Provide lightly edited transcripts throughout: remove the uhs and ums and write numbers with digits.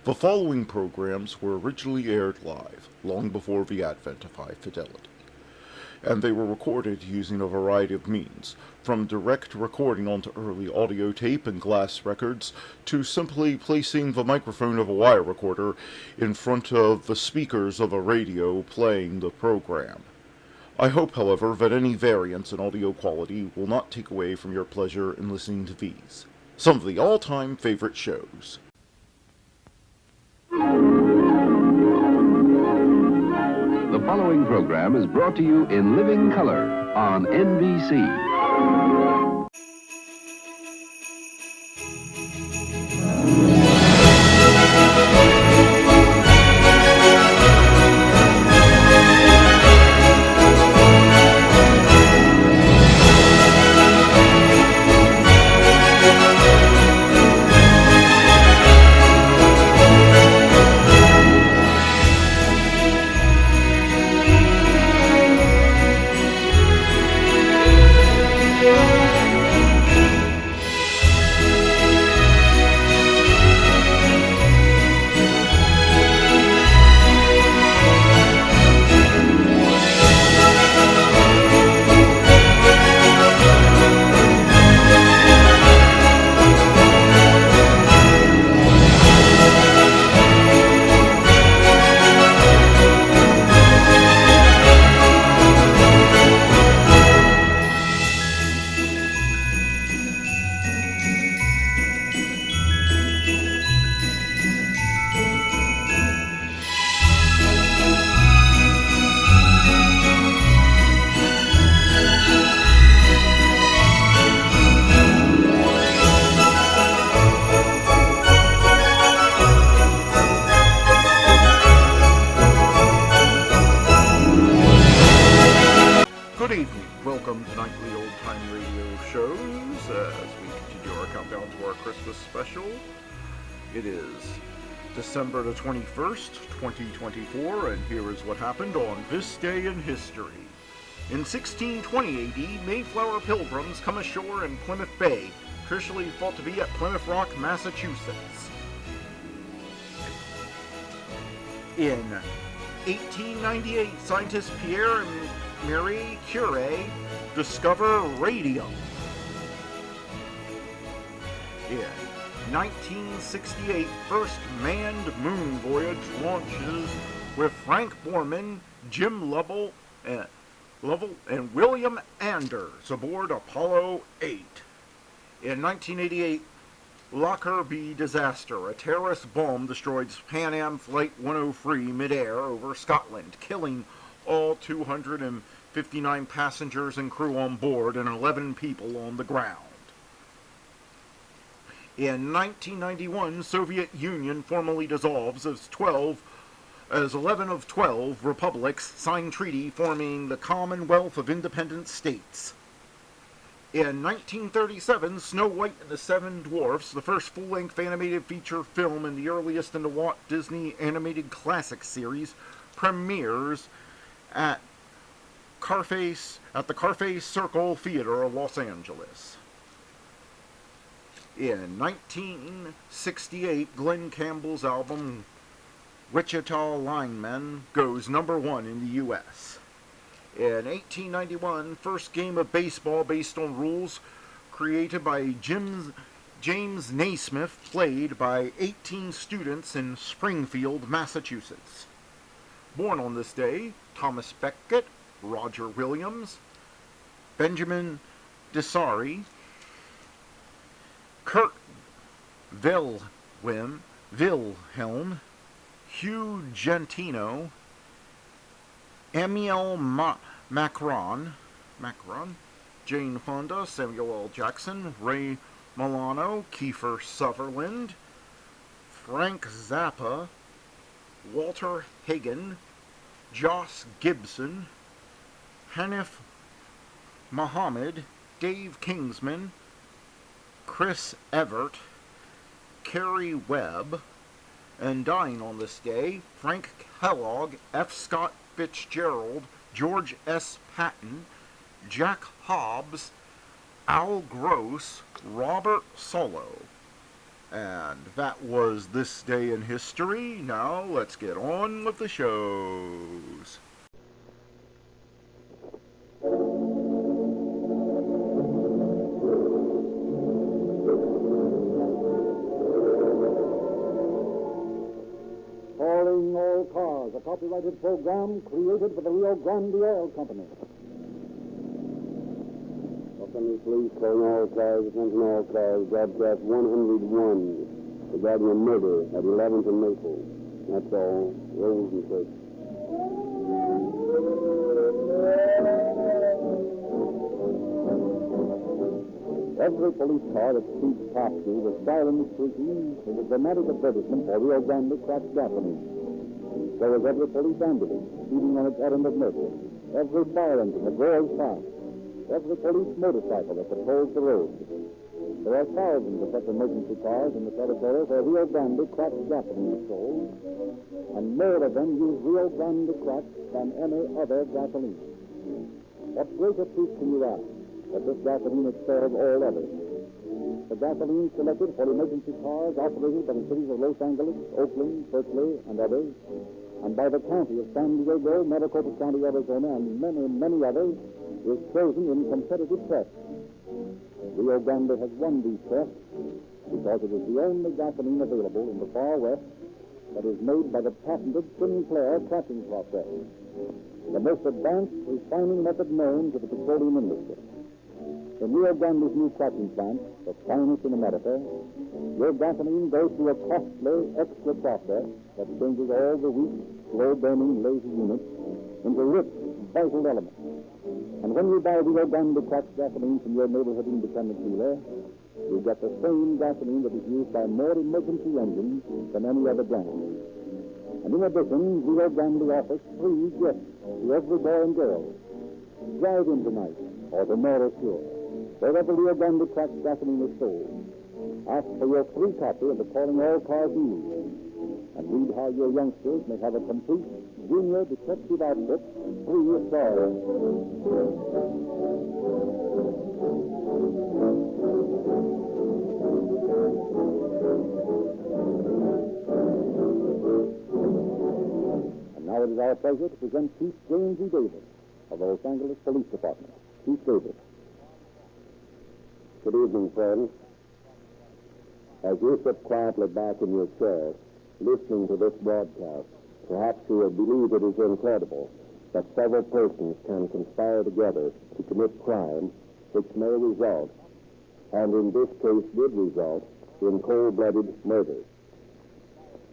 The following programs were originally aired live, long before the advent of high fidelity, and they were recorded using a variety of means, from direct recording onto early audio tape and glass records, to simply placing the microphone of a wire recorder in front of the speakers of a radio playing the program. I hope, however, that any variance in audio quality will not take away from your pleasure in listening to these, some of the all-time favorite shows. The following program is brought to you in living color on NBC. Good evening. Welcome to Nightly Old Time Radio Shows as we continue our countdown to our Christmas special. It is December the 21st, 2024, and here is what happened on this day in history. In 1620 AD, Mayflower pilgrims come ashore in Plymouth Bay, officially thought to be at Plymouth Rock, Massachusetts. In 1898, scientists Pierre and Marie Curie discover radium. In 1968, first manned moon voyage launches with Frank Borman, Jim Lovell, and William Anders aboard Apollo 8. In 1988, Lockerbie disaster. A terrorist bomb destroyed Pan Am Flight 103 midair over Scotland, killing all 259 passengers and crew on board and 11 people on the ground. In 1991, Soviet Union formally dissolves as 11 of 12 republics sign treaty forming the Commonwealth of Independent States. In 1937, Snow White and the Seven Dwarfs, the first full-length animated feature film and the earliest in the Walt Disney Animated Classics series, premieres at the Carface Circle Theater of Los Angeles. In 1968, Glenn Campbell's album Wichita Lineman goes #1 in the U.S. In 1891, first game of baseball based on rules created by James Naismith, played by 18 students in Springfield, Massachusetts. Born on this day, Thomas Becket, Roger Williams, Benjamin Disari, Kurt Wilhelm, Hugh Gentino, Emil Macron, Jane Fonda, Samuel L. Jackson, Ray Milano, Kiefer Sutherland, Frank Zappa, Walter Hagen, Joss Gibson, Hanif Muhammad, Dave Kingsman, Chris Evert, Kerry Webb, and dying on this day, Frank Kellogg, F. Scott Fitzgerald, George S. Patton, Jack Hobbs, Al Gross, Robert Solow. And that was This Day in History. Now let's get on with the shows. Calling All Cars, a copyrighted program created for the Rio Grande Oil Company. Police calling all cars, attention all cars, broadcast 101 regarding a murder at 11th and Maple. That's all. Rolls and takes. Every police car that speeds past you with sirens squeaking is a dramatic advertisement for Rio Grande cracked gasoline. So is every police ambulance speeding on its errand of murder. Every fire engine that roars past. Every police motorcycle that patrols the road. There are thousands of such emergency cars in the territory where Rio Grande cracked gasoline is sold, and more of them use Rio Grande cracked than any other gasoline. What greater proof can you ask that this gasoline excels all others? The gasoline selected for emergency cars operated by the cities of Los Angeles, Oakland, Berkeley, and others, and by the county of San Diego, Maricopa County, Arizona, and many, many others, is chosen in competitive tests. Rio Grande has won these tests because it is the only gasoline available in the far west that is made by the patented Sinclair cracking process, the most advanced refining method known to the petroleum industry. In Rio Grande's new cracking plant, the finest in America, your gasoline goes through a costly extra process that changes all the weak, slow-burning, lazy units into rich, vital elements. And when you buy Rio Grande cracked gasoline from your neighborhood independent dealer, you get the same gasoline that is used by more emergency engines than any other brand. And in addition, Rio Grande offers free gifts to every boy and girl. Drive in tonight, or tomorrow sure, wherever Rio Grande cracked gasoline is sold. Ask for your free copy of the Calling All Cars news, and read how your youngsters may have a complete junior detective outfit free of charge. And now it is our pleasure to present Chief James E. Davis of the Los Angeles Police Department. Chief Davis. Good evening, friends. As you sit quietly back in your chair, listening to this broadcast, perhaps you will believe it is incredible that several persons can conspire together to commit crime which may result, and in this case did result, in cold-blooded murder.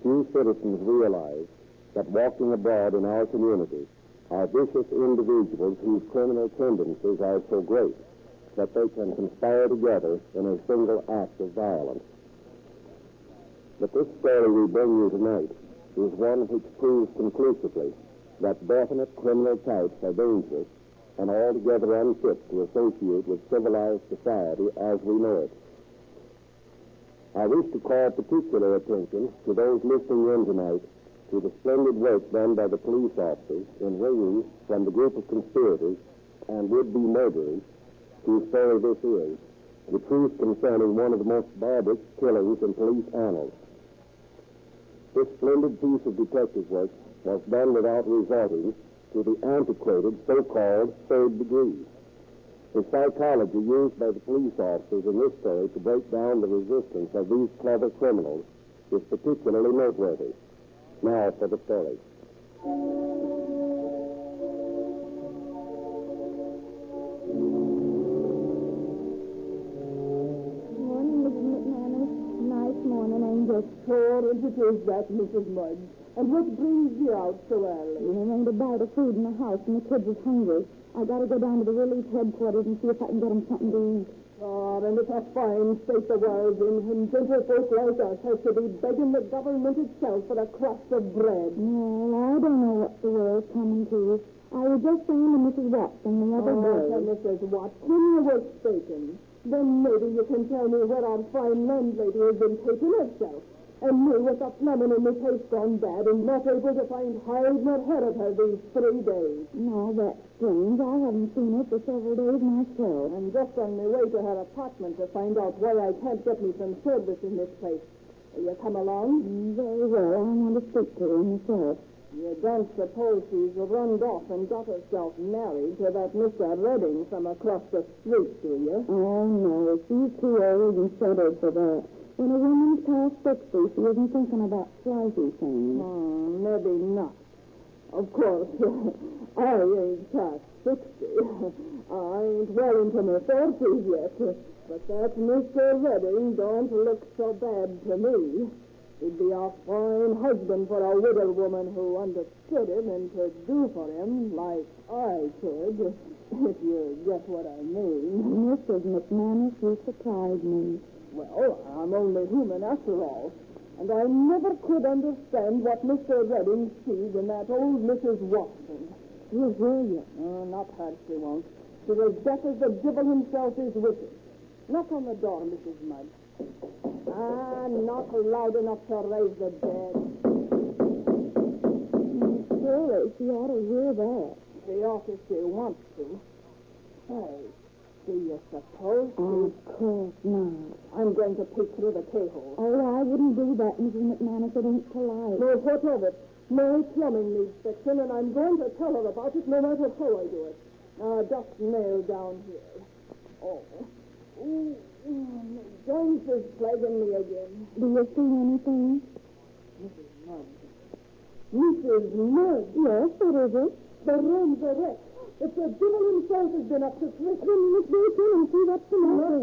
Few citizens realize that walking abroad in our community are vicious individuals whose criminal tendencies are so great that they can conspire together in a single act of violence. But this story we bring you tonight is one which proves conclusively that definite criminal types are dangerous and altogether unfit to associate with civilized society as we know it. I wish to call particular attention to those listening in tonight to the splendid work done by the police officers in ringing from the group of conspirators and would-be murderers whose story this is, the truth concerning one of the most barbarous killings in police annals. This splendid piece of detective work was done without resorting to the antiquated so-called third degree. The psychology used by the police officers in this story to break down the resistance of these clever criminals is particularly noteworthy. Now for the story. Sure, it is that, Mrs. Mudge. And what brings you out so early? We were going to buy the food in the house, and the kids are hungry. I got to go down to the relief headquarters and see if I can get them something to eat. Oh, and it's a fine state the world's in when gentlefolk like us has to be begging the government itself for a crust of bread. No, I don't know what the world's coming to. I was just saying to Mrs. Watson the other day. Oh, Mrs. Watson, you were speaking. Then maybe you can tell me where our fine landlady has been taking herself. And me with the plumbing in my place gone bad and not able to find hide nor head of her these 3 days. No, that's strange. I haven't seen her for several days myself. I'm just on my way to her apartment to find out why I can't get me some service in this place. Will you come along? Very well. I want to speak to her myself. You don't suppose she's run off and got herself married to that Mr. Redding from across the street, do you? Oh, no. She's too old and settled for that. When a woman's past 60, she isn't thinking about flashy things. Maybe not. Of course, I ain't past 60. I ain't well into my 40s yet. But that Mr. Redding don't look so bad to me. He'd be a fine husband for a widow woman who understood him and could do for him like I could, if you get what I mean. Mrs. McManus, you surprised me. Well, I'm only human after all. And I never could understand what Mr. Redding sees in that old Mrs. Watson. She'll hear you. Not her, she won't. She's as deaf as the devil himself is wicked. Knock on the door, Mrs. Mudge. Not loud enough to raise the dead. Surely, she ought to hear that. She ought if she wants to. Hey, do you suppose Of course not. I'm going to peek through the keyhole. Oh, I wouldn't do that, Mrs. McManus. It ain't polite. No, what of it? My plumbing needs fixing, and I'm going to tell her about it no matter how I do it. Now, just nail down here. Oh. Jones is plaguing me again. Do you see anything? Mrs. Mudge. Mrs. Mudge? Yes, what is it? The room's a wreck. If the devil himself has been up to trick him, Let's go in and see what's the matter.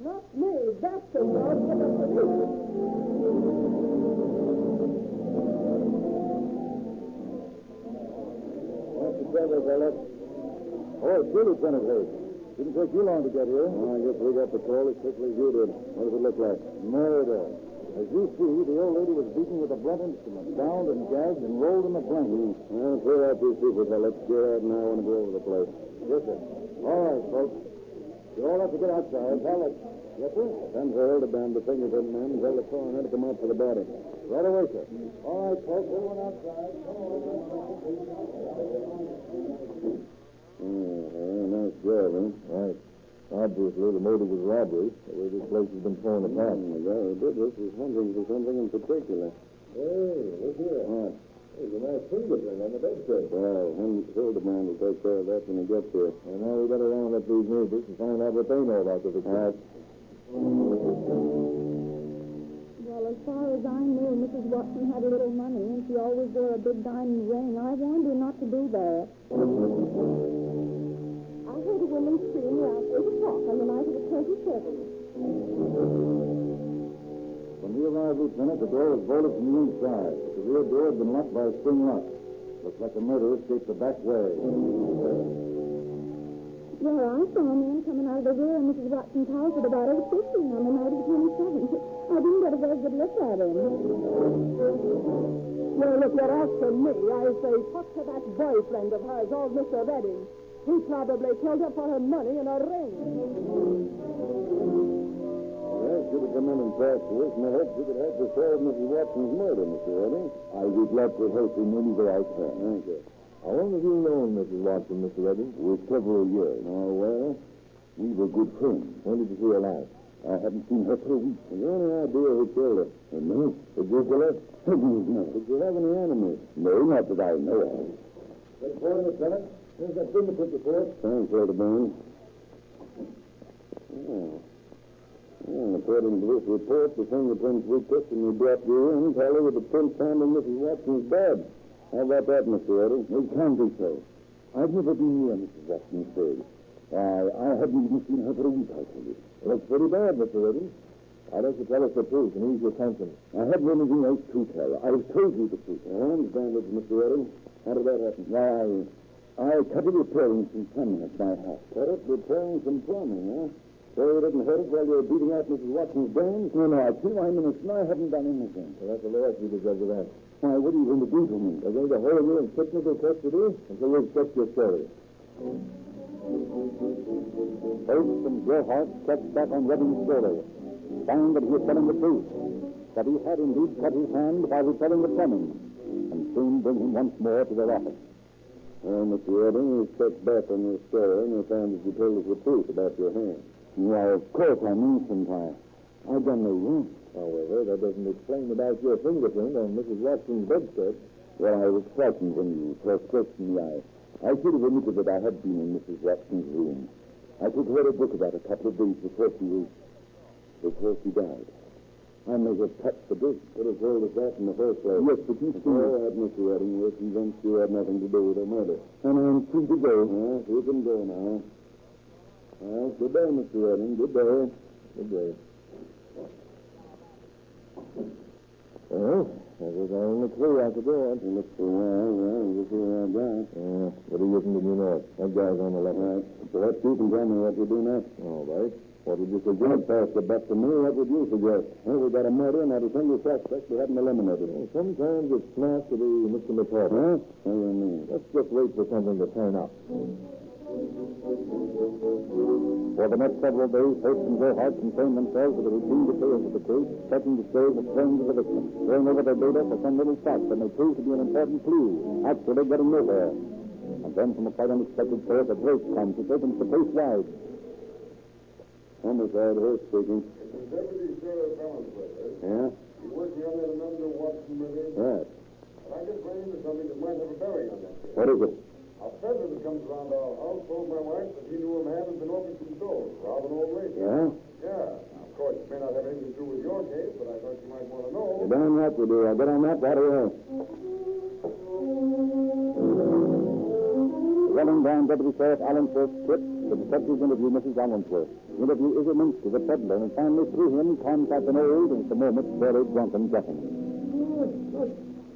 Not me. That's the job for the police. What's the trouble, fella? Oh, it's you, Lieutenant Hayes. Didn't take you long to get here. I guess we got the call as quickly as you did. What does it look like? Murder. As you see, the old lady was beaten with a blunt instrument, bound and gagged and rolled in a blanket. Well, clear out these people, fella. Get out now. I want to go over the place. Yes, sir. All right, folks. You all have to get outside. Tell us. Yes, sir. Send for Hildeband, the fingerprint man, and tell the coroner to come out for the body. Right away, sir. All right, folks. Everyone outside. Nice job, huh? Right. Obviously, the motive was robbery. The way this place has been torn apart. The guy who did this was hunting for something in particular. Hey, look here. What? There's a nice fingerprint on the bedstead. Well, Hildeband will take care of that when he gets here. And now we better round up these neighbors and find out what they know about the victim. Well, as far as I knew, Mrs. Watson had a little money, and she always wore a big diamond ring. I warned her not to do that. I heard a woman scream around 8 o'clock on the night of the 27th. When we arrived, Lieutenant, the door was bolted from the inside. But the rear door had been locked by a spring lock. Looks like the murderer escaped the back way. Well, I saw a man coming out of the rear of Mrs. Watson's house at about 8:15 on the night of the 27th. I didn't get a very good look at him. Well, if you're asking me, I say talk to that boyfriend of hers, old Mr. Redding. He probably killed her for her money and her ring. Well, should have come in and talked to us, and I hope you could help us solve Mrs. Watson's murder, Mr. Redding. I would love to help in any way I can. Thank you. How long have you known Mrs. Watson, Mr. Redding? Several years. Oh, well, we were good friends. When did you see her last? I haven't seen her for a week. Have you any idea who killed her? No. Did you kill her? No. Did you have any enemies? No, not that I know of. Good morning, Lieutenant. Here's that fingerprint report. Thanks, Hildeband. Well, according to this report, the fingerprints we took when we brought you in tally with the prints found in Mrs. Watson's bed. How about that, Mr. Redding? It can be so. I've never been near Mrs. Watson's bed. I haven't even seen her for a week, I tell you. Well, that's very bad, Mr. Redding. Why don't you tell us the truth and ease your conscience? I haven't anything else to tell. I've told you the truth. I understand it, Mr. Redding. How did that happen? Why, I cut it repairing some plumbing at my house. Cut it repairing some plumbing, huh? So you didn't hurt it while you were beating out Mrs. Watson's brains? No, I tell you, I'm innocent. I haven't done anything. Well, that's a loss you deserve of that. Why, what are you going to do to me? I'm going to hold you in technical custody until you accept your story. Folks from Gerhardt checked back on Redding's story, found that he was telling the truth, that he had indeed cut his hand while repairing the plumbing, and soon bring him once more to their office. Well, Mr. Redding, we checked back on your story, and we found that you told us the truth about your hand. Why, of course I'm innocent. I've done no wrong. However, that doesn't explain about your fingerprint on Mrs. Watson's bedstead. Well, I was frightened when you first questioned me. I should have admitted that I had been in Mrs. Watson's room. I took her a book about a couple of days before she died. I may have touched the book. Could have told us that in the first place. Yes, but you see... All right, Mr. Redding, we're convinced you had nothing to do with the murder. And I'm free to go. Yes, you can go now. Well, good day, Mr. Redding. Good day. Good day. Well, that was our only clue out the door. He looked for a while. Well, we'll see where I got. What do you think you know? That guy's on the left. All right. Perhaps you can tell me what you do next. All right. What would you suggest? Pass the buck to me. What would you suggest? Well, we got a murder and not a single suspect we haven't eliminated. Well, sometimes it's smart to be Mr. McCall. Huh? What do you mean? Let's just wait for something to turn up. For the next several days, Hope and Gerhardt concerned themselves with the routine details of the case, checking the stage of claims of the victim, going over their data for some little fact that may prove to be an important clue, actually getting nowhere. And then, from a quite unexpected source, a break comes that opens the case wide. Homicide, Horse speaking. Deputy Sheriff Valenzuela. Yeah? You working on that Amanda Watson murder? Right. And I just ran into something that might have a bearing on that case. What is it? A peasant that comes around our house told my wife that he knew a man who'd been orphaned from Dole, rob an old lady. Yeah? Yeah. Now, of course, it may not have anything to do with your case, but I thought you might want to know. You're damn right we do. I'll get on that right away. Running down Deputy Sheriff Allensworth's trip, the detectives interview Mrs. Allensworth. The interview is immense to the peddler, and finally through him contact an old and at the moment very drunken gentleman.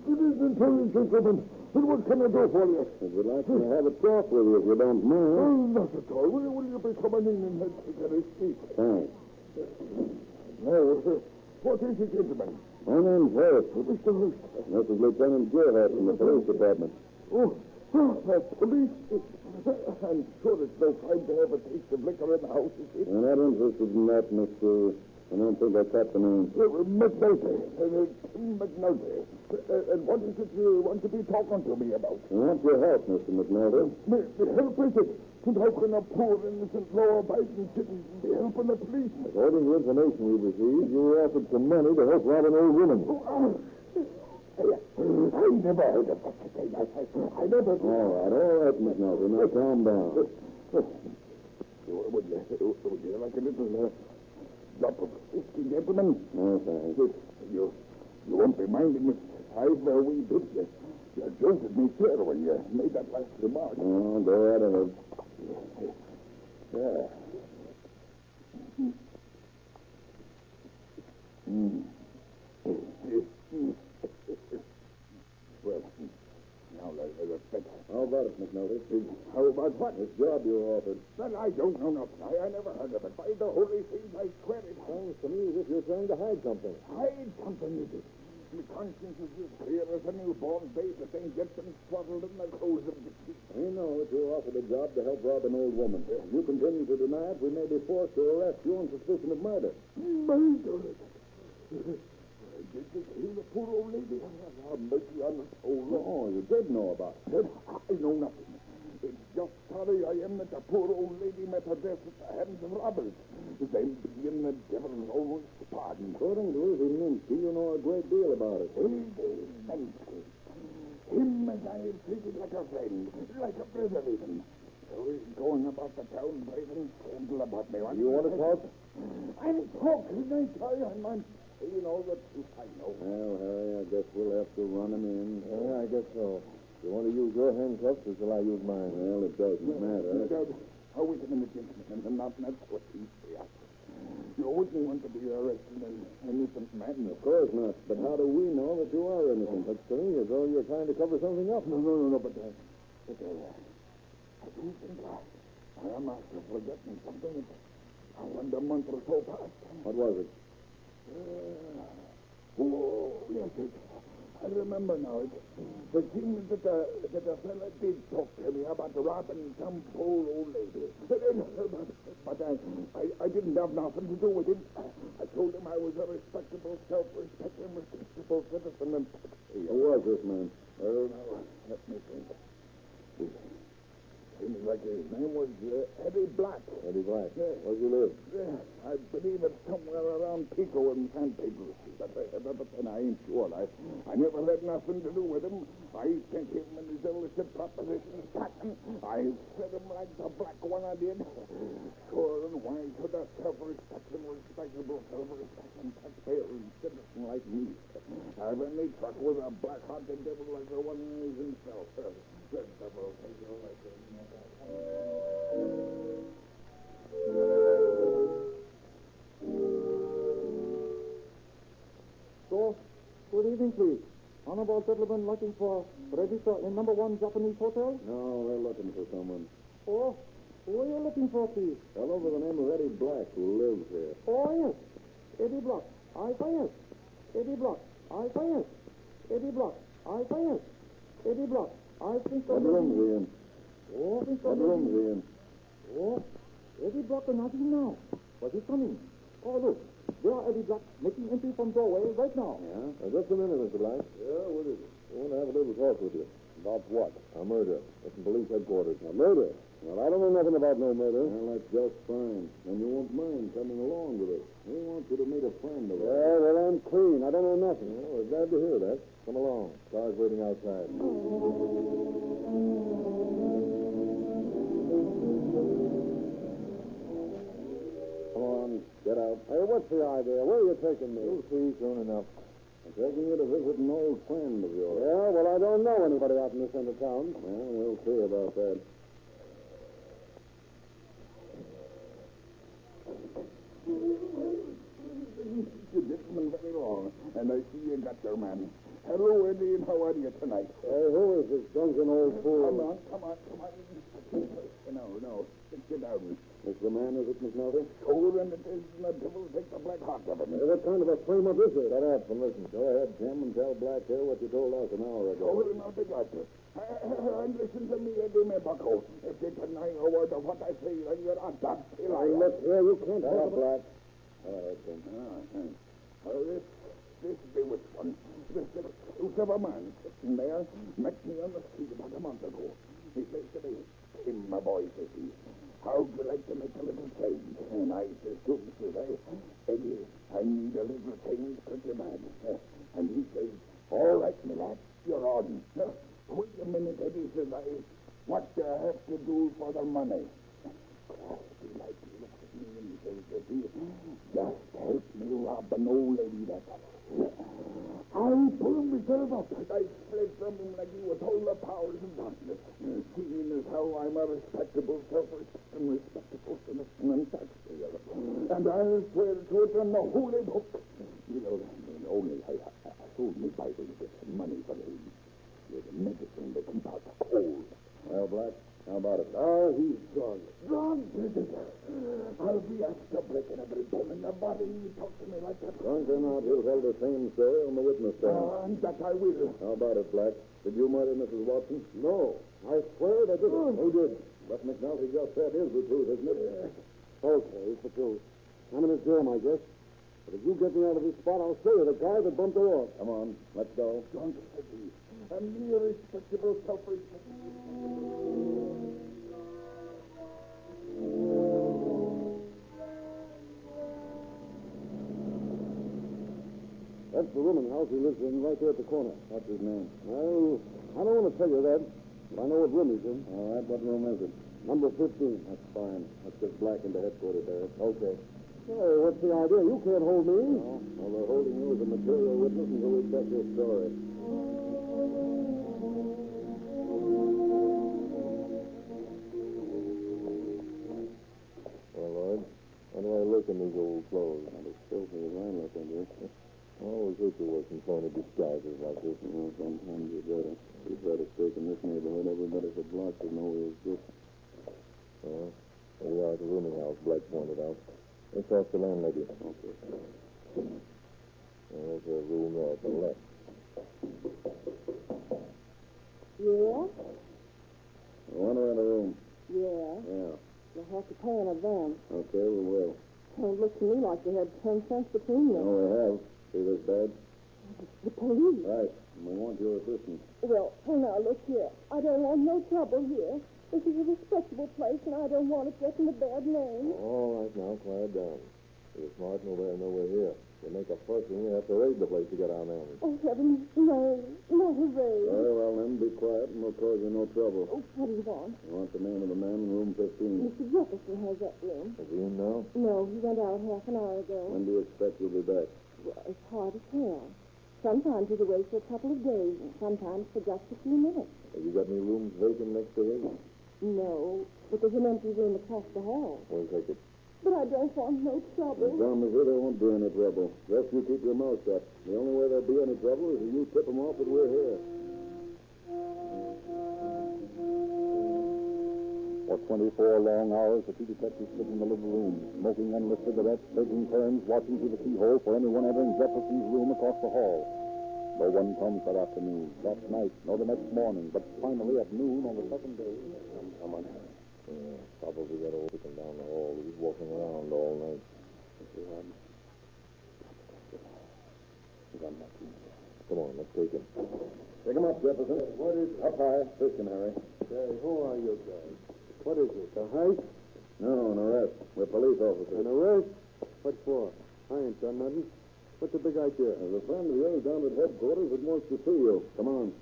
Good evening to you, gentlemen. And what can I do for you? We'd like to have a talk with you if you don't mind. Oh, not at all. Will you be coming in and take a seat? Thanks. Now, what is it, gentlemen? My name's Hurst. Mr. Hurst. This is Lieutenant Gerhardt from the police department. Oh, police. I'm sure it's no crime to have a taste of liquor in the house, is it? I'm not interested in that, Mr. I don't think I caught the name. McNulty. McNulty. And what is it you want to be talking to me about? I want your help, Mr. McNulty. The help is it? And how can a poor, innocent, law-abiding citizen be helping the police? According to information we've received, you were offered some money to help rob an old woman. I never heard of such a thing. I never... All right, McNulty. Now calm down. Would you like a little drop of whiskey, gentlemen? No, thanks. You won't be minding if I have a wee bit. You jolted me sure when you made that last remark. Oh, go right ahead. Yeah. Well, now that's better. How about it, McNulty? How about what? This job you were offered. Well, I don't know nothing. I never heard of it. By the holy things, I swear it. Sounds to me as if you're trying to hide something. Hide something, is it? My conscience is as clear as a newborn babe that ain't yet been swaddled in the clothes of defeat. We know that you were offered a job to help rob an old woman. If you continue to deny it, we may be forced to arrest you on suspicion of murder. Murder? Did you kill the poor old lady? I'll mercy on the soul. Oh, you did know about it. I know nothing. It's just sorry I am that the poor old lady met her death at the hands of robbers. Them being the devil's own pardon. According to Izzy Minsky, you know a great deal about it. Izzy Minsky. Him and I have treated like a friend, like a brother even. So he's going about the town breathing scandal about me. You want to talk? I'm talking, I tell you. I'm saying all the truth I know. Well, Harry, I guess we'll have to run him in. Yeah, I guess so. You want to use your handcuffs, or shall I use mine? Well, it doesn't matter. Oh, wait a minute, gentlemen. I'm not what he's saying. You wouldn't want to be arrested an innocent man. Of course not. But how do we know that you are innocent? Looks to me as though you're trying to cover something up. No, but I do think I am after forgetting something that happened a month or so past. What was it? Yes, I remember now. The thing that the fella did talk to me about robbing some poor old lady. But I didn't have nothing to do with it. I told him I was a respectable, self-respecting, respectable citizen. And Who was this man? now, let me think. Seems like his name was Eddie Black. Eddie Black. Yeah. Where'd you live? Yeah, I believe it's somewhere around Pico and San Pedro. But then I ain't sure. I never had nothing to do with him. I sent him and his illicit propositions packing. I fed him like the black one I did. Sure and why should a self-respecting, respectable, self-respecting taxpayer and citizen like me have any truck with a black-hearted devil like the one he is himself? The devil take you like a... So, good evening, please. Honorable gentlemen looking for register in number 1 Japanese hotel? No, they're looking for someone. Oh, who are you looking for, please? Fellow by the name of Eddie Black who lives here. Oh, yes. Eddie Black. I say yes. Eddie Black. I say yes. Eddie Black. I say yes. Eddie Black. I think What room's he in? Oh, I think What room's he in? Oh, Eddie Black is not in now. But he's coming. Oh, look. There are Eddie Black making entry from doorway right now. Yeah? Just a minute, Mr. Black. Yeah, what is it? I want to have a little talk with you. About what? A murder. It's in police headquarters. A murder? Well, I don't know nothing about no murder. Well, that's just fine. And you won't mind coming along with us. We want you to meet a friend of ours. Yeah, well, I'm clean. I don't know nothing. Oh, we're glad to hear that. Come along. Car's waiting outside. Come on, get out. Hey, what's the idea? Where are you taking me? You'll see soon enough. I'm taking you to visit an old friend of yours. Yeah, well, I don't know anybody out in this end of town. Well, we'll see about that. You gentlemen very long, and I see you got your man. Hello, Eddie, and how are you tonight? Hey, who is this drunken old fool? Come on. No, sit down. Is the man, is it, McNulty? Sure, and it is, and the devil take the black heart of him. Hey, what kind of a frame-up is it? Shut up and listen. Go ahead, Jim, and tell Black here what you told us an hour ago. Oh, now be glad to. And listen to me, Eddie, my bucko. If you deny a word of what I say, then you're a dusty liar. Hey, look here, you can't talk, Black. All right, Jim. This bewitched one, this exclusive a man sitting there, met me on the street about a month ago. He says to me, Tim, my boy, says he, how'd you like to make a little change? And I says to him, says I, Eddie, I need a little change pretty bad. And he says, all right, my lad, you're on. Wait a minute, Eddie, says I, what do I have to do for the money? Crosby, like, he looks at me and he says, just help me rob an old lady that I pulled myself up. I fled from him like he was all the powers of darkness. Seeing as how I'm a respectable, self-respecting, respectable citizen and taxpayer. And I'll swear to it on the holy book. Only I sold me Bible to get some money for him. There's a medicine to keep out the cold. Well, Black, how about it? Oh, he's drunk. Drunk, is it? I'll be after breaking every bone in the body. He talks to me like that. Drunk or not, you'll tell the same story on the witness stand. And that I will. How about it, Black? Did you murder Mrs. Watson? No. I swear I didn't. Who did? What McNulty just said is the truth, isn't it? Okay, it's the truth. I'm in his room, I guess. But if you get me out of this spot, I'll show you the guy that bumped her off. Come on, let's go. Drunk, said he. A mere respectable, self-respecting. That's the rooming house he lives in right there at the corner. What's his name? Well, I don't want to tell you that, but I know what room he's in. All right, what room is it? Number 15. That's fine. Let's get Black into headquarters there. Okay. Hey, what's the idea? You can't hold me. No. Well, they're holding you as a material witness until we check your story. Well, Lloyd, how do I look in these old clothes? Not as filthy as I look in this. I always hate to wear some phony disguises like this. Well, sometimes you better. You better stake in this neighborhood. Everybody for blocks will know who exists. Well, here we are at the rooming house Black pointed out. Let's ask the landlady. Okay. There's a room there at the left. Yeah? I want to rent a room. Yeah. Yeah. You'll have to pay in advance. Okay, we will. Don't look to me like you had 10 cents between you. No, we have. See this badge? The police. Right. And we want your assistance. Well, now, look here. I don't want no trouble here. This is a respectable place, and I don't want it getting a bad name. All right, now, quiet down. You're smart, and we're here. You make a fuss, and we have to raid the place to get our men. Oh, heavens, no, not a raid. Very well, then, be quiet, and we'll cause you no trouble. Oh, what do you want? I want the name of the man in room 15. Mr. Jefferson has that room. Is he in now? No, he went out half an hour ago. When do you expect he'll be back? Well, it's hard to tell. Sometimes he's away for a couple of days, and sometimes for just a few minutes. Have you got any rooms vacant next to his? No, but there's an empty room across the hall. We'll take it. But I don't want no trouble. I promise you there won't be any trouble. Just you keep your mouth shut. The only way there'll be any trouble is if you tip them off that we're here. For 24 long hours, the two detectives sit in the little room, smoking endless cigarettes, taking turns, watching through the keyhole for anyone entering Jefferson's room across the hall. No one comes that afternoon, that night, nor the next morning, but finally at noon on the second day. Come on. Yeah, probably that old chicken down the hall. He was walking around all night. Come on, let's take him. Pick him up, Jefferson. What is it? Up high. Fish him, Harry. Say, who are you guys? What is it, a heist? No, an arrest. We're police officers. An arrest? What for? I ain't done nothing. What's the big idea? There's a friend of yours down at headquarters that wants to see you. Come on.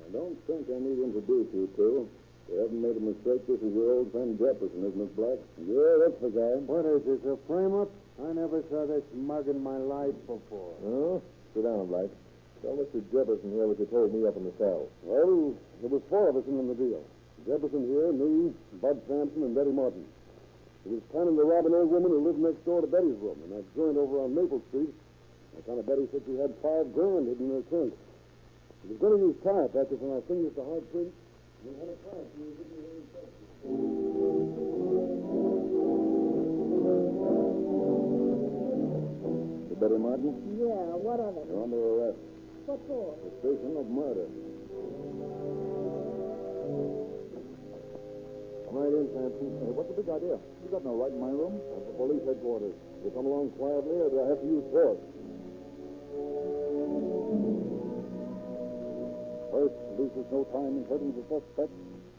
I don't think I need to introduce you two. You haven't made a mistake. This is your old friend Jefferson, isn't it, Black? Yeah, that's the guy. What is this, a frame-up? I never saw this mug in my life before. Oh, sit down, Black. Tell Mr. Jefferson here what you told me up in the cell. Well, there was four of us in the deal. Jefferson here, me, Bud Sampson, and Betty Martin. He was planning to rob an old woman who lived next door to Betty's room in that joint over on Maple Street. Kind of Betty said she had $5,000 hidden in her trunk. He was going to use tire practice on our fingers to hard print. We had a crash. We were getting very Betty Martin? Yeah, what of it? You're under arrest. What for? Suspicion of murder. Come right in, Sampson. Hey, what's the big idea? You got no right in my room. That's the police headquarters. You come along quietly, or do I have to use force? First, loses no time in hurting the suspect.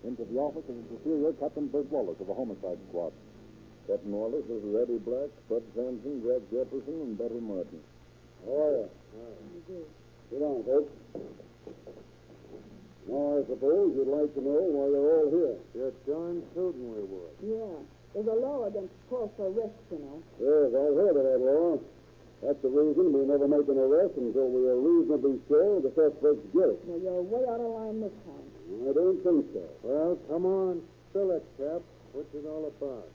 Into the office of the superior, Captain Bert Wallace of the Homicide Squad. Captain Wallace, this is Eddie Black, Bud Sampson, Jack Jefferson, and Betty Martin. How are you? Sit down, folks. Now, I suppose you'd like to know why you're all here. You're darn tootin' we would. Yeah, there's a law against false arrest, you know. Yes, I've heard of that law. That's the reason we never make an arrest until we are reasonably sure of the suspect's guilt. Now, you're way out of line this time. I don't think so. Well, come on. Spill it, Cap. What's it all about?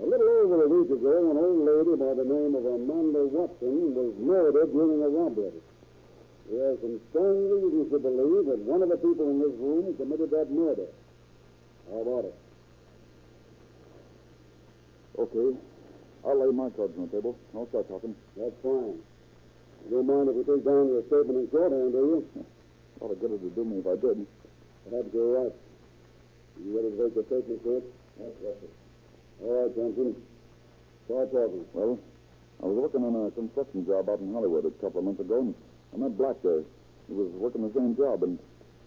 A little over a week ago, an old lady by the name of Amanda Watson was murdered during a robbery. We have some strong reasons to believe that one of the people in this room committed that murder. How about it? Okay. I'll lay my cards on the table. I'll start talking. That's fine. You don't mind if we take down your statement in shorthand, do you? A lot of good it would do me if I did. Perhaps you're right. You ready to take the statement, sir? Yes, sir. All right, Johnson. Start talking. Well, I was working on a construction job out in Hollywood a couple of months ago, and I met Black there. He was working the same job, and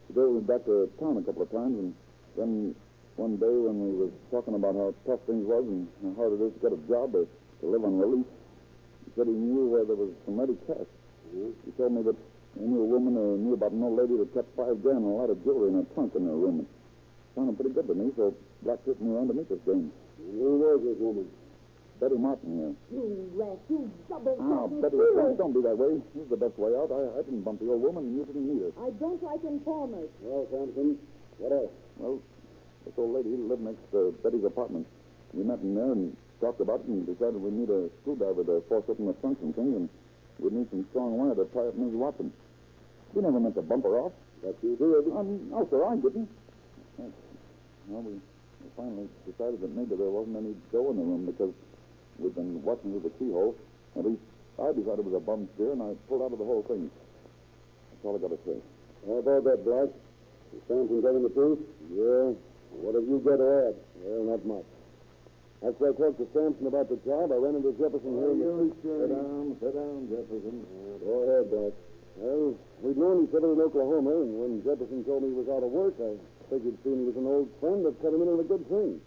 he drove me back to town a couple of times, and then one day when we was talking about how tough things was and how hard it is to get a job or to live on relief, he said he knew where there was some ready cash. Mm-hmm. He told me that he knew a woman who knew about an old lady that kept $5,000 and a lot of jewelry in her trunk in her room. It sounded pretty good to me, so Black took me around to meet this dame. Who was this woman? Betty Martin here. You rat, you double Betty, don't be that way. This is the best way out. I didn't bump the old woman, and you didn't need her. I don't like informers. Well, Sampson, what else? Well, this old lady lived next to Betty's apartment. We met in there and talked about it and decided we'd need a screwdriver to force open the trunk and things, and we'd need some strong wire to tie up Ms. Watson. We never meant to bump her off. But you did. No, sir, I didn't. Well, we finally decided that maybe there wasn't any dough in the room because we'd been watching through the keyhole. At least I decided it was a bum steer, and I pulled out of the whole thing. That's all I got to say. How about that, Black? Is Sampson telling the truth? Yeah. What have you got to add? Well, not much. After I talked to Sampson about the job, I ran into Jefferson here. Sit down, Jefferson. Go ahead, Black. Well, Well, we'd known each other in Oklahoma, and when Jefferson told me he was out of work, I figured seeing he was an old friend that cut him in on a good thing.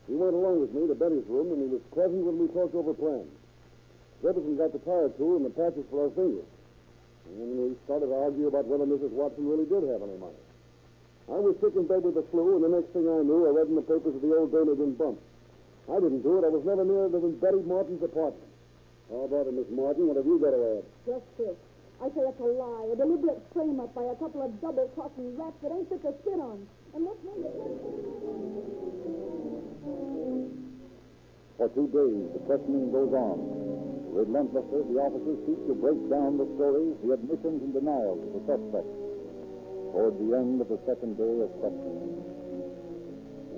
He went along with me to Betty's room, and he was present when we talked over plans. Jefferson got the tire tool and the patches for our fingers. And we started to argue about whether Mrs. Watson really did have any money. I was sick in bed with the flu, and the next thing I knew, I read in the papers that the old dame had been bumped. I didn't do it. I was never nearer than Betty Martin's apartment. How about it, Miss Martin? What have you got to add? Just this. I say it's a lie, a deliberate frame-up by a couple of double-crossing rats that ain't fit to sit on. And what's more, For 2 days, the questioning goes on. Relentlessly, the officers seek to break down the stories, the admissions and denials of the suspects. Toward the end of the second day of questioning.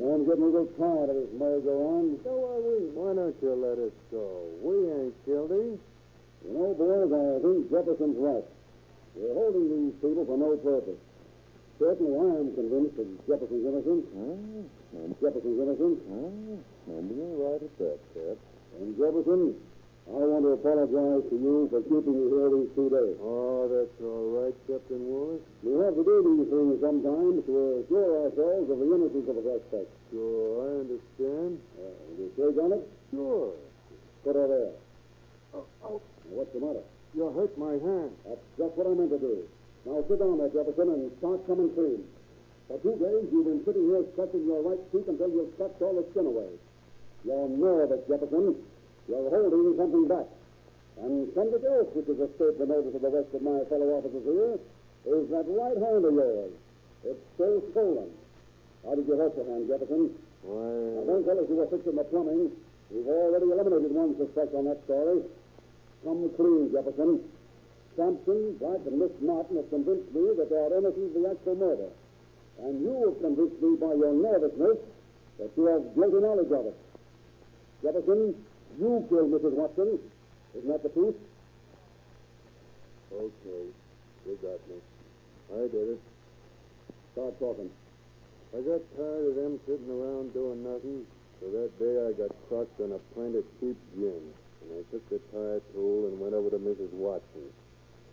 I'm getting a little tired of this merry-go-round. So are we. Why don't you let us go? We ain't guilty. You know, boys, I think Jefferson's right. We're holding these people for no purpose. Certainly I am convinced that Jefferson's innocent. And Jefferson's innocent. And you're right at that, Cap. And Jefferson, I want to apologize to you for keeping you here these 2 days. Oh, that's all right, Captain Wallace. We have to do these things sometimes to assure ourselves of the innocence of a suspect. Sure, I understand. You take on it? Sure. Put her there. Oh. What's the matter? You hurt my hand. That's just what I meant to do. Now sit down there, Jefferson, and start coming clean. For 2 days, you've been sitting here stretching your right cheek until you've stretched all the skin away. You're nervous, Jefferson. You're holding something back. And something else which has escaped the notice of the rest of my fellow officers here is that right hand of yours. It's still swollen. How did you hurt your hand, Jefferson? Why... Now, don't tell us you were fixing the plumbing. We've already eliminated one suspect on that story. Come clean, Jefferson. Sampson, Black, and Miss Martin have convinced me that they are innocent of the actual murder. And you have convinced me by your nervousness that you have guilty knowledge of it. Jefferson, you killed Mrs. Watson. Isn't that the truth? Okay. You got me. I did it. Start talking. I got tired of them sitting around doing nothing, so that day I got crocked on a pint of cheap gin, and I took the tire tool and went over to Mrs. Watson.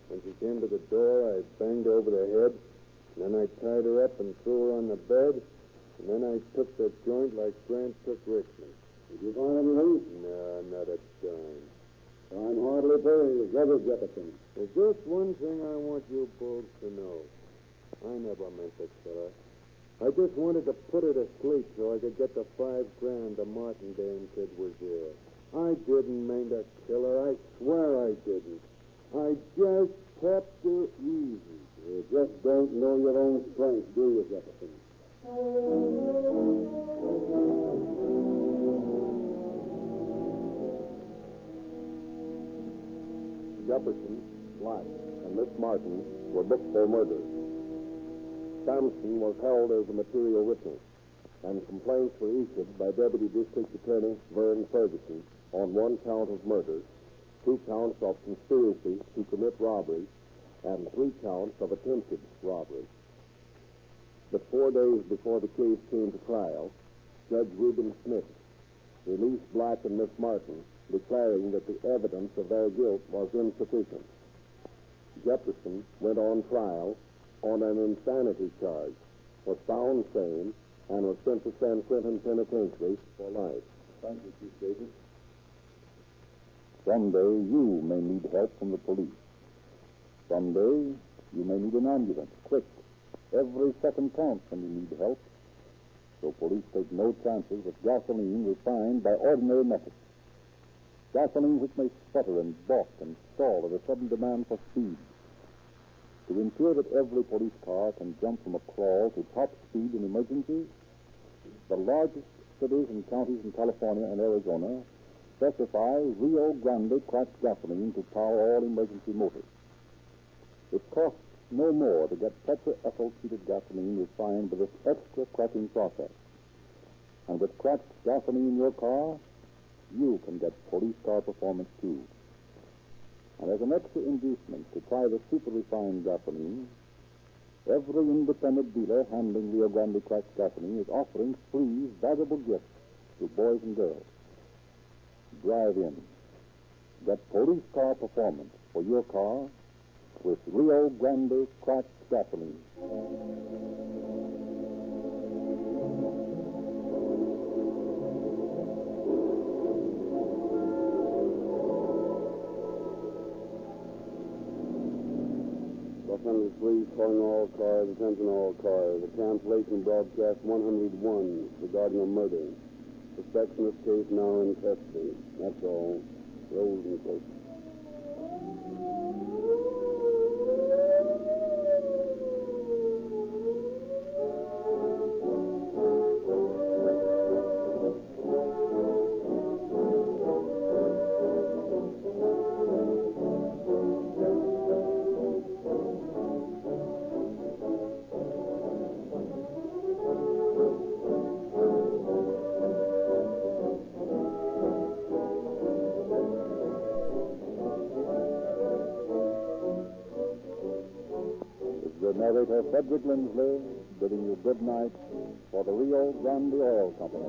When she came to the door, I banged her over the head, and then I tied her up and threw her on the bed, and then I took the joint like Grant took Richmond. Did you find anything? No, not a dime. I'm hardly pleased, was it, Jefferson? There's just one thing I want you both to know. I never meant to kill her. I just wanted to put her to sleep so I could get the $5,000 the Martin dame said was there. I didn't mean to kill her. I swear I didn't. I just kept her easy. You just don't know your own strength, do you, Jefferson? Jefferson, Black, and Miss Martin were booked for murder. Sampson was held as a material witness, and complaints were issued by Deputy District Attorney Vern Ferguson on 1 count of murder, 2 counts of conspiracy to commit robbery, and 3 counts of attempted robbery. But 4 days before the case came to trial, Judge Reuben Smith released Black and Miss Martin, declaring that the evidence of their guilt was insufficient. Jefferson went on trial on an insanity charge, was found sane, and was sent to San Quentin Penitentiary for life. Thank you, Chief Davis. Someday you may need help from the police. Someday you may need an ambulance, quick. Every second counts when you need help. So police take no chances with gasoline refined by ordinary methods. Gasoline which may sputter and balk and stall at a sudden demand for speed. To ensure that every police car can jump from a crawl to top speed in emergencies, the largest cities and counties in California and Arizona specify Rio Grande cracked gasoline to power all emergency motors. It costs no more to get tetraethyl-treated gasoline refined by this extra cracking process. And with cracked gasoline in your car, you can get police car performance too. And as an extra inducement to try the super-refined gasoline, every independent dealer handling Rio Grande cracked gasoline is offering free, valuable gifts to boys and girls. Drive in. Get police car performance for your car with Rio Grande cracked gasoline. Los Angeles Police calling all cars, attention all cars. A cancellation broadcast 101 regarding a murder. Suspects in this case now in custody. That's all. Rolls and close. Narrator Frederick Lindsley bidding you good night for the Rio Grande Oil Company.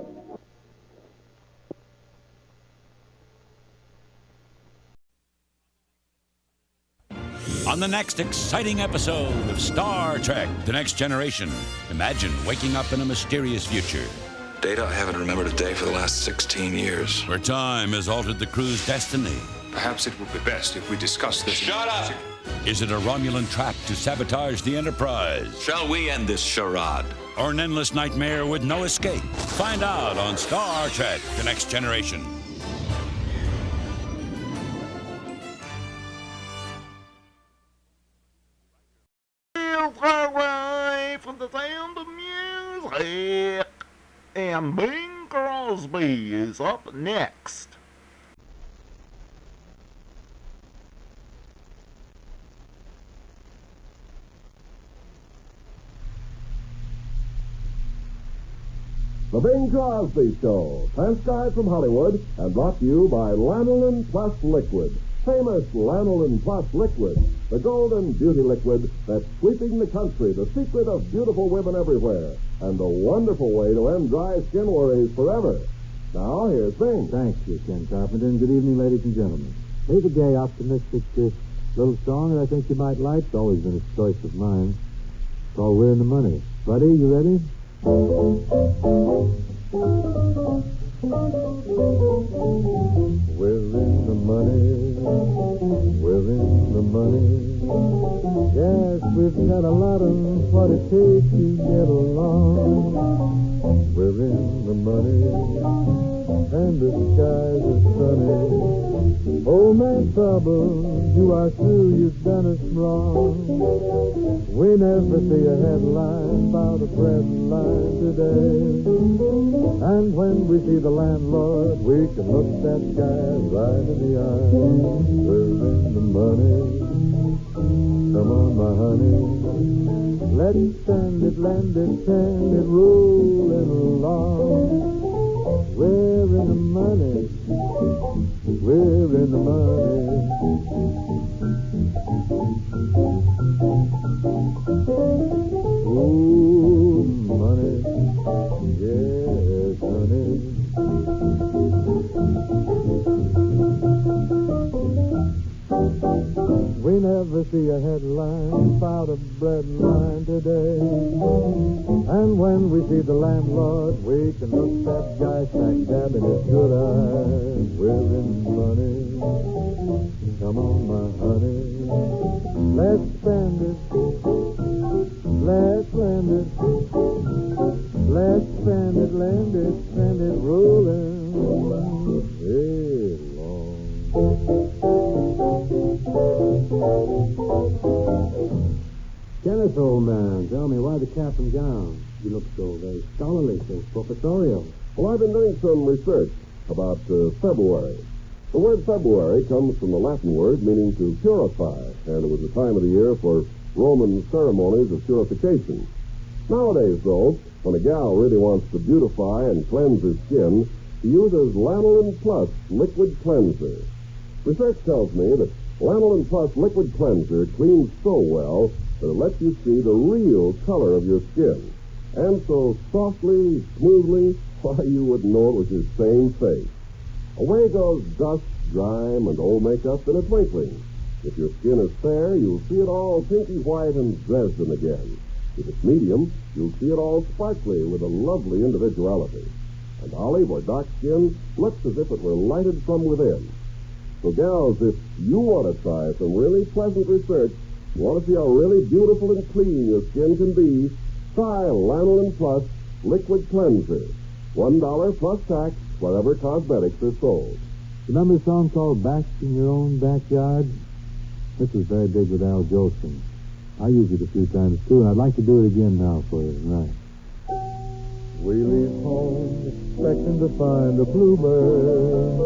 On the next exciting episode of Star Trek, The Next Generation, imagine waking up in a mysterious future. Data, I haven't remembered a day for the last 16 years. Where time has altered the crew's destiny. Perhaps it would be best if we discuss this. Shut up! Is it a Romulan trap to sabotage the Enterprise? Shall we end this charade? Or an endless nightmare with no escape? Find out on Star Trek, The Next Generation. Away from the sound of music. And Bing Crosby is up next. The Bing Crosby Show, transcribed from Hollywood and brought to you by Lanolin Plus Liquid. Famous Lanolin Plus Liquid, the golden beauty liquid that's sweeping the country, the secret of beautiful women everywhere, and a wonderful way to end dry skin worries forever. Now, here's Bing. Thank you, Ken Carpenter, and good evening, ladies and gentlemen. Here's a gay, optimistic little song that I think you might like. It's always been a choice of mine. It's called We're in the Money. Buddy, you ready? We're in the money, we're in the money. Yes, we've got a lot of what it takes to get along. We're in the money, and the skies are sunny. Old man trouble, you are through, you've done us wrong. We never see a headline about a present line today. And when we see the landlord, we can look that guy right in the eye. We're in the money, come on, my honey. Let's send it, lend it, send it, rolling along. We're in the money, we're in the money. Ooh, money, yes, honey. We never see a headline about a bread line today. And when we see the landlord, we can look that guy smack dab in his good eye. We're in money, come on, my honey. Let's spend it, let's spend it. Let's spend it, lend it, spend it, rolling along. Kenneth, old man, tell me, why the cap and gown? You look so very scholarly, so professorial. Well, I've been doing some research about February. The word February comes from the Latin word meaning to purify, and it was a time of the year for Roman ceremonies of purification. Nowadays, though, when a gal really wants to beautify and cleanse her skin, she uses Lanolin Plus Liquid Cleanser. Research tells me that Lanolin Plus Liquid Cleanser cleans so well that it lets you see the real color of your skin. And so softly, smoothly, why, you wouldn't know it was your same face. Away goes dust, grime, and old makeup in a twinkling. If your skin is fair, you'll see it all pinky white and Dresden again. If it's medium, you'll see it all sparkly with a lovely individuality. And olive or dark skin looks as if it were lighted from within. So, gals, if you want to try some really pleasant research, you want to see how really beautiful and clean your skin can be, try Lanolin Plus Liquid Cleanser. $1 plus tax wherever cosmetics are sold. Remember a song called Back in Your Own Backyard? This was very big with Al Jolson. I used it a few times, too, and I'd like to do it again now for you tonight. We leave home expecting to find a bluebird,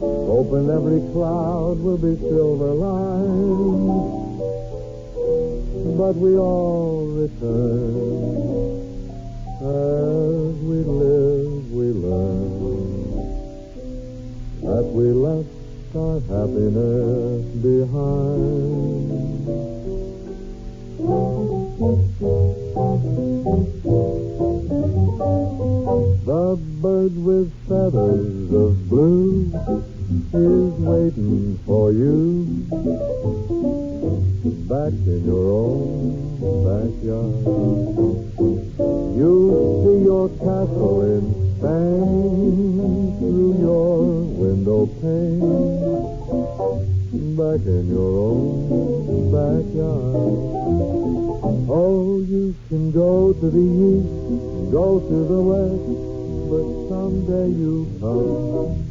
hoping every cloud will be silver lined. But we all return. As we live, we learn that we left our happiness behind. The bird with feathers of blue is waiting for you back in your own backyard. You see your castle in Spain through your window pane, back in your own backyard. Oh, you can go to the east, go to the west, but someday you come,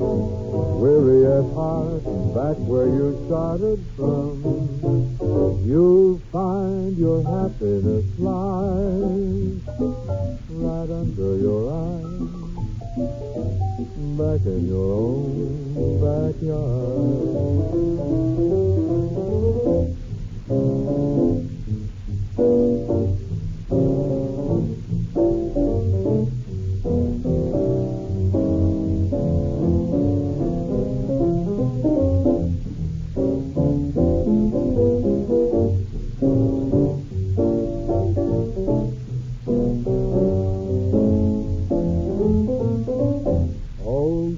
weary at heart, back where you started from. You'll find your happiness lies right under your eyes, back in your own backyard.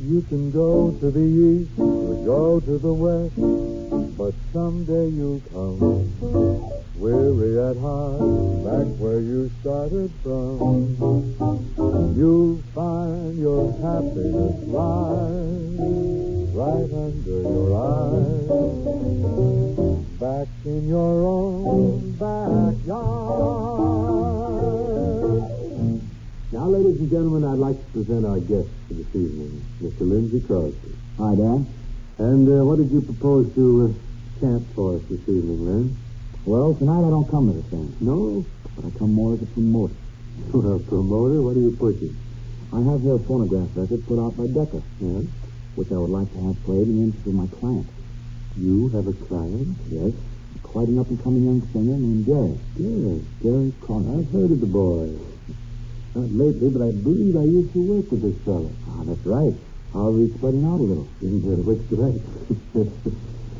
You can go to the east or go to the west, but someday you'll come, weary at heart, back where you started from. You'll find your happiness lies right under your eyes, back in your own backyard. Now, ladies and gentlemen, I'd like to present our guest for this evening, Mr. Lindsay Crosby. Hi, Dan. And what did you propose to chant for us this evening, Lynn? Well, tonight I don't come to the thing. No? But I come more as a promoter. A promoter? What are you pushing? I have here a phonograph record put out by Decca. Yes? Which I would like to have played in the interest of my client. You have a client? Yes. Quite an up-and-coming young singer named Gary. Yes. Gary Crosby. I've heard of the boy. Not lately, but I believe I used to work with this fellow. Ah, that's right. However, he's spreading out a little. Which direction?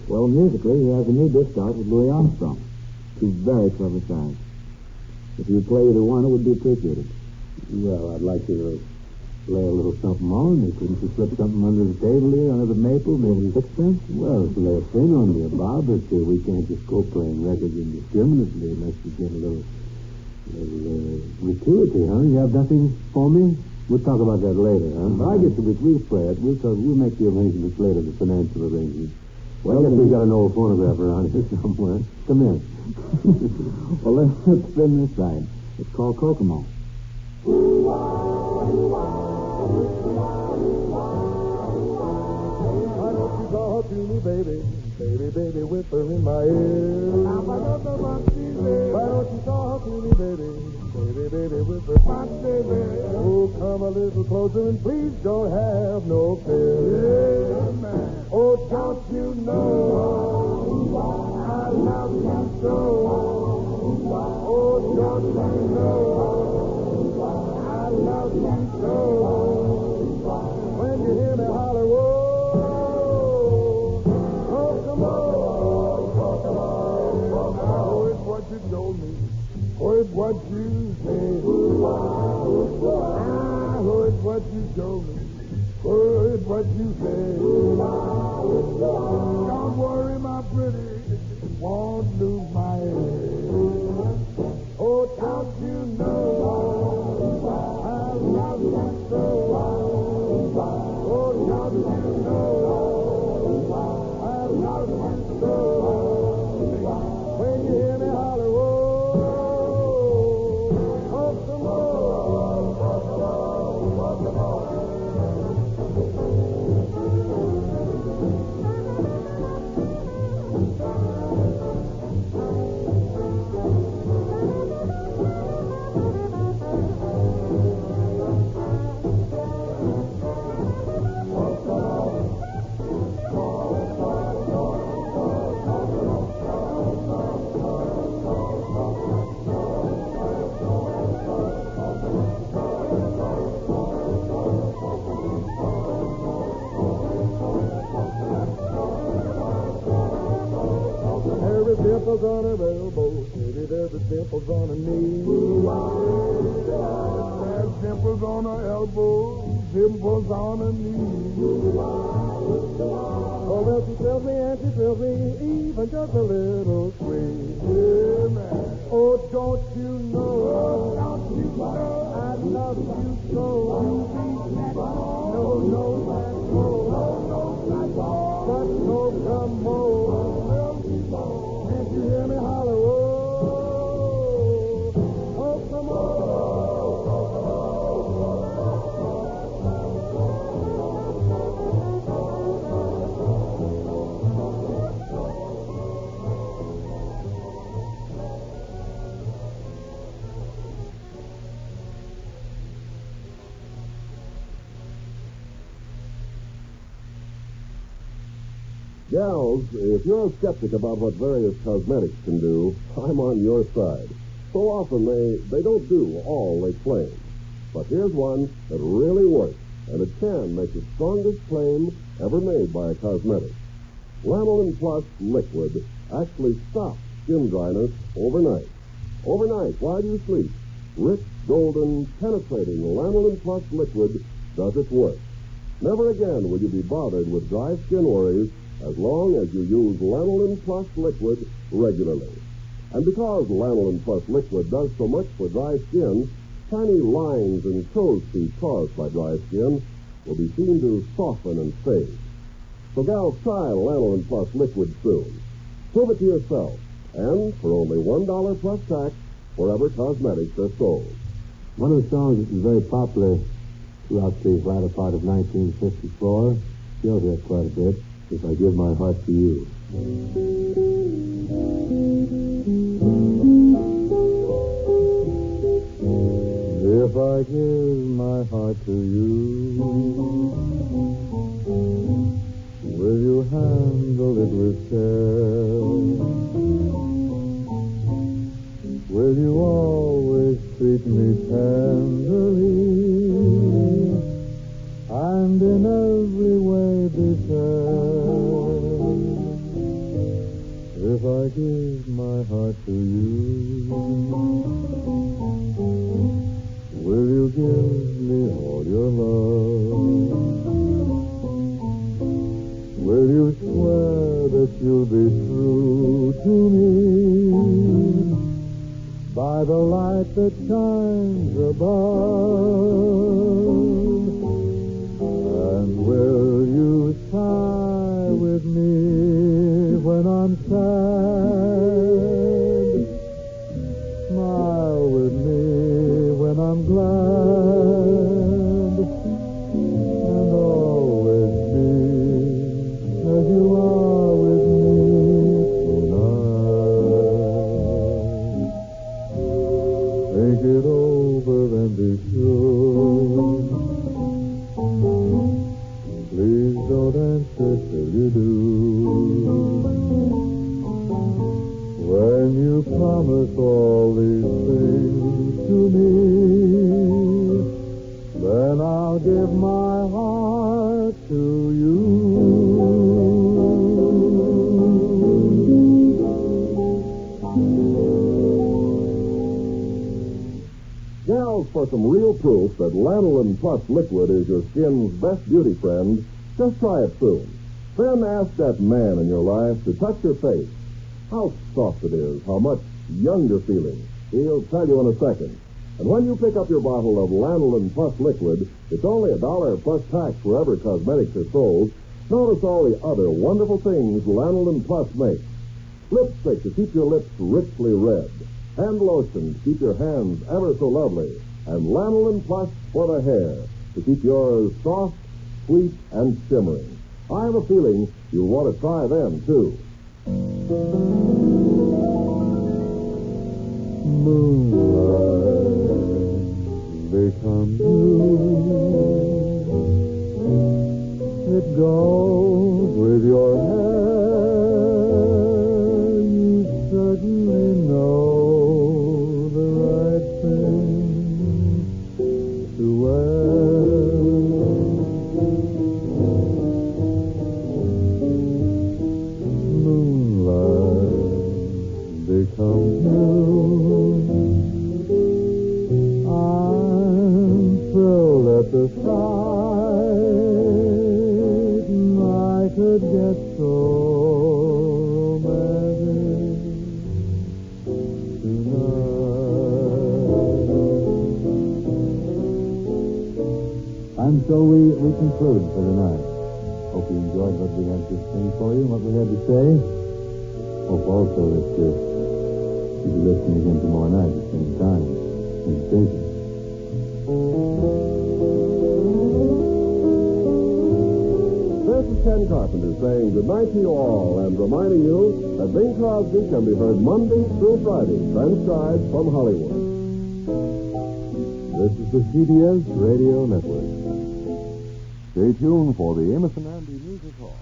Well, musically, he has a new disc out with Louis Armstrong. Two very clever songs. If you play either one, it would be appreciated. Well, I'd like you to lay a little something on. You couldn't you slip something under the table here, under the maple, maybe sixpence? Well, lay a thing on me, Bob, but we can't just go playing records indiscriminately unless we get a little gratuity, huh? You have nothing for me? We'll talk about that later, huh? But I guess we'll play it. We'll make the arrangements later, the financial arrangements. Well, I guess we've got an old phonograph around here somewhere. Come in. Well, let's spin this side. It's called Kokomo. Why don't you talk to me, baby? Baby, baby, whisper in my ear. Why don't you talk to me, baby? Baby, baby, whisper my baby. Oh, come a little closer and please don't have no fear. Yeah, man. Oh, don't you know I love you so? Oh, don't you know I love you so? When you hear me holler, whoa. You told me, heard what you said. I heard what you told me, heard what you said. Don't worry, my friend. soul. When you hear me holler, whoa, want some more, want some more, want some more. Dimples on her elbow, maybe there's the dimples on her knee. There's dimples on her elbow, dimples on her knee. Oh, well, she thrills me and she thrills me, even just a little sweet. Yeah, man. Oh, don't you know? I love you so. No, but no, come more. You hear me holler, oh, come on. Gals, if you're a skeptic about what various cosmetics can do, I'm on your side. So often they don't do all they claim. But here's one that really works, and it can make the strongest claim ever made by a cosmetic. Lanolin Plus Liquid actually stops skin dryness overnight. Overnight, while you sleep, rich, golden, penetrating Lanolin Plus Liquid does its work. Never again will you be bothered with dry skin worries as long as you use Lanolin Plus Liquid regularly. And because Lanolin Plus Liquid does so much for dry skin, tiny lines and crow's feet caused by dry skin will be seen to soften and fade. So gals, try Lanolin Plus Liquid soon. Prove it to yourself, and for only $1 plus tax wherever cosmetics are sold. One of the songs that was very popular throughout the latter part of 1954, still here quite a bit, If I Give My Heart to You. If I give my heart to you, will you handle it with care? Will you always treat me tenderly and in every way be fair? If I give my heart to you, will you give me all your love? Will you swear that you'll be true to me by the light that shines above? And will you sigh with me when I'm sad? Smile with me when I'm glad, and always be as you are with me tonight. Think it over and be sure. Please don't answer till you do. When you promise all these things to me, then I'll give my heart to you. Gals, for some real proof that Lanolin Plus Liquid is your skin's best beauty friend, just try it soon. Then ask that man in your life to touch your face. How soft it is, how much younger feeling. He'll tell you in a second. And when you pick up your bottle of Lanolin Plus Liquid, it's only $1 plus tax wherever cosmetics are sold. Notice all the other wonderful things Lanolin Plus makes. Lipstick to keep your lips richly red. Hand lotion to keep your hands ever so lovely. And Lanolin Plus for the hair to keep yours soft, sweet, and shimmering. I have a feeling you'll want to try them, too. Moonlight become you. It goes with your hair. You certainly know the right thing to wear. Moonlight become you. I'm thrilled at the sight. I could get so romantic tonight. And so we conclude for tonight. Hope you enjoyed what we had to sing for you and what we had to say. Hope also that you'll be listening again tomorrow night at the same time. Same station. This is Ken Carpenter saying goodnight to you all and reminding you that Bing Crosby can be heard Monday through Friday, transcribed from Hollywood. This is the CBS Radio Network. Stay tuned for the Amos and Andy Music Hall.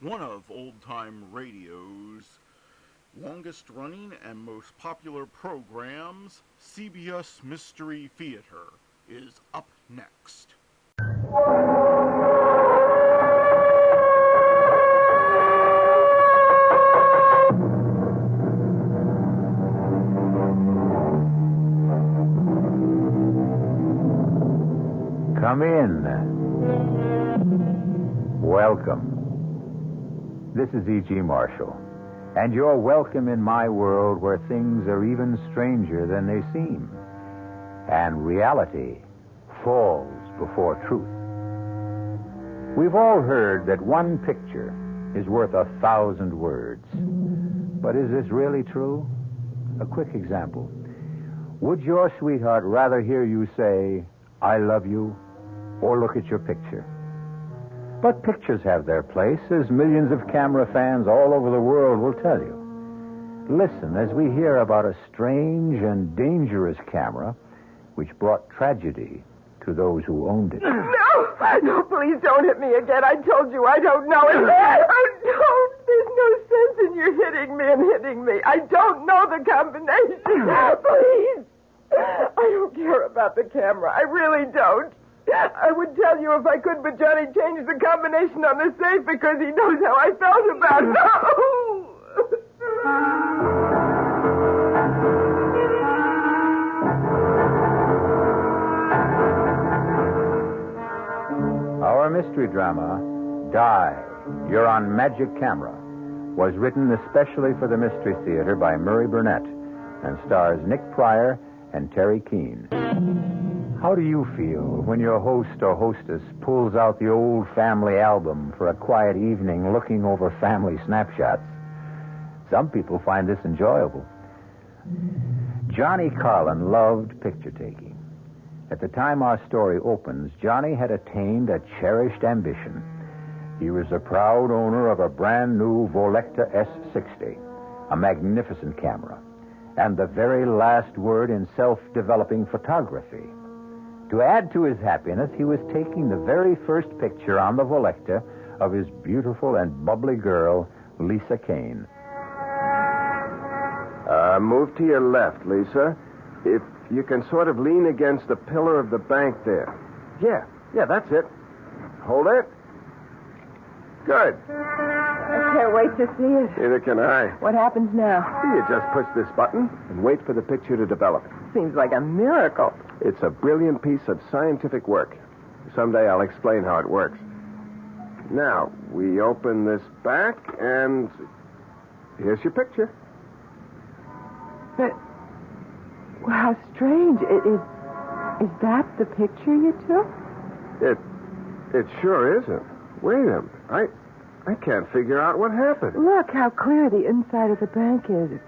One of old-time radio's longest-running and most popular programs, CBS Mystery Theater, is up next. Come in. Welcome. This is E.G. Marshall, and you're welcome in my world where things are even stranger than they seem, and reality falls before truth. We've all heard that one picture is worth 1,000 words. But is this really true? A quick example. Would your sweetheart rather hear you say, "I love you," or look at your picture? But pictures have their place, as millions of camera fans all over the world will tell you. Listen as we hear about a strange and dangerous camera which brought tragedy to those who owned it. No, please don't hit me again. I told you I don't know it. Oh, don't. There's no sense in you hitting me and hitting me. I don't know the combination. Please. I don't care about the camera. I really don't. I would tell you if I could, but Johnny changed the combination on the safe because he knows how I felt about it. Our mystery drama, Die, You're on Magic Camera, was written especially for the Mystery Theater by Murray Burnett and stars Nick Pryor and Terry Keane. How do you feel when your host or hostess pulls out the old family album for a quiet evening looking over family snapshots? Some people find this enjoyable. Johnny Carlin loved picture taking. At the time our story opens, Johnny had attained a cherished ambition. He was the proud owner of a brand new Volecta S60, a magnificent camera, and the very last word in self-developing photography. To add to his happiness, he was taking the very first picture on the Volecta of his beautiful and bubbly girl, Lisa Kane. Move to your left, Lisa. If you can sort of lean against the pillar of the bank there. Yeah, that's it. Hold it. Good. I can't wait to see it. Neither can I. What happens now? You just push this button and wait for the picture to develop. Seems like a miracle. It's a brilliant piece of scientific work. Someday I'll explain how it works. Now, we open this back, and here's your picture. But, well, how strange. Is that the picture you took? It sure isn't. Wait a minute. I can't figure out what happened. Look how clear the inside of the bank is. Is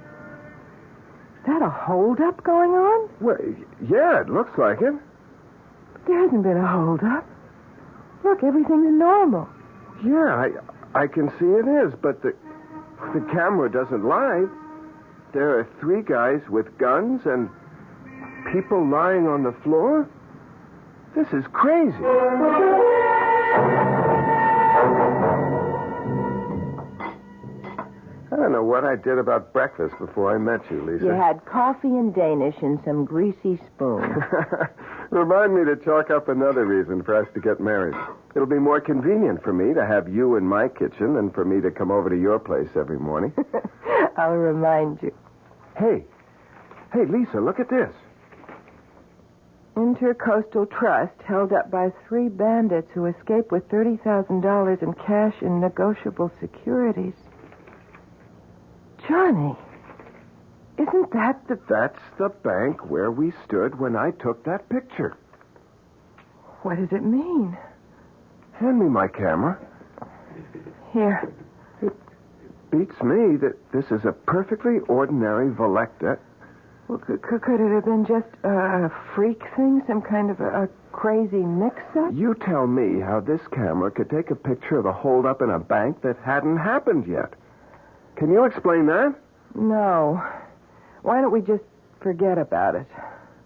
that a holdup going on? Well, yeah, it looks like it. But there hasn't been a holdup. Look, everything's normal. Yeah, I can see it is, but the camera doesn't lie. There are 3 guys with guns and people lying on the floor. This is crazy. I don't know what I did about breakfast before I met you, Lisa. You had coffee and Danish and some greasy spoon. Remind me to chalk up another reason for us to get married. It'll be more convenient for me to have you in my kitchen than for me to come over to your place every morning. I'll remind you. Hey, Lisa, look at this. Intercoastal Trust held up by 3 bandits who escaped with $30,000 in cash and negotiable securities. Johnny, isn't that the... That's the bank where we stood when I took that picture. What does it mean? Hand me my camera. Here. It beats me that this is a perfectly ordinary Volecta. Well, could it have been just a freak thing? Some kind of a crazy mix-up? You tell me how this camera could take a picture of a holdup in a bank that hadn't happened yet. Can you explain that? No. Why don't we just forget about it?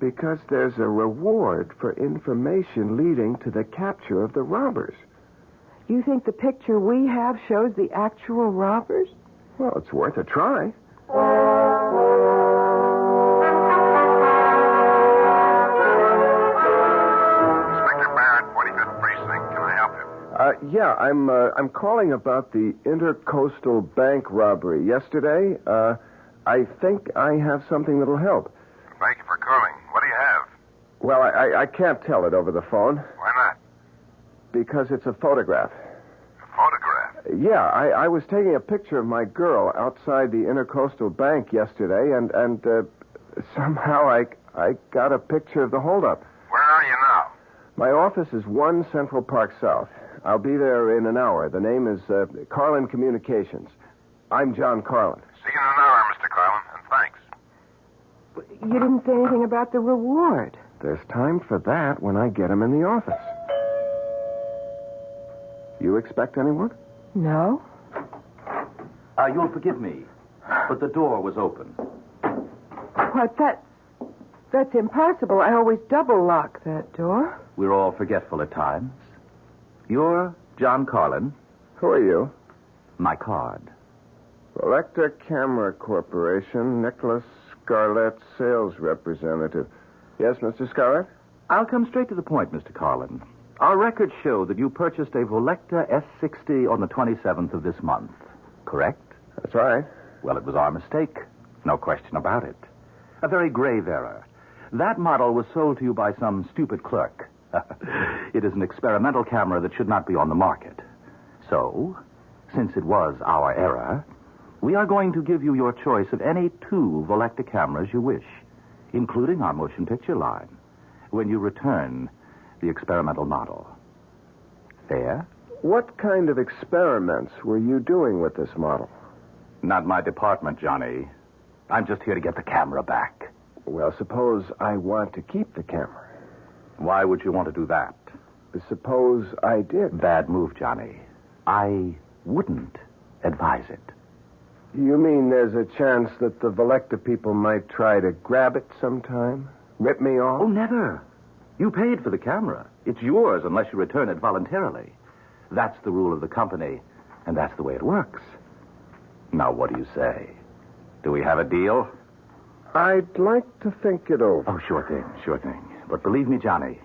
Because there's a reward for information leading to the capture of the robbers. You think the picture we have shows the actual robbers? Well, it's worth a try. Inspector Barrett, 45th Precinct. Can I help you? Yeah, I'm calling about the Intercoastal Bank robbery yesterday. I think I have something that'll help. Thank you for calling. What do you have? Well, I can't tell it over the phone. Why not? Because it's a photograph. A photograph? Yeah, I was taking a picture of my girl outside the Intercoastal Bank yesterday, and somehow I got a picture of the holdup. Where are you now? My office is 1 Central Park South. I'll be there in an hour. The name is Carlin Communications. I'm John Carlin. See you in an hour, Mr. Carlin, and thanks. You didn't say anything about the reward. There's time for that when I get him in the office. You expect anyone? No. You'll forgive me, but the door was open. What, that's impossible. I always double lock that door. We're all forgetful at times. You're John Carlin. Who are you? My card. Volecta Camera Corporation, Nicholas Scarlett, sales representative. Yes, Mr. Scarlett? I'll come straight to the point, Mr. Carlin. Our records show that you purchased a Volecta S60 on the 27th of this month, correct? That's right. Well, it was our mistake. No question about it. A very grave error. That model was sold to you by some stupid clerk. It is an experimental camera that should not be on the market. So, since it was our error, we are going to give you your choice of any 2 Volecta cameras you wish, including our motion picture line, when you return the experimental model. Fair? What kind of experiments were you doing with this model? Not my department, Johnny. I'm just here to get the camera back. Well, suppose I want to keep the camera. Why would you want to do that? Suppose I did. Bad move, Johnny. I wouldn't advise it. You mean there's a chance that the Volecta people might try to grab it sometime? Rip me off? Oh, never. You paid for the camera. It's yours unless you return it voluntarily. That's the rule of the company, and that's the way it works. Now, what do you say? Do we have a deal? I'd like to think it over. Oh, sure thing. But believe me, Johnny,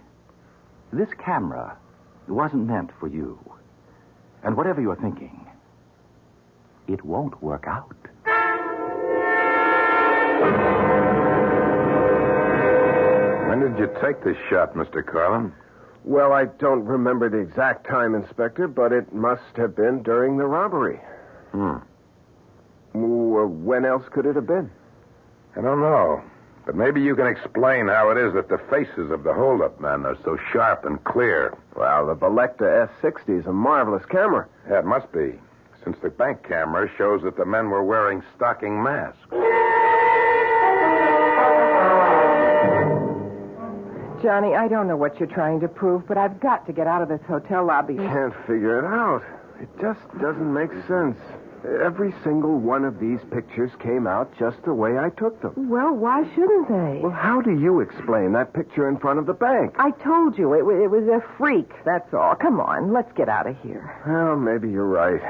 this camera wasn't meant for you. And whatever you're thinking, it won't work out. When did you take this shot, Mr. Carlin? Well, I don't remember the exact time, Inspector, but it must have been during the robbery. When else could it have been? I don't know. But maybe you can explain how it is that the faces of the hold-up men are so sharp and clear. Well, the Velecta S60 is a marvelous camera. Yeah, it must be, since the bank camera shows that the men were wearing stocking masks. Johnny, I don't know what you're trying to prove, but I've got to get out of this hotel lobby. Can't figure it out. It just doesn't make sense. Every single one of these pictures came out just the way I took them. Well, why shouldn't they? Well, how do you explain that picture in front of the bank? I told you, it was a freak, that's all. Come on, let's get out of here. Well, maybe you're right.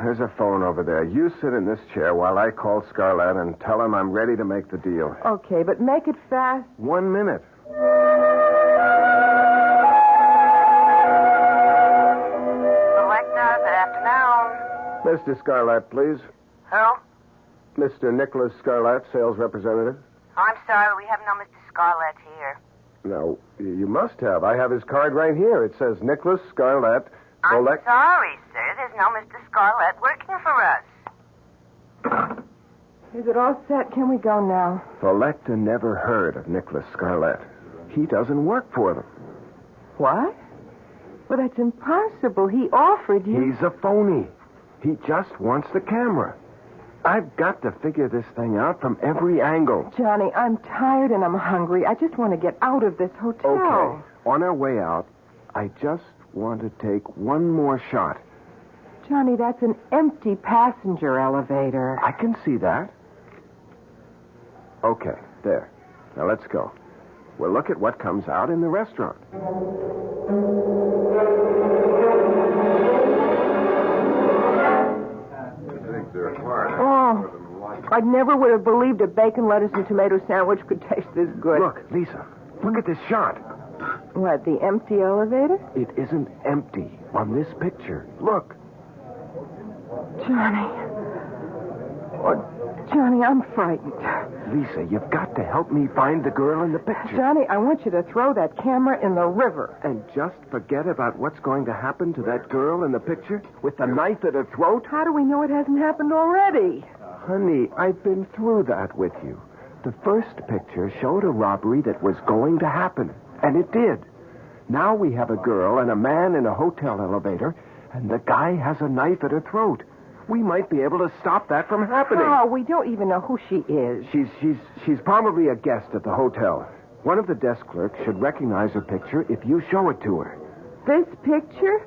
There's a phone over there. You sit in this chair while I call Scarlett and tell him I'm ready to make the deal. Okay, but make it fast. 1 minute. Velecta, good afternoon. Mr. Scarlett, please. Who? Mr. Nicholas Scarlett, sales representative. I'm sorry, we have no Mr. Scarlett here. No, you must have. I have his card right here. It says Nicholas Scarlett. I'm sorry, sir. There's no Mr. Scarlett working for us. Is it all set? Can we go now? Velecta never heard of Nicholas Scarlett. He doesn't work for them. What? Well, that's impossible. He offered you... He's a phony. He just wants the camera. I've got to figure this thing out from every angle. Johnny, I'm tired and I'm hungry. I just want to get out of this hotel. Okay. On our way out, I just want to take one more shot. Johnny, that's an empty passenger elevator. I can see that. Okay, there. Now let's go. We'll look at what comes out in the restaurant. Oh, I never would have believed a bacon, lettuce, and tomato sandwich could taste this good. Look, Lisa, look at this shot. What, the empty elevator? It isn't empty on this picture. Look. Johnny. Oh, Johnny, I'm frightened. Lisa, you've got to help me find the girl in the picture. Johnny, I want you to throw that camera in the river. And just forget about what's going to happen to that girl in the picture with the knife at her throat? How do we know it hasn't happened already? Honey, I've been through that with you. The first picture showed a robbery that was going to happen, and it did. Now we have a girl and a man in a hotel elevator, and the guy has a knife at her throat. We might be able to stop that from happening. Oh, we don't even know who she is. She's probably a guest at the hotel. One of the desk clerks should recognize her picture if you show it to her. This picture?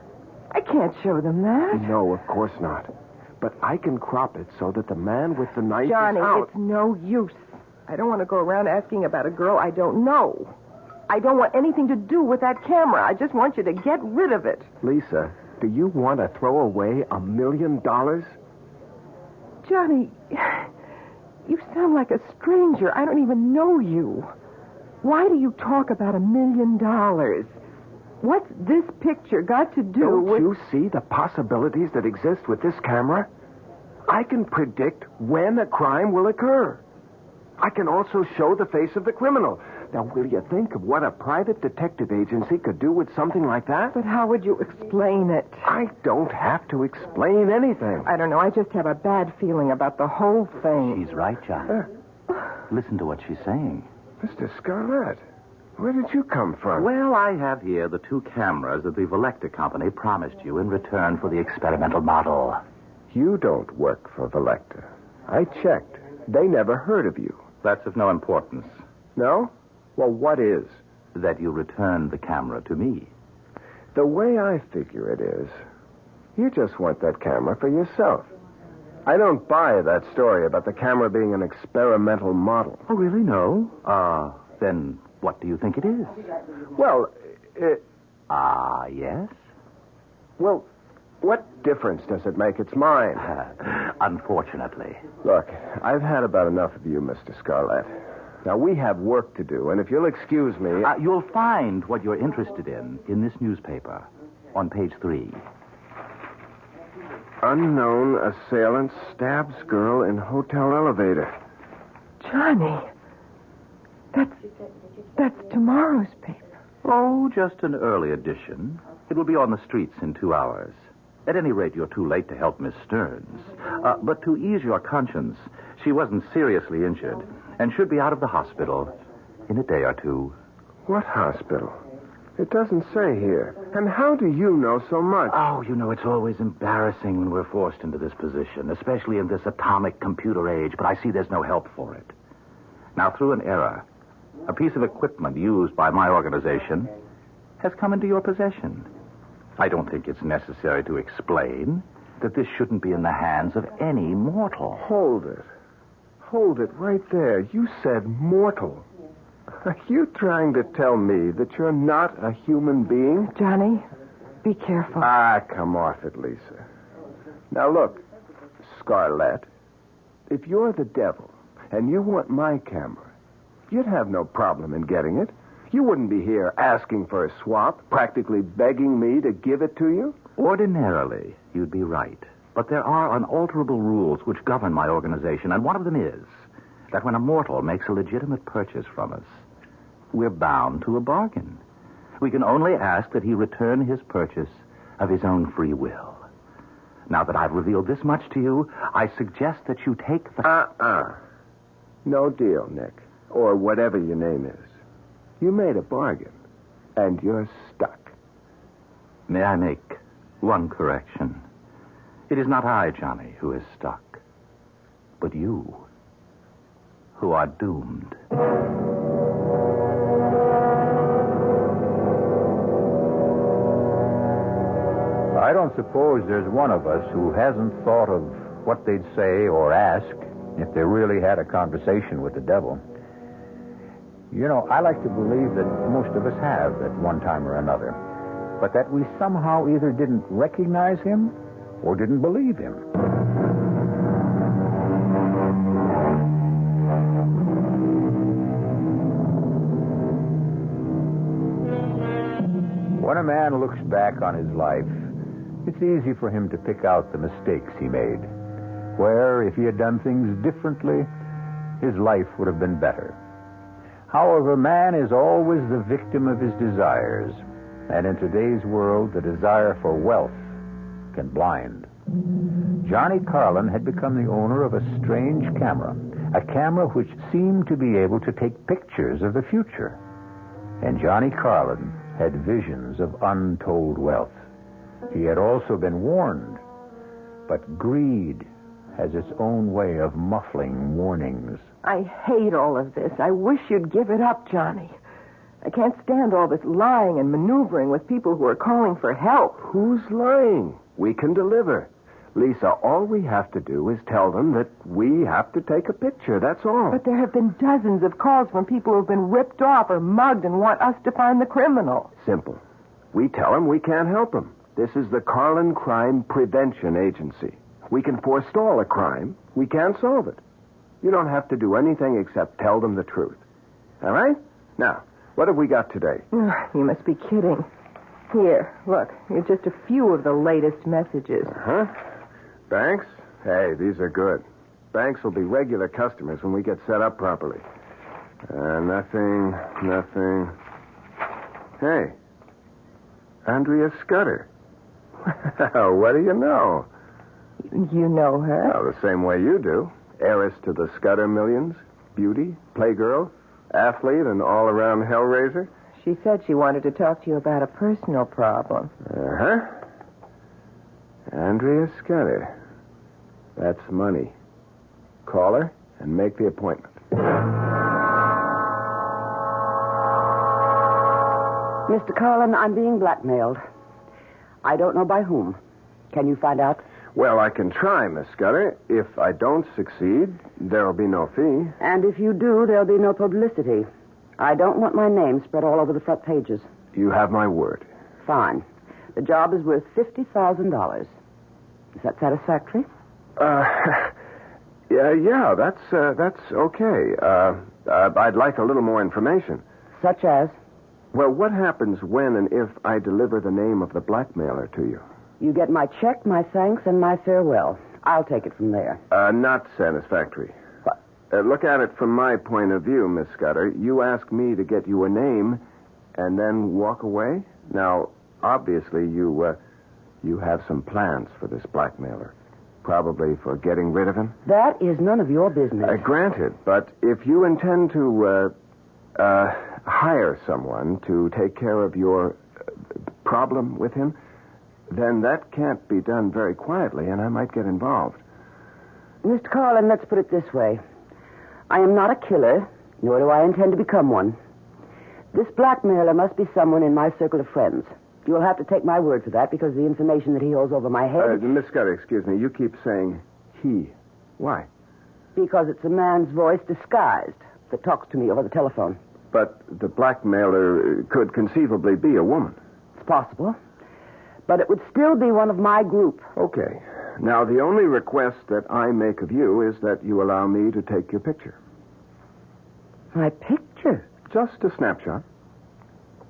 I can't show them that. No, of course not. But I can crop it so that the man with the knife Johnny, is out. It's no use. I don't want to go around asking about a girl I don't know. I don't want anything to do with that camera. I just want you to get rid of it. Lisa, do you want to throw away $1 million? Johnny, you sound like a stranger. I don't even know you. Why do you talk about $1 million? What's this picture got to do with... Don't you see the possibilities that exist with this camera? I can predict when a crime will occur. I can also show the face of the criminal. Now, will you think of what a private detective agency could do with something like that? But how would you explain it? I don't have to explain anything. I don't know. I just have a bad feeling about the whole thing. She's right, John. Listen to what she's saying. Mr. Scarlett, where did you come from? Well, I have here the 2 cameras that the Velecta Company promised you in return for the experimental model. You don't work for Velecta. I checked. They never heard of you. That's of no importance. No? Well, what is? That you return the camera to me. The way I figure it is, you just want that camera for yourself. I don't buy that story about the camera being an experimental model. Oh, really? No? Then what do you think it is? Well, yes? Well, what difference does it make? It's mine. Unfortunately. Look, I've had about enough of you, Mr. Scarlett. Now, we have work to do, and if you'll excuse me... You'll find what you're interested in this newspaper, on page 3. Unknown assailant stabs girl in hotel elevator. Johnny, that's tomorrow's paper. Oh, just an early edition. It will be on the streets in 2 hours. At any rate, you're too late to help Miss Stearns. But to ease your conscience, she wasn't seriously injured and should be out of the hospital in a day or two. What hospital? It doesn't say here. And how do you know so much? Oh, you know, it's always embarrassing when we're forced into this position, especially in this atomic computer age, but I see there's no help for it. Now, through an error, a piece of equipment used by my organization has come into your possession. I don't think it's necessary to explain that this shouldn't be in the hands of any mortal. Hold it. Hold it right there. You said mortal. Are you trying to tell me that you're not a human being? Johnny, be careful. Come off it, Lisa. Now, look, Scarlett, if you're the devil and you want my camera, you'd have no problem in getting it. You wouldn't be here asking for a swap, practically begging me to give it to you. Ordinarily, you'd be right. But there are unalterable rules which govern my organization, and one of them is that when a mortal makes a legitimate purchase from us, we're bound to a bargain. We can only ask that he return his purchase of his own free will. Now that I've revealed this much to you, I suggest that you take the... No deal, Nick. Or whatever your name is. You made a bargain, and you're stuck. May I make one correction? It is not I, Johnny, who is stuck, but you, who are doomed. I don't suppose there's one of us who hasn't thought of what they'd say or ask if they really had a conversation with the devil. You know, I like to believe that most of us have at one time or another, but that we somehow either didn't recognize him or didn't believe him. When a man looks back on his life, it's easy for him to pick out the mistakes he made, where, if he had done things differently, his life would have been better. However, man is always the victim of his desires, and in today's world, the desire for wealth can blind. Johnny Carlin had become the owner of a strange camera, a camera which seemed to be able to take pictures of the future. And Johnny Carlin had visions of untold wealth. He had also been warned, but greed has its own way of muffling warnings. I hate all of this. I wish you'd give it up, Johnny. I can't stand all this lying and maneuvering with people who are calling for help. Who's lying? We can deliver. Lisa, all we have to do is tell them that we have to take a picture, that's all. But there have been dozens of calls from people who've been ripped off or mugged and want us to find the criminal. Simple. We tell them we can't help them. This is the Carlin Crime Prevention Agency. We can forestall a crime. We can't solve it. You don't have to do anything except tell them the truth. All right? Now, what have we got today? You must be kidding. Here, look. Here's just a few of the latest messages. Uh-huh. Banks? Hey, these are good. Banks will be regular customers when we get set up properly. Nothing. Hey, Andrea Scudder. What do you know? You know her? Well, the same way you do. Heiress to the Scudder millions, beauty, playgirl, athlete, and all-around hellraiser. She said she wanted to talk to you about a personal problem. Uh-huh. Andrea Scudder. That's money. Call her and make the appointment. Mr. Carlin, I'm being blackmailed. I don't know by whom. Can you find out? Well, I can try, Miss Scudder. If I don't succeed, there'll be no fee. And if you do, there'll be no publicity. I don't want my name spread all over the front pages. You have my word. Fine. The job is worth $50,000. Is that satisfactory? Yeah, that's okay. I'd like a little more information. Such as? Well, what happens when and if I deliver the name of the blackmailer to you? You get my check, my thanks, and my farewell. I'll take it from there. Not satisfactory. What? Look at it from my point of view, Miss Scudder. You ask me to get you a name, And then walk away? Now, obviously, you have some plans for this blackmailer. Probably for getting rid of him? That is none of your business. Granted, but if you intend to hire someone to take care of your problem with him, then that can't be done very quietly, and I might get involved. Mr. Carlin, let's put it this way. I am not a killer, nor do I intend to become one. This blackmailer must be someone in my circle of friends. You'll have to take my word for that because the information that he holds over my head... Miss Scudder, excuse me. You keep saying he. Why? Because it's a man's voice disguised that talks to me over the telephone. But the blackmailer could conceivably be a woman. It's possible. But it would still be one of my group. Okay. Now, the only request that I make of you is that you allow me to take your picture. My picture? Just a snapshot.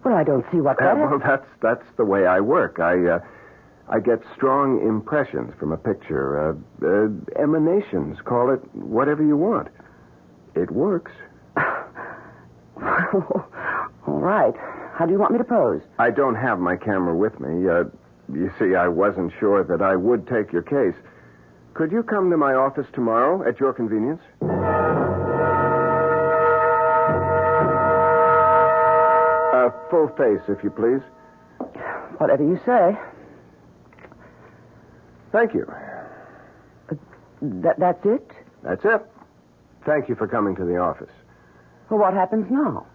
Well, I don't see what that is. Well, that's the way I work. I get strong impressions from a picture. Emanations. Call it whatever you want. It works. All right. How do you want me to pose? I don't have my camera with me. You see, I wasn't sure that I would take your case. Could you come to my office tomorrow at your convenience? Full face, if you please. Whatever you say. Thank you. That's it? That's it. Thank you for coming to the office. Well, what happens now?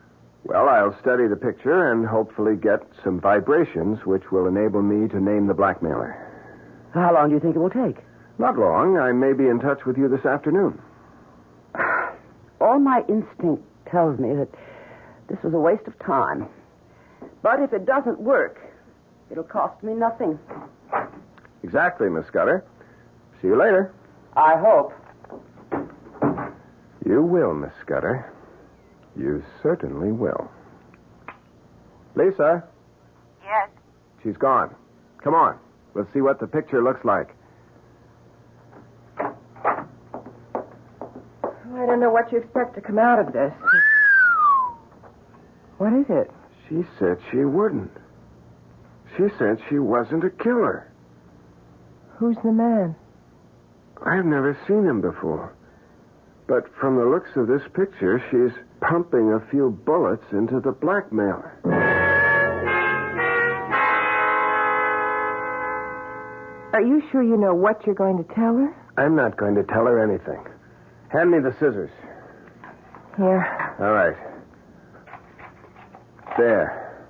Well, I'll study the picture and hopefully get some vibrations which will enable me to name the blackmailer. How long do you think it will take? Not long. I may be in touch with you this afternoon. All my instinct tells me that this was a waste of time. But if it doesn't work, it'll cost me nothing. Exactly, Miss Scudder. See you later. I hope. You will, Miss Scudder. You certainly will. Lisa? Yes? She's gone. Come on. We'll see what the picture looks like. I don't know what you expect to come out of this. What is it? She said she wouldn't. She said she wasn't a killer. Who's the man? I've never seen him before. But from the looks of this picture, she's pumping a few bullets into the blackmailer. Are you sure you know what you're going to tell her? I'm not going to tell her anything. Hand me the scissors. Here. All right. There.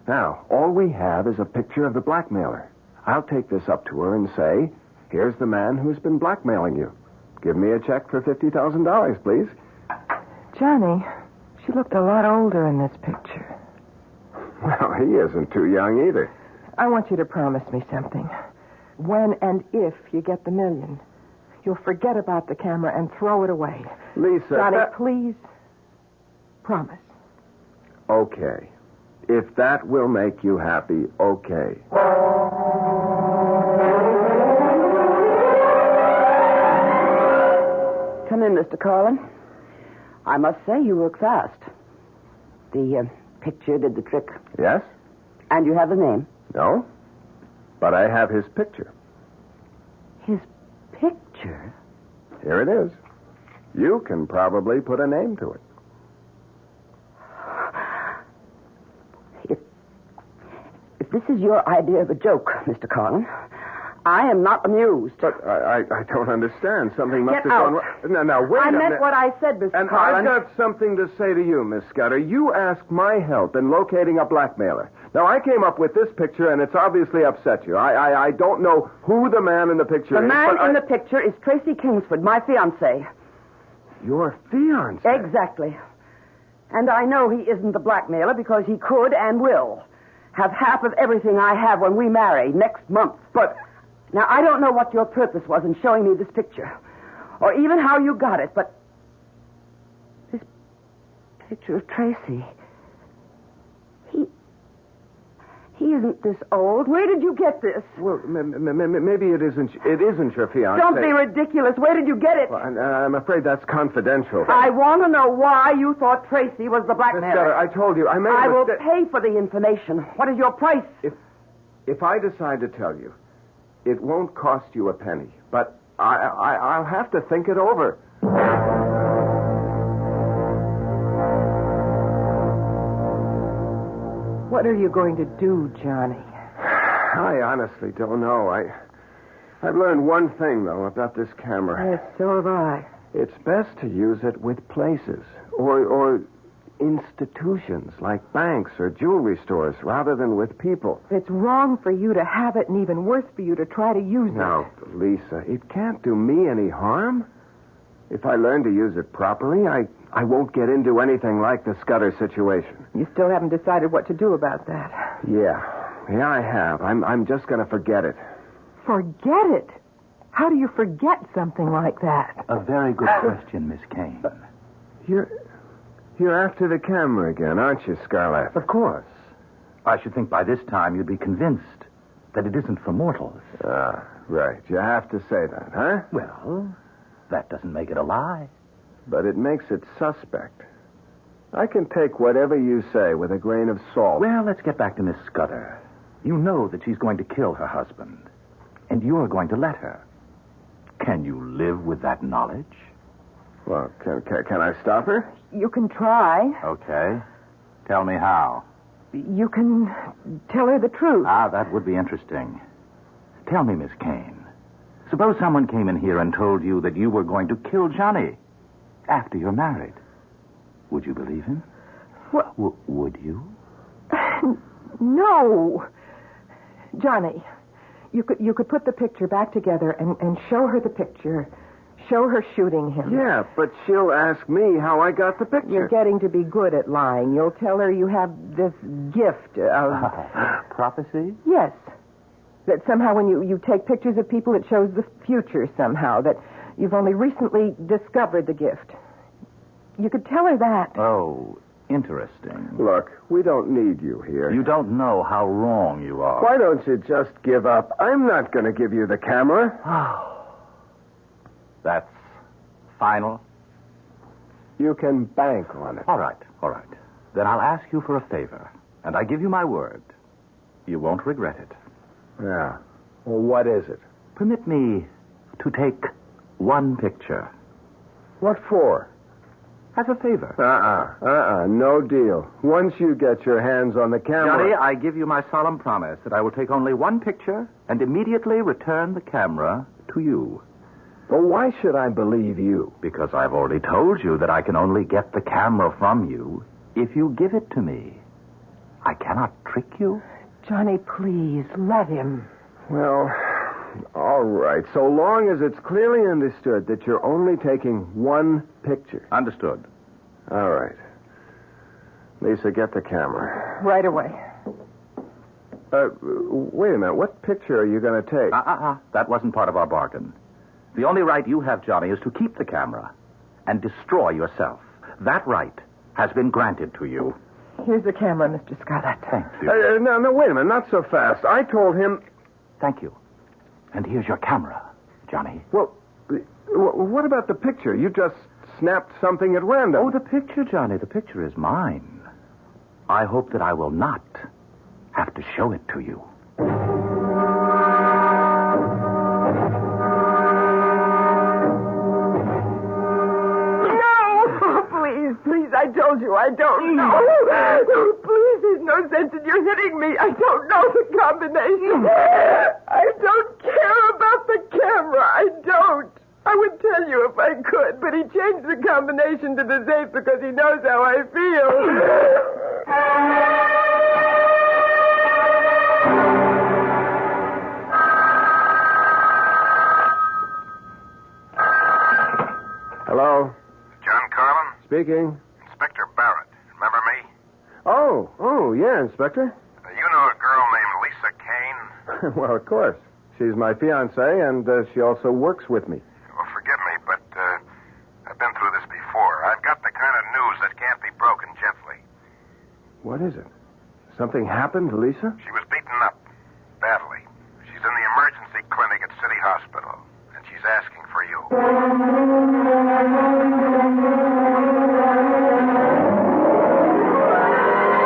Now, all we have is a picture of the blackmailer. I'll take this up to her and say, here's the man who's been blackmailing you. Give me a check for $50,000, please. Johnny, she looked a lot older in this picture. Well, he isn't too young either. I want you to promise me something. When and if you get the $1 million, you'll forget about the camera and throw it away. Lisa... Johnny, please. Promise. Okay. If that will make you happy, okay. Come in, Mr. Carlin. I must say you work fast. The picture did the trick. Yes? And you have the name? No. But I have his picture. His picture? Here it is. You can probably put a name to it. If this is your idea of a joke, Mr. Carlin, I am not amused. But I don't understand. Something must Get have out. gone wrong. Now, wait a minute. I meant what I said, Mr. And Carlin. I've got something to say to you, Miss Scudder. You asked my help in locating a blackmailer. Now, I came up with this picture, and it's obviously upset you. I don't know who the man in the picture is. The man in the picture is Tracy Kingsford, my fiancé. Your fiancé? Exactly. And I know he isn't the blackmailer because he could and will have half of everything I have when we marry next month. But... Now, I don't know what your purpose was in showing me this picture, or even how you got it, but this picture of Tracy, He isn't this old. Where did you get this? Well, maybe it isn't your fiancé. Don't be ridiculous. Where did you get it? Well, I'm afraid that's confidential. I want to know why you thought Tracy was the blackmailer. Miss Scudder, I told you. I will pay for the information. What is your price? If I decide to tell you, it won't cost you a penny. But I'll have to think it over. What are you going to do, Johnny? I honestly don't know. I've learned one thing, though, about this camera. Yes, so have I. It's best to use it with places or institutions like banks or jewelry stores rather than with people. It's wrong for you to have it and even worse for you to try to use it. Now, Lisa, it can't do me any harm. If I learn to use it properly, I won't get into anything like the Scudder situation. You still haven't decided what to do about that. Yeah, I have. I'm just going to forget it. Forget it? How do you forget something like that? A very good question, Miss Kane. You're after the camera again, aren't you, Scarlett? Of course. I should think by this time you'd be convinced that it isn't for mortals. Ah, right. You have to say that, huh? Well, that doesn't make it a lie. But it makes it suspect. I can take whatever you say with a grain of salt. Well, let's get back to Miss Scudder. You know that she's going to kill her husband, and you're going to let her. Can you live with that knowledge? Well, can I stop her? You can try. Okay. Tell me how. You can tell her the truth. Ah, that would be interesting. Tell me, Miss Kane. Suppose someone came in here and told you that you were going to kill Johnny after you're married. Would you believe him? Well, would you? No. Johnny, you could put the picture back together and show her the picture. Show her shooting him. Yeah, but she'll ask me how I got the picture. You're getting to be good at lying. You'll tell her you have this gift of... Prophecy? Yes. That somehow when you take pictures of people, it shows the future somehow. That you've only recently discovered the gift. You could tell her that. Oh, interesting. Look, we don't need you here. You don't know how wrong you are. Why don't you just give up? I'm not going to give you the camera. That's final? You can bank on it. All right. Then I'll ask you for a favor, and I give you my word. You won't regret it. Yeah. Well, what is it? Permit me to take one picture. What for? As a favor. No deal. Once you get your hands on the camera... Johnny, I give you my solemn promise that I will take only one picture and immediately return the camera to you. Well, why should I believe you? Because I've already told you that I can only get the camera from you if you give it to me. I cannot trick you. Johnny, please, let him. Well, all right. So long as it's clearly understood that you're only taking one picture. Understood. All right. Lisa, get the camera. Right away. Wait a minute. What picture are you going to take? That wasn't part of our bargain. The only right you have, Johnny, is to keep the camera and destroy yourself. That right has been granted to you. Here's the camera, Mr. Scarlett. Thank you. No, wait a minute. Not so fast. I told him... Thank you. And here's your camera, Johnny. Well, what about the picture? You just snapped something at random. Oh, the picture, Johnny. The picture is mine. I hope that I will not have to show it to you. Please, I told you I don't know. Please, there's no sense in you hitting me. I don't know the combination. I don't care about the camera. I don't. I would tell you if I could, but he changed the combination to the safe because he knows how I feel. Hello? John Carlin? Speaking. Inspector Barrett. Remember me? Oh, yeah, Inspector. You know a girl named Lisa Kane? Well, of course. She's my fiancée, and she also works with me. Well, forgive me, but I've been through this before. I've got the kind of news that can't be broken gently. What is it? Something happened to Lisa? She was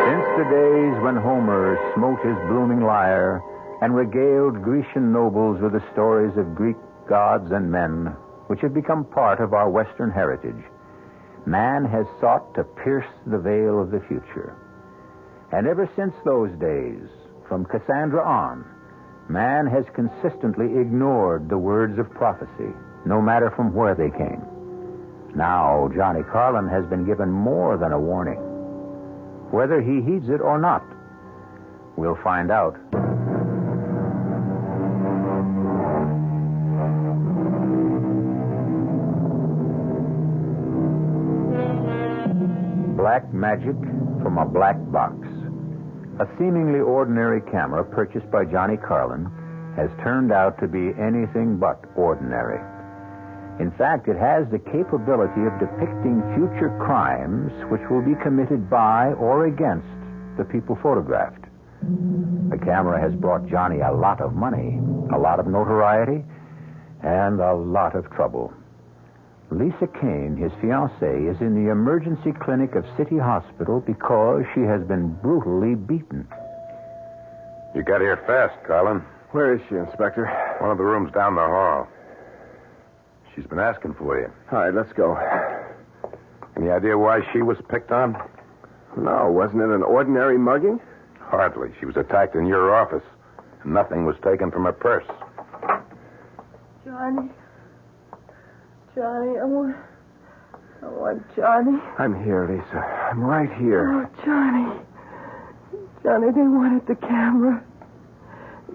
Since the days when Homer smote his blooming lyre and regaled Grecian nobles with the stories of Greek gods and men, which have become part of our Western heritage, man has sought to pierce the veil of the future. And ever since those days, from Cassandra on, man has consistently ignored the words of prophecy, no matter from where they came. Now, Johnny Carlin has been given more than a warning. Whether he heeds it or not, we'll find out. Black magic from a black box. A seemingly ordinary camera purchased by Johnny Carlin has turned out to be anything but ordinary. In fact, it has the capability of depicting future crimes which will be committed by or against the people photographed. The camera has brought Johnny a lot of money, a lot of notoriety, and a lot of trouble. Lisa Kane, his fiancée, is in the emergency clinic of City Hospital because she has been brutally beaten. You got here fast, Carlin. Where is she, Inspector? One of the rooms down the hall. She's been asking for you. All right, let's go. Any idea why she was picked on? No, wasn't it an ordinary mugging? Hardly. She was attacked in your office, and nothing was taken from her purse. Johnny, I want Johnny. I'm here, Lisa. I'm right here. Oh, Johnny, they wanted the camera.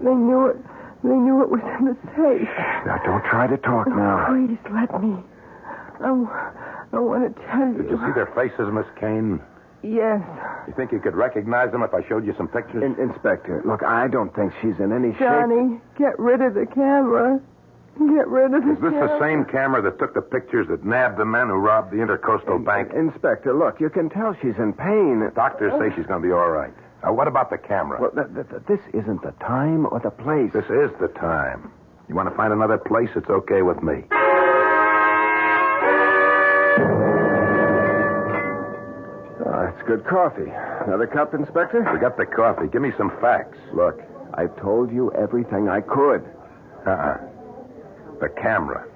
They knew it was in the safe. Now, don't try to talk now. Please, let me. I want to tell you. Did you see their faces, Miss Kane? Yes. You think you could recognize them if I showed you some pictures? Inspector, look, I don't think she's in any shape. Johnny, get rid of the camera. Get rid of the camera. Is this the same camera that took the pictures that nabbed the men who robbed the Intercoastal Bank? Inspector, look, you can tell she's in pain. Doctors say she's going to be all right. Now, what about the camera? Well, this isn't the time or the place. This is the time. You want to find another place? It's okay with me. Oh, that's good coffee. Another cup, Inspector? Forget the coffee. Give me some facts. Look, I've told you everything I could. The camera.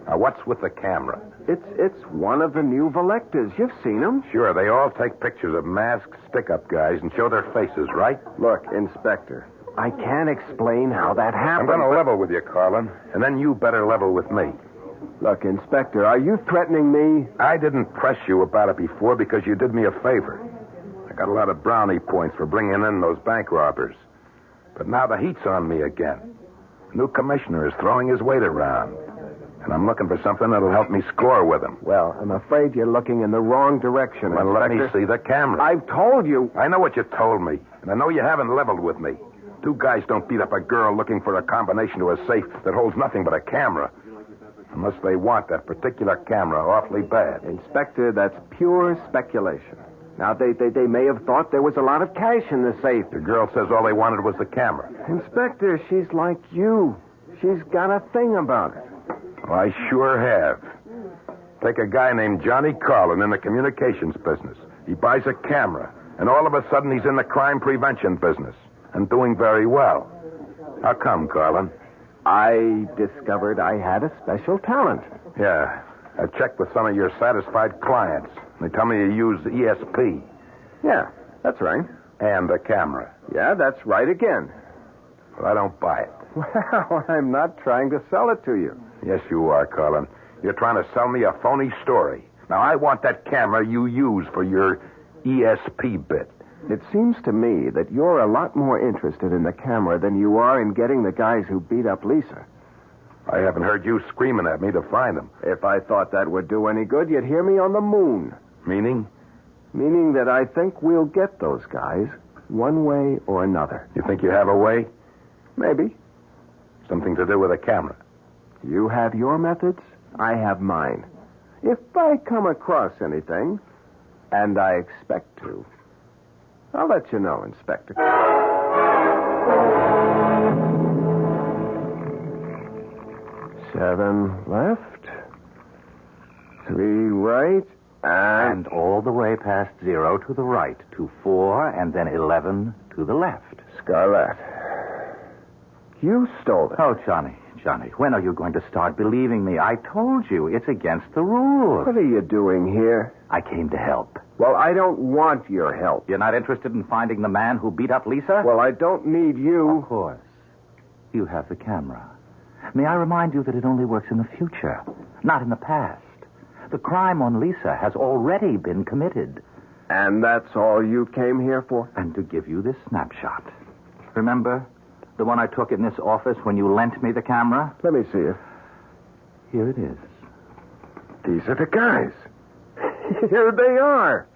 Now, what's with the camera? It's one of the new Volectas. You've seen them. Sure, they all take pictures of masked stick-up guys and show their faces, right? Look, Inspector, I can't explain how that happened. I'm going to level with you, Carlin, and then you better level with me. Look, Inspector, are you threatening me? I didn't press you about it before because you did me a favor. I got a lot of brownie points for bringing in those bank robbers. But now the heat's on me again. The new commissioner is throwing his weight around. And I'm looking for something that'll help me score with him. Well, I'm afraid you're looking in the wrong direction, Well, let Inspector. me see the camera. I've told you. I know what you told me. And I know you haven't leveled with me. Two guys don't beat up a girl looking for a combination to a safe that holds nothing but a camera. Unless they want that particular camera awfully bad. Inspector, that's pure speculation. Now, they may have thought there was a lot of cash in the safe. The girl says all they wanted was the camera. Inspector, she's like you. She's got a thing about it. Well, I sure have. Take a guy named Johnny Carlin in the communications business. He buys a camera, and all of a sudden he's in the crime prevention business, and doing very well. How come, Carlin? I discovered I had a special talent. Yeah. I checked with some of your satisfied clients. They tell me you use ESP. Yeah, that's right. And a camera. Yeah, that's right again. Well, I don't buy it. Well, I'm not trying to sell it to you. Yes, you are, Carlin. You're trying to sell me a phony story. Now, I want that camera you use for your ESP bit. It seems to me that you're a lot more interested in the camera than you are in getting the guys who beat up Lisa. I haven't heard you screaming at me to find them. If I thought that would do any good, you'd hear me on the moon. Meaning? Meaning that I think we'll get those guys one way or another. You think you have a way? Maybe. Something to do with a camera. You have your methods, I have mine. If I come across anything, and I expect to, I'll let you know, Inspector. 7 left. 3 right, And all the way past 0 to the right, to 4, and then 11 to the left. Scarlett, you stole it. Oh, Johnny, when are you going to start believing me? I told you, it's against the rules. What are you doing here? I came to help. Well, I don't want your help. You're not interested in finding the man who beat up Lisa? Well, I don't need you. Of course. You have the camera. May I remind you that it only works in the future, not in the past. The crime on Lisa has already been committed. And that's all you came here for? And to give you this snapshot. Remember the one I took in this office when you lent me the camera? Let me see it. Here it is. These are the guys. Here they are.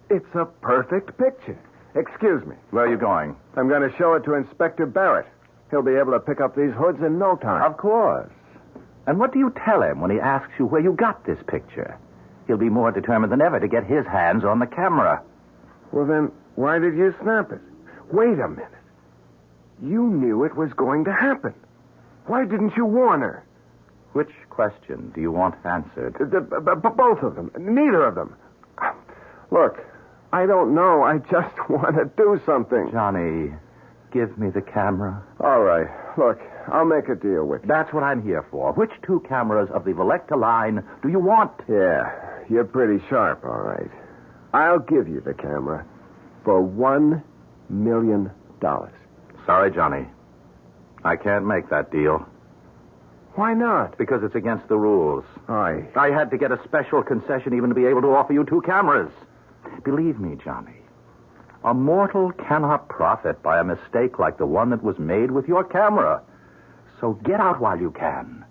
It's a perfect picture. Excuse me. Where are you going? I'm going to show it to Inspector Barrett. He'll be able to pick up these hoods in no time. Of course. And what do you tell him when he asks you where you got this picture? He'll be more determined than ever to get his hands on the camera. Well, then, why did you snap it? Wait a minute. You knew it was going to happen. Why didn't you warn her? Which question do you want answered? Both of them. Neither of them. Look, I don't know. I just want to do something. Johnny, give me the camera. All right. Look, I'll make a deal with you. That's what I'm here for. Which 2 cameras of the Velecta line do you want? Yeah, you're pretty sharp, all right. I'll give you the camera for $1 million. Sorry, Johnny. I can't make that deal. Why not? Because it's against the rules. I had to get a special concession even to be able to offer you 2 cameras. Believe me, Johnny, a mortal cannot profit by a mistake like the one that was made with your camera. So get out while you can.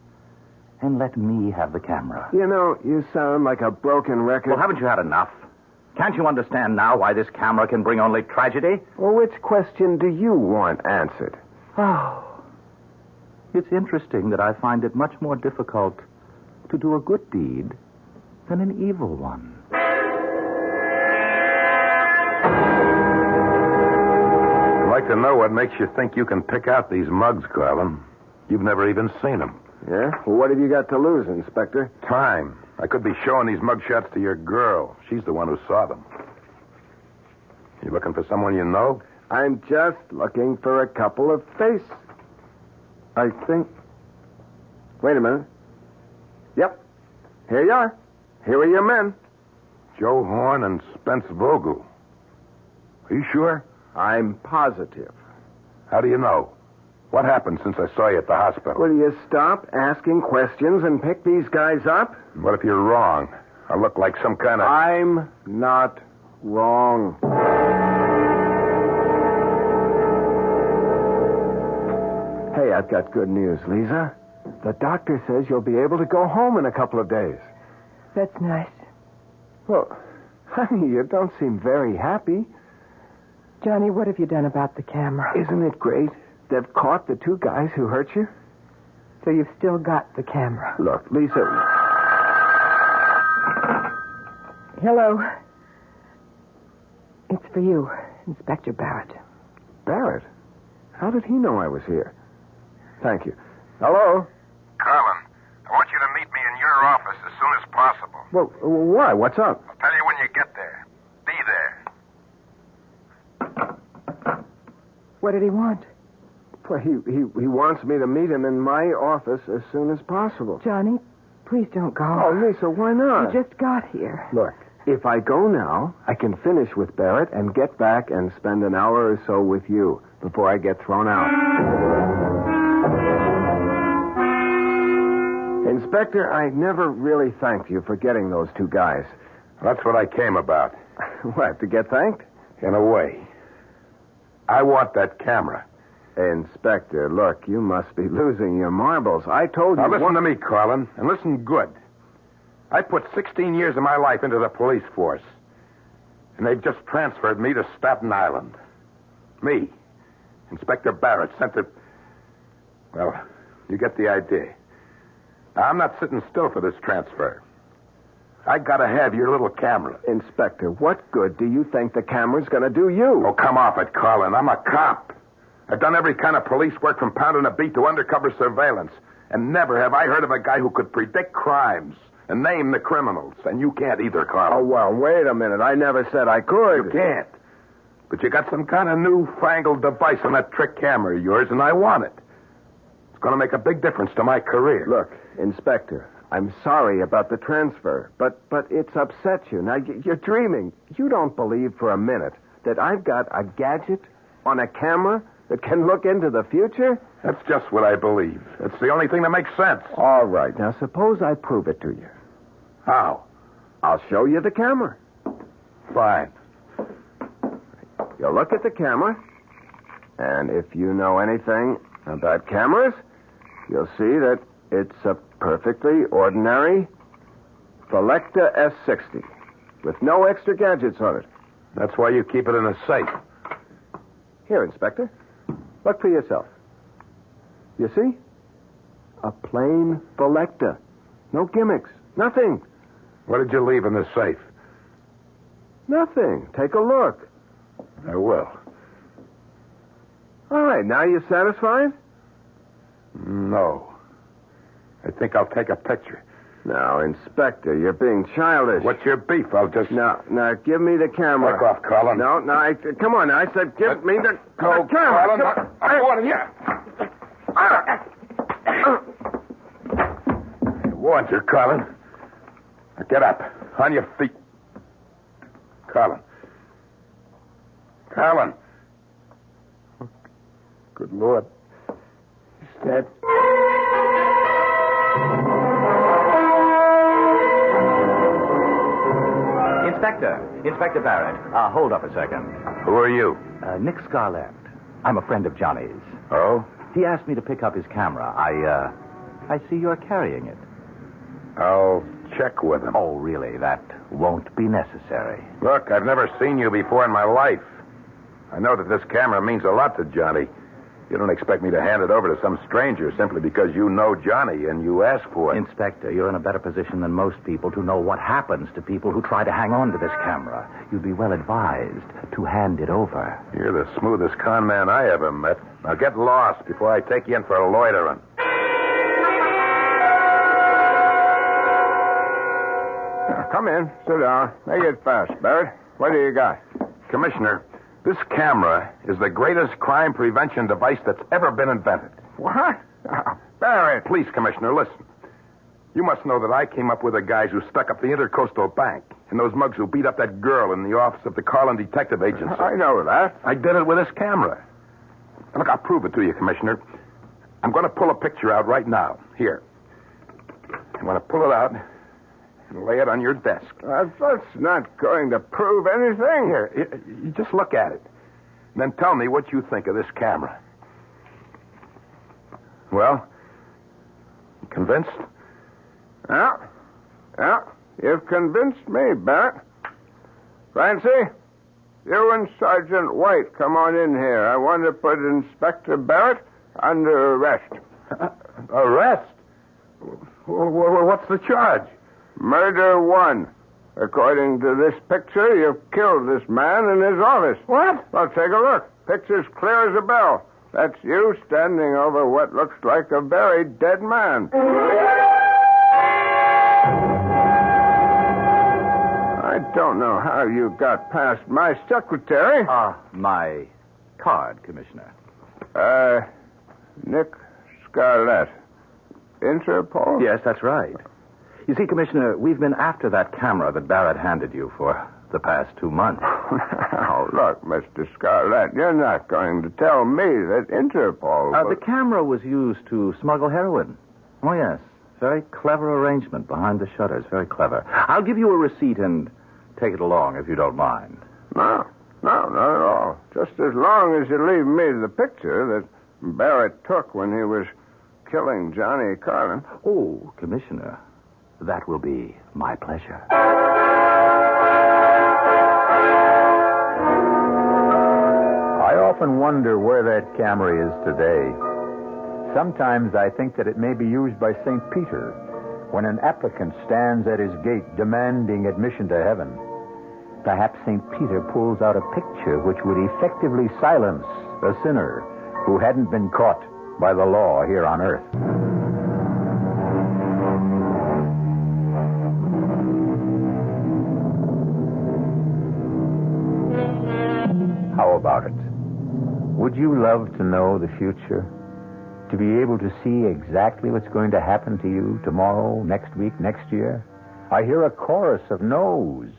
And let me have the camera. You know, you sound like a broken record. Well, haven't you had enough? Can't you understand now why this camera can bring only tragedy? Well, which question do you want answered? Oh. It's interesting that I find it much more difficult to do a good deed than an evil one. I'd like to know what makes you think you can pick out these mugs, Carlin. You've never even seen them. Yeah? Well, what have you got to lose, Inspector? Time. I could be showing these mugshots to your girl. She's the one who saw them. You looking for someone you know? I'm just looking for a couple of faces. I think... Wait a minute. Yep. Here you are. Here are your men. Joe Horn and Spence Vogel. Are you sure? I'm positive. How do you know? What happened since I saw you at the hospital? Will you stop asking questions and pick these guys up? What if you're wrong? I look like some kind of... I'm not wrong. Hey, I've got good news, Lisa. The doctor says you'll be able to go home in a couple of days. That's nice. Well, honey, you don't seem very happy. Johnny, what have you done about the camera? Isn't it great? They've caught the 2 guys who hurt you. So you've still got the camera. Look, Lisa... Hello. It's for you, Inspector Barrett. Barrett? How did he know I was here? Thank you. Hello? Carlin, I want you to meet me in your office as soon as possible. Well, why? What's up? I'll tell you when you get there. Be there. What did he want? Well, he wants me to meet him in my office as soon as possible. Johnny, please don't go. Oh, Lisa, why not? You just got here. Look, if I go now, I can finish with Barrett and get back and spend an hour or so with you before I get thrown out. Inspector, I never really thanked you for getting those 2 guys. That's what I came about. What, to get thanked? In a way. I want that camera. Inspector, look, you must be losing your marbles. I told you... Now, listen to me, Carlin, and listen good. I put 16 years of my life into the police force, and they've just transferred me to Staten Island. Me, Inspector Barrett, sent to... Well, you get the idea. Now, I'm not sitting still for this transfer. I gotta have your little camera. Inspector, what good do you think the camera's gonna do you? Oh, come off it, Carlin. I'm a cop. I've done every kind of police work from pounding a beat to undercover surveillance. And never have I heard of a guy who could predict crimes and name the criminals. And you can't either, Carl. Oh, well, wait a minute. I never said I could. You can't. But you got some kind of newfangled device on that trick camera of yours, and I want it. It's going to make a big difference to my career. Look, Inspector, I'm sorry about the transfer, but it's upset you. Now, you're dreaming. You don't believe for a minute that I've got a gadget on a camera that can look into the future? That's just what I believe. It's the only thing that makes sense. All right. Now, suppose I prove it to you. How? I'll show you the camera. Fine. You'll look at the camera, and if you know anything about cameras, you'll see that it's a perfectly ordinary Selecta S60 with no extra gadgets on it. That's why you keep it in a safe. Here, Inspector. Look for yourself. You see? A plain Selecta. No gimmicks. Nothing. What did you leave in the safe? Nothing. Take a look. I will. All right. Now you satisfied? No. I think I'll take a picture. Now, Inspector, you're being childish. What's your beef? I'll just... Now, give me the camera. Back off, Colin. No, come on. I said give me the camera. Colin, I want you. I warned you, Colin. Now get up. On your feet. Colin. Good Lord. He's dead. Inspector Barrett. Hold up a second. Who are you? Nick Scarlett. I'm a friend of Johnny's. Oh? He asked me to pick up his camera. I see you're carrying it. I'll check with him. Oh, really? That won't be necessary. Look, I've never seen you before in my life. I know that this camera means a lot to Johnny. You don't expect me to hand it over to some stranger simply because you know Johnny and you ask for it. Inspector, you're in a better position than most people to know what happens to people who try to hang on to this camera. You'd be well advised to hand it over. You're the smoothest con man I ever met. Now get lost before I take you in for loitering. Now, come in. Sit down. Make it fast, Barrett. What do you got? Commissioner, this camera is the greatest crime prevention device that's ever been invented. What? Barrett. Please, Commissioner, listen. You must know that I came up with the guys who stuck up the Intercoastal Bank and those mugs who beat up that girl in the office of the Carlin Detective Agency. I know that. I did it with this camera. Look, I'll prove it to you, Commissioner. I'm going to pull a picture out right now. Here. I'm going to pull it out and lay it on your desk. That's not going to prove anything. Here, you just look at it. And then tell me what you think of this camera. Well, you convinced? Yeah. You've convinced me, Barrett. Francie, you and Sergeant White come on in here. I want to put Inspector Barrett under arrest. Arrest? What's the charge? Murder 1. According to this picture, you've killed this man in his office. What? Well, take a look. Picture's clear as a bell. That's you standing over what looks like a very dead man. I don't know how you got past my secretary. My card, Commissioner. Nick Scarlett. Interpol? Yes, that's right. You see, Commissioner, we've been after that camera that Barrett handed you for the past 2 months. Now, look, Mr. Scarlett, you're not going to tell me that Interpol... The camera was used to smuggle heroin. Oh, yes. Very clever arrangement behind the shutters. Very clever. I'll give you a receipt and take it along if you don't mind. No, not at all. Just as long as you leave me the picture that Barrett took when he was killing Johnny Carlin. Oh, Commissioner, that will be my pleasure. I often wonder where that camera is today. Sometimes I think that it may be used by St. Peter when an applicant stands at his gate demanding admission to heaven. Perhaps St. Peter pulls out a picture which would effectively silence a sinner who hadn't been caught by the law here on earth. about it. Would you love to know the future? To be able to see exactly what's going to happen to you tomorrow, next week, next year? I hear a chorus of no's.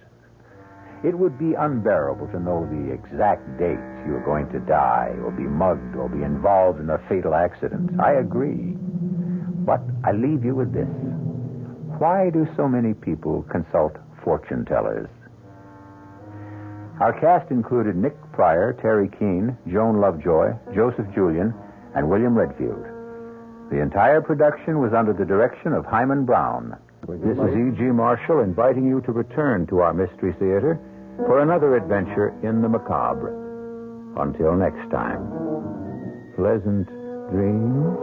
It would be unbearable to know the exact date you are going to die or be mugged or be involved in a fatal accident. I agree. But I leave you with this. Why do so many people consult fortune tellers? Our cast included Nick Pryor, Terry Keane, Joan Lovejoy, Joseph Julian, and William Redfield. The entire production was under the direction of Hyman Brown. This is E.G. Marshall inviting you to return to our Mystery Theater for another adventure in the macabre. Until next time, pleasant dreams.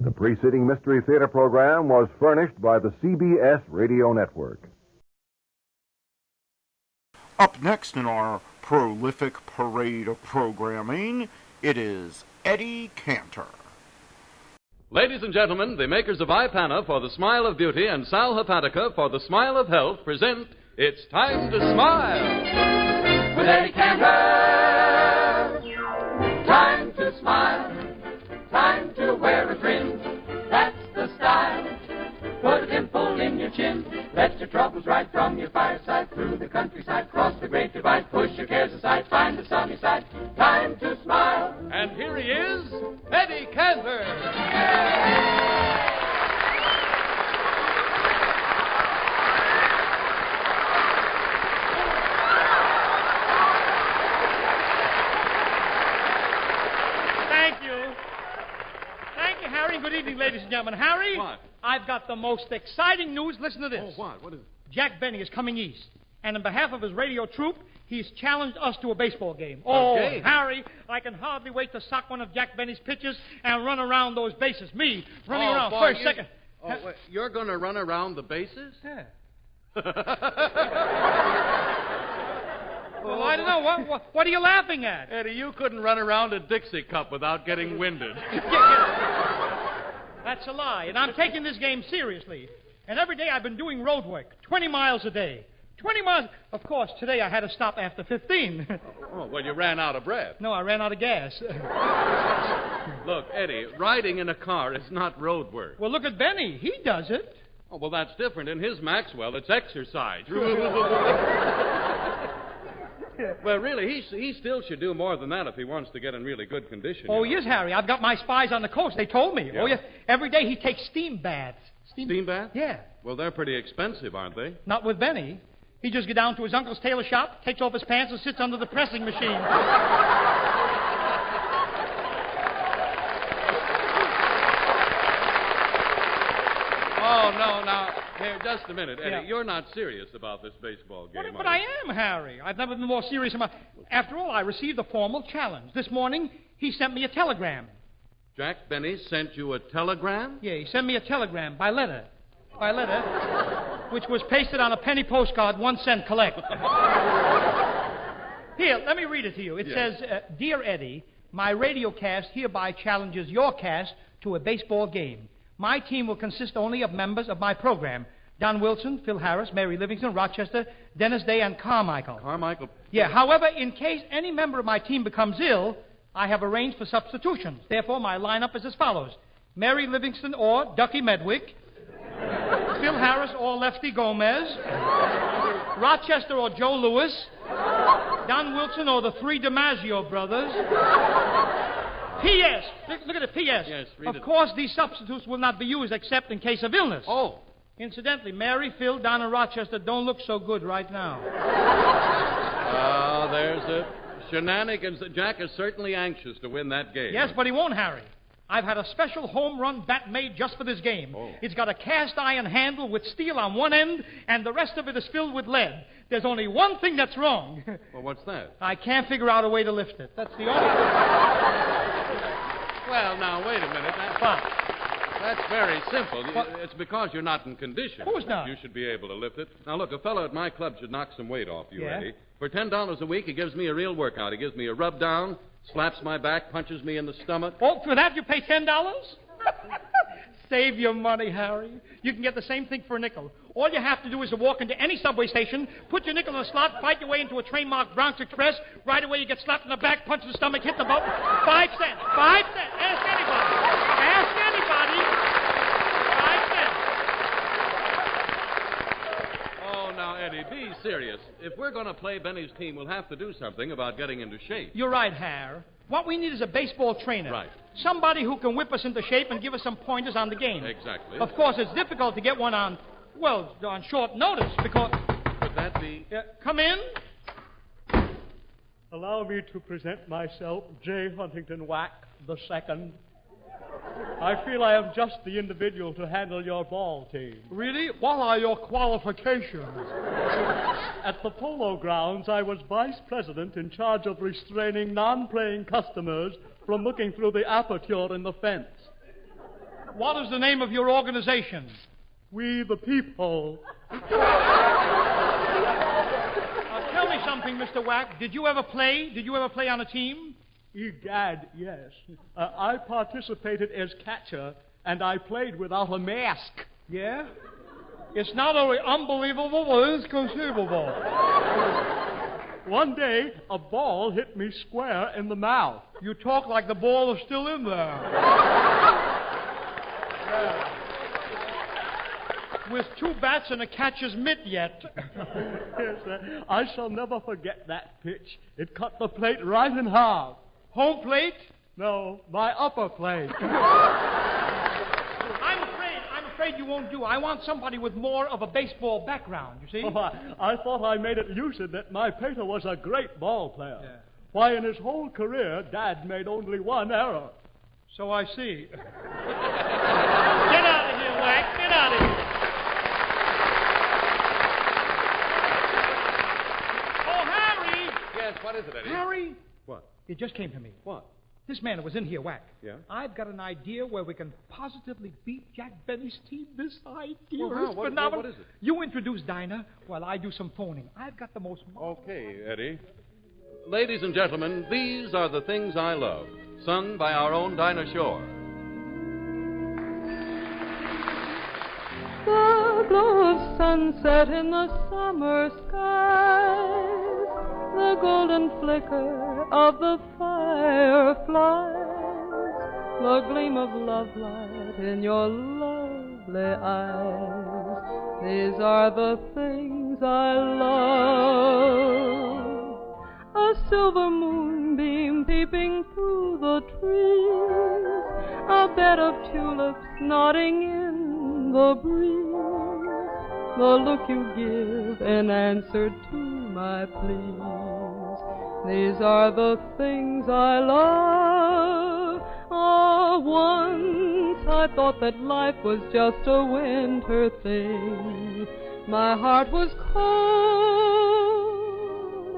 The preceding Mystery Theater program was furnished by the CBS Radio Network. Up next in our prolific parade of programming, it is Eddie Cantor. Ladies and gentlemen, the makers of Ipana for the Smile of Beauty and Sal Hepatica for the Smile of Health present It's Time to Smile with Eddie Cantor. Time to smile, time to wear a grin. That's the style. Put a dimple in your chin. Let your troubles right from your fireside through the countryside, cross the great divide, push your cares aside, find the sunny side. Time to smile. And here he is, Eddie Cantor. Thank you. Thank you, Harry. Good evening, ladies and gentlemen. Harry? What? I've got the most exciting news. Listen to this. Oh, what? What is it? Jack Benny is coming east. And on behalf of his radio troupe, he's challenged us to a baseball game. Okay. Oh, Harry, I can hardly wait to sock one of Jack Benny's pitches and run around those bases. Me, running around boy, first, second. Oh, wait, you're going to run around the bases? Yeah. Well, I don't know. What are you laughing at? Eddie, you couldn't run around a Dixie cup without getting winded. That's a lie. And I'm taking this game seriously. And every day I've been doing road work, 20 miles a day. 20 miles. Of course, today I had to stop after 15. Oh, well, you ran out of breath. No, I ran out of gas. Look, Eddie, riding in a car is not road work. Well, look at Benny. He does it. Oh, well, that's different. In his Maxwell, it's exercise. Well, really, he still should do more than that if he wants to get in really good condition. Oh, yes, Harry. I've got my spies on the coast. They told me. Yeah. Oh, yes. Every day he takes steam baths. Steam bath? Yeah. Well, they're pretty expensive, aren't they? Not with Benny. He just get down to his uncle's tailor shop, takes off his pants, and sits under the pressing machine. Oh, no, now, here, just a minute, Eddie. Yeah. You're not serious about this baseball game, But I am, Harry. I've never been more serious about... After all, I received a formal challenge. This morning, he sent me a telegram. Jack Benny sent you a telegram? Yeah, he sent me a telegram by letter. By letter, which was pasted on a penny postcard, 1 cent collect. Here, let me read it to you. It says, Dear Eddie, my radio cast hereby challenges your cast to a baseball game. My team will consist only of members of my program. Don Wilson, Phil Harris, Mary Livingston, Rochester, Dennis Day, and Carmichael. Carmichael? Yeah, however, in case any member of my team becomes ill, I have arranged for substitutions. Therefore, my lineup is as follows. Mary Livingston or Ducky Medwick. Phil Harris or Lefty Gomez. Rochester or Joe Lewis. Don Wilson or the three DiMaggio brothers. P.S. Look at the P.S. Yes, read Of it. course, these substitutes will not be used except in case of illness. Oh. Incidentally, Mary, Phil, Don, and Rochester don't look so good right now. There's it. Shenanigans. Jack is certainly anxious to win that game. Yes, but he won't, Harry. I've had a special home run bat made just for this game. Oh. It's got a cast iron handle with steel on one end, and the rest of it is filled with lead. There's only one thing that's wrong. Well, what's that? I can't figure out a way to lift it. That's the only thing. Well, now, wait a minute. That's very simple. It's because you're not in condition. Who's not? You should be able to lift it. Now, look, a fellow at my club should knock some weight off you, Yeah? Eddie. For $10 a week, he gives me a real workout. He gives me a rub down, slaps my back, punches me in the stomach. Oh, for that you pay $10? Save your money, Harry. You can get the same thing for a nickel. All you have to do is to walk into any subway station, put your nickel in a slot, fight your way into a train marked Bronx Express. Right away you get slapped in the back, punched in the stomach, hit the button. 5 cents. 5 cents. Ask anybody. Ask anybody. 5 cents. Oh, now, Eddie, be serious. If we're going to play Benny's team, we'll have to do something about getting into shape. You're right, Har. What we need is a baseball trainer. Right. Somebody who can whip us into shape and give us some pointers on the game. Exactly. Of course, it's difficult to get one on short notice because... Could that be... Come in. Allow me to present myself, J. Huntington Wack II. I feel I am just the individual to handle your ball team. Really? What are your qualifications? At the Polo Grounds, I was vice president in charge of restraining non-playing customers from looking through the aperture in the fence. What is the name of your organization? We the People. Tell me something, Mr. Wack. Did you ever play? Did you ever play on a team? Egad, yes. I participated as catcher, and I played without a mask. Yeah? It's not only unbelievable, but it's conceivable. One day, a ball hit me square in the mouth. You talk like the ball is still in there. Yeah. With 2 bats and a catcher's mitt yet. Yes, sir. I shall never forget that pitch. It cut the plate right in half. Home plate? No, my upper plate. I'm afraid you won't do. I want somebody with more of a baseball background, you see? Oh, I thought I made it lucid that my pater was a great ball player. Yeah. Why, in his whole career, Dad made only 1 error. So I see. Get out of here, Wack. Get out of here. Oh, Harry! Yes, what is it, Eddie? Harry? What? It just came to me. What? This man that was in here, Wack. Yeah? I've got an idea where we can positively beat Jack Benny's team. This idea Well, is what phenomenal. is it? You introduce Dinah while I do some phoning. I've got the most... Okay, Eddie. Ladies and gentlemen, these are the things I love, sung by our own Dinah Shore. The glow of sunset in the summer skies, the golden flicker of the fireflies, the gleam of love light in your lovely eyes. These are the things I love. A silver moonbeam peeping through the trees, a bed of tulips nodding in the breeze, the look you give in answer to my pleas. These are the things I love. Oh, once I thought that life was just a winter thing. My heart was cold,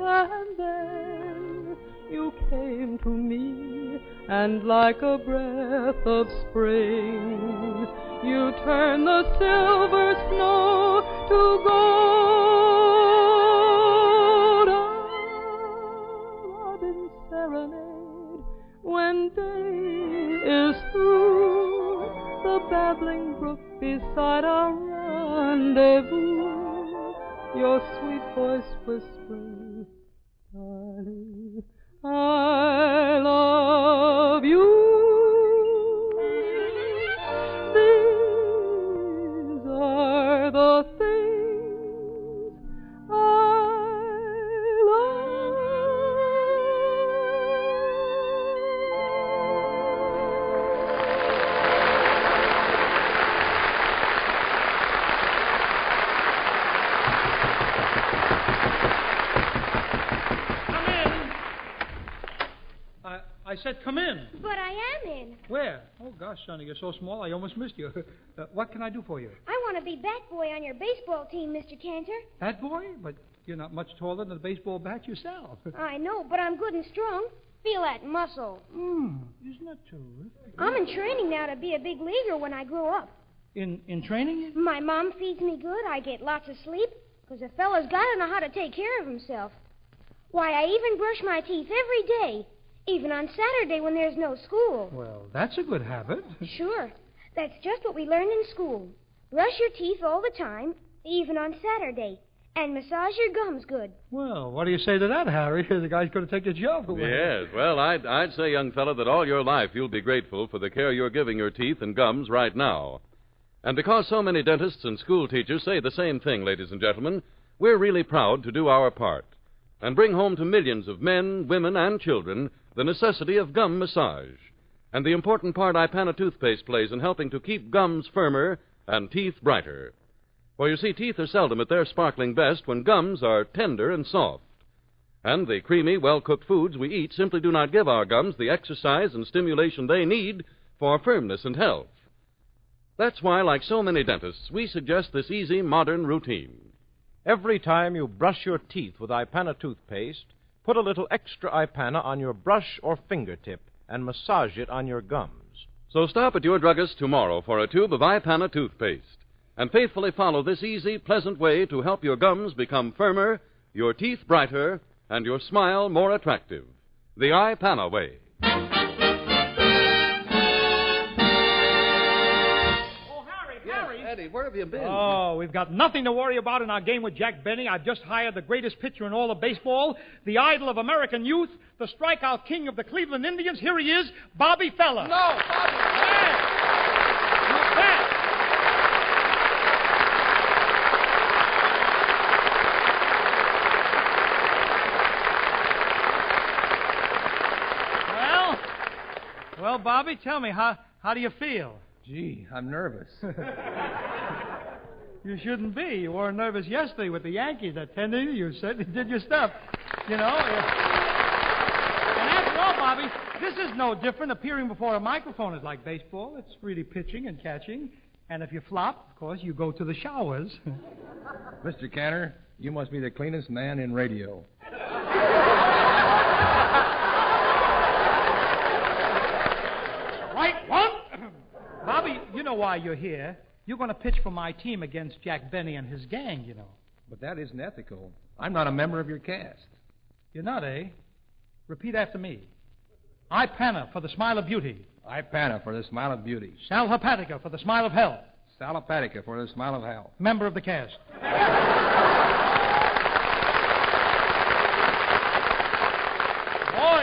and then you came to me, and like a breath of spring, you turned the silver snow to gold. I've been serenade when day is through, the babbling brook beside our rendezvous, your sweet voice whispering, darling, I love you. These are the things I love. I said come in. But I am in. Where? Oh, gosh, Sonny, you're so small I almost missed you. What can I do for you? I want to be bat boy on your baseball team, Mr. Cantor. Bat boy? But you're not much taller than a baseball bat yourself. I know, but I'm good and strong. Feel that muscle. Isn't that terrific? I'm in training now to be a big leaguer when I grow up. In training? My mom feeds me good. I get lots of sleep. Because a fella's got to know how to take care of himself. Why, I even brush my teeth every day. Even on Saturday when there's no school. Well, that's a good habit. Sure. That's just what we learned in school. Brush your teeth all the time, even on Saturday. And massage your gums good. Well, what do you say to that, Harry? The guy's going to take your job away. Yes, well, I'd say, young fella, that all your life you'll be grateful for the care you're giving your teeth and gums right now. And because so many dentists and school teachers say the same thing, ladies and gentlemen, we're really proud to do our part and bring home to millions of men, women, and children the necessity of gum massage and the important part Ipana toothpaste plays in helping to keep gums firmer and teeth brighter. For you see, teeth are seldom at their sparkling best when gums are tender and soft. And the creamy, well-cooked foods we eat simply do not give our gums the exercise and stimulation they need for firmness and health. That's why, like so many dentists, we suggest this easy, modern routine. Every time you brush your teeth with Ipana toothpaste, put a little extra Ipana on your brush or fingertip and massage it on your gums. So stop at your druggist tomorrow for a tube of Ipana toothpaste and faithfully follow this easy, pleasant way to help your gums become firmer, your teeth brighter, and your smile more attractive. The Ipana way. Eddie, where have you been? Oh, we've got nothing to worry about in our game with Jack Benny. I've just hired the greatest pitcher in all of baseball, the idol of American youth, the strikeout king of the Cleveland Indians. Here he is, Bobby Feller. No, Bobby. Yeah. Not bad. Well, Bobby, tell me, how do you feel? Gee, I'm nervous. You shouldn't be. You weren't nervous yesterday with the Yankees. That 10 innings, you certainly did your stuff. You know. And after all, Bobby, this is no different. Appearing before a microphone is like baseball. It's really pitching and catching. And if you flop, of course, you go to the showers. Mr. Cantor, you must be the cleanest man in radio. Right one. Bobby, you know why you're here. You're going to pitch for my team against Jack Benny and his gang, you know. But that isn't ethical. I'm not a member of your cast. You're not, eh? Repeat after me. Ipana for the smile of beauty. Ipana for the smile of beauty. Sal Hepatica for the smile of health. Sal Hepatica for the smile of health. Member of the cast. Boy,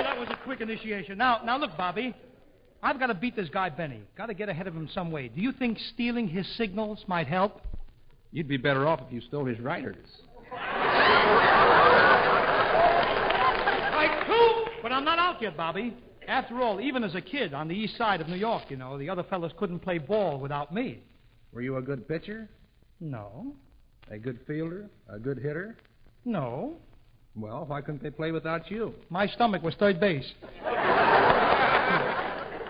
that was a quick initiation. Now look, Bobby. I've got to beat this guy Benny. Got to get ahead of him some way. Do you think stealing his signals might help? You'd be better off if you stole his writers. Right, too. But I'm not out yet, Bobby. After all, even as a kid on the east side of New York, you know, the other fellas couldn't play ball without me. Were you a good pitcher? No. A good fielder? A good hitter? No. Well, why couldn't they play without you? My stomach was third base.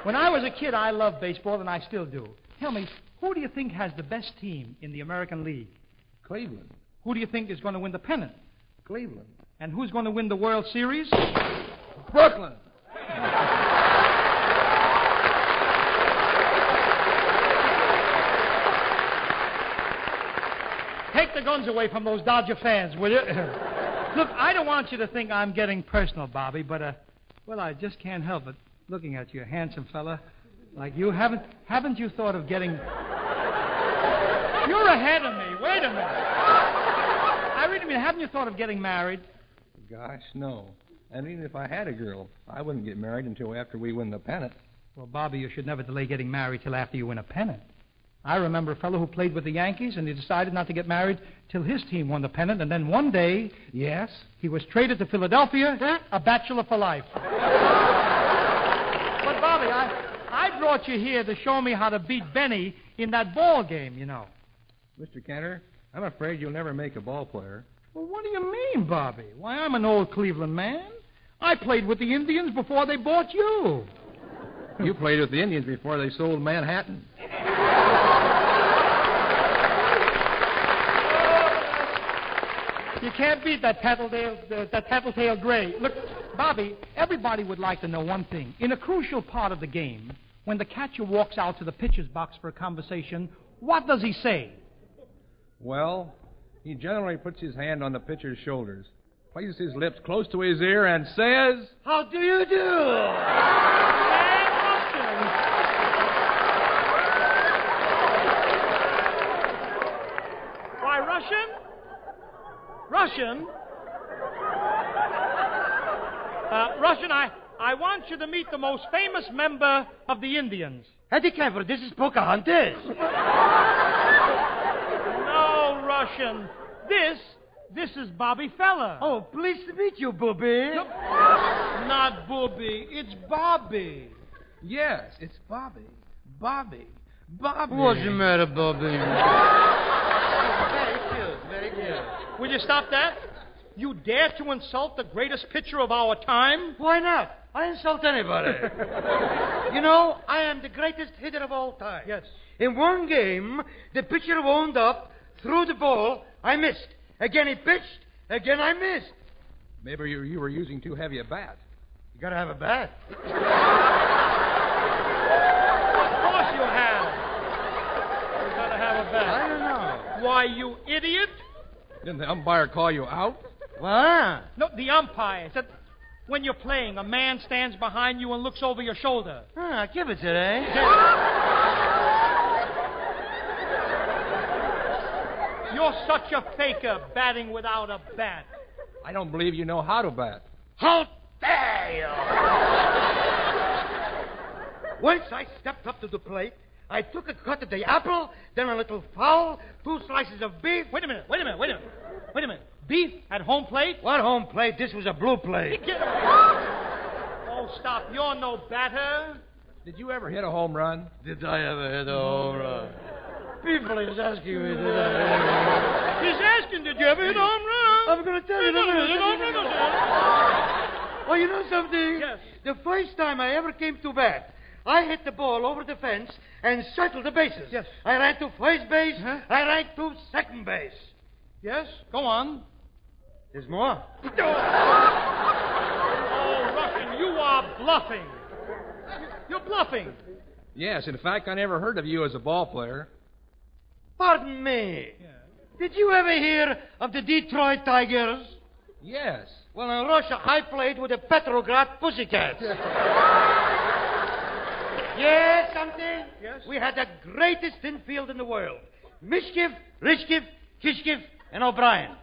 When I was a kid, I loved baseball, and I still do. Tell me, who do you think has the best team in the American League? Cleveland. Who do you think is going to win the pennant? Cleveland. And who's going to win the World Series? Brooklyn. Take the guns away from those Dodger fans, will you? Look, I don't want you to think I'm getting personal, Bobby, but, well, I just can't help it. Looking at you, handsome fella, like you, haven't you thought of getting... You're ahead of me. Wait a minute. I really mean, haven't you thought of getting married? Gosh, no. And even if I had a girl, I wouldn't get married until after we win the pennant. Well, Bobby, you should never delay getting married till after you win a pennant. I remember a fellow who played with the Yankees, and he decided not to get married till his team won the pennant, and then one day... Yes? He was traded to Philadelphia, a bachelor for life. But, Bobby, I brought you here to show me how to beat Benny in that ball game, you know. Mr. Cantor, I'm afraid you'll never make a ball player. Well, what do you mean, Bobby? Why, I'm an old Cleveland man. I played with the Indians before they bought you. You played with the Indians before they sold Manhattan. You can't beat that tattletale gray. Look, Bobby, everybody would like to know one thing. In a crucial part of the game, when the catcher walks out to the pitcher's box for a conversation, what does he say? Well, he generally puts his hand on the pitcher's shoulders, places his lips close to his ear, and says, "How do you do?" Why, Russian? Russian, I want you to meet the most famous member of the Indians. Eddie Cantor, this is Pocahontas. No, Russian. This is Bobby Feller. Oh, pleased to meet you, Bobby. No, not Bobby. It's Bobby. Yes, it's Bobby. Bobby. What's the matter, Bobby? Very good. Will you stop that? You dare to insult the greatest pitcher of our time? Why not? I insult anybody. You know, I am the greatest hitter of all time. Yes. In one game, the pitcher wound up, threw the ball, I missed. Again he pitched, again I missed. Maybe you were using too heavy a bat. You gotta have a bat. Of course you have. You gotta have a bat. I don't know. Why, you idiot? Didn't the umpire call you out? What? No, the umpire said when you're playing, a man stands behind you and looks over your shoulder. Give it today. You're such a faker, batting without a bat. I don't believe you know how to bat. How dare you! Once I stepped up to the plate, I took a cut at the apple, then a little foul, 2 slices of beef. Wait a minute. Beef at home plate? What home plate? This was a blue plate. Oh, stop. You're no batter. Did you ever hit a home run? Did I ever hit a home run? People is asking me, did I ever He's asking, did you ever hit a home run? I'm going to tell you. Oh, you know something? Yes. The first time I ever came to bat, I hit the ball over the fence and circled the bases. Yes. I ran to first base. Huh? I ran to second base. Yes? Go on. There's more. Oh, Russian, you are bluffing. You're bluffing. Yes, in fact, I never heard of you as a ball player. Pardon me. Yeah. Did you ever hear of the Detroit Tigers? Yes. Well, in Russia, I played with the Petrograd Pussycats. Yes, something? Yes. We had the greatest infield in the world. Mishkiv, Rishkiv, Kishkiv, and O'Brien.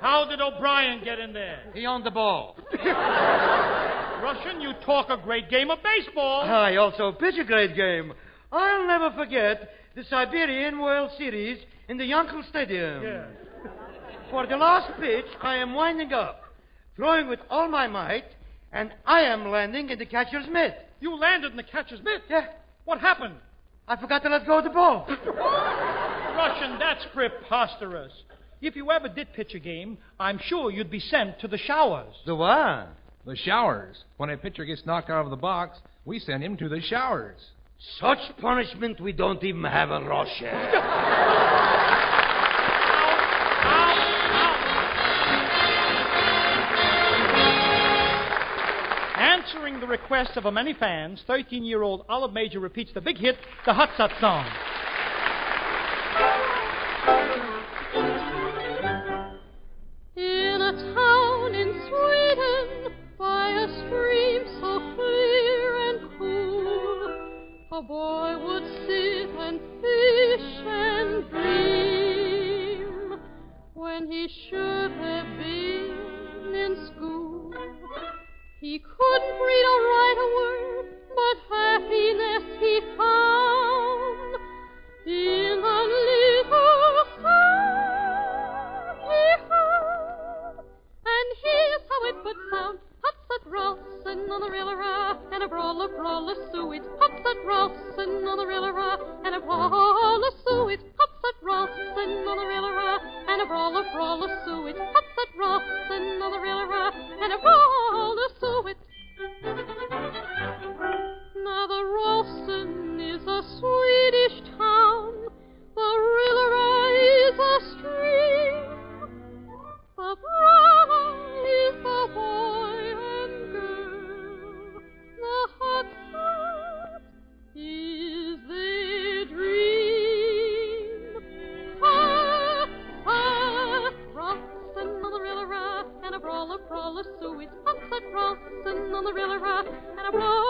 How did O'Brien get in there? He owned the ball. Russian, you talk a great game of baseball. I also pitch a great game. I'll never forget the Siberian World Series in the Yankel Stadium. Yeah. For the last pitch, I am winding up, throwing with all my might, and I am landing in the catcher's mitt. You landed in the catcher's mitt? Yeah. What happened? I forgot to let go of the ball. Russian, that's preposterous. If you ever did pitch a game, I'm sure you'd be sent to the showers. The what? The showers. When a pitcher gets knocked out of the box, we send him to the showers. Such punishment we don't even have in Russia. Answering the request of many fans, 13-year-old Olive Major repeats the big hit, the Hutsut song. In a town in Sweden, by a stream so clear and cool, a boy would sit and fish and dream when he should have been in school. He couldn't read or write a word, but happiness he found in a little song he heard. And here's how it would sound. Hutsut Rawson on the rilla-ra, and a brawler suet. Hutsut Rawson on the rilla-ra, and a brawler suet. Hutsut Rawson on the rilla-ra, and a brawler suet. Hutsut Rossin on the river and a roller suet. Now the Rossin is a Swedish town, the river is a stream, the bride is the boy and girl, the hot spot is their dream. Ha, ha, Rossin on the river and a brawler suet. Sunset Rossin on the river and a brawler.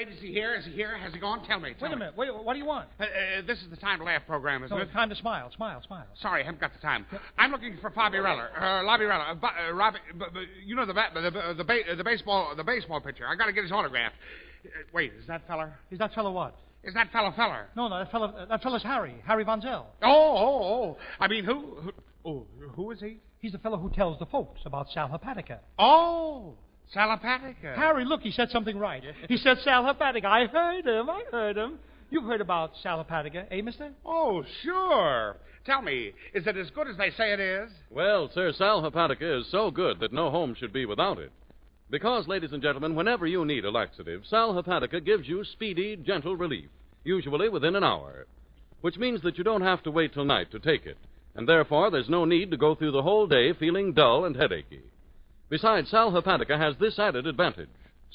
Is he here? Is he here? Has he gone? Tell me. Wait a minute. Wait, what do you want? This is the Time to Laugh program, isn't No, it? it's time to smile. Smile. Sorry, I haven't got the time. I'm looking for Bobby Reller. Robbie Reller. Robbie, you know the baseball pitcher. I got to get his autograph. Wait, is that feller? Is that fellow what? Is that feller? No, that fellow's Harry Von Zell. Oh. I mean, who is he? He's the fellow who tells the folks about Sal Hepatica. Oh, Sal Hepatica. Harry, look, he said something right. He said Sal Hepatica. I heard him. You've heard about Sal Hepatica, eh, mister? Oh, sure. Tell me, is it as good as they say it is? Well, sir, Sal Hepatica is so good that no home should be without it. Because, ladies and gentlemen, whenever you need a laxative, Sal Hepatica gives you speedy, gentle relief, usually within an hour, which means that you don't have to wait till night to take it, and therefore there's no need to go through the whole day feeling dull and headachy. Besides, Sal Hepatica has this added advantage.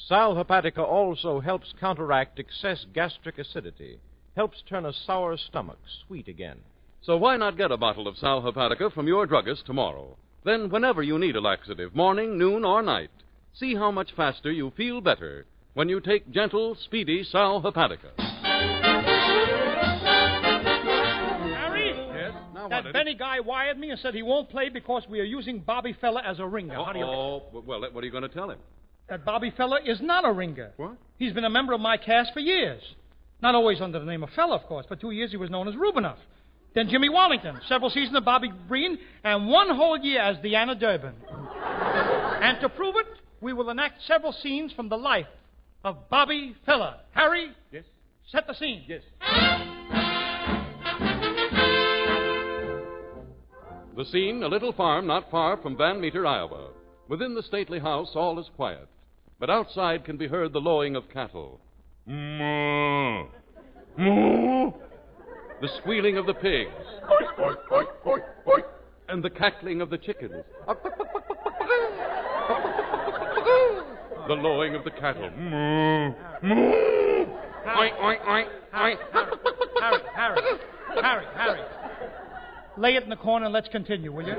Sal Hepatica also helps counteract excess gastric acidity, helps turn a sour stomach sweet again. So why not get a bottle of Sal Hepatica from your druggist tomorrow? Then, whenever you need a laxative, morning, noon, or night, see how much faster you feel better when you take gentle, speedy Sal Hepatica. Harry? Yes? Now That Benny guy wired me and said he won't play because we are using Bobby Feller as a ringer. How do you... Well, what are you going to tell him? That Bobby Feller is not a ringer. What? He's been a member of my cast for years. Not always under the name of Feller, of course. For 2 years he was known as Rubinoff. Then Jimmy Wallington, several seasons of Bobby Green, and 1 whole year as Deanna Durbin. And to prove it, we will enact several scenes from the life of Bobby Feller. Harry? Yes? Set the scene. Yes. The scene, a little farm not far from Van Meter, Iowa. Within the stately house, all is quiet. But outside can be heard the lowing of cattle. Moo! Moo! The squealing of the pigs. Oink, oink, oink, oink, oink. And the cackling of the chickens. The lowing of the cattle. Moo! Moo! Oink, oink, oink, oink. Harry. Lay it in the corner and let's continue, will you?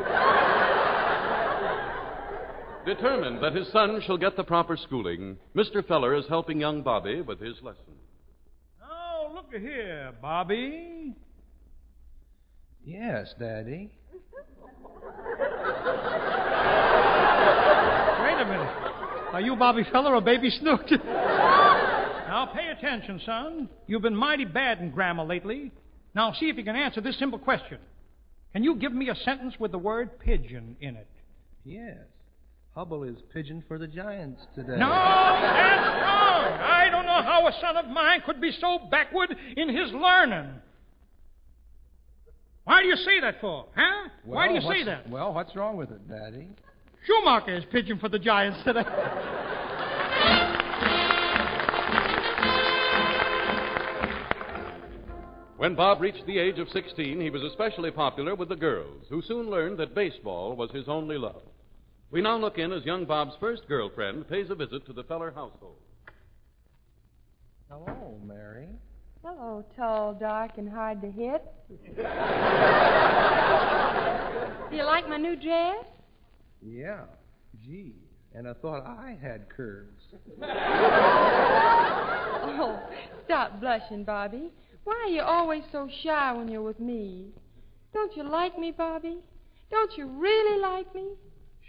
Determined that his son shall get the proper schooling, Mr. Feller is helping young Bobby with his lesson. Oh, look here, Bobby. Yes, Daddy. Wait a minute. Are you Bobby Feller or Baby Snook? Now, pay attention, son. You've been mighty bad in grammar lately. Now, see if you can answer this simple question. Can you give me a sentence with the word pigeon in it? Yes. Hubble is pigeon for the Giants today. No, that's wrong. I don't know how a son of mine could be so backward in his learning. Why do you say that for, huh? Why do you say that? Well, what's wrong with it, Daddy? Schumacher is pigeon for the Giants today. When Bob reached the age of 16, he was especially popular with the girls, who soon learned that baseball was his only love. We now look in as young Bob's first girlfriend pays a visit to the Feller household. Hello, Mary. Hello, tall, dark, and hard to hit. Do you like my new dress? Yeah. Gee. And I thought I had curves. Oh, stop blushing, Bobby. Why are you always so shy when you're with me? Don't you like me, Bobby? Don't you really like me?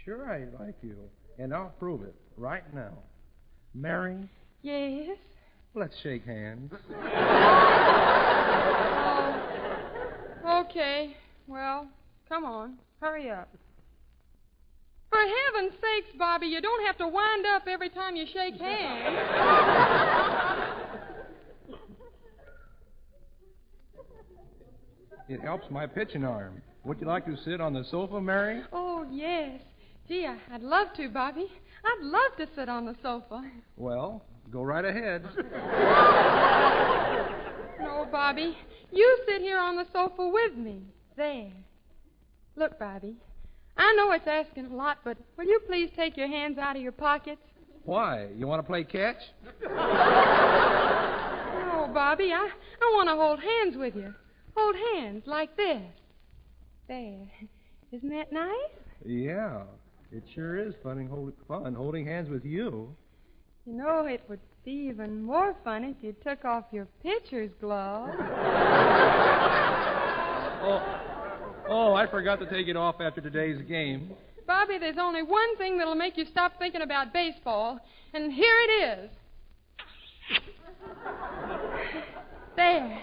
Sure I like you, and I'll prove it right now. Mary? Yes? Let's shake hands. Okay. Well, come on. Hurry up. For heaven's sakes, Bobby, you don't have to wind up every time you shake hands. It helps my pitching arm. Would you like to sit on the sofa, Mary? Oh, yes. Gee, I'd love to, Bobby. I'd love to sit on the sofa. Well, go right ahead. No, Bobby. You sit here on the sofa with me. There. Look, Bobby. I know it's asking a lot, but will you please take your hands out of your pockets? Why? You want to play catch? No, Bobby. I want to hold hands with you. Hold hands like this. There. Isn't that nice? Yeah. It sure is fun holding hands with you. You know, it would be even more fun if you took off your pitcher's glove. Oh, I forgot to take it off after today's game. Bobby, there's only one thing that'll make you stop thinking about baseball, and here it is. There.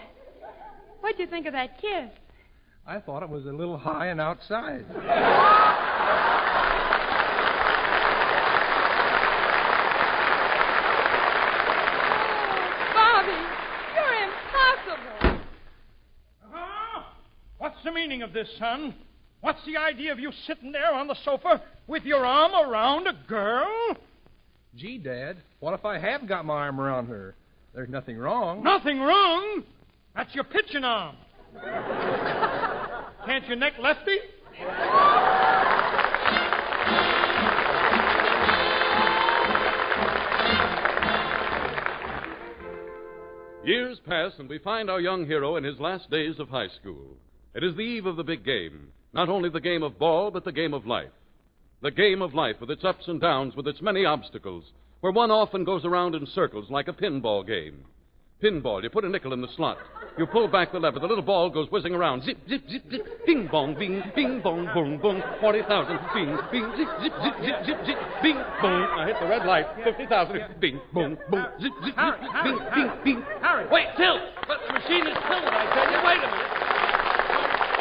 What'd you think of that kiss? I thought it was a little high and outside. What's the meaning of this, son? What's the idea of you sitting there on the sofa with your arm around a girl? Gee, Dad, what if I have got my arm around her? There's nothing wrong. Nothing wrong? That's your pitching arm. Can't your neck lefty? Years pass, and we find our young hero in his last days of high school. It is the eve of the big game. Not only the game of ball, but the game of life. The game of life with its ups and downs, with its many obstacles, where one often goes around in circles like a pinball game. Pinball, you put a nickel in the slot. You pull back the lever, the little ball goes whizzing around. Zip, zip, zip, zip, bing, bong, bing, bing, bong, boom, boom, 40,000, bing, bing, zip, zip, zip, zip, zip, zip, bing, boom. I hit the red light, 50,000, bing, boom, boom, zip, zip, zip, bing, bing, bing. Harry! Wait, Till! But the machine is tilted, I tell you. Wait a minute.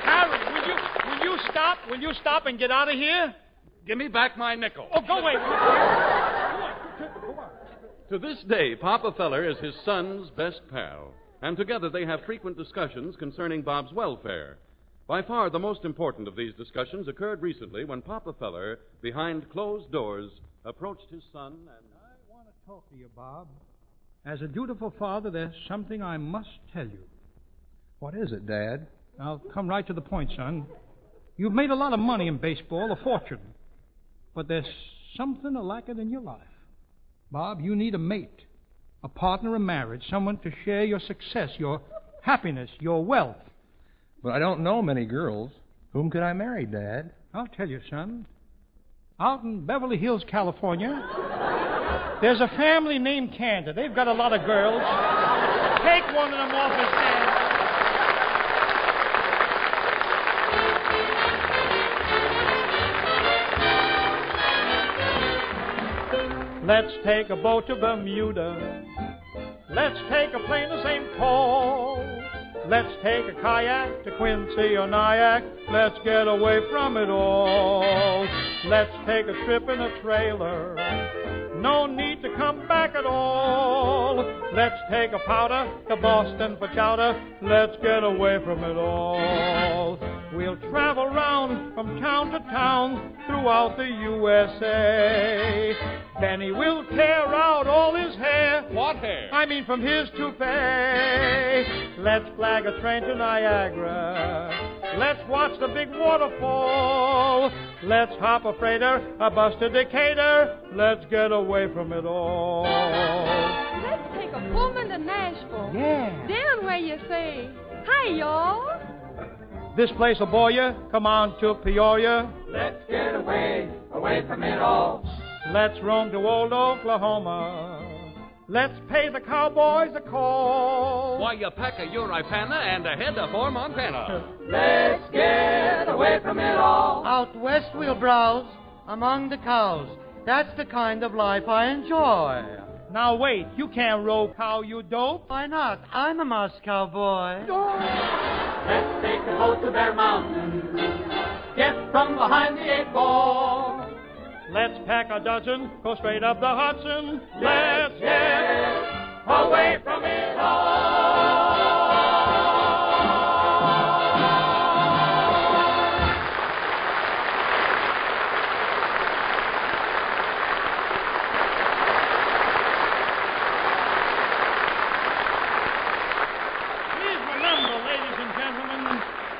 Harry, will you stop and get out of here? Give me back my nickel. Oh, go away. To this day, Papa Feller is his son's best pal, and together they have frequent discussions concerning Bob's welfare. By far the most important of these discussions occurred recently when Papa Feller, behind closed doors, approached his son and... I want to talk to you, Bob. As a dutiful father, there's something I must tell you. What is it, Dad? I'll come right to the point, son. You've made a lot of money in baseball, a fortune. But there's something lacking in your life. Bob, you need a mate, a partner in marriage, someone to share your success, your happiness, your wealth. But I don't know many girls. Whom could I marry, Dad? I'll tell you, son. Out in Beverly Hills, California, there's a family named Cantor. They've got a lot of girls. Take one of them off his hands. Let's take a boat to Bermuda. Let's take a plane to St. Paul. Let's take a kayak to Quincy or Nyack. Let's get away from it all. Let's take a trip in a trailer. No need to come back at all. Let's take a powder to Boston for chowder. Let's get away from it all. We'll travel round from town to town throughout the USA. Benny will tear out all his hair. What hair? I mean from his toupee. Let's flag a train to Niagara. Let's watch the big waterfall. Let's hop a freighter, a bus to Decatur. Let's get away from it all. Let's take a Pullman to Nashville. Yeah. Down where you say, hi, y'all. This place will bore you. Come on to Peoria. Let's get away from it all. Let's roam to old Oklahoma. Let's pay the cowboys a call. Why, you pack a Uraipana and a head for Montana. Let's get away from it all. Out west we'll browse among the cows. That's the kind of life I enjoy. Now wait, you can't row cow, you dope. Why not? I'm a Moscow boy. Let's take a boat to Bear Mountain. Get from behind the 8 ball. Let's pack a dozen, go straight up the Hudson. Let's get away from it all.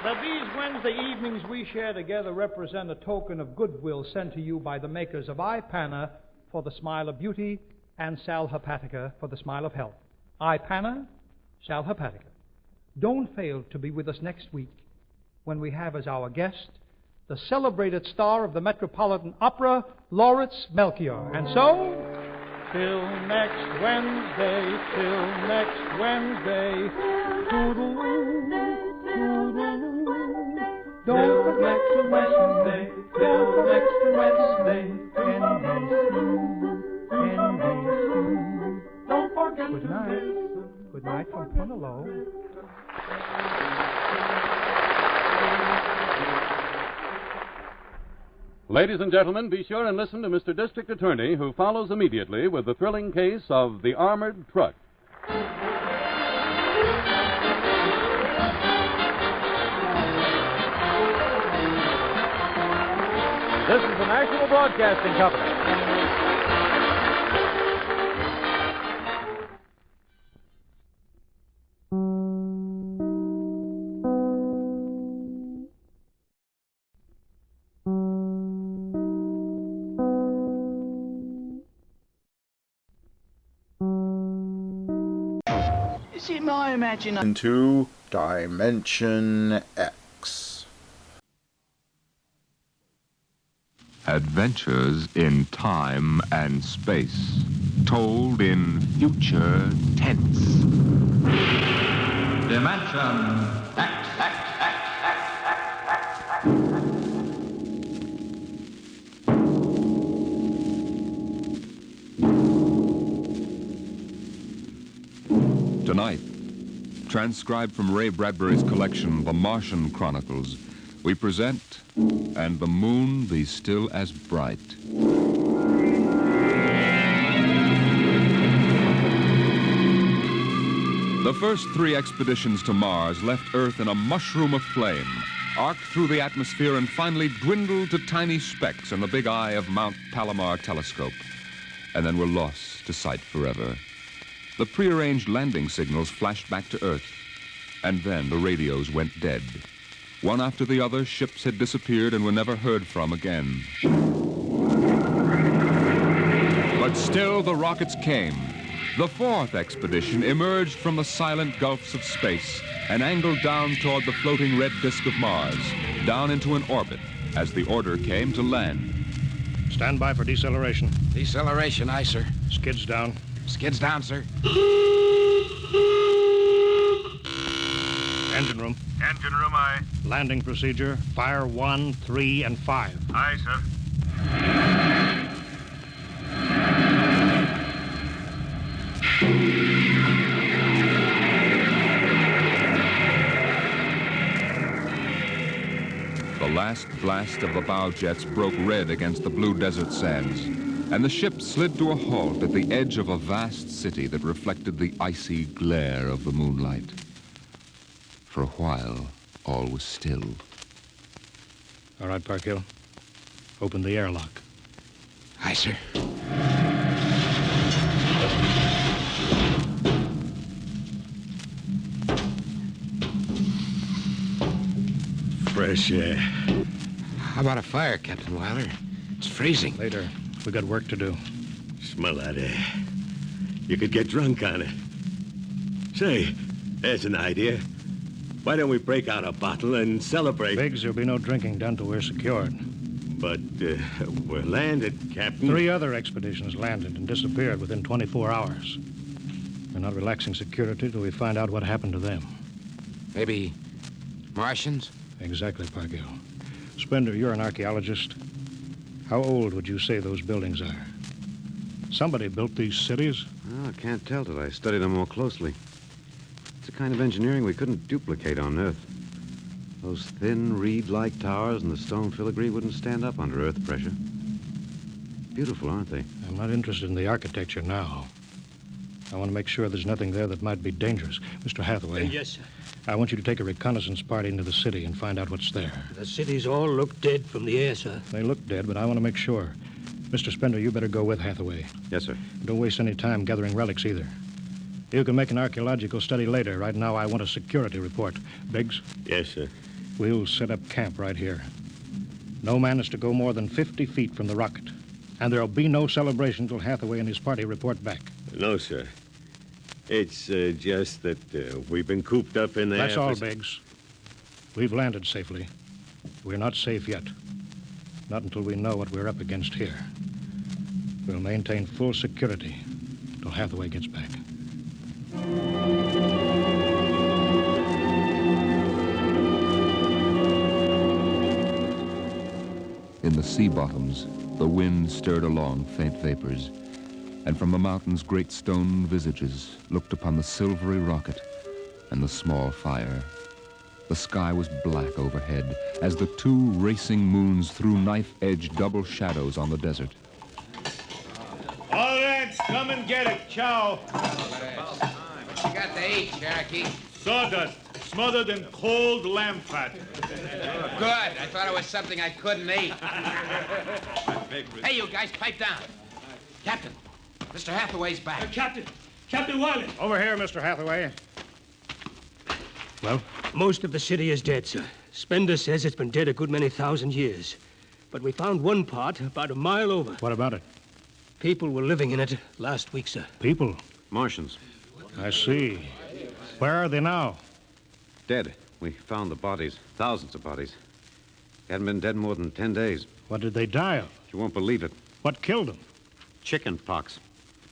That these Wednesday evenings we share together represent a token of goodwill sent to you by the makers of Ipana for the smile of beauty and Sal Hepatica for the smile of health. Ipana, Sal Hepatica. Don't fail to be with us next week when we have as our guest the celebrated star of the Metropolitan Opera, Lawrence Melchior. And so, till next Wednesday, don't forget to Wednesday, till next Wednesday, NBC. Don't forget. Good night. Good night from Punalow. Ladies and gentlemen, be sure and listen to Mr. District Attorney, who follows immediately with the thrilling case of the armored truck. This is the National Broadcasting Company. Is it my imagination? Into Dimension X. Adventures in time and space, told in future tense. Dimension X. Tonight, transcribed from Ray Bradbury's collection, The Martian Chronicles, we present And the Moon Be Still as Bright. The first 3 expeditions to Mars left Earth in a mushroom of flame, arced through the atmosphere, and finally dwindled to tiny specks in the big eye of Mount Palomar telescope, and then were lost to sight forever. The prearranged landing signals flashed back to Earth, and then the radios went dead. One after the other, ships had disappeared and were never heard from again. But still the rockets came. The 4th expedition emerged from the silent gulfs of space and angled down toward the floating red disk of Mars, down into an orbit, as the order came to land. Stand by for deceleration. Deceleration, aye, sir. Skids down. Skids down, sir. Engine room. Engine room, aye. Landing procedure. Fire 1, 3, and 5. Aye, sir. The last blast of the bow jets broke red against the blue desert sands, and the ship slid to a halt at the edge of a vast city that reflected the icy glare of the moonlight. For a while, all was still. All right, Parkhill. Open the airlock. Aye, sir. Fresh air. How about a fire, Captain Wilder? It's freezing. Later. We got work to do. Smell that air. You could get drunk on it. Say, there's an idea. Why don't we break out a bottle and celebrate? Biggs, there'll be no drinking done till we're secured. But we're landed, Captain. 3 other expeditions landed and disappeared within 24 hours. We're not relaxing security till we find out what happened to them. Maybe Martians? Exactly, Parkhill. Spender, you're an archaeologist. How old would you say those buildings are? Somebody built these cities? Well, I can't tell till I study them more closely. It's a kind of engineering we couldn't duplicate on Earth. Those thin, reed-like towers and the stone filigree wouldn't stand up under earth pressure. Beautiful, aren't they? I'm not interested in the architecture now. I want to make sure there's nothing there that might be dangerous. Mr. Hathaway. Yes, sir. I want you to take a reconnaissance party into the city and find out what's there. The cities all look dead from the air, sir. They look dead, but I want to make sure. Mr. Spender, you better go with Hathaway. Yes, sir. Don't waste any time gathering relics either. You can make an archaeological study later. Right now, I want a security report. Biggs? Yes, sir. We'll set up camp right here. No man is to go more than 50 feet from the rocket. And there'll be no celebration until Hathaway and his party report back. No, sir. It's just that we've been cooped up in there. That's all, Biggs. We've landed safely. We're not safe yet. Not until we know what we're up against here. We'll maintain full security till Hathaway gets back. In the sea bottoms, the wind stirred along faint vapors, and from the mountains great stone visages looked upon the silvery rocket and the small fire. The sky was black overhead as the two racing moons threw knife-edged double shadows on the desert. All right, come and get it. Chow. What you got to eat, Cherokee? Sawdust, smothered in cold lamb fat. Good. I thought it was something I couldn't eat. Hey, you guys, pipe down. Captain, Mr. Hathaway's back. Captain Wiley. Over here, Mr. Hathaway. Well? Most of the city is dead, sir. Spender says it's been dead a good many thousand years. But we found one part about a mile over. What about it? People were living in it last week, sir. People? Martians. I see. Where are they now? Dead. We found the bodies. Thousands of bodies. They hadn't been dead more than 10 days. What did they die of? You won't believe it. What killed them? Chicken pox.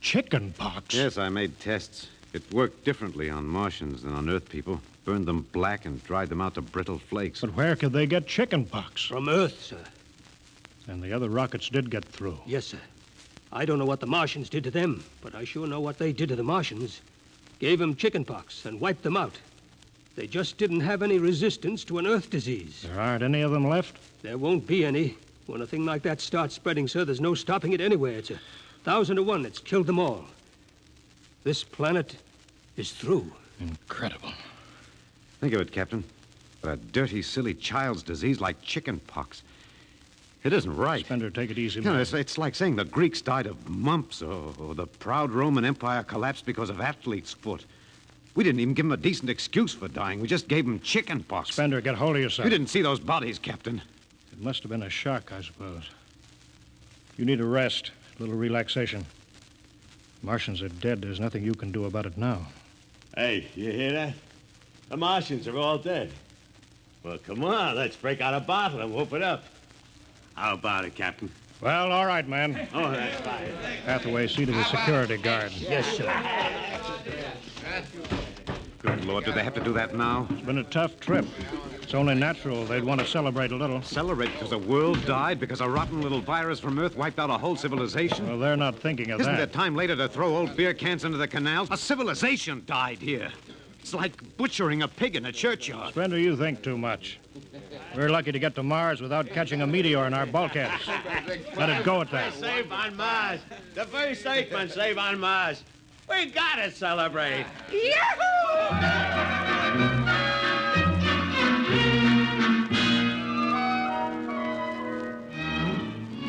Chicken pox? Yes, I made tests. It worked differently on Martians than on Earth people. Burned them black and dried them out to brittle flakes. But where could they get chicken pox? From Earth, sir. And the other rockets did get through. Yes, sir. I don't know what the Martians did to them, but I sure know what they did to the Martians. Gave them chicken pox and wiped them out. They just didn't have any resistance to an Earth disease. There aren't any of them left? There won't be any. When a thing like that starts spreading, sir, there's no stopping it anywhere. It's 1,000 to 1 that's killed them all. This planet is through. Incredible. Think of it, Captain. A dirty, silly child's disease like chicken pox. It isn't right. Spender, take it easy, You know, man. it's like saying the Greeks died of mumps or the proud Roman Empire collapsed because of athlete's foot. We didn't even give them a decent excuse for dying. We just gave them chicken pox. Spender, get hold of yourself. You didn't see those bodies, Captain. It must have been a shock, I suppose. You need a rest, a little relaxation. Martians are dead. There's nothing you can do about it now. Hey, you hear that? The Martians are all dead. Well, come on, let's break out a bottle and whoop it up. How about it, Captain? Well, all right, man. Oh, that's fine. Hathaway, see to the security guard. Yes, sir. Good Lord, do they have to do that now? It's been a tough trip. It's only natural they'd want to celebrate a little. Celebrate because the world died? Because a rotten little virus from Earth wiped out a whole civilization? Well, they're not thinking of Isn't that. there time later to throw old beer cans into the canals? A civilization died here. It's like butchering a pig in a churchyard. Spender, you think too much. We're lucky to get to Mars without catching a meteor in our bulkheads. Let it go at that. Save on Mars. The first statement, save on Mars. We gotta celebrate.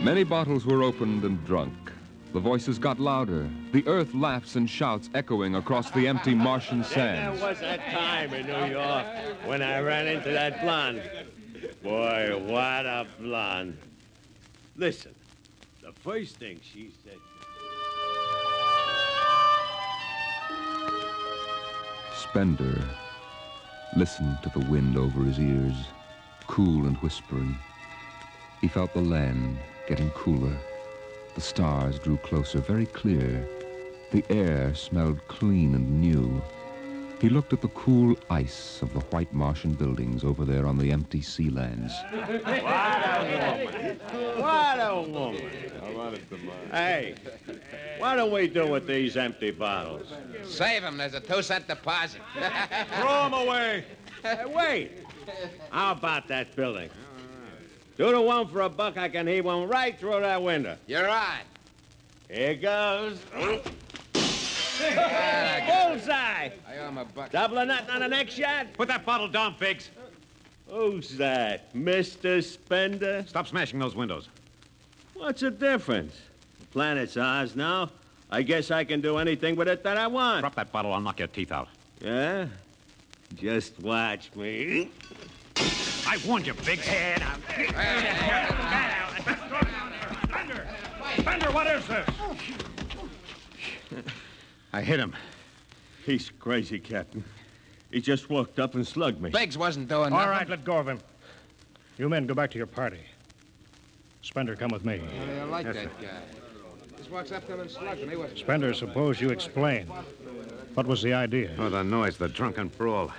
Many bottles were opened and drunk. The voices got louder. The earth laughs and shouts echoing across the empty Martian sands. There was that time in New York when I ran into that blonde. Boy, what a blonde. Listen, the first thing she said. Spender listened to the wind over his ears, cool and whispering. He felt the land getting cooler. The stars drew closer, very clear. The air smelled clean and new. He looked at the cool ice of the white Martian buildings over there on the empty sea lands. What a woman. Hey, what do we do with these empty bottles? Save them. There's a 2-cent deposit. Throw them away. Hey, wait. How about that building? 2 to 1 for $1, I can heave one right through that window. You're on. Here goes. Bullseye! I owe him $1. Double or nothing on the next shot? Put that bottle down, Biggs. Who's that? Mr. Spender? Stop smashing those windows. What's the difference? The planet's ours now. I guess I can do anything with it that I want. Drop that bottle, I'll knock your teeth out. Yeah? Just watch me. I warned you, Biggs. Spender, what is this? I hit him. He's crazy, Captain. He just walked up and slugged me. Biggs wasn't doing nothing. All right, let go of him. You men go back to your party. Spender, come with me. I like that guy. Just walks up to him and slugs him. He wasn't. Spender, suppose you explain. What was the idea? Oh, the noise, the drunken brawl.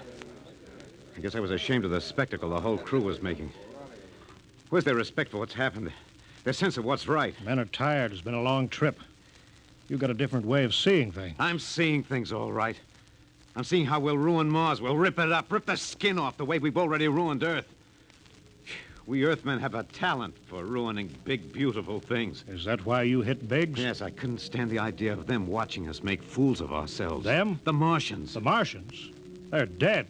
I guess I was ashamed of the spectacle the whole crew was making. Where's their respect for what's happened? Their sense of what's right? Men are tired. It's been a long trip. You've got a different way of seeing things. I'm seeing things all right. I'm seeing how we'll ruin Mars. We'll rip it up, rip the skin off the way we've already ruined Earth. We Earthmen have a talent for ruining big, beautiful things. Is that why you hit Biggs? Yes, I couldn't stand the idea of them watching us make fools of ourselves. Them? The Martians. The Martians? They're dead.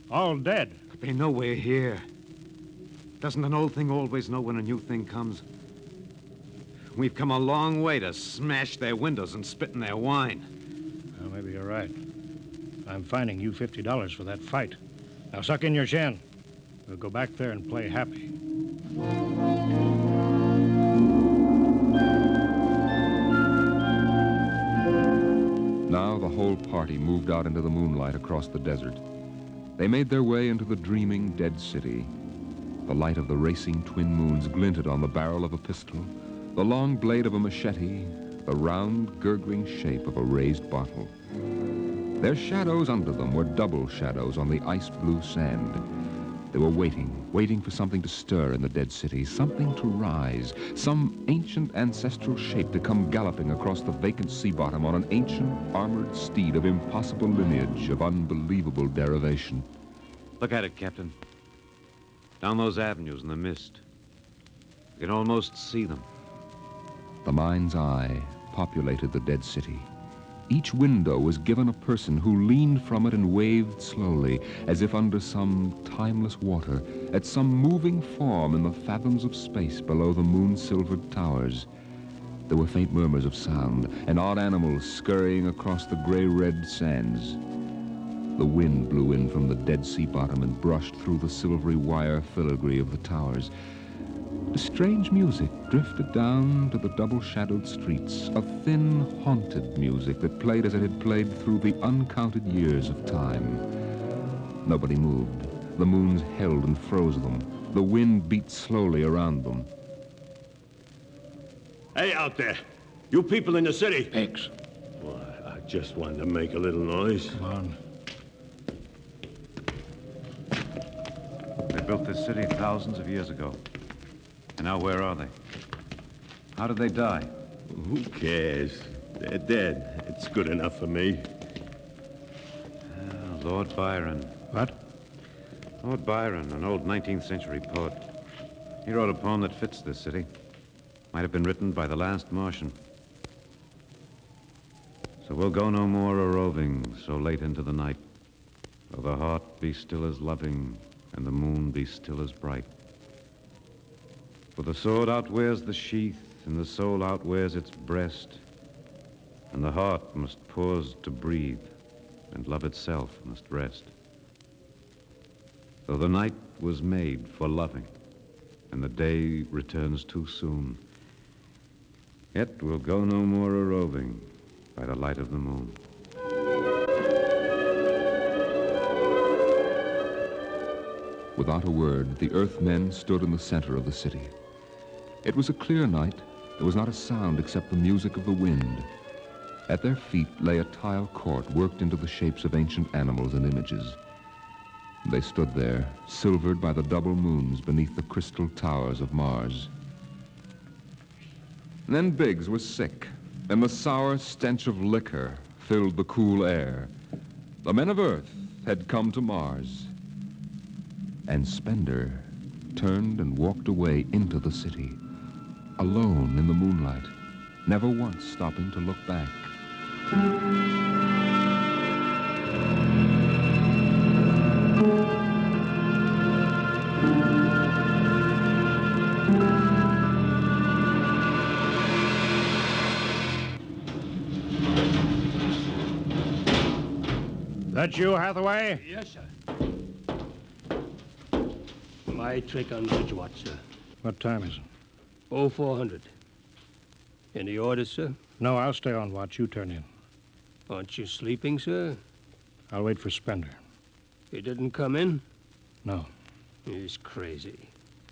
All dead. But they know we're here. Doesn't an old thing always know when a new thing comes? We've come a long way to smash their windows and spit in their wine. Well, maybe you're right. I'm fining you $50 for that fight. Now suck in your chin. We'll go back there and play happy. Now the whole party moved out into the moonlight across the desert. They made their way into the dreaming dead city. The light of the racing twin moons glinted on the barrel of a pistol, the long blade of a machete, the round, gurgling shape of a raised bottle. Their shadows under them were double shadows on the ice-blue sand. They were waiting for something to stir in the dead city, something to rise, some ancient ancestral shape to come galloping across the vacant sea bottom on an ancient armored steed of impossible lineage, of unbelievable derivation. Look at it, Captain. Down those avenues in the mist. You can almost see them. The mind's eye populated the dead city. Each window was given a person who leaned from it and waved slowly, as if under some timeless water, at some moving form in the fathoms of space below the moon-silvered towers. There were faint murmurs of sound, and odd animals scurrying across the gray-red sands. The wind blew in from the dead sea bottom and brushed through the silvery wire filigree of the towers. A strange music drifted down to the double-shadowed streets, a thin, haunted music that played as it had played through the uncounted years of time. Nobody moved. The moons held and froze them. The wind beat slowly around them. Hey, out there. You people in the city. Biggs. Well, I just wanted to make a little noise. Come on. They built this city thousands of years ago. And now where are they? How did they die? Who cares? They're dead. It's good enough for me. Lord Byron. What? Lord Byron, an old 19th century poet. He wrote a poem that fits this city. Might have been written by the last Martian. So we'll go no more a-roving so late into the night, though the heart be still as loving and the moon be still as bright. For the sword outwears the sheath, and the soul outwears its breast, and the heart must pause to breathe, and love itself must rest. Though the night was made for loving, and the day returns too soon, yet we'll go no more a-roving by the light of the moon. Without a word, the Earthmen stood in the center of the city. It was a clear night. There was not a sound except the music of the wind. At their feet lay a tile court worked into the shapes of ancient animals and images. They stood there, silvered by the double moons beneath the crystal towers of Mars. And then Biggs was sick, and the sour stench of liquor filled the cool air. The men of Earth had come to Mars. And Spender turned and walked away into the city, alone in the moonlight, never once stopping to look back. That you, Hathaway? Yes, sir. My trick on Bridgewater, sir. What time is it? 0400. Any orders, sir? No, I'll stay on watch. You turn in. Aren't you sleeping, sir? I'll wait for Spender. He didn't come in? No. He's crazy.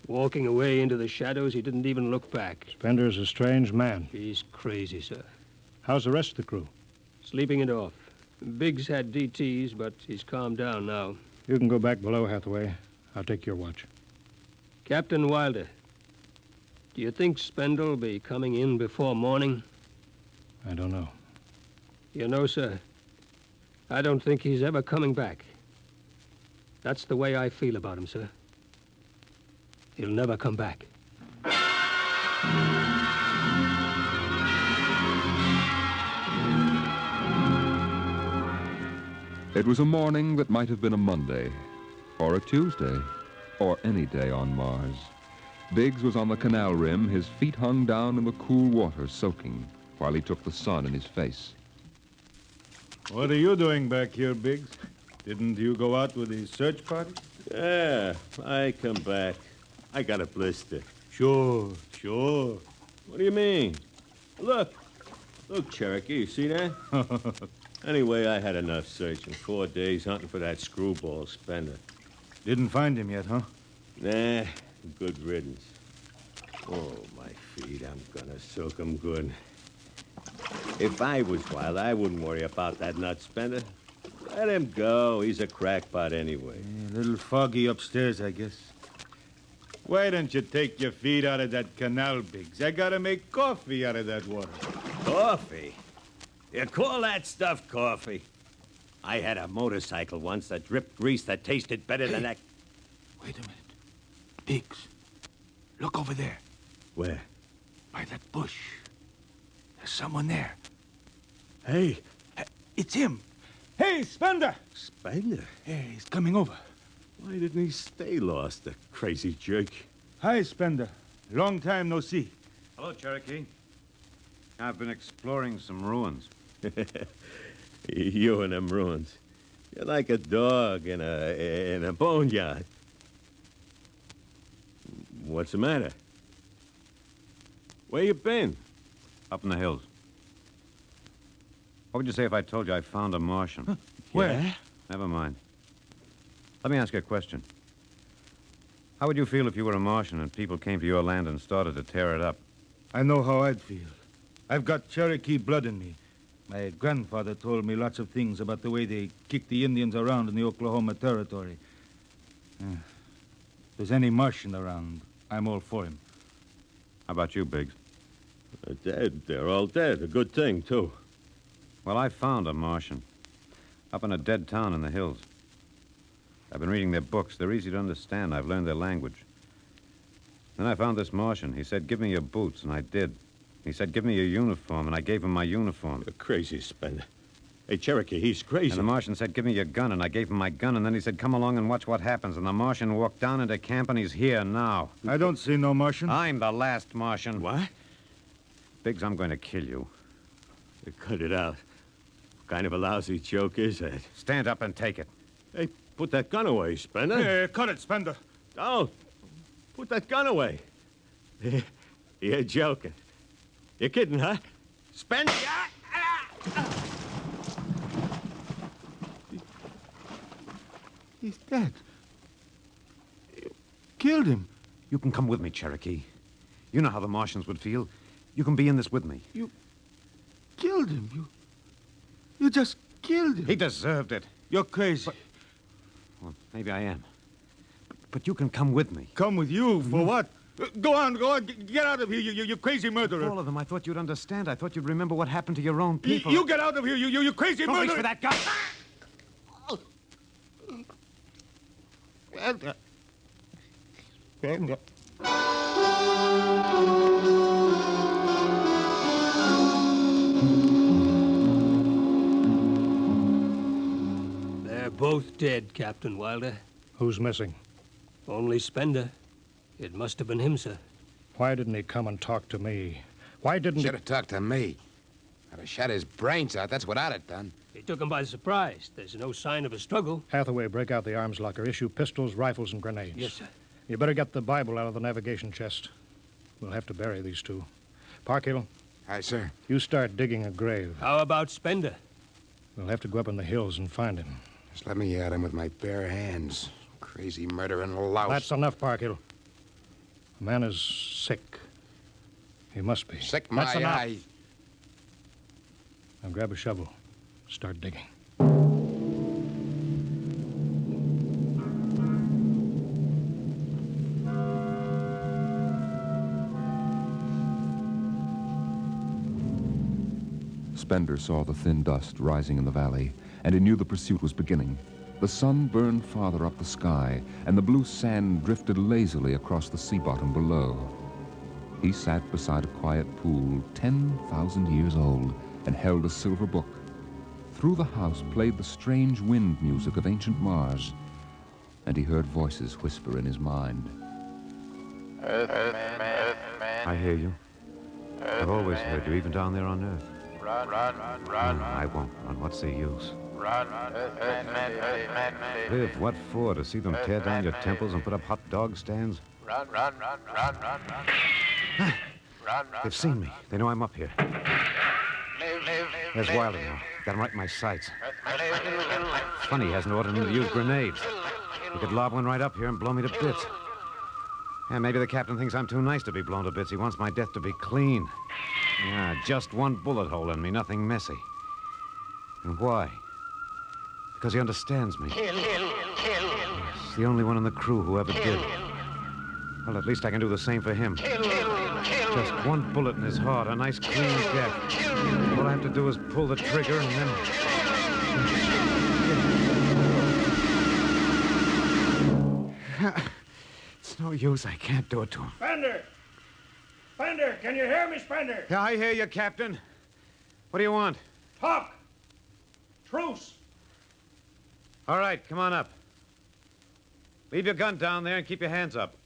Walking away into the shadows, he didn't even look back. Spender's a strange man. He's crazy, sir. How's the rest of the crew? Sleeping it off. Biggs had DTs, but he's calmed down now. You can go back below, Hathaway. I'll take your watch. Captain Wilder, do you think Spender'll be coming in before morning? I don't know. You know, sir, I don't think he's ever coming back. That's the way I feel about him, sir. He'll never come back. It was a morning that might have been a Monday, or a Tuesday, or any day on Mars. Biggs was on the canal rim, his feet hung down in the cool water, soaking, while he took the sun in his face. What are you doing back here, Biggs? Didn't you go out with the search party? Yeah, I come back. I got a blister. Sure. What do you mean? Look, Cherokee, you see that? Anyway, I had enough searching. 4 days hunting for that screwball Spender. Didn't find him yet, huh? Nah, good riddance. Oh, my feet, I'm gonna soak 'em good. If I was wild, I wouldn't worry about that nut Spender. Let him go. He's a crackpot anyway. A little foggy upstairs, I guess. Why don't you take your feet out of that canal, Biggs? I gotta make coffee out of that water. Coffee? You call that stuff coffee? I had a motorcycle once that dripped grease that tasted better than that. Wait a minute. Biggs, look over there. Where? By that bush. There's someone there. Hey. It's him. Hey, Spender! Spender? Hey, he's coming over. Why didn't he stay lost, the crazy jerk? Hi, Spender. Long time no see. Hello, Cherokee. I've been exploring some ruins. You and them ruins. You're like a dog in a boneyard. What's the matter? Where you been? Up in the hills. What would you say if I told you I found a Martian? Huh? Where? Yeah? Never mind. Let me ask you a question. How would you feel if you were a Martian and people came to your land and started to tear it up? I know how I'd feel. I've got Cherokee blood in me. My grandfather told me lots of things about the way they kicked the Indians around in the Oklahoma Territory. If there's any Martian around, I'm all for him. How about you, Biggs? They're dead. They're all dead. A good thing, too. Well, I found a Martian. Up in a dead town in the hills. I've been reading their books. They're easy to understand. I've learned their language. Then I found this Martian. He said, give me your boots, and I did. He said, give me your uniform, and I gave him my uniform. You're crazy, Spender. Hey, Cherokee, he's crazy. And the Martian said, give me your gun, and I gave him my gun, and then he said, come along and watch what happens. And the Martian walked down into camp, and he's here now. I don't see no Martian. I'm the last Martian. What? Biggs, I'm going to kill you. You cut it out. What kind of a lousy joke is that? Stand up and take it. Hey, put that gun away, Spender. Hey, cut it, Spender. Don't. Put that gun away. You're joking. You're kidding, huh? Spender! He's dead. You killed him. You can come with me, Cherokee. You know how the Martians would feel. You can be in this with me. You killed him. You just killed him. He deserved it. You're crazy. Well, maybe I am. But you can come with me. Come with you? For what? Go on. Get out of here, you crazy murderer. All of them, I thought you'd understand. I thought you'd remember what happened to your own people. You get out of here, you crazy Don't murderer. reach for that gun. Spender. They're both dead, Captain Wilder. Who's missing? Only Spender. It must have been him, sir. Why didn't he come and talk to me? Why didn't Should have talked to me. I'd have shot his brains out. That's what I'd have done. He took him by surprise. There's no sign of a struggle. Hathaway, break out the arms locker. Issue pistols, rifles, and grenades. Yes, sir. You better get the Bible out of the navigation chest. We'll have to bury these two. Parkhill. Aye, sir. You start digging a grave. How about Spender? We'll have to go up in the hills and find him. Just let me at him with my bare hands. Crazy murdering louse. That's enough, Parkhill. The man is sick. He must be. Sick my That's enough. eye. Now grab a shovel. Start digging. Spender saw the thin dust rising in the valley, and he knew the pursuit was beginning. The sun burned farther up the sky, and the blue sand drifted lazily across the sea bottom below. He sat beside a quiet pool 10,000 years old and held a silver book. Through the house played the strange wind music of ancient Mars, and he heard voices whisper in his mind. I hear you. I've always heard you, even down there on Earth. I won't run. What's the use? Live, what for? To see them tear down your temples and put up hot dog stands? They've seen me. They know I'm up here. There's Wilder now. Got him right in my sights. It's funny he hasn't ordered me to use grenades. He could lob one right up here and blow me to bits. Yeah, maybe the captain thinks I'm too nice to be blown to bits. He wants my death to be clean. Yeah, just one bullet hole in me, nothing messy. And why? Because he understands me. He's the only one in the crew who ever did. Well, at least I can do the same for him. Just one bullet in his heart, a nice clean death. All I have to do is pull the trigger and then... It's no use. I can't do it to him. Spender! Spender, can you hear me, Spender? Yeah, I hear you, Captain. What do you want? Talk! Truce! All right, come on up. Leave your gun down there and keep your hands up.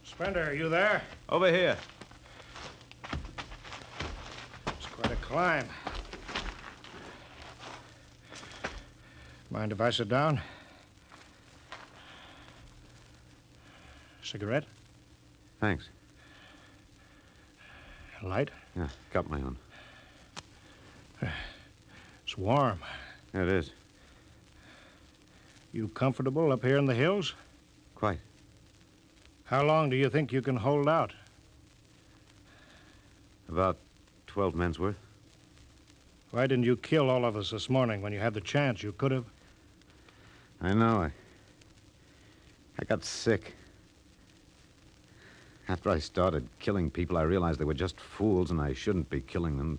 Spender, are you there? Over here. It's quite a climb. Mind if I sit down? Cigarette? Thanks. Light? Yeah, got my own. It's warm. Yeah, it is. You comfortable up here in the hills? Quite. How long do you think you can hold out? About 12 men's worth. Why didn't you kill all of us this morning when you had the chance? You could have. I know. I got sick. After I started killing people, I realized they were just fools and I shouldn't be killing them.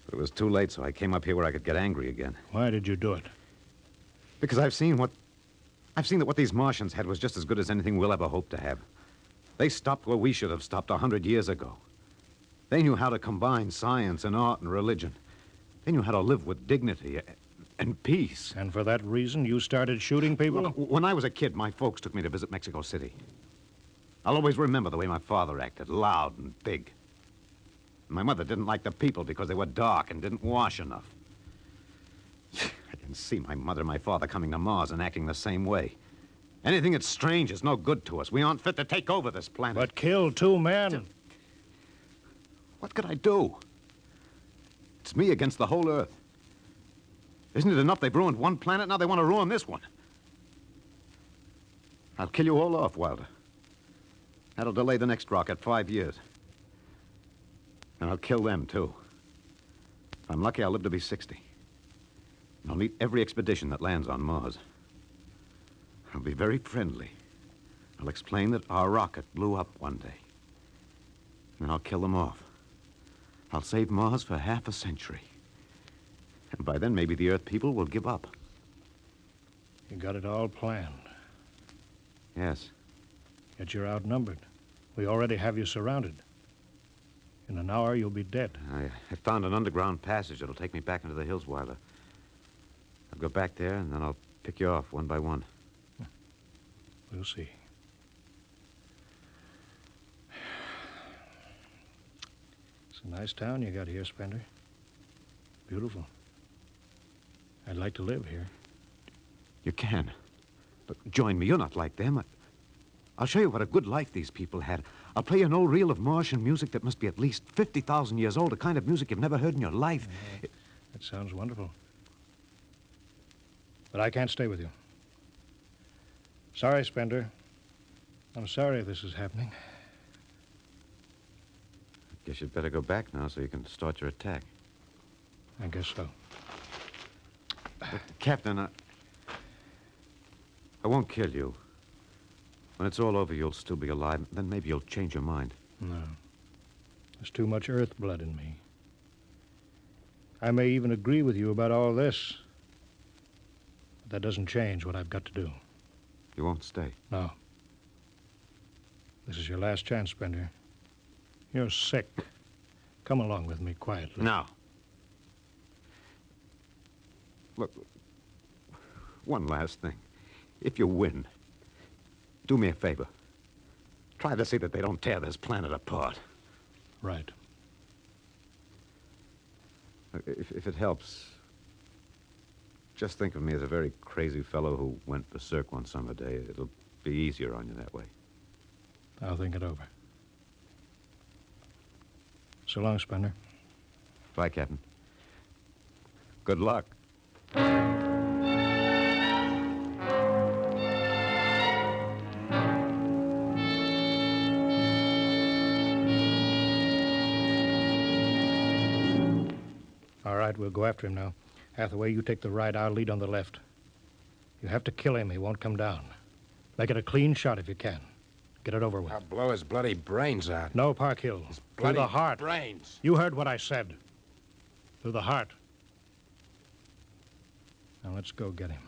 But it was too late, so I came up here where I could get angry again. Why did you do it? Because I've seen that what these Martians had was just as good as anything we'll ever hope to have. They stopped where we should have stopped 100 years ago. They knew how to combine science and art and religion. They knew how to live with dignity and peace. And for that reason, you started shooting people? Well, when I was a kid, my folks took me to visit Mexico City. I'll always remember the way my father acted, loud and big. My mother didn't like the people because they were dark and didn't wash enough. I can see my mother and my father coming to Mars and acting the same way. Anything that's strange is no good to us. We aren't fit to take over this planet. But kill 2 men? What could I do? It's me against the whole Earth. Isn't it enough they've ruined one planet? Now they want to ruin this one. I'll kill you all off, Wilder. That'll delay the next rocket 5 years. And I'll kill them, too. If I'm lucky, I'll live to be 60. I'll meet every expedition that lands on Mars. I'll be very friendly. I'll explain that our rocket blew up one day. And I'll kill them off. I'll save Mars for half a century. And by then, maybe the Earth people will give up. You got it all planned. Yes. Yet you're outnumbered. We already have you surrounded. In an hour, you'll be dead. I found an underground passage that'll take me back into the hills, Wilder. I'll go back there, and then I'll pick you off one by one. We'll see. It's a nice town you got here, Spender. Beautiful. I'd like to live here. You can. But join me. You're not like them. I'll show you what a good life these people had. I'll play you an old reel of Martian music that must be at least 50,000 years old, a kind of music you've never heard in your life. That sounds wonderful. But I can't stay with you. Sorry, Spender. I'm sorry this is happening. Guess you'd better go back now so you can start your attack. I guess so. But, Captain, I won't kill you. When it's all over, you'll still be alive. Then maybe you'll change your mind. No. There's too much Earth blood in me. I may even agree with you about all this. But that doesn't change what I've got to do. You won't stay? No. This is your last chance, Spender. You're sick. Come along with me quietly. No. Look, one last thing. If you win, do me a favor. Try to see that they don't tear this planet apart. Right. If it helps, just think of me as a very crazy fellow who went berserk one summer day. It'll be easier on you that way. I'll think it over. So long, Spender. Bye, Captain. Good luck. All right, we'll go after him now. Hathaway, you take the right. I'll lead on the left. You have to kill him. He won't come down. Make it a clean shot if you can. Get it over with. I'll blow his bloody brains out. No, Park Hill. Through the heart. Brains. You heard what I said. Through the heart. Now let's go get him.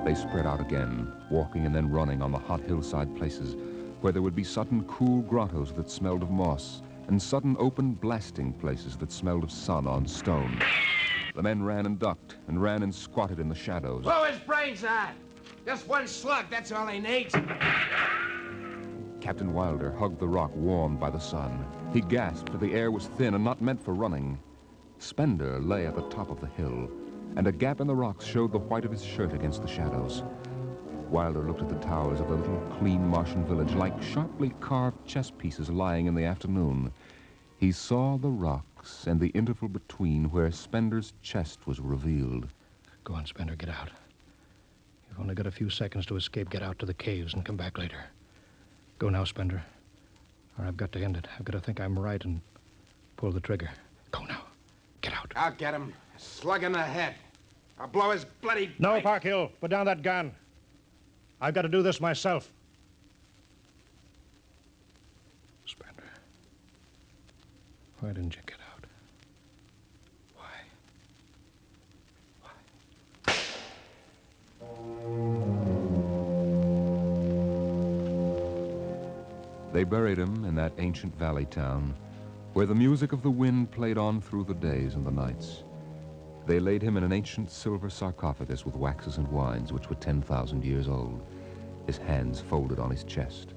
They spread out again, walking and then running on the hot hillside places where there would be sudden cool grottos that smelled of moss and sudden open blasting places that smelled of sun on stone. The men ran and ducked and ran and squatted in the shadows. Blow his brains out. Just one slug, that's all he needs. Captain Wilder hugged the rock warmed by the sun. He gasped, for the air was thin and not meant for running. Spender lay at the top of the hill, and a gap in the rocks showed the white of his shirt against the shadows. Wilder looked at the towers of the little clean Martian village like sharply carved chess pieces lying in the afternoon. He saw the rocks and the interval between where Spender's chest was revealed. Go on, Spender, get out. You've only got a few seconds to escape. Get out to the caves and come back later. Go now, Spender. Or I've got to end it. I've got to think I'm right and pull the trigger. Go now. Get out. I'll get him. A slug in the head. I'll blow his bloody... No, Park Hill. Put down that gun. I've got to do this myself. Spender. Why didn't you get out? They buried him in that ancient valley town where the music of the wind played on through the days and the nights. They laid him in an ancient silver sarcophagus with waxes and wines which were 10,000 years old, his hands folded on his chest.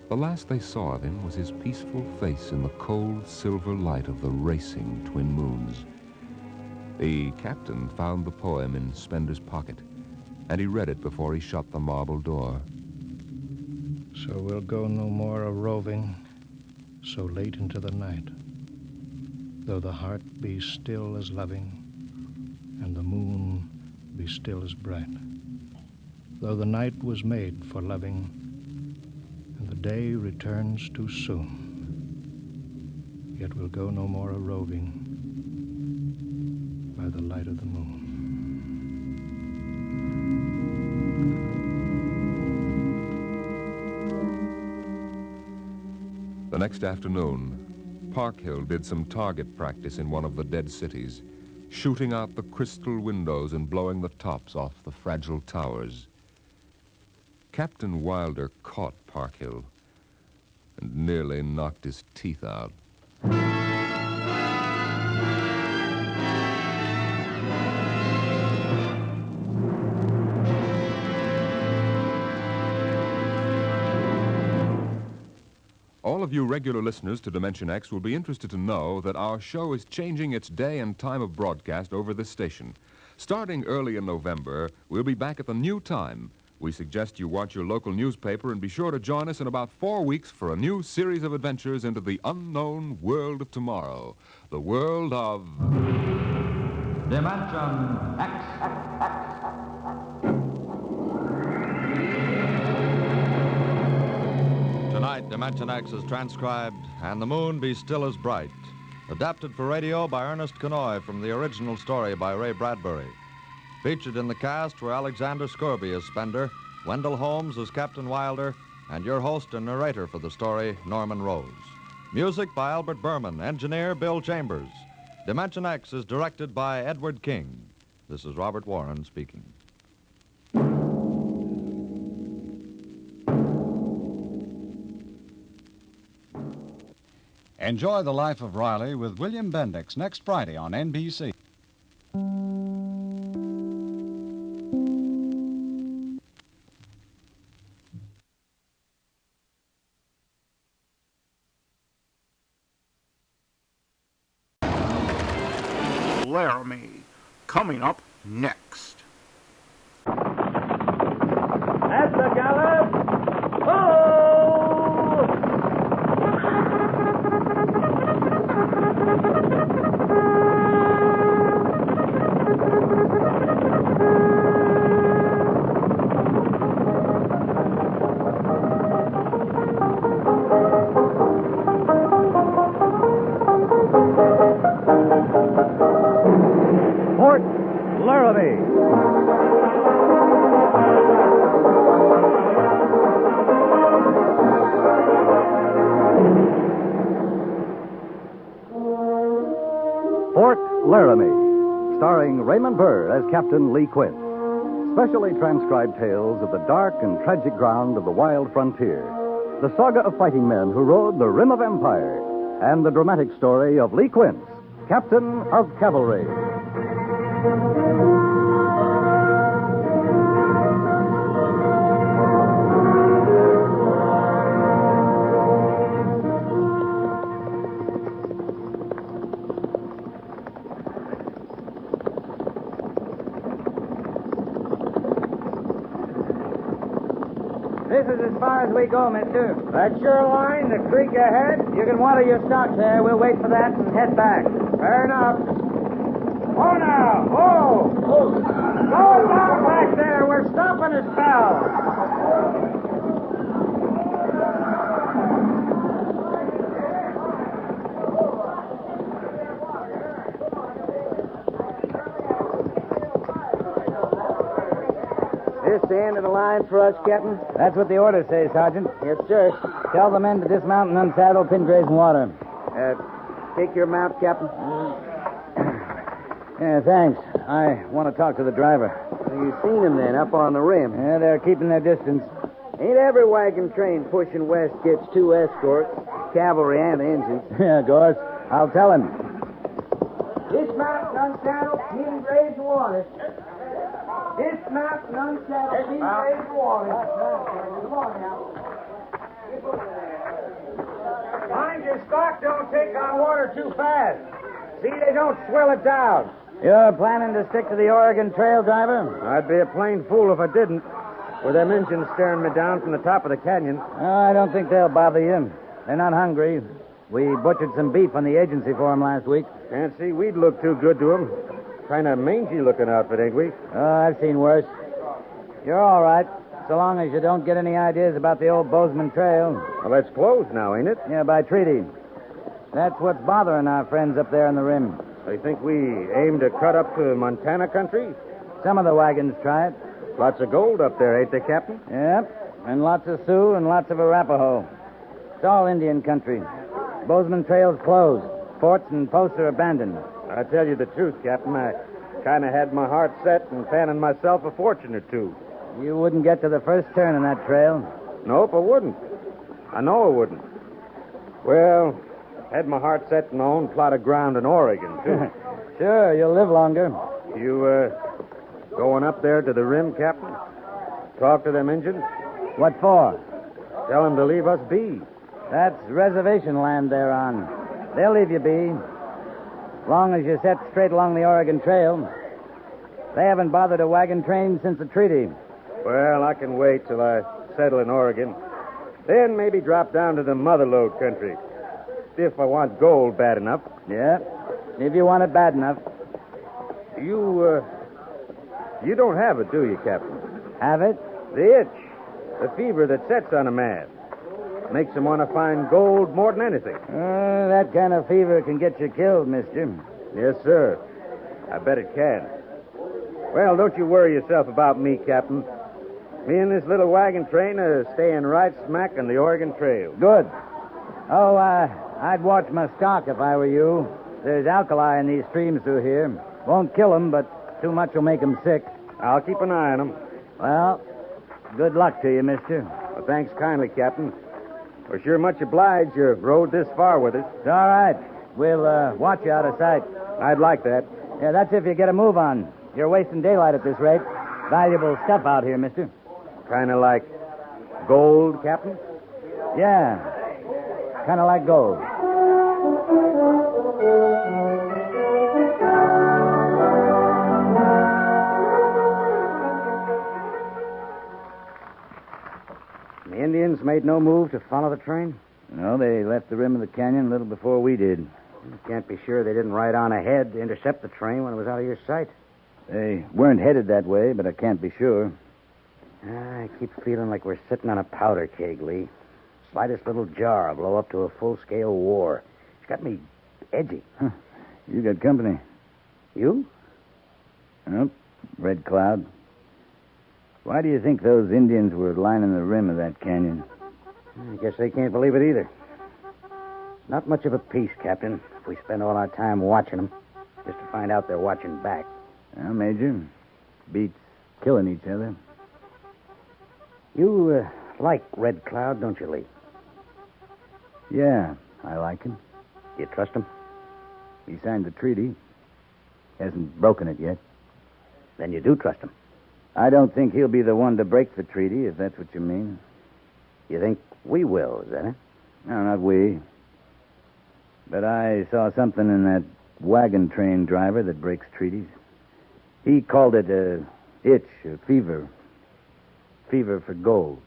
The last they saw of him was his peaceful face in the cold silver light of the racing twin moons. The captain found the poem in Spender's pocket, and he read it before he shut the marble door. So we'll go no more a-roving so late into the night, though the heart be still as loving and the moon be still as bright, though the night was made for loving and the day returns too soon, yet we'll go no more a-roving by the light of the moon. The next afternoon, Parkhill did some target practice in one of the dead cities, shooting out the crystal windows and blowing the tops off the fragile towers. Captain Wilder caught Parkhill and nearly knocked his teeth out. All of you regular listeners to Dimension X will be interested to know that our show is changing its day and time of broadcast over this station. Starting early in November, we'll be back at the new time. We suggest you watch your local newspaper and be sure to join us in about 4 weeks for a new series of adventures into the unknown world of tomorrow. The world of... Dimension X. Tonight, Dimension X is transcribed, And the Moon Be Still as Bright. Adapted for radio by Ernest Kenoy from the original story by Ray Bradbury. Featured in the cast were Alexander Scorby as Spender, Wendell Holmes as Captain Wilder, and your host and narrator for the story, Norman Rose. Music by Albert Berman, engineer Bill Chambers. Dimension X is directed by Edward King. This is Robert Warren speaking. Enjoy the Life of Riley with William Bendix next Friday on NBC. Laramie, coming up next. That's the gallop! Oh! Fort Laramie. Fort Laramie, starring Raymond Burr as Captain Lee Quint. Specially transcribed tales of the dark and tragic ground of the wild frontier. The saga of fighting men who rode the rim of empire. And the dramatic story of Lee Quint, Captain of Cavalry. This is as far as we go, mister. That's your line, the creek ahead? You can water your stocks there. We'll wait for that and head back. Fair enough. Oh, now! Oh! Go down back there. We're stopping a spell. This the end of the line for us, Captain? That's what the order says, Sergeant. Yes, sir. Tell the men to dismount and unsaddle, pin graze and water. Take your mount, Captain. Yeah, thanks. I want to talk to the driver. Well, you seen them then, up on the rim. Yeah, they're keeping their distance. Ain't every wagon train pushing west gets 2 escorts, cavalry and engines. Yeah, of course. I'll tell him. Dismount and unsaddle, pin graze and water. Dismount and unsaddle, pin graze and water. Come on now. Mind your stock don't take on water too fast. See, they don't swell it down. You're planning to stick to the Oregon Trail, driver? I'd be a plain fool if I didn't. With them engines staring me down from the top of the canyon. I don't think they'll bother you. They're not hungry. We butchered some beef on the agency for them last week. Can't see we'd look too good to them. Kind of mangy-looking outfit, ain't we? Oh, I've seen worse. You're all right, so long as you don't get any ideas about the old Bozeman Trail. Well, that's closed now, ain't it? Yeah, by treaty. That's what's bothering our friends up there on the rim. They think we aim to cut up to Montana country? Some of the wagons try it. Lots of gold up there, ain't they, Captain? Yep, and lots of Sioux and lots of Arapaho. It's all Indian country. Bozeman Trail's closed. Forts and posts are abandoned. I tell you the truth, Captain. I kind of had my heart set and fanning myself a fortune or two. You wouldn't get to the first turn in that trail. Nope, I wouldn't. I know I wouldn't. Well, had my heart set in my own plot of ground in Oregon, too. Sure, you'll live longer. You, going up there to the rim, Captain? Talk to them Injuns? What for? Tell them to leave us be. That's reservation land they're on. They'll leave you be. Long as you set straight along the Oregon Trail. They haven't bothered a wagon train since the treaty. Well, I can wait till I settle in Oregon. Then maybe drop down to the motherlode country. If I want gold bad enough. Yeah, if you want it bad enough. You don't have it, do you, Captain? Have it? The itch. The fever that sets on a man. Makes him want to find gold more than anything. That kind of fever can get you killed, mister. Yes, sir. I bet it can. Well, don't you worry yourself about me, Captain. Me and this little wagon train are staying right smack on the Oregon Trail. Good. Oh, I'd watch my stock if I were you. There's alkali in these streams through here. Won't kill 'em, but too much will make 'em sick. I'll keep an eye on 'em. Well, good luck to you, mister. Well, thanks kindly, Captain. We're sure much obliged you rode this far with us. It's all right. We'll watch you out of sight. I'd like that. Yeah, that's if you get a move on. You're wasting daylight at this rate. Valuable stuff out here, mister. Kind of like gold, Captain? Yeah. Kind of like gold. The Indians made no move to follow the train? No, they left the rim of the canyon a little before we did. You can't be sure they didn't ride on ahead to intercept the train when it was out of your sight. They weren't headed that way, but I can't be sure. I keep feeling like we're sitting on a powder keg, Lee. Slightest little jar will blow up to a full-scale war. It's got me edgy. Huh. You got company. You? Nope. Red Cloud. Why do you think those Indians were lining the rim of that canyon? I guess they can't believe it either. Not much of a peace, Captain, if we spend all our time watching them, just to find out they're watching back. Well, Major, beats killing each other. You like Red Cloud, don't you, Lee? Yeah, I like him. You trust him? He signed the treaty. Hasn't broken it yet. Then you do trust him? I don't think he'll be the one to break the treaty, if that's what you mean. You think we will, is that it? No, not we. But I saw something in that wagon train driver that breaks treaties. He called it a itch, a fever. Fever for gold.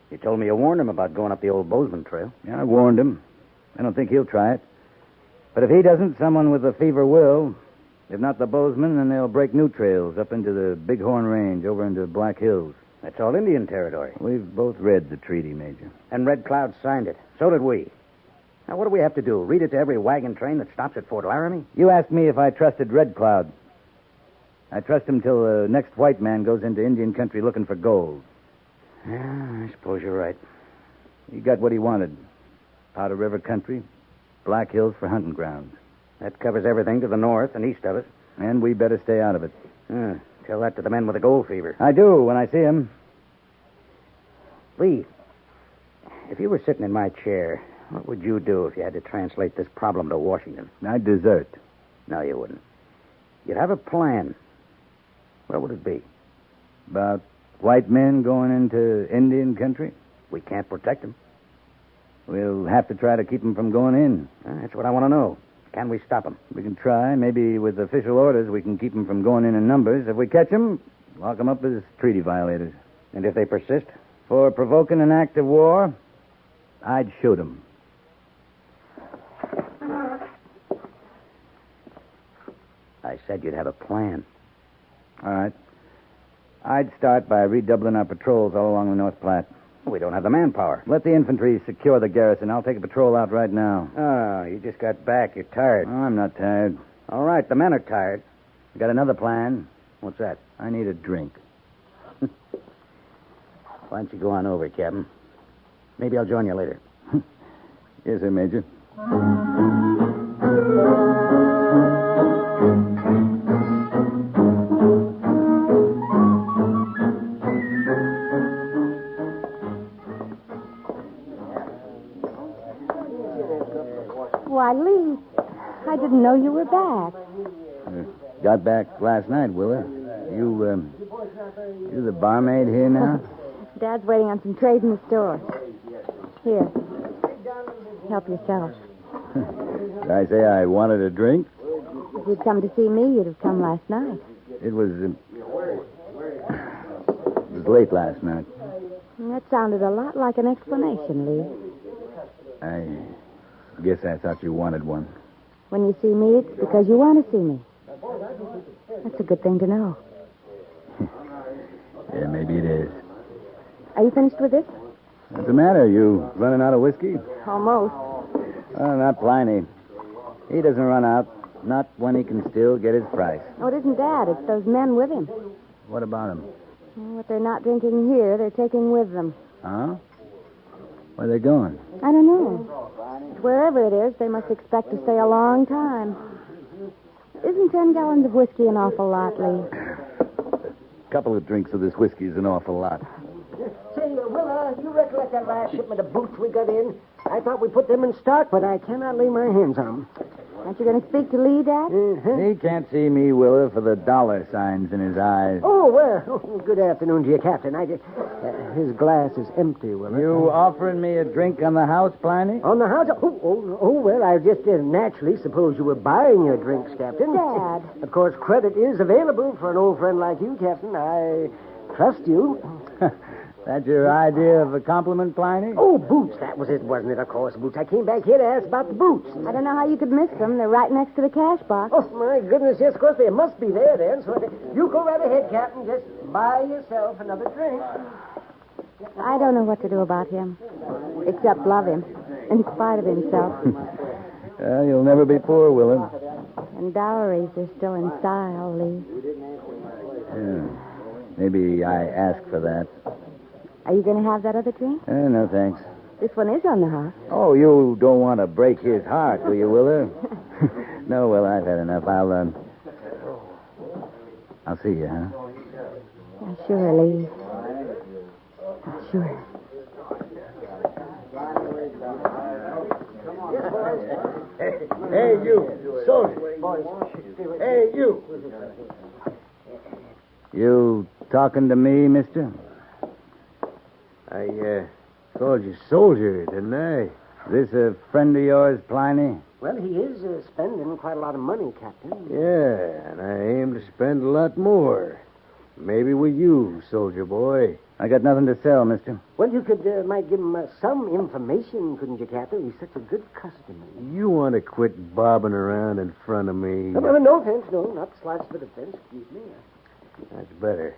You told me you warned him about going up the old Bozeman Trail. Yeah, I warned him. I don't think he'll try it. But if he doesn't, someone with a fever will. If not the Bozeman, then they'll break new trails up into the Bighorn Range, over into Black Hills. That's all Indian territory. We've both read the treaty, Major. And Red Cloud signed it. So did we. Now, what do we have to do? Read it to every wagon train that stops at Fort Laramie? You asked me if I trusted Red Cloud. I trust him till the next white man goes into Indian country looking for gold. Yeah, I suppose you're right. He got what he wanted. Powder River country, Black Hills for hunting grounds. That covers everything to the north and east of us. And we better stay out of it. Tell that to the men with the gold fever. I do, when I see him. Lee, if you were sitting in my chair, what would you do if you had to translate this problem to Washington? I'd desert. No, you wouldn't. You'd have a plan. What would it be? About white men going into Indian country? We can't protect them. We'll have to try to keep them from going in. That's what I want to know. Can we stop them? We can try. Maybe with official orders we can keep them from going in numbers. If we catch them, lock them up as treaty violators. And if they persist? For provoking an act of war, I'd shoot them. I said you'd have a plan. All right. I'd start by redoubling our patrols all along the North Platte. We don't have the manpower. Let the infantry secure the garrison. I'll take a patrol out right now. Oh, you just got back. You're tired. Oh, I'm not tired. All right, the men are tired. I got another plan. What's that? I need a drink. Why don't you go on over, Captain? Maybe I'll join you later. Yes, sir, Major. Why, Lee, I didn't know you were back. Got back last night, Willa. You the barmaid here now? Dad's waiting on some trade in the store. Here. Help yourself. Did I say I wanted a drink? If you'd come to see me, you'd have come last night. It was late last night. That sounded a lot like an explanation, Lee. I guess I thought you wanted one. When you see me, it's because you want to see me. That's a good thing to know. Yeah, maybe it is. Are you finished with this? What's the matter? You running out of whiskey? Almost. Oh, not Pliny. He doesn't run out. Not when he can still get his price. Oh, it isn't Dad. It's those men with him. What about him? What they're not drinking here, they're taking with them. Huh? Where are they going? I don't know. Wherever it is, they must expect to stay a long time. Isn't 10 gallons of whiskey an awful lot, Lee? A couple of drinks of this whiskey is an awful lot. Say, Willa, you recollect that last shipment of boots we got in? I thought we put them in stock, but I cannot lay my hands on them. Aren't you going to speak to Lee, Dad? He can't see me, Willa, for the dollar signs in his eyes. Oh, well, good afternoon to you, Captain. His glass is empty, Willa. You offering me a drink on the house, Pliny? On the house? Oh, well, I just naturally suppose you were buying your drinks, Captain. Dad. Of course, credit is available for an old friend like you, Captain. I trust you. That's your idea of a compliment, Pliny? Oh, boots. That was it, wasn't it? Of course, boots. I came back here to ask about the boots. I don't know how you could miss them. They're right next to the cash box. Oh, my goodness, yes, of course, they must be there then. So you go right ahead, Captain. Just buy yourself another drink. I don't know what to do about him, except love him, in spite of himself. Well, you'll never be poor, Willa. And dowries are still in style, Lee. Yeah. Maybe I ask for that. Are you going to have that other drink? No, thanks. This one is on the house. Oh, you don't want to break his heart, will you, Willa? No, well, I've had enough. I'll see you, huh? Yeah, sure, Lee. Sure. Hey, you, soldier. Hey, you. You talking to me, mister? I called you soldier, didn't I? This a friend of yours, Pliny? Well, he is spending quite a lot of money, Captain. Yeah, and I aim to spend a lot more. Maybe with you, soldier boy. I got nothing to sell, mister. Well, you might give him some information, couldn't you, Captain? He's such a good customer. You want to quit bobbing around in front of me? No offense, no, not the slightest bit of offense. Excuse me. That's better.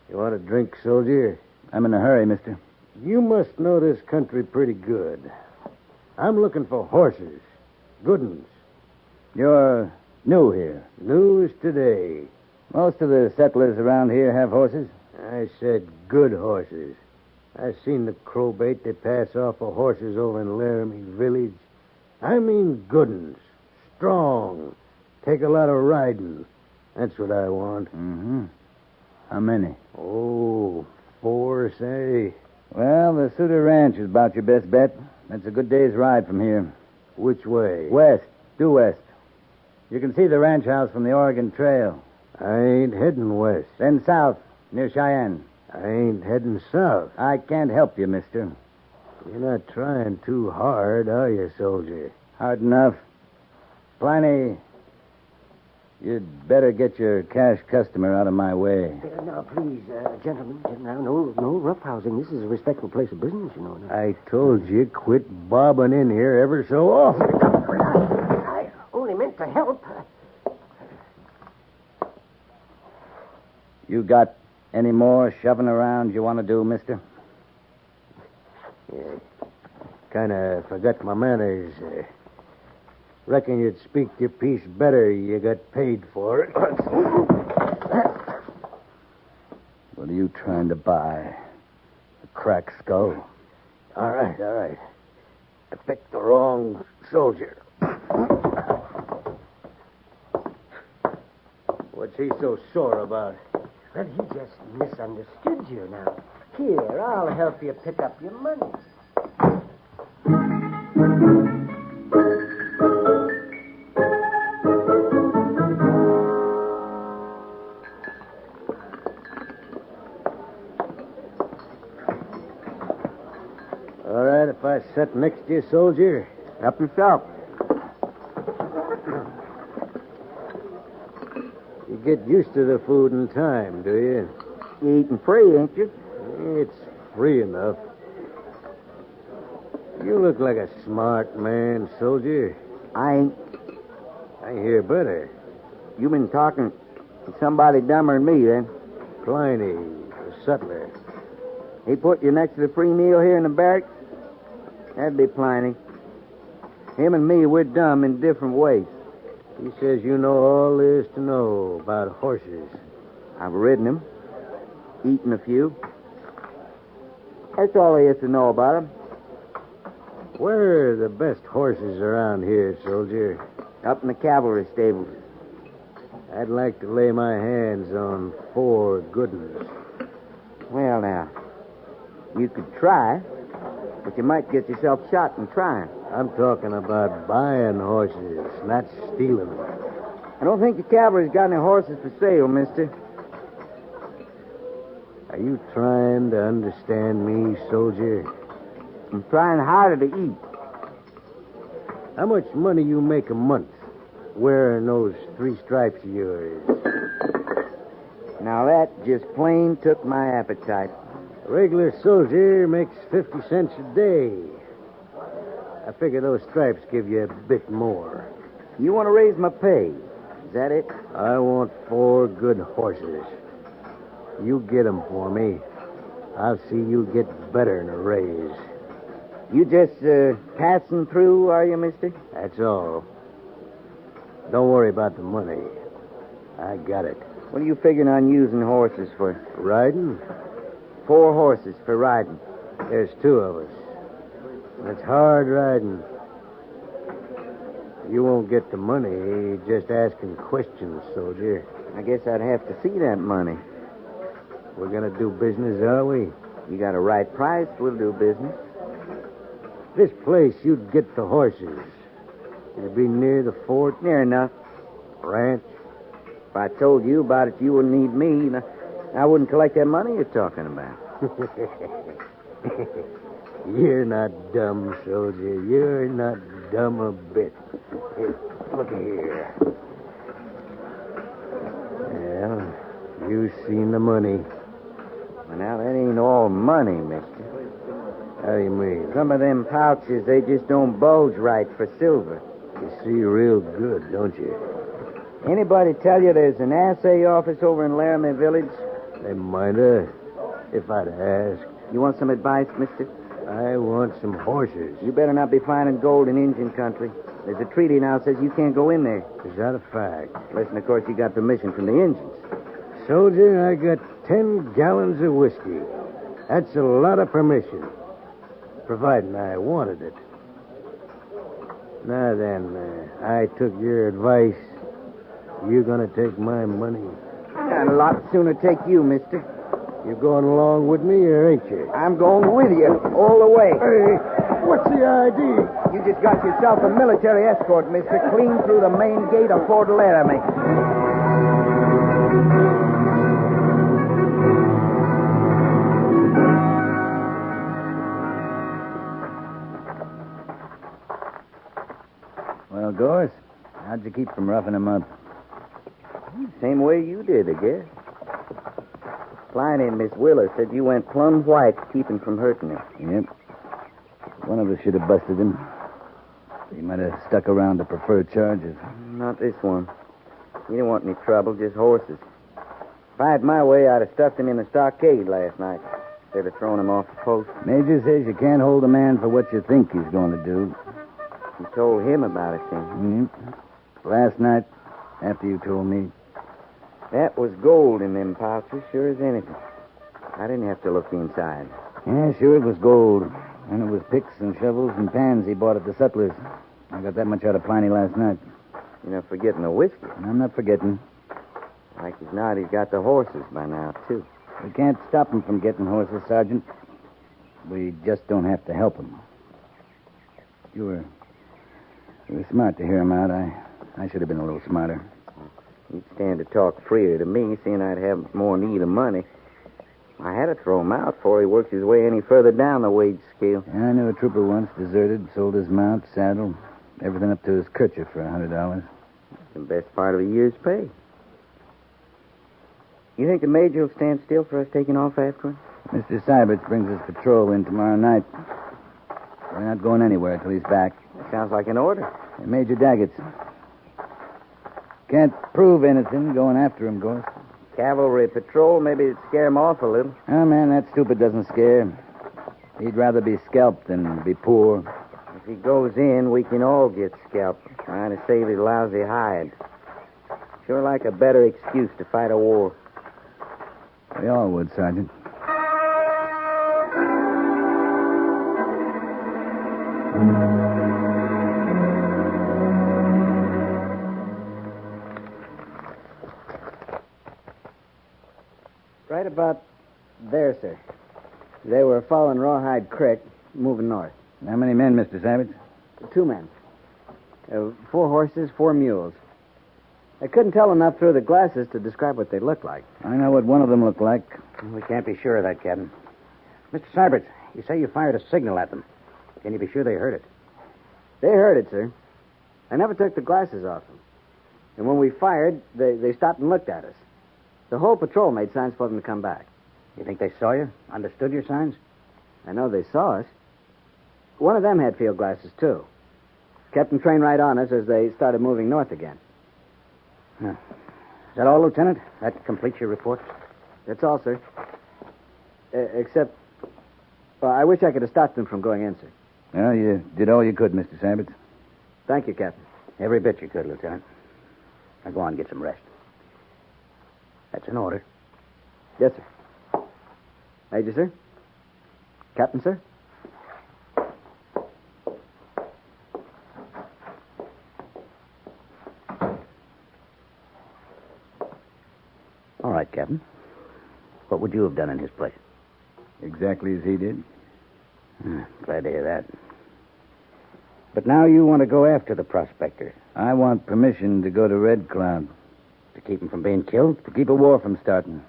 You want a drink, soldier? I'm in a hurry, mister. You must know this country pretty good. I'm looking for horses. Good ones. You're new here? New as today. Most of the settlers around here have horses? I said good horses. I've seen the crowbait they pass off for horses over in Laramie village. I mean good ones. Strong. Take a lot of riding. That's what I want. Mm-hmm. How many? Oh, 4, say. Well, the Sutter Ranch is about your best bet. That's a good day's ride from here. Which way? West. Due west. You can see the ranch house from the Oregon Trail. I ain't heading west. Then south, near Cheyenne. I ain't heading south. I can't help you, mister. You're not trying too hard, are you, soldier? Hard enough. Pliny, you'd better get your cash customer out of my way. Now, please, gentlemen, no roughhousing. This is a respectable place of business, you know. I told you, quit bobbing in here ever so often. I only meant to help. You got any more shoving around you want to do, mister? Yeah. Kind of forgot my manners. Reckon you'd speak your piece better. You got paid for it. What are you trying to buy? A cracked skull? All right. I picked the wrong soldier. What's he so sore about? Well, he just misunderstood you now. Here, I'll help you pick up your money. All right, if I sit next to you, soldier. Help yourself. You get used to the food in time, do you? You eating free, ain't you? It's free enough. You look like a smart man, soldier. I ain't. I hear better. You been talking to somebody dumber than me, then. Pliny, the sutler. He put you next to the free meal here in the barracks? That'd be Pliny. Him and me, we're dumb in different ways. He says you know all there is to know about horses. I've ridden them. Eaten a few. That's all there is to know about them. Where are the best horses around here, soldier? Up in the cavalry stables. I'd like to lay my hands on 4 good ones. Well, now, you could try, but you might get yourself shot in trying. I'm talking about buying horses, not stealing them. I don't think the cavalry's got any horses for sale, mister. Are you trying to understand me, soldier? I'm trying harder to eat. How much money you make a month wearing those 3 stripes of yours? Now, that just plain took my appetite. A regular soldier makes 50 cents a day. I figure those stripes give you a bit more. You want to raise my pay? Is that it? I want 4 good horses. You get them for me. I'll see you get better in a raise. You just passing through, are you, mister? That's all. Don't worry about the money. I got it. What are you figuring on using horses for? Riding? 4 horses for riding. There's 2 of us. It's hard riding. You won't get the money just asking questions, soldier. I guess I'd have to see that money. We're going to do business, are we? You got a right price, we'll do business. This place, you'd get the horses. It'd be near the fort. Near enough. Ranch. If I told you about it, you wouldn't need me. I wouldn't collect that money you're talking about. You're not dumb, soldier. You're not dumb a bit. Here, look here. Well, you've seen the money. Well, now, that ain't all money, mister. How do you mean? Some of them pouches, they just don't bulge right for silver. You see real good, don't you? Anybody tell you there's an assay office over in Laramie Village? They might have, if I'd asked. You want some advice, mister? I want some horses. You better not be finding gold in Indian country. There's a treaty now that says you can't go in there. Is that a fact? Listen, of course, you got permission from the Indians. Soldier, I got 10 gallons of whiskey. That's a lot of permission. Providing I wanted it. Now then, I took your advice. You gonna take my money? I'd a lot sooner take you, mister. You going along with me, or ain't you? I'm going with you, all the way. Hey, what's the idea? You just got yourself a military escort, mister, clean through the main gate of Fort Laramie. Well, Gorse, how'd you keep from roughing him up? Same way you did, I guess. Pliny and Miss Willer said you went plumb white to keep him from hurting him. Yep. One of us should have busted him. He might have stuck around to prefer charges. Not this one. He didn't want any trouble, just horses. If I had my way, I'd have stuffed him in the stockade last night instead of throwing him off the post. Major says you can't hold a man for what you think he's going to do. You told him about it, then? Last night, after you told me. That was gold in them pouches, sure as anything. I didn't have to look inside. Yeah, sure it was gold. And it was picks and shovels and pans he bought at the Sutlers. I got that much out of Pliny last night. You're not forgetting the whiskey. I'm not forgetting. Like he's not, he's got the horses by now, too. We can't stop him from getting horses, Sergeant. We just don't have to help him. You were smart to hear him out. I should have been a little smarter. He'd stand to talk freer to me, seeing I'd have more need of money. I had to throw him out before he works his way any further down the wage scale. Yeah, I knew a trooper once, deserted, sold his mount, saddle, everything up to his kerchief for $100. The best part of a year's pay. You think the Major will stand still for us taking off after him? Mr. Syberts brings his patrol in tomorrow night. We're not going anywhere till he's back. That sounds like an order. Hey, Major Daggett's. Can't prove anything going after him, Gorse. Cavalry patrol, maybe it'd scare him off a little. Oh, man, that stupid doesn't scare. He'd rather be scalped than be poor. If he goes in, we can all get scalped, trying to save his lousy hide. Sure like a better excuse to fight a war. We all would, Sergeant. Right about there, sir. They were following Rawhide Creek, moving north. How many men, Mr. Savage? 2 men. 4 horses, 4 mules. I couldn't tell enough through the glasses to describe what they looked like. I know what one of them looked like. We can't be sure of that, Captain. Mr. Syberts, you say you fired a signal at them. Can you be sure they heard it? They heard it, sir. I never took the glasses off them. And when we fired, they stopped and looked at us. The whole patrol made signs for them to come back. You think they saw you? Understood your signs? I know they saw us. One of them had field glasses, too. Kept them trained right on us as they started moving north again. Huh. Is that all, Lieutenant? That completes your report? That's all, sir. Except, I wish I could have stopped them from going in, sir. Well, you did all you could, Mr. Savage. Thank you, Captain. Every bit you could, Lieutenant. Now go on and get some rest. That's an order. Yes, sir. Major, sir? Captain, sir? All right, Captain. What would you have done in his place? Exactly as he did. Glad to hear that. But now you want to go after the prospector. I want permission to go to Red Cloud. To keep him from being killed? To keep a war from starting.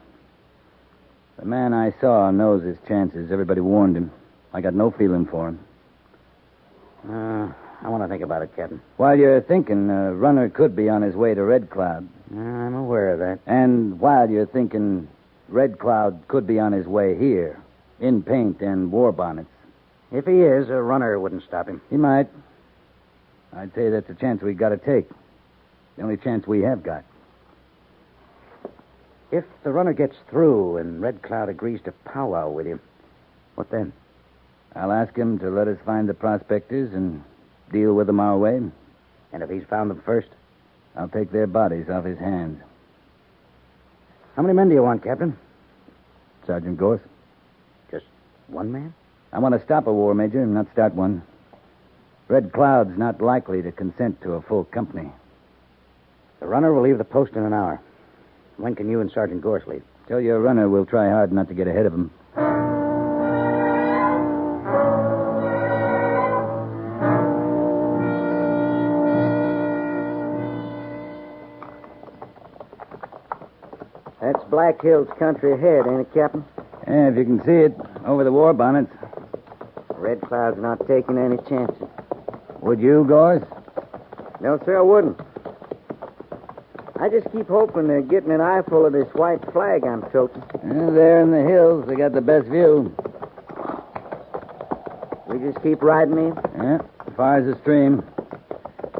The man I saw knows his chances. Everybody warned him. I got no feeling for him. I want to think about it, Captain. While you're thinking, a runner could be on his way to Red Cloud. I'm aware of that. And while you're thinking, Red Cloud could be on his way here, in paint and war bonnets. If he is, a runner wouldn't stop him. He might. I'd say that's a chance we got to take. The only chance we have got. If the runner gets through and Red Cloud agrees to powwow with you, what then? I'll ask him to let us find the prospectors and deal with them our way. And if he's found them first? I'll take their bodies off his hands. How many men do you want, Captain? Sergeant Gorse. Just one man? I want to stop a war, Major, not start one. Red Cloud's not likely to consent to a full company. The runner will leave the post in an hour. When can you and Sergeant Gorse leave? Tell your runner we'll try hard not to get ahead of him. That's Black Hills country ahead, ain't it, Captain? Yeah, if you can see it, over the war bonnets. Red Cloud's not taking any chances. Would you, Gorse? No, sir, I wouldn't. I just keep hoping they're getting an eyeful of this white flag I'm toting. There in the hills, they got the best view. We just keep riding in? Yeah, as far as the stream.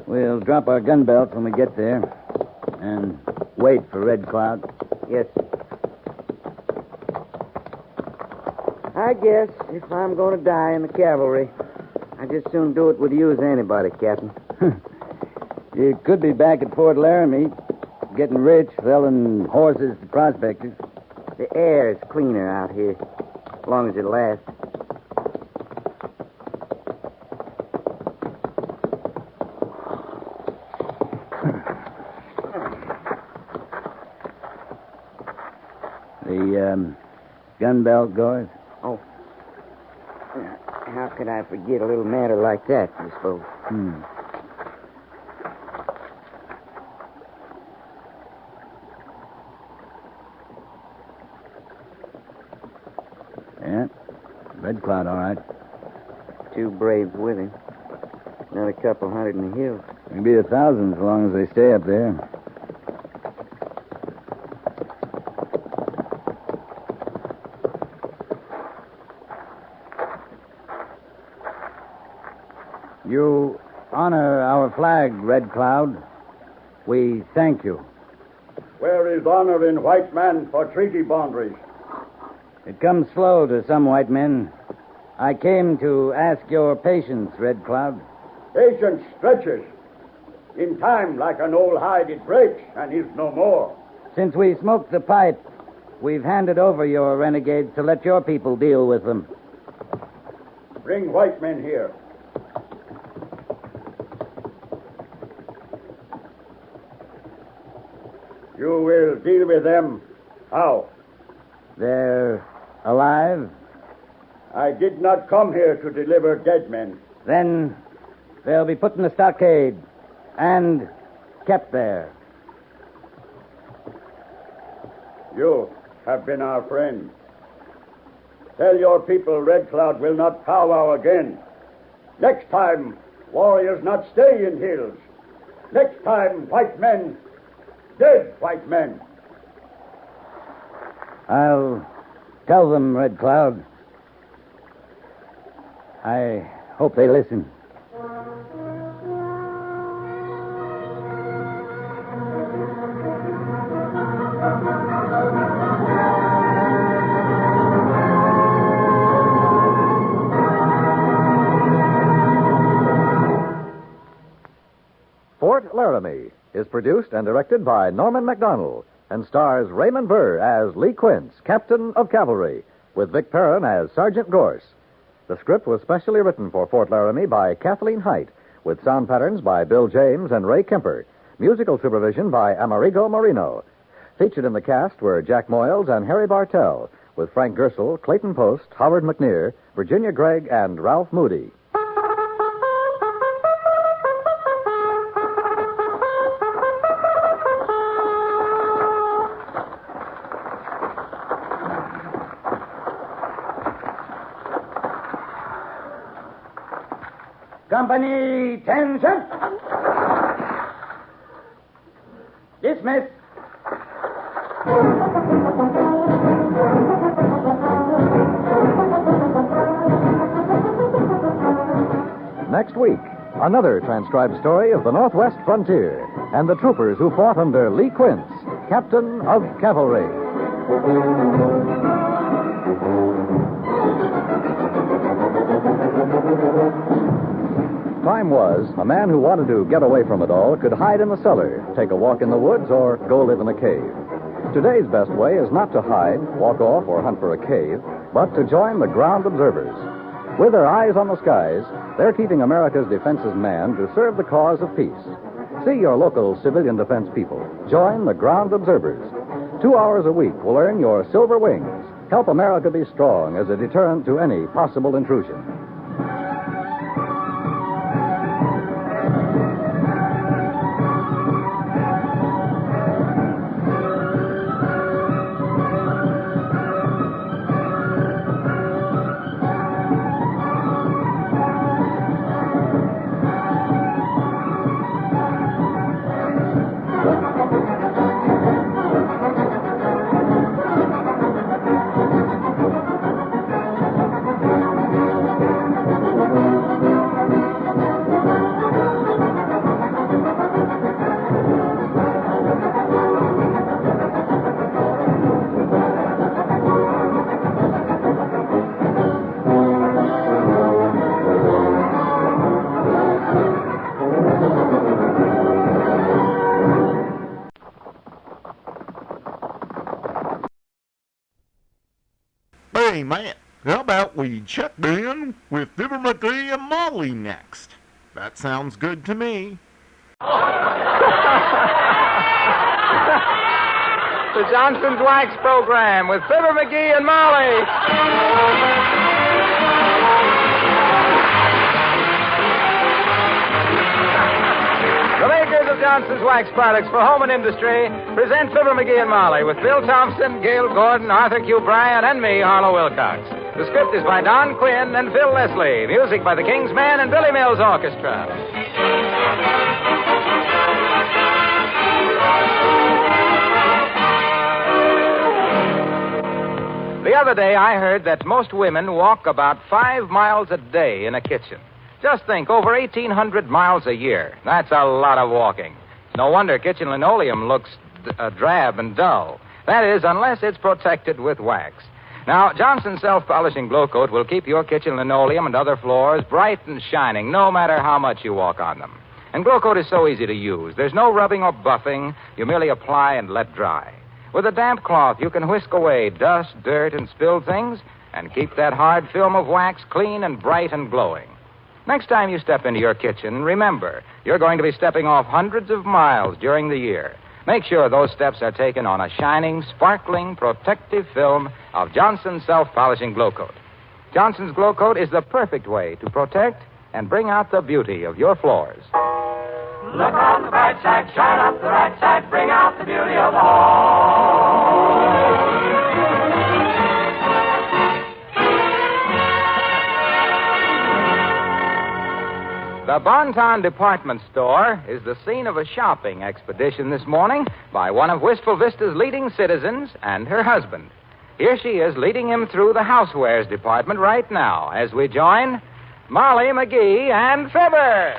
We'll drop our gun belts when we get there. And wait for Red Cloud. Yes, sir. I guess if I'm going to die in the cavalry, I'd just soon do it with you as anybody, Captain. You could be back at Fort Laramie, getting rich, selling horses to prospectors. The air's cleaner out here, as long as it lasts. The gun belt goes? Oh. How could I forget a little matter like that, I suppose? Yeah. Red Cloud, all right. 2 braves with him. Another couple hundred in the hills. Maybe 1,000 as long as they stay up there. You honor our flag, Red Cloud. We thank you. Where is honor in white man for treaty boundaries? It comes slow to some white men. I came to ask your patience, Red Cloud. Patience stretches. In time, like an old hide, it breaks and is no more. Since we smoked the pipe, we've handed over your renegades to let your people deal with them. Bring white men here. You will deal with them. How? They're alive? I did not come here to deliver dead men. Then they'll be put in the stockade and kept there. You have been our friend. Tell your people Red Cloud will not powwow again. Next time, warriors not stay in hills. Next time, white men, dead white men. I'll tell them, Red Cloud. I hope they listen. Fort Laramie is produced and directed by Norman MacDonald and stars Raymond Burr as Lee Quince, Captain of Cavalry, with Vic Perrin as Sergeant Gorse. The script was specially written for Fort Laramie by Kathleen Height, with sound patterns by Bill James and Ray Kemper, musical supervision by Amerigo Marino. Featured in the cast were Jack Moyles and Harry Bartell, with Frank Gersel, Clayton Post, Howard McNear, Virginia Gregg, and Ralph Moody. Company, attention. Dismiss. Next week, another transcribed story of the Northwest frontier and the troopers who fought under Lee Quince, Captain of Cavalry. Time was, a man who wanted to get away from it all could hide in the cellar, take a walk in the woods, or go live in a cave. Today's best way is not to hide, walk off, or hunt for a cave, but to join the ground observers. With their eyes on the skies, they're keeping America's defenses manned to serve the cause of peace. See your local civilian defense people. Join the ground observers. 2 hours a week will earn your silver wings. Help America be strong as a deterrent to any possible intrusion. Hey, man, how about we check in with Fibber McGee and Molly next? That sounds good to me. the Johnson's Wax program with Fibber, Magee, and Molly. The makers of Johnson's Wax products for home and industry present Fibber, Magee, and Molly with Bill Thompson, Gail Gordon, Arthur Q. Bryan, and me, Harlow Wilcox. The script is by Don Quinn and Phil Leslie. Music by the King's Men and Billy Mills Orchestra. The other day, I heard that most women walk about 5 miles a day in a kitchen. Just think, over 1,800 miles a year. That's a lot of walking. No wonder kitchen linoleum looks drab and dull. That is, unless it's protected with wax. Now, Johnson's self-polishing glow coat will keep your kitchen linoleum and other floors bright and shining, no matter how much you walk on them. And glow coat is so easy to use. There's no rubbing or buffing. You merely apply and let dry. With a damp cloth, you can whisk away dust, dirt, and spilled things and keep that hard film of wax clean and bright and glowing. Next time you step into your kitchen, remember, you're going to be stepping off hundreds of miles during the year. Make sure those steps are taken on a shining, sparkling, protective film of Johnson's self-polishing glow coat. Johnson's glow coat is the perfect way to protect and bring out the beauty of your floors. Look on the bright side, shine up the right side, bring out the beauty of the home. The Bonton Department Store is the scene of a shopping expedition this morning by one of Wistful Vista's leading citizens and her husband. Here she is leading him through the housewares department right now as we join Molly, Magee, and Fibber.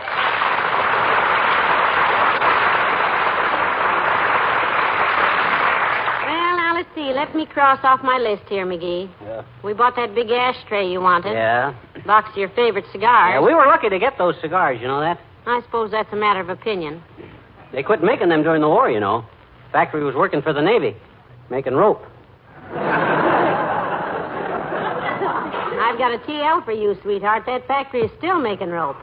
Let me cross off my list here, Magee. Yeah. We bought that big ashtray you wanted. Yeah. Box of your favorite cigars. Yeah, we were lucky to get those cigars, you know that? I suppose that's a matter of opinion. They quit making them during the war, you know. Factory was working for the Navy, making rope. I've got a TL for you, sweetheart. That factory is still making rope.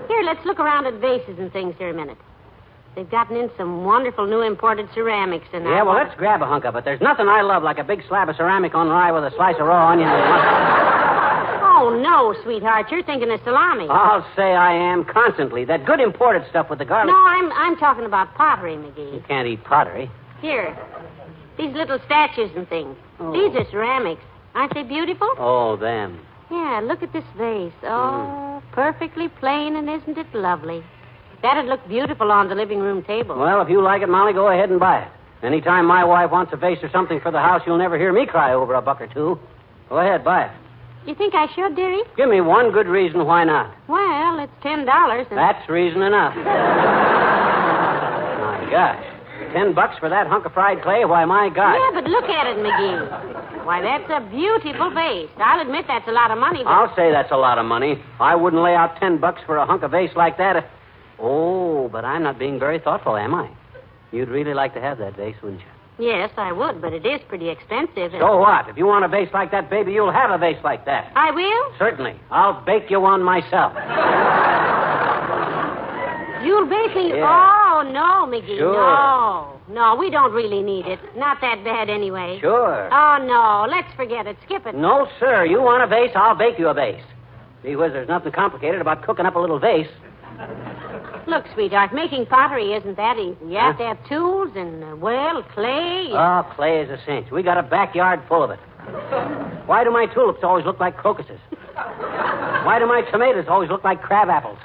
Here, let's look around at vases and things here a minute. They've gotten in some wonderful new imported ceramics and Yeah, well, let's grab a hunk of it. There's nothing I love like a big slab of ceramic on rye with a slice of raw onion and mustard. Oh, no, sweetheart. You're thinking of salami. I'll say I am constantly. That good imported stuff with the garlic. No, I'm talking about pottery, Magee. You can't eat pottery. Here. These little statues and things. Oh. These are ceramics. Aren't they beautiful? Oh, them. Yeah, look at this vase. Oh, perfectly plain, and isn't it lovely? That'd look beautiful on the living room table. Well, if you like it, Molly, go ahead and buy it. Anytime my wife wants a vase or something for the house, you'll never hear me cry over a buck or two. Go ahead, buy it. You think I should, dearie? Give me one good reason why not. Well, it's $10 and... That's reason enough. My gosh. $10 for that hunk of fried clay? Why, my God. Yeah, but look at it, Magee. Why, that's a beautiful vase. I'll admit that's a lot of money, but... I'll say that's a lot of money. I wouldn't lay out $10 for a hunk of vase like that. Oh, but I'm not being very thoughtful, am I? You'd really like to have that vase, wouldn't you? Yes, I would, but it is pretty expensive. So what? If you want a vase like that, baby, you'll have a vase like that. I will? Certainly. I'll bake you one myself. You'll bake me? Yeah. Oh, no, Magee. Sure. No, we don't really need it. Not that bad anyway. Sure. Oh, no, let's forget it. Skip it. No, sir. You want a vase, I'll bake you a vase. Gee whiz, there's nothing complicated about cooking up a little vase. Look, sweetheart, making pottery isn't that easy. You have to have tools and, clay. Oh, clay is a cinch. We got a backyard full of it. Why do my tulips always look like crocuses? Why do my tomatoes always look like crab apples?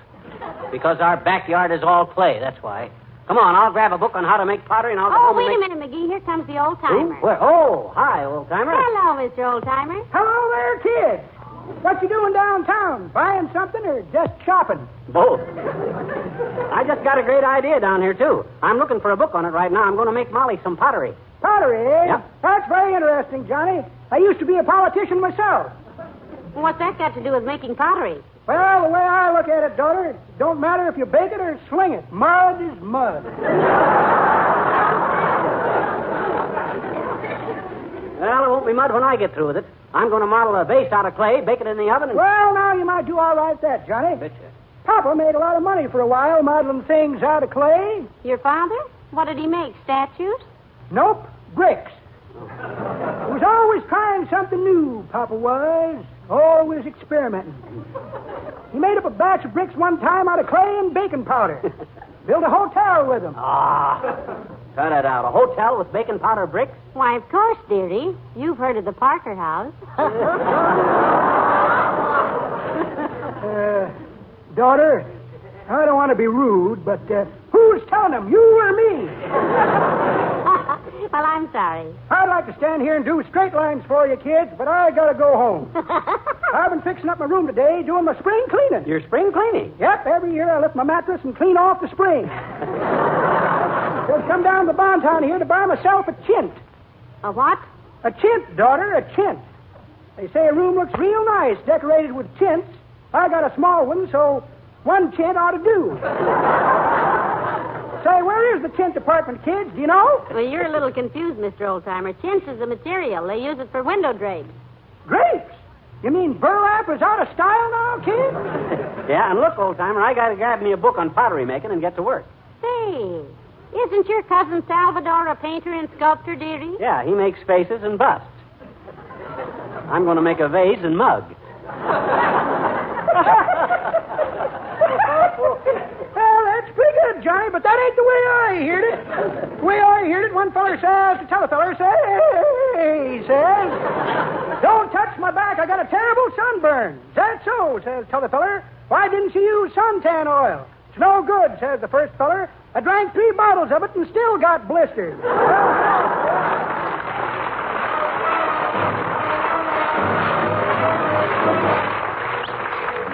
Because our backyard is all clay, that's why. Come on, I'll grab a book on how to make pottery and I'll go home wait and a minute, Magee. Here comes the old-timer. Where? Oh, hi, old-timer. Hello, Mr. Old-timer. Hello there, kids. What you doing downtown? Buying something or just shopping? Both. I just got a great idea down here, too. I'm looking for a book on it right now. I'm going to make Molly some pottery. Pottery, eh? Yep. That's very interesting, Johnny. I used to be a politician myself. What's that got to do with making pottery? Well, the way I look at it, daughter, it don't matter if you bake it or sling it. Mud is mud. Well, it won't be mud when I get through with it. I'm going to model a vase out of clay, bake it in the oven, and... Well, now you might do all right that, Johnny. Betcha. Papa made a lot of money for a while modeling things out of clay. Your father? What did he make, statues? Nope, bricks. He was always trying something new, Papa was. Always experimenting. He made up a batch of bricks one time out of clay and baking powder. Built a hotel with them. Cut it out. A hotel with baking powder bricks? Why, of course, dearie. You've heard of the Parker House. Daughter, I don't want to be rude, but who's telling them, you or me? Well, I'm sorry. I'd like to stand here and do straight lines for you, kids, but I gotta go home. I've been fixing up my room today, doing my spring cleaning. Your spring cleaning? Yep, every year I lift my mattress and clean off the spring. Just come down to the Bonton here to buy myself a chint. A what? A chint, daughter, a chint. They say a room looks real nice decorated with chints. I got a small one, so one chint ought to do. Say, where is the chint department, kids? Do you know? Well, you're a little confused, Mr. Oldtimer. Chintz is a material. They use it for window drapes. Drapes? You mean burlap is out of style now, kid? Yeah, and look, Oldtimer, I got to grab me a book on pottery making and get to work. Say, isn't your cousin Salvador a painter and sculptor, dearie? Yeah, he makes faces and busts. I'm going to make a vase and mug. Well, that's pretty good, Johnny, but that ain't the way I heard it. The way I heard it, one feller says to tell a feller, he says, don't touch my back, I got a terrible sunburn. Is that so, says t'other feller. Why didn't you use suntan oil? It's no good, says the first feller. I drank 3 bottles of it and still got blisters.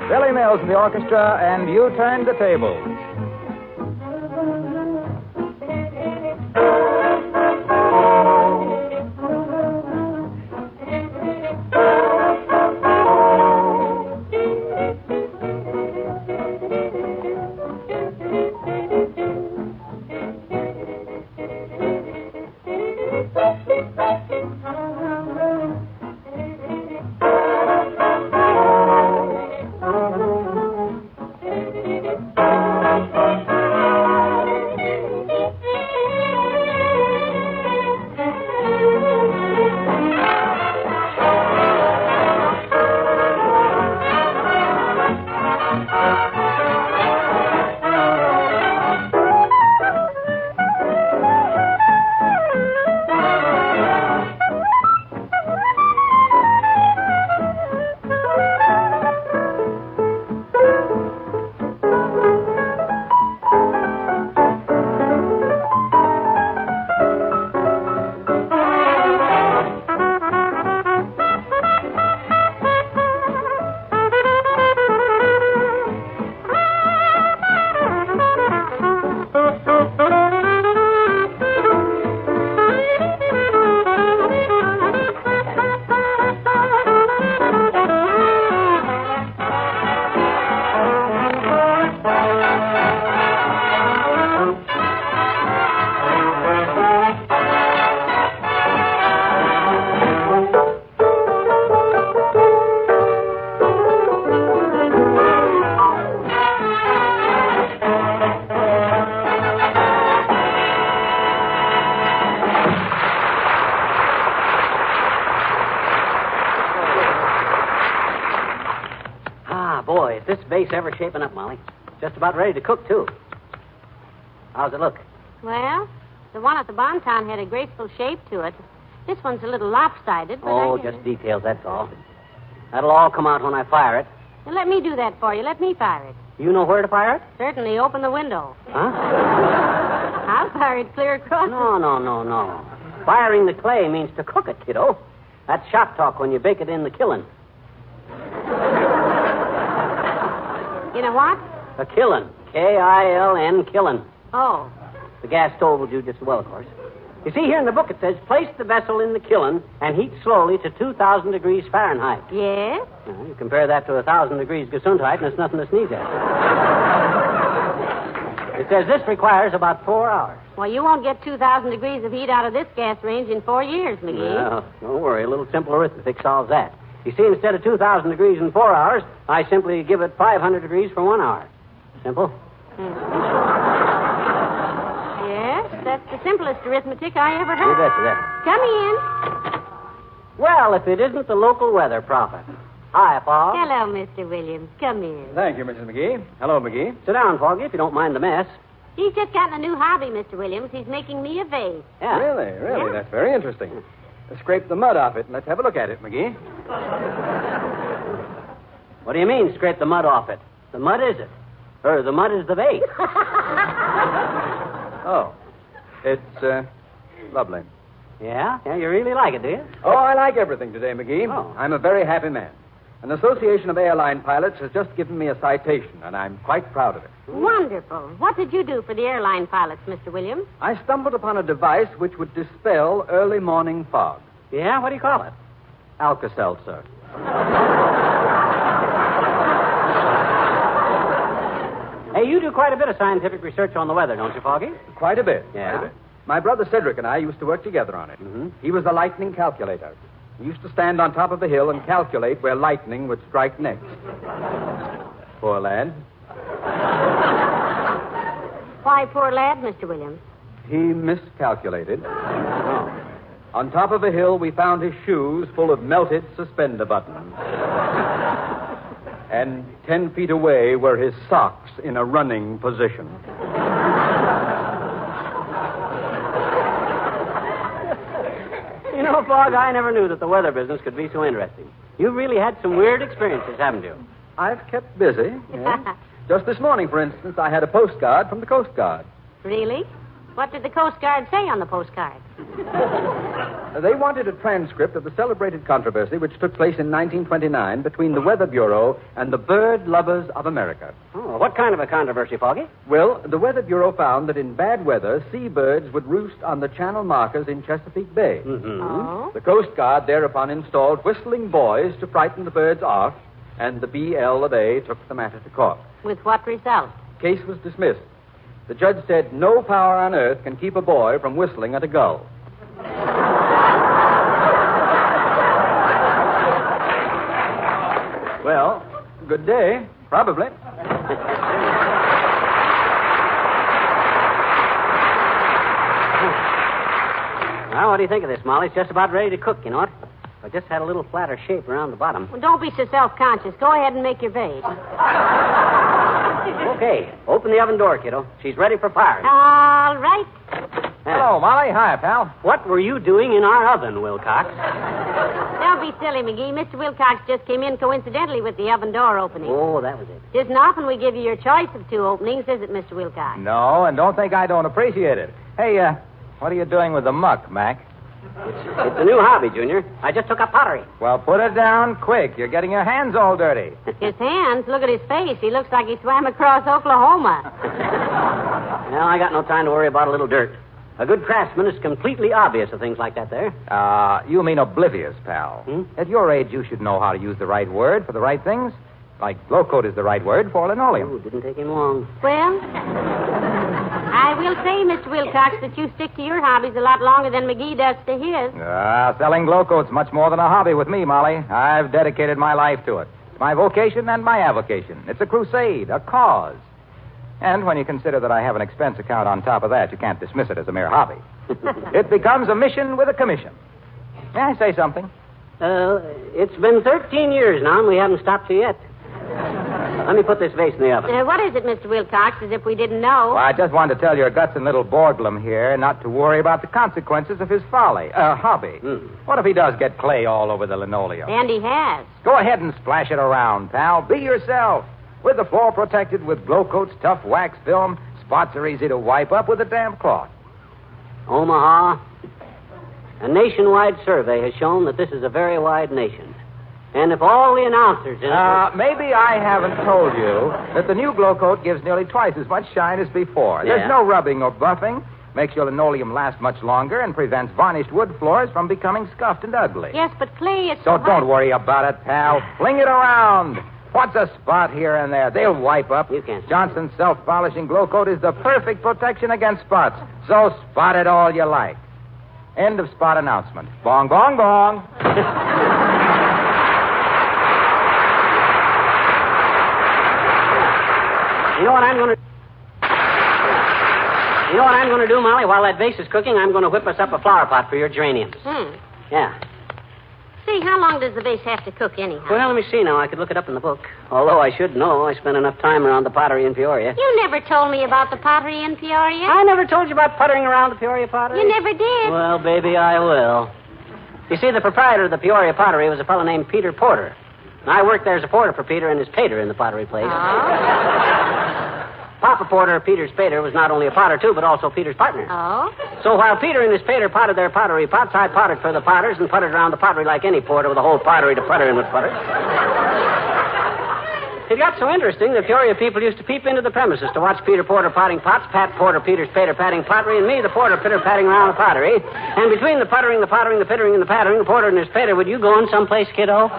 Billy Mills in the orchestra, and you turn the tables. This vase ever shaping up, Molly. Just about ready to cook, too. How's it look? Well, the one at the Bonton had a graceful shape to it. This one's a little lopsided, but just details, that's all. That'll all come out when I fire it. Well, let me do that for you. Let me fire it. You know where to fire it? Certainly. Open the window. Huh? I'll fire it clear across. No. Firing the clay means to cook it, kiddo. That's shop talk when you bake it in the kiln. You know what? A kiln. K-I-L-N, kiln. Oh. The gas stove will do just as well, of course. You see, here in the book it says, place the vessel in the kiln and heat slowly to 2,000 degrees Fahrenheit. Yes? Well, you compare that to 1,000 degrees Gesundheit, and it's nothing to sneeze at. It says this requires about 4 hours. Well, you won't get 2,000 degrees of heat out of this gas range in 4 years, Magee. Well, don't worry. A little simple arithmetic solves that. You see, instead of 2,000 degrees in 4 hours, I simply give it 500 degrees for 1 hour. Simple? Yes, That's the simplest arithmetic I ever You heard. betcha that. Come in. Well, if it isn't the local weather prophet. Hi, Pa. Hello, Mr. Williams. Come in. Thank you, Mrs. McGee. Hello, McGee. Sit down, Foggy, if you don't mind the mess. He's just gotten a new hobby, Mr. Williams. He's making me a vase. Yeah. Really? Yeah. That's very interesting. Scrape the mud off it and let's have a look at it, McGee. What do you mean, scrape the mud off it? The mud is it. Or the mud is the vase. Oh. It's, lovely. Yeah? Yeah, you really like it, do you? Oh, I like everything today, McGee. Oh. I'm a very happy man. An association of airline pilots has just given me a citation, and I'm quite proud of it. Wonderful. What did you do for the airline pilots, Mr. Williams? I stumbled upon a device which would dispel early morning fog. Yeah? What do you call it? Alka-Seltzer. Hey, you do quite a bit of scientific research on the weather, don't you, Foggy? Quite a bit. Yeah? Quite a bit. My brother Cedric and I used to work together on it. Mm-hmm. He was a lightning calculator. He used to stand on top of a hill and calculate where lightning would strike next. Poor lad. Why, poor lad, Mr. Williams? He miscalculated. On top of a hill, we found his shoes full of melted suspender buttons. And 10 feet away were his socks in a running position. You know, Fog, I never knew that the weather business could be so interesting. You've really had some weird experiences, haven't you? I've kept busy. Yeah. Just this morning, for instance, I had a postcard from the Coast Guard. Really? What did the Coast Guard say on the postcard? They wanted a transcript of the celebrated controversy which took place in 1929 between the Weather Bureau and the bird lovers of America. Oh, what kind of a controversy, Foggy? Well, the Weather Bureau found that in bad weather, seabirds would roost on the channel markers in Chesapeake Bay. Mm-hmm. Oh? The Coast Guard thereupon installed whistling boys to frighten the birds off, and the BL of A took the matter to court. With what result? Case was dismissed. The judge said no power on earth can keep a boy from whistling at a gull. Well, good day, probably. Well, what do you think of this, Molly? It's just about ready to cook, you know it? I just had a little flatter shape around the bottom. Well, don't be so self-conscious. Go ahead and make your vase. Okay, open the oven door, kiddo. She's ready for firing. All right. Hello, Molly. Hi, pal. What were you doing in our oven, Wilcox? Don't be silly, McGee. Mr. Wilcox just came in coincidentally with the oven door opening. Oh, that was it. Isn't often we give you your choice of two openings, is it, Mr. Wilcox? No, and don't think I don't appreciate it. Hey, what are you doing with the muck, Mac? It's a new hobby, Junior. I just took up pottery. Well, put it down quick. You're getting your hands all dirty. His hands? Look at his face. He looks like he swam across Oklahoma. Well, I got no time to worry about a little dirt. A good craftsman is completely obvious of things like that there. You mean oblivious, pal. At your age, you should know how to use the right word for the right things. Like low coat is the right word for linoleum. Ooh, didn't take him long. Well, I will say, Mr. Wilcox, that you stick to your hobbies a lot longer than McGee does to his. Selling glow coat's much more than a hobby with me, Molly. I've dedicated my life to it. It's my vocation and my avocation. It's a crusade, a cause. And when you consider that I have an expense account on top of that, you can't dismiss it as a mere hobby. It becomes a mission with a commission. May I say something? It's been 13 years now, and we haven't stopped you yet. Let me put this vase in the oven. What is it, Mr. Wilcox, as if we didn't know? Well, I just wanted to tell your guts and little Borglum here not to worry about the consequences of his hobby. What if he does get clay all over the linoleum? And he has. Go ahead and splash it around, pal. Be yourself. With the floor protected with Glow Coat's tough wax film, spots are easy to wipe up with a damp cloth. Omaha, a nationwide survey has shown that this is a very wide nation. And if all the announcers in it... Maybe I haven't told you that the new Glow Coat gives nearly twice as much shine as before. Yeah. There's no rubbing or buffing. Makes your linoleum last much longer and prevents varnished wood floors from becoming scuffed and ugly. Yes, but clay, it's... So don't worry about it, pal. Fling it around. What's a spot here and there? They'll wipe up. You can't. Johnson's self-polishing Glow Coat is the perfect protection against spots. So spot it all you like. End of spot announcement. Bong, bong, bong. You know what I'm going to... You know what I'm going to do, Molly? While that vase is cooking, I'm going to whip us up a flower pot for your geraniums. Yeah. Say, how long does the vase have to cook anyhow? Well, let me see now. I could look it up in the book. Although I should know. I spent enough time around the pottery in Peoria. You never told me about the pottery in Peoria. I never told you about puttering around the Peoria pottery. You never did. Well, baby, I will. You see, the proprietor of the Peoria pottery was a fellow named Peter Porter. And I worked there as a porter for Peter and his pater in the pottery place. Papa Porter, Peter's pater, was not only a potter, too, but also Peter's partner. Oh? So while Peter and his pater potted their pottery pots, I potted for the potters and puttered around the pottery like any porter with a whole pottery to putter in with putter. It got so interesting that Peoria people used to peep into the premises to watch Peter Porter potting pots, Pat Porter, Peter's pater, patting pottery, and me, the porter, pitter-patting around the pottery. And between the puttering, the pottering, the pittering, and the pattering, the porter and his pater, would you go in someplace, kiddo?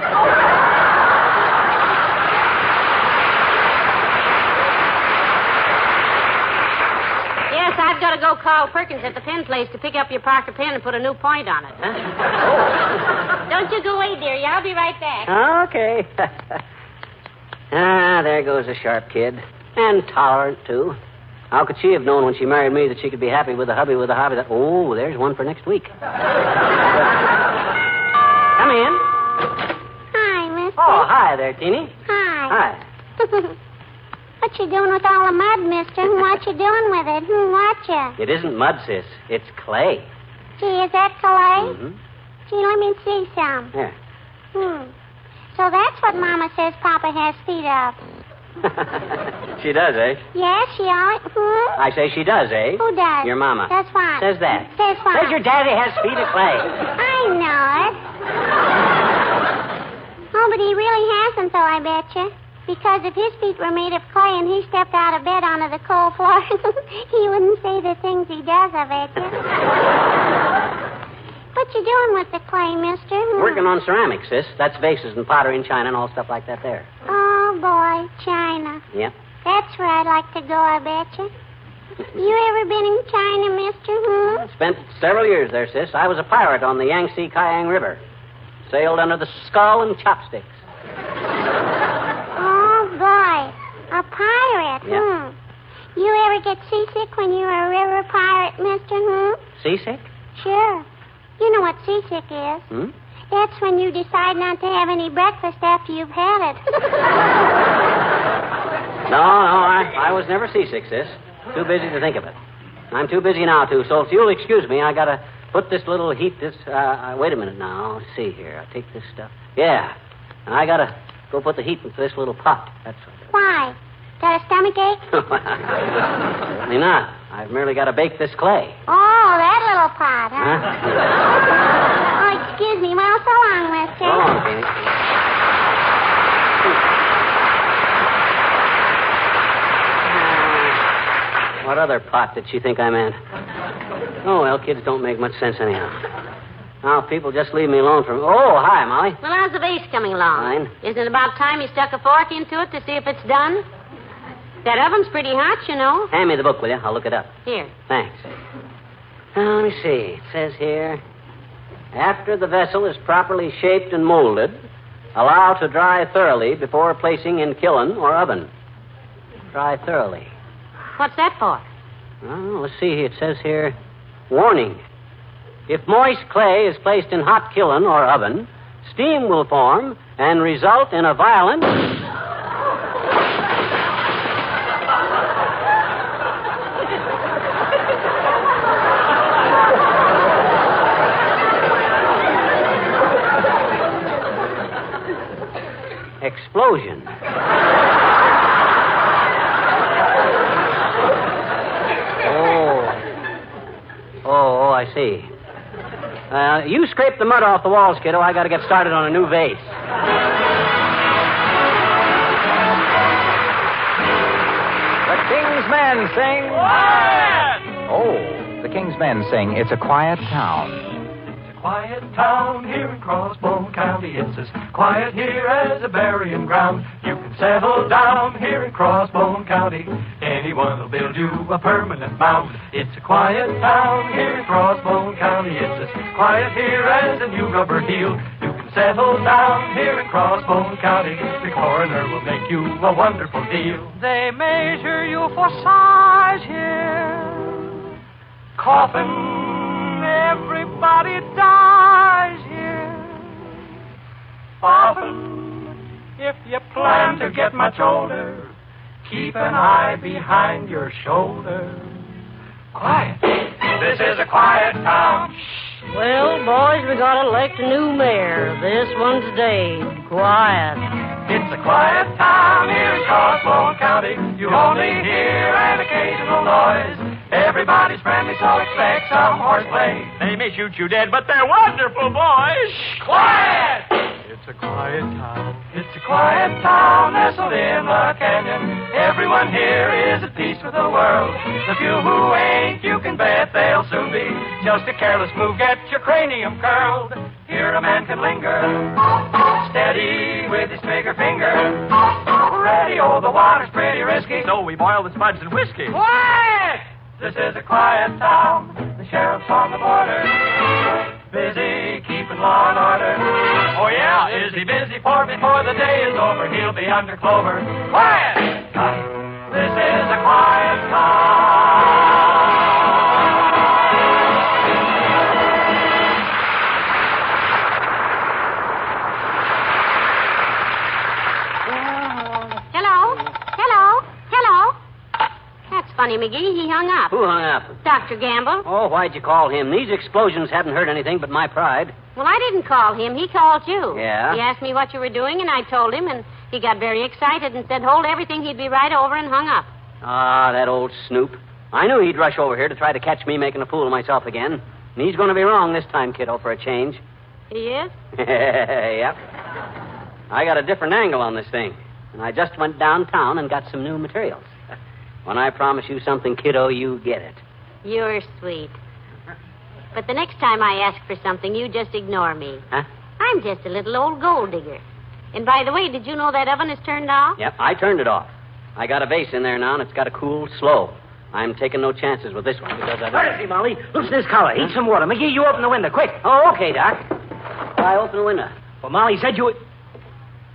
I've got to go call Perkins at the pen place to pick up your Parker pen and put a new point on it. Huh? Don't you go away, dearie. I'll be right back. Okay. There goes a sharp kid. And tolerant, too. How could she have known when she married me that she could be happy with a hubby with a hobby that... Oh, there's one for next week. Come in. Hi, mister. Oh, hi there, Teeny. Hi. Hi. What you doing with all the mud, mister? What you doing with it? Watcha. It isn't mud, sis. It's clay. Gee, is that clay? Mm-hmm. Gee, let me see some. Here. So that's what Mama says Papa has feet of. She does, eh? Yes, she always... I say she does, eh? Who does? Your mama. Does what? Says that. Says what? Says your daddy has feet of clay. I know it. Oh, but he really hasn't, though, I betcha. Because if his feet were made of clay and he stepped out of bed onto the cold floor, he wouldn't say the things he does, I betcha. What you doing with the clay, mister? Working on ceramics, sis. That's vases and pottery and china and all stuff like that there. Oh, boy, China. Yep. That's where I'd like to go, I betcha. You ever been in China, mister? Spent several years there, sis. I was a pirate on the Yangtze-Kiang River. Sailed under the skull and chopsticks. Oh, boy. A pirate, Yep. You ever get seasick when you're a river pirate, mister, Seasick? Sure. You know what seasick is. That's when you decide not to have any breakfast after you've had it. No, I was never seasick, sis. Too busy to think of it. I'm too busy now, too, so if you'll excuse me, I gotta put this little heat, wait a minute now. Let's see here. I'll take this stuff. Yeah. And I gotta go put the heat into this little pot. That's what. Why? Got a stomachache? Certainly not. I've merely got to bake this clay. Oh, that little pot, huh? Oh, excuse me. Well, so long, mister. So long, Phoenix. What other pot did she think I meant? Oh, well, kids don't make much sense anyhow. Now, people just leave me alone for... Oh, hi, Molly. Well, how's the vase coming along? Fine. Isn't it about time you stuck a fork into it to see if it's done? That oven's pretty hot, you know. Hand me the book, will you? I'll look it up. Here. Thanks. Now, let me see. It says here, after the vessel is properly shaped and molded, allow to dry thoroughly before placing in kiln or oven. Dry thoroughly. What's that for? Well, let's see. It says here, warning. If moist clay is placed in hot kiln or oven, steam will form and result in a violent... explosion. Oh, I see. You scrape the mud off the walls, kiddo. I got to get started on a new vase. The King's Men sing... Quiet! Oh, the King's Men sing It's a Quiet Town. Quiet town here in Crossbone County. It's as quiet here as a burying ground. You can settle down here in Crossbone County. Anyone will build you a permanent mound. It's a quiet town here in Crossbone County. It's as quiet here as a new rubber heel. You can settle down here in Crossbone County. The coroner will make you a wonderful deal. They measure you for size here. Coffin, everybody dies here. Often, if you plan to get much older, keep an eye behind your shoulder. Quiet. This is a quiet town. Well, boys, we gotta elect a new mayor. This one's Dave. Quiet. It's a quiet town here in Crossbone County. You only hear an occasional noise. Everybody's friendly, so expect some horseplay. They may shoot you dead, but they're wonderful boys. Shh, quiet! It's a quiet town. It's a quiet town nestled in the canyon. Everyone here is at peace with the world. The few who ain't, you can bet they'll soon be. Just a careless move, get your cranium curled. Here a man can linger, steady with his trigger finger. Ready, oh, the water's pretty risky, so we boil the spuds and whiskey. Quiet! This is a quiet town. The sheriff's on the border, busy keeping law and order. Oh, yeah, is he busy? For before the day is over, he'll be under clover. Quiet! This is a quiet town. Hello. That's funny, McGee. He hung up. Who hung up? Dr. Gamble. Oh, why'd you call him? These explosions haven't hurt anything but my pride. Well, I didn't call him. He called you. Yeah? He asked me what you were doing, and I told him, and he got very excited and said, hold everything, he'd be right over, and hung up. Ah, that old snoop. I knew he'd rush over here to try to catch me making a fool of myself again. And he's going to be wrong this time, kiddo, for a change. He is? Yep. I got a different angle on this thing. And I just went downtown and got some new materials. When I promise you something, kiddo, you get it. You're sweet. But the next time I ask for something, you just ignore me. Huh? I'm just a little old gold digger. And by the way, did you know that oven is turned off? Yep, I turned it off. I got a vase in there now, and it's got to cool slow. I'm taking no chances with this one because I... Where is he, Molly? Loosen his collar. Heat some water. McGee, you open the window, quick. Oh, okay, Doc. I open the window. Well, Molly said you...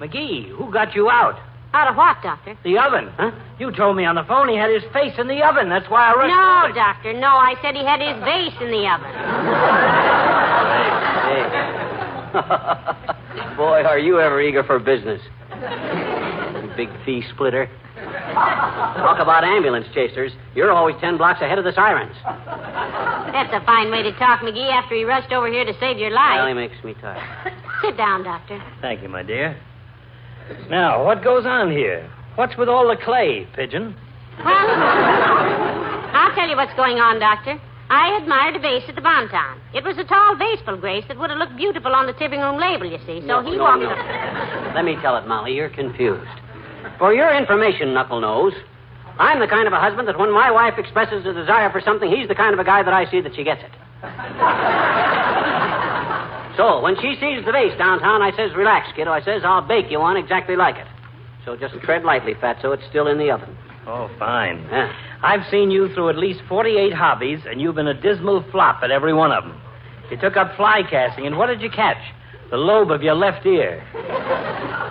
McGee, who got you out? Out of what, Doctor? The oven. Huh? You told me on the phone he had his face in the oven. That's why I rushed... No, Doctor, no. I said he had his vase in the oven. Hey. Boy, are you ever eager for business. You big fee splitter. Talk about ambulance chasers. You're always 10 blocks ahead of the sirens. That's a fine way to talk, McGee, after he rushed over here to save your life. Well, he makes me tired. Sit down, Doctor. Thank you, my dear. Now, what goes on here? What's with all the clay, Pigeon? Well, I'll tell you what's going on, Doctor. I admired a vase at the Bonton. It was a tall, vaseful grace that would have looked beautiful on the tipping room label, you see. So he walked up. Let me tell it, Molly. You're confused. For your information, Knuckle Nose, I'm the kind of a husband that when my wife expresses a desire for something, he's the kind of a guy that I see that she gets it. So, when she sees the vase downtown, I says, relax, kiddo. I says, I'll bake you one exactly like it. So just tread lightly, Fatso. It's still in the oven. Oh, fine. Yeah. I've seen you through at least 48 hobbies, and you've been a dismal flop at every one of them. You took up fly casting, and what did you catch? The lobe of your left ear.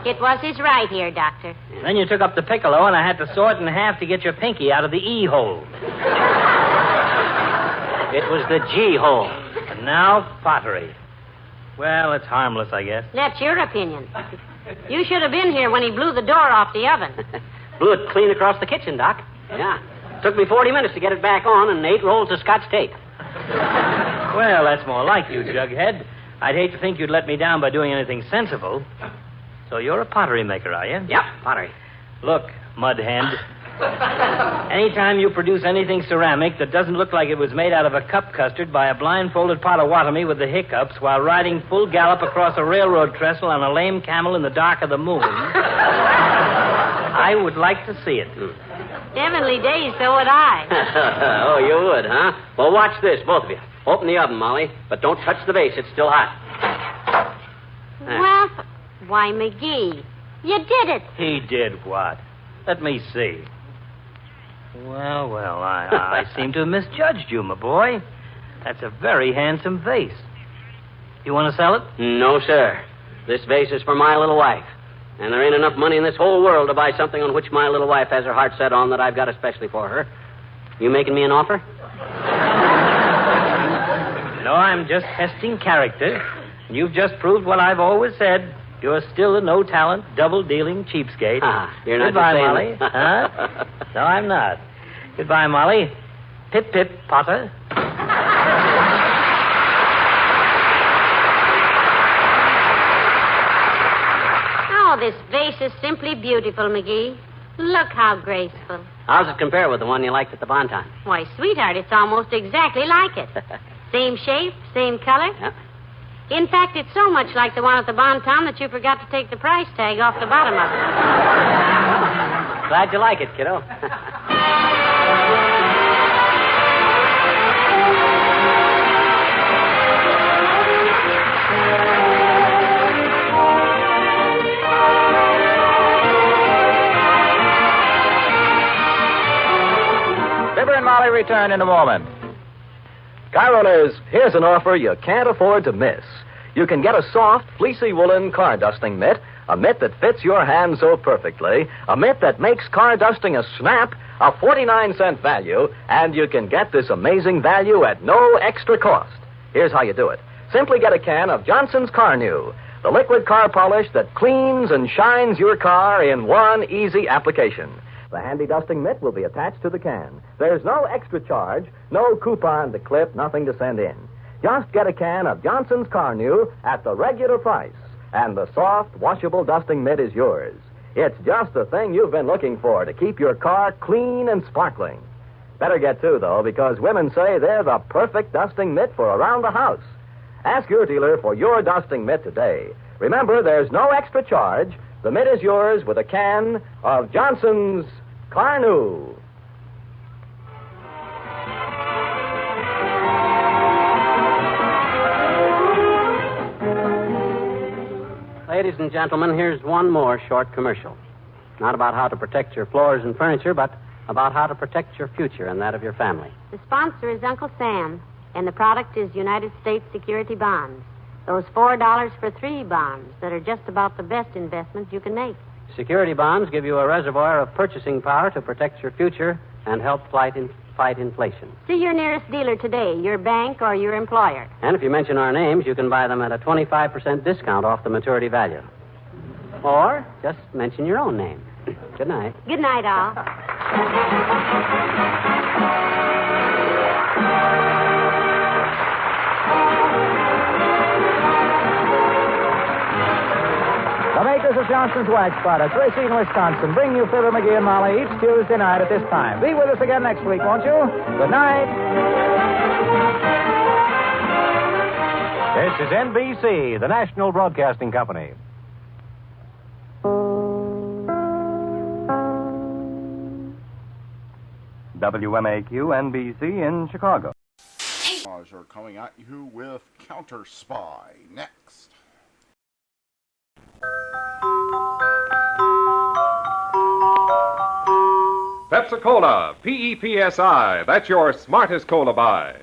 It was his right ear, Doctor. Then you took up the piccolo, and I had to saw it in half to get your pinky out of the E hole. It was the G hole. And now, pottery. Well, it's harmless, I guess. That's your opinion. You should have been here when he blew the door off the oven. Blew it clean across the kitchen, Doc. Yeah. Took me 40 minutes to get it back on and 8 rolls of Scotch tape. Well, that's more like you, Jughead. I'd hate to think you'd let me down by doing anything sensible. So you're a pottery maker, are you? Yep, pottery. Look, mud hand. Anytime you produce anything ceramic that doesn't look like it was made out of a cup custard by a blindfolded Potawatomi with the hiccups while riding full gallop across a railroad trestle on a lame camel in the dark of the moon, I would like to see it. Heavenly days, so would I. Oh, you would, huh? Well, watch this, both of you. Open the oven, Molly, but don't touch the base. It's still hot. Well, why, McGee, you did it. He did what? Let me see. Well, I seem to have misjudged you, my boy. That's a very handsome vase. You want to sell it? No, sir. This vase is for my little wife. And there ain't enough money in this whole world to buy something on which my little wife has her heart set on that I've got especially for her. You making me an offer? No, I'm just testing character. You've just proved what I've always said. You're still a no-talent, double-dealing cheapskate. You're not Goodbye, just saying Molly. Huh? No, I'm not. Goodbye, Molly. Pip-pip, Potter. Oh, this vase is simply beautiful, Magee. Look how graceful. How's it compare with the one you liked at the Bonton? Why, sweetheart, it's almost exactly like it. Same shape, same color. Yep. In fact, it's so much like the one at the Bonton that you forgot to take the price tag off the bottom of it. Glad you like it, kiddo. Fibber and Molly return in a moment. Car owners, here's an offer you can't afford to miss. You can get a soft, fleecy woolen car dusting mitt, a mitt that fits your hand so perfectly, a mitt that makes car dusting a snap, a 49-cent value, and you can get this amazing value at no extra cost. Here's how you do it. Simply get a can of Johnson's Car New, the liquid car polish that cleans and shines your car in one easy application. The handy dusting mitt will be attached to the can. There's no extra charge, no coupon to clip, nothing to send in. Just get a can of Johnson's Car New at the regular price, and the soft, washable dusting mitt is yours. It's just the thing you've been looking for to keep your car clean and sparkling. Better get two, though, because women say they're the perfect dusting mitt for around the house. Ask your dealer for your dusting mitt today. Remember, there's no extra charge. The mitt is yours with a can of Johnson's Car New. Ladies and gentlemen, here's one more short commercial. Not about how to protect your floors and furniture, but about how to protect your future and that of your family. The sponsor is Uncle Sam, and the product is United States Security Bonds. Those $4 for 3 bonds that are just about the best investment you can make. Security bonds give you a reservoir of purchasing power to protect your future and help fight inflation. See your nearest dealer today, your bank or your employer. And if you mention our names, you can buy them at a 25% discount off the maturity value. Or just mention your own name. Good night. Good night, all. The makers of Johnson's Wax Products, Tracy in Wisconsin, bring you Fibber, Magee, and Molly each Tuesday night at this time. Be with us again next week, won't you? Good night. This is NBC, the National Broadcasting Company. WMAQ NBC in Chicago. Are coming at you with CounterSpy next. Pepsi-Cola, P-E-P-S-I. That's your smartest cola buy.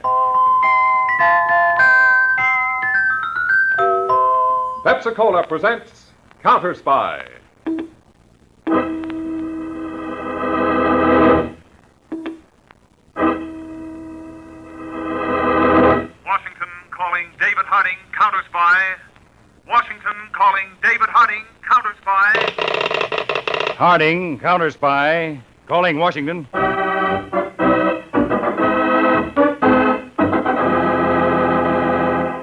Pepsi-Cola presents CounterSpy. Washington calling David Harding, CounterSpy. Washington calling David Harding, CounterSpy. Harding, CounterSpy. Calling Washington.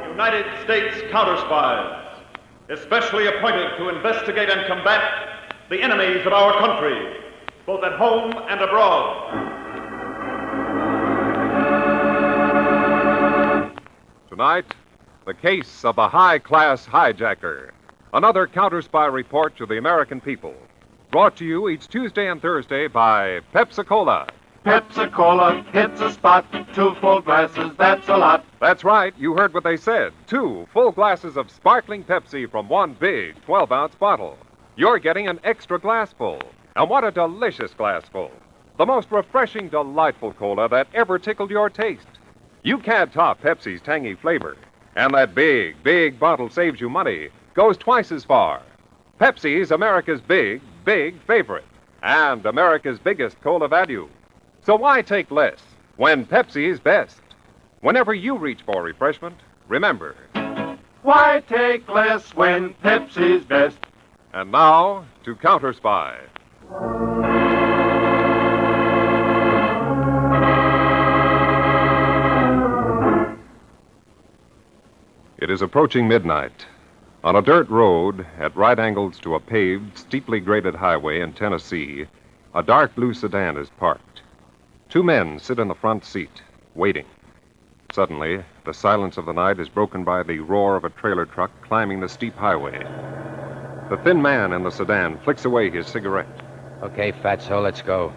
United States CounterSpies, especially appointed to investigate and combat the enemies of our country, both at home and abroad. Tonight, the case of the high-class hijacker. Another CounterSpy report to the American people. Brought to you each Tuesday and Thursday by Pepsi-Cola. Pepsi-Cola hits a spot, 2 full glasses, that's a lot. That's right, you heard what they said. 2 full glasses of sparkling Pepsi from one big 12-ounce bottle. You're getting an extra glassful. And what a delicious glassful. The most refreshing, delightful cola that ever tickled your taste. You can't top Pepsi's tangy flavor. And that big, big bottle saves you money. Goes twice as far. Pepsi's America's big, big favorite. And America's biggest cola value. So why take less when Pepsi's best? Whenever you reach for refreshment, remember, Why take less when Pepsi's best? And now, to CounterSpy. It is approaching midnight. On a dirt road, at right angles to a paved, steeply graded highway in Tennessee, a dark blue sedan is parked. Two men sit in the front seat, waiting. Suddenly, the silence of the night is broken by the roar of a trailer truck climbing the steep highway. The thin man in the sedan flicks away his cigarette. Okay, Fatso, let's go.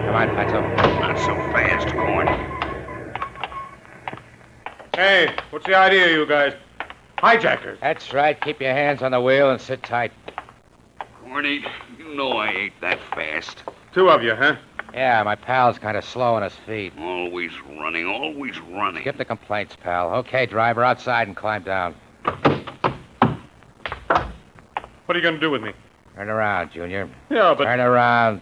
Come on, Fatso. Not so fast, Corny. Hey, what's the idea, you guys? Hijackers. That's right. Keep your hands on the wheel and sit tight. Corny, you know I ain't that fast. Two of you, huh? Yeah, my pal's kind of slow on his feet. Always running, always running. Skip the complaints, pal. Okay, driver, outside and climb down. What are you going to do with me? Turn around, Junior. Yeah, but... Turn around.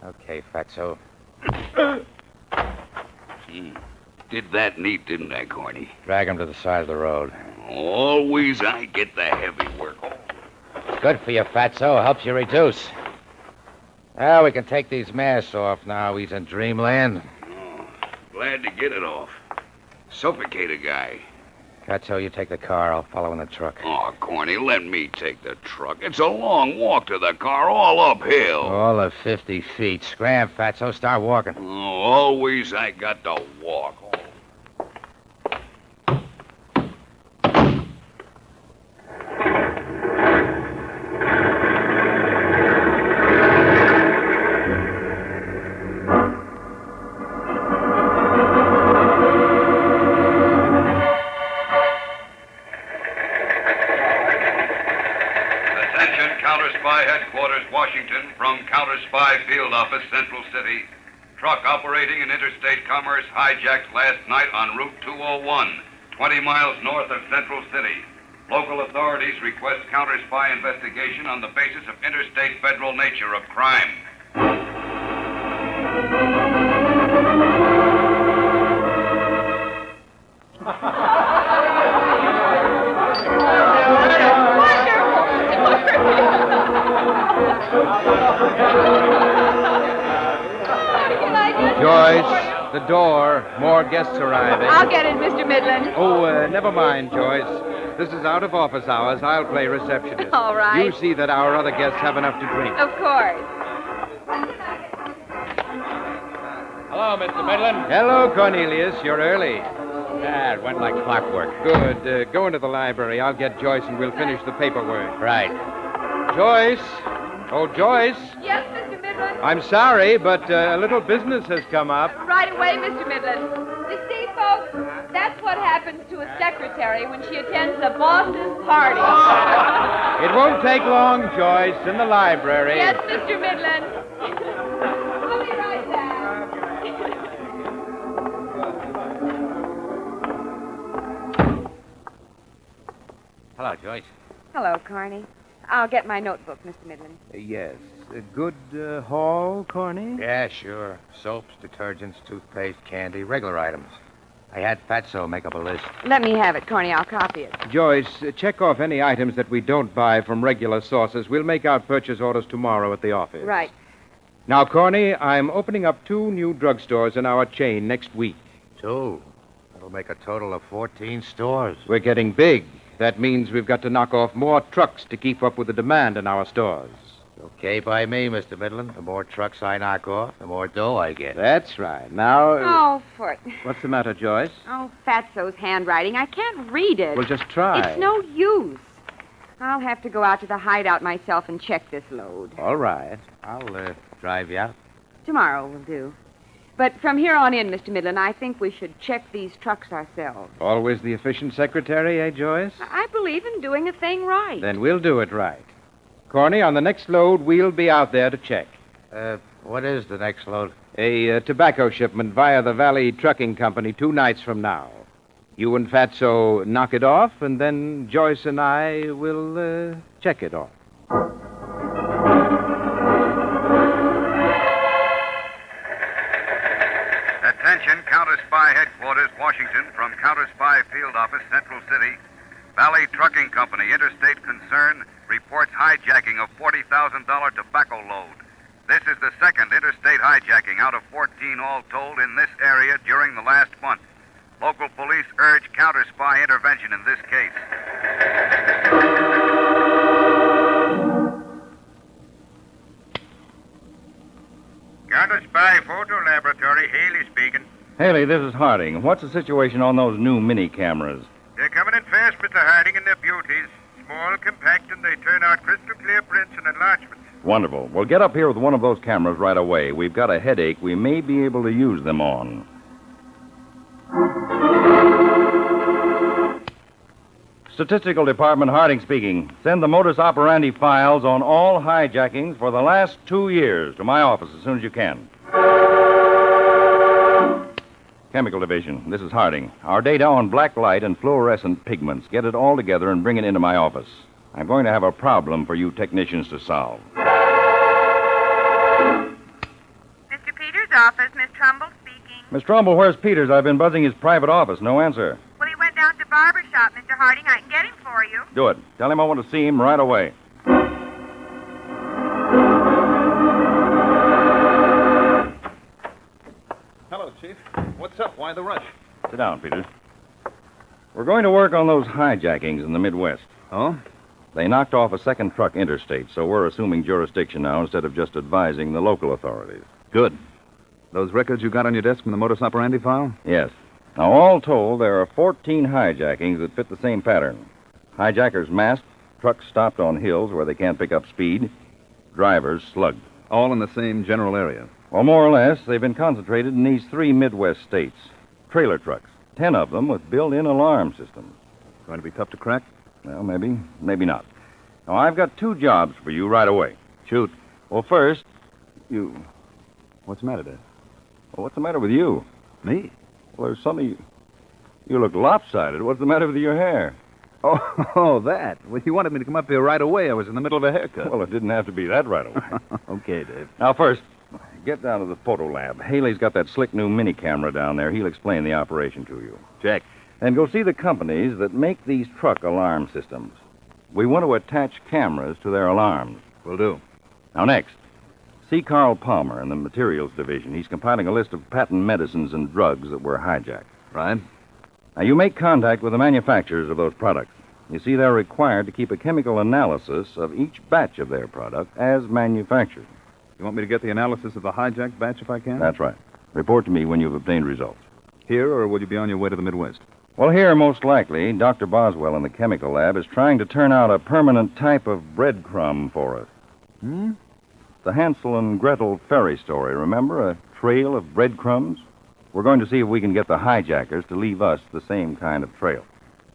Okay, Fatso. Did that neat, didn't I, Corny? Drag him to the side of the road. Always I get the heavy work. Good for you, Fatso. Helps you reduce. Well, we can take these masks off now. He's in dreamland. Oh, glad to get it off. Suffocate a guy. Fatso, you take the car. I'll follow in the truck. Oh, Corny, let me take the truck. It's a long walk to the car, all uphill. All of 50 feet. Scram, Fatso. Start walking. Oh, always I got to walk. CounterSpy Headquarters, Washington, from CounterSpy Field Office, Central City. Truck operating in interstate commerce hijacked last night on Route 201, 20 miles north of Central City. Local authorities request CounterSpy investigation on the basis of interstate federal nature of crime. Joyce, the door. More guests arriving. I'll get it, Mr. Midland. Oh, never mind, Joyce. This is out of office hours. I'll play receptionist. All right. You see that our other guests have enough to drink. Of course. Hello, Mr. Midland. Hello, Cornelius. You're early. Ah, it went like clockwork. Good. Go into the library. I'll get Joyce and we'll finish the paperwork. Right. Joyce. Oh, Joyce. Yes, Mr. Midland? I'm sorry, but a little business has come up. Right away, Mr. Midland. You see, folks, that's what happens to a secretary when she attends the boss's party. It won't take long, Joyce, in the library. Yes, Mr. Midland. I'll be right back. Hello, Joyce. Hello, Carney. I'll get my notebook, Mr. Midland. Yes. A good haul, Corny? Yeah, sure. Soaps, detergents, toothpaste, candy, regular items. I had Fatso make up a list. Let me have it, Corny. I'll copy it. Joyce, check off any items that we don't buy from regular sources. We'll make out purchase orders tomorrow at the office. Right. Now, Corny, I'm opening up 2 new drugstores in our chain next week. 2? That'll make a total of 14 stores. We're getting big. That means we've got to knock off more trucks to keep up with the demand in our stores. Okay by me, Mr. Midland. The more trucks I knock off, the more dough I get. That's right. Now... Oh, Foot. What's the matter, Joyce? Oh, Fatso's handwriting. I can't read it. Well, just try. It's no use. I'll have to go out to the hideout myself and check this load. All right. I'll drive you out. Tomorrow will do. But from here on in, Mr. Midland, I think we should check these trucks ourselves. Always the efficient secretary, eh, Joyce? I believe in doing a thing right. Then we'll do it right. Corny, on the next load, we'll be out there to check. What is the next load? A tobacco shipment via the Valley Trucking Company 2 nights from now. You and Fatso knock it off, and then Joyce and I will check it off. Attention, CounterSpy Headquarters, Washington, from CounterSpy Field Office, Central City. Valley Trucking Company, Interstate Concern, reports hijacking of $40,000 tobacco load. This is the second interstate hijacking out of 14 all told in this area during the last month. Local police urge CounterSpy intervention in this case. CounterSpy Photo Laboratory, Haley speaking. Haley, this is Harding. What's the situation on those new mini cameras? They're coming in fast, Mr. Harding, and they're beauties. Small, compact, and they turn out crystal clear prints and enlargements. Wonderful. Well, get up here with one of those cameras right away. We've got a headache we may be able to use them on. Statistical Department, Harding speaking. Send the modus operandi files on all hijackings for the last 2 years to my office as soon as you can. Chemical Division, this is Harding. Our data on black light and fluorescent pigments. Get it all together and bring it into my office. I'm going to have a problem for you technicians to solve. Mr. Peters' office, Miss Trumbull speaking. Miss Trumbull, where's Peters? I've been buzzing his private office. No answer. Well, he went down to the barber shop, Mr. Harding. I can get him for you. Do it. Tell him I want to see him right away. Hello, Chief. What's up? Why the rush? Sit down, Peters. We're going to work on those hijackings in the Midwest. Oh? They knocked off a second truck interstate, so we're assuming jurisdiction now instead of just advising the local authorities. Good. Those records you got on your desk from the modus operandi file? Yes. Now, all told, there are 14 hijackings that fit the same pattern. Hijackers masked, trucks stopped on hills where they can't pick up speed, drivers slugged. All in the same general area? Well, more or less, they've been concentrated in these 3 Midwest states. Trailer trucks, 10 of them with built-in alarm systems. Going to be tough to crack? Well, maybe, maybe not. Now, I've got 2 jobs for you right away. Shoot. Well, first, you... What's the matter, Dad? Well, what's the matter with you? Me? Well, there's something... You look lopsided. What's the matter with your hair? Oh, that. Well, you wanted me to come up here right away. I was in the middle of a haircut. Well, it didn't have to be that right away. Okay, Dave. Now, first, get down to the photo lab. Haley's got that slick new mini camera down there. He'll explain the operation to you. Check. And go see the companies that make these truck alarm systems. We want to attach cameras to their alarms. Will do. Now, next, see Carl Palmer in the Materials Division. He's compiling a list of patent medicines and drugs that were hijacked. Right. Now, you make contact with the manufacturers of those products. You see, they're required to keep a chemical analysis of each batch of their product as manufactured. You want me to get the analysis of the hijacked batch if I can? That's right. Report to me when you've obtained results. Here, or will you be on your way to the Midwest? Well, here, most likely, Dr. Boswell in the chemical lab is trying to turn out a permanent type of breadcrumb for us. The Hansel and Gretel fairy story, remember? A trail of breadcrumbs? We're going to see if we can get the hijackers to leave us the same kind of trail.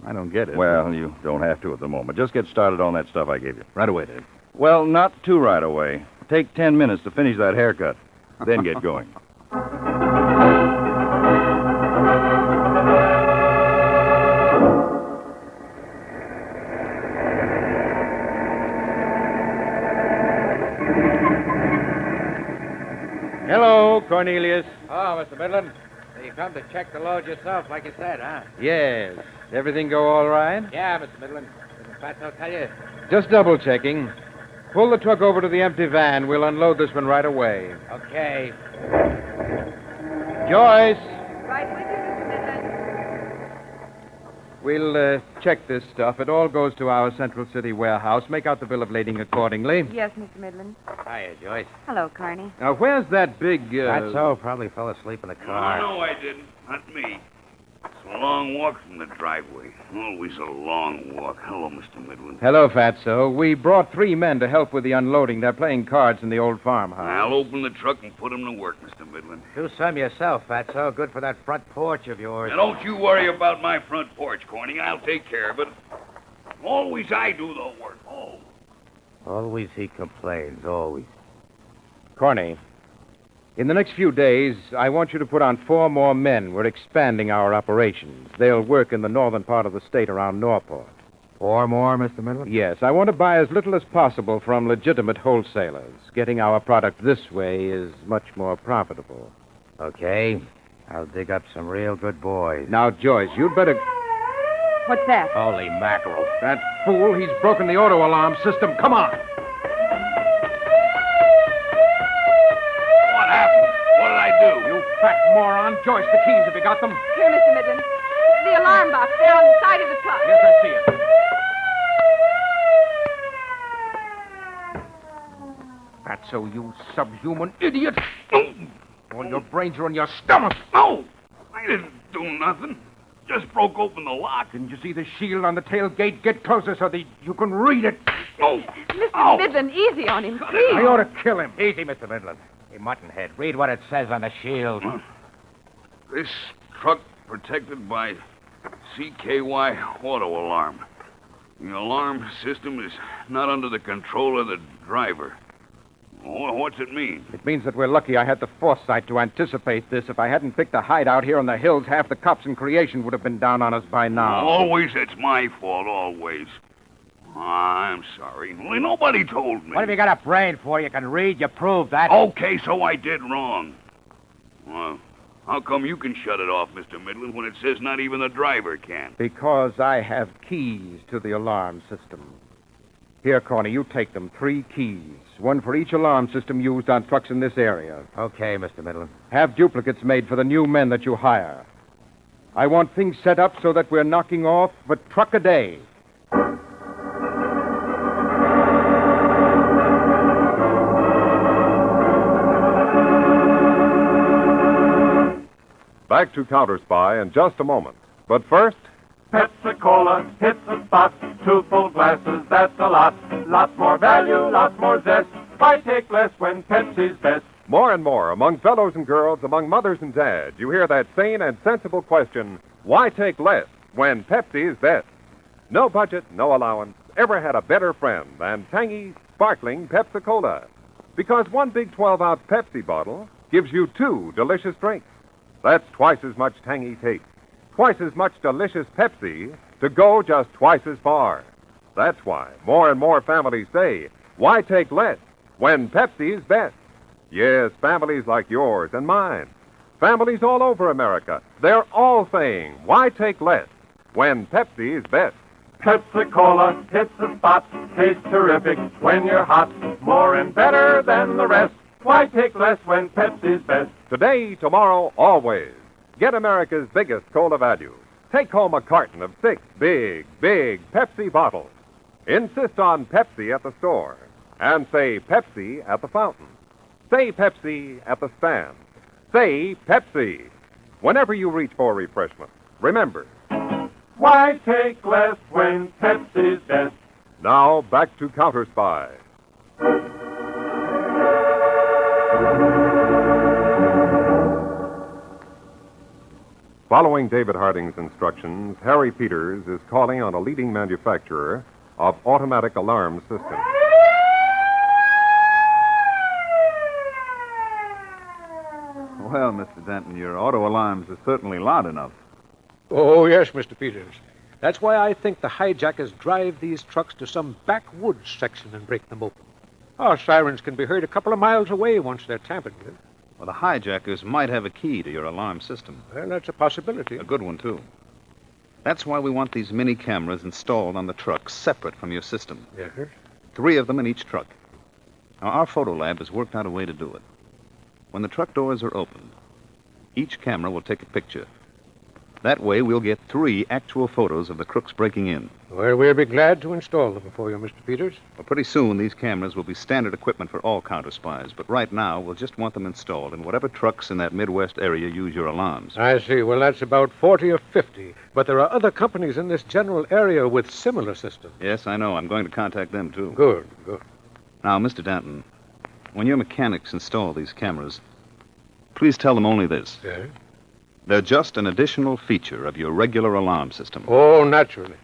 I don't get it. Well, you don't have to at the moment. Just get started on that stuff I gave you. Right away, Dave. Well, not too right away. Take 10 minutes to finish that haircut. Then get going. Hello, Cornelius. Oh, Mr. Midland. So you come to check the load yourself, like you said, huh? Yes. Everything go all right? Yeah, Mr. Midland. Didn't Fatso tell you? Just double-checking. Pull the truck over to the empty van. We'll unload this one right away. Okay. Joyce, Right with you, Mr. Midland. we'll check this stuff. It all goes to our Central City warehouse. Make out the bill of lading accordingly. Yes, Mr. Midland. Hiya, Joyce. Hello, Carney. Now, where's that big... Fatso probably fell asleep in the car. No, I didn't. Not me. It's a long walk from the driveway. Always a long walk. Hello, Mr. Midland. Hello, Fatso. We brought 3 men to help with the unloading. They're playing cards in the old farmhouse. I'll open the truck and put them to work, Mr. Midland. Do some yourself, Fatso. Good for that front porch of yours. Now, don't you worry about my front porch, Corny. I'll take care of it. Always I do the work. Oh. Always he complains, always. Corny, In the next few days, I want you to put on 4 more men. We're expanding our operations. They'll work in the northern part of the state around Norport. 4 more, Mr. Midland? Yes, I want to buy as little as possible from legitimate wholesalers. Getting our product this way is much more profitable. Okay. I'll dig up some real good boys. Now, Joyce, you'd better... What's that? Holy mackerel. That fool, he's broken the auto alarm system. Come on. What happened? What did I do? You fat moron. Joyce, the keys, have you got them? Here, Mr. Midland. The alarm box there on the side of the truck. Yes, I see it. That's so, you subhuman idiot. All your brains are in your stomach. No, I didn't do nothing. Just broke open the lock. Didn't you see the shield on the tailgate? Get closer so that you can read it. Oh, Mr. Midland, easy on him, please. I ought to kill him. Easy, Mr. Midland. Hey, Muttonhead, read what it says on the shield. This truck protected by CKY auto alarm. The alarm system is not under the control of the driver. What's it mean? It means that we're lucky I had the foresight to anticipate this. If I hadn't picked a hideout here in the hills, half the cops in creation would have been down on us by now. Always it's my fault, always. I'm sorry. Nobody told me. What have you got a brain for? You can read, you prove that. Okay, so I did wrong. Well, how come you can shut it off, Mr. Midland, when it says not even the driver can? Because I have keys to the alarm system. Here, Corny, you take them. 3 keys. 1 for each alarm system used on trucks in this area. Okay, Mr. Midland. Have duplicates made for the new men that you hire. I want things set up so that we're knocking off a truck a day. Back to CounterSpy in just a moment. But first... Pepsi-Cola hits the spot. 2 full glasses, that's a lot. Lots more value, lots more zest. Why take less when Pepsi's best? More and more, among fellows and girls, among mothers and dads, you hear that sane and sensible question, why take less when Pepsi's best? No budget, no allowance, ever had a better friend than tangy, sparkling Pepsi-Cola. Because 1 big 12-ounce Pepsi bottle gives you 2 delicious drinks. That's twice as much tangy taste, twice as much delicious Pepsi to go just twice as far. That's why more and more families say, why take less when Pepsi's best? Yes, families like yours and mine. Families all over America. They're all saying, why take less when Pepsi's best? Pepsi-Cola hits the spot. Tastes terrific when you're hot. More and better than the rest. Why take less when Pepsi's best? Today, tomorrow, always. Get America's biggest cola value. Take home a carton of 6 big, big Pepsi bottles. Insist on Pepsi at the store. And say Pepsi at the fountain. Say Pepsi at the stand. Say Pepsi. Whenever you reach for refreshment, remember. Why take less when Pepsi's best? Now, back to CounterSpy. Following David Harding's instructions, Harry Peters is calling on a leading manufacturer of automatic alarm systems. Well, Mr. Denton, your auto alarms are certainly loud enough. Oh, yes, Mr. Peters. That's why I think the hijackers drive these trucks to some backwoods section and break them open. Our sirens can be heard a couple of miles away once they're tampered with. Well, the hijackers might have a key to your alarm system. Well, that's a possibility. A good one, too. That's why we want these mini cameras installed on the truck separate from your system. Yes, sir. 3 of them in each truck. Now, our photo lab has worked out a way to do it. When the truck doors are opened, each camera will take a picture. That way, we'll get 3 actual photos of the crooks breaking in. Well, we'll be glad to install them for you, Mr. Peters. Well, pretty soon, these cameras will be standard equipment for all counter-spies. But right now, we'll just want them installed in whatever trucks in that Midwest area use your alarms. I see. Well, that's about 40 or 50. But there are other companies in this general area with similar systems. Yes, I know. I'm going to contact them, too. Good, good. Now, Mr. Danton, when your mechanics install these cameras, please tell them only this. Yes? They're just an additional feature of your regular alarm system. Oh, naturally.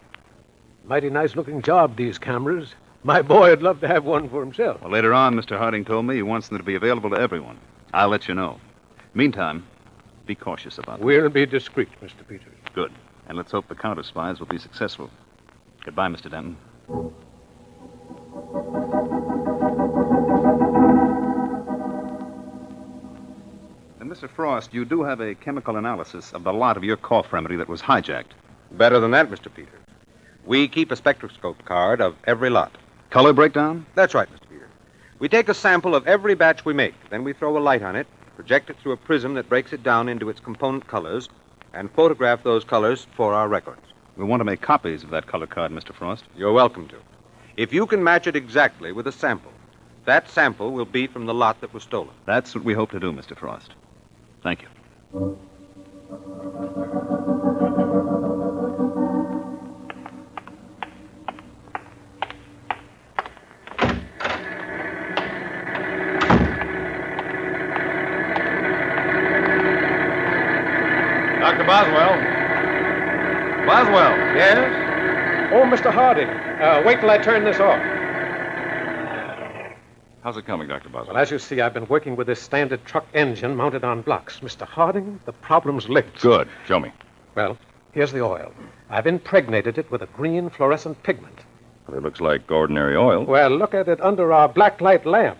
Mighty nice-looking job, these cameras. My boy would love to have one for himself. Well, later on, Mr. Harding told me he wants them to be available to everyone. I'll let you know. Meantime, be cautious about them. We'll be discreet, Mr. Peters. Good. And let's hope the counter-spies will be successful. Goodbye, Mr. Denton. And Mr. Frost, you do have a chemical analysis of the lot of your cough remedy that was hijacked. Better than that, Mr. Peters. We keep a spectroscope card of every lot. Color breakdown? That's right, Mr. Peters. We take a sample of every batch we make. Then we throw a light on it, project it through a prism that breaks it down into its component colors, and photograph those colors for our records. We want to make copies of that color card, Mr. Frost. You're welcome to. If you can match it exactly with a sample, that sample will be from the lot that was stolen. That's what we hope to do, Mr. Frost. Thank you. Dr. Boswell. Boswell. Yes? Oh, Mr. Harding. Wait till I turn this off. How's it coming, Dr. Boswell? Well, as you see, I've been working with this standard truck engine mounted on blocks. Mr. Harding, the problem's licked. Good. Show me. Well, here's the oil. I've impregnated it with a green fluorescent pigment. Well, it looks like ordinary oil. Well, look at it under our black light lamp.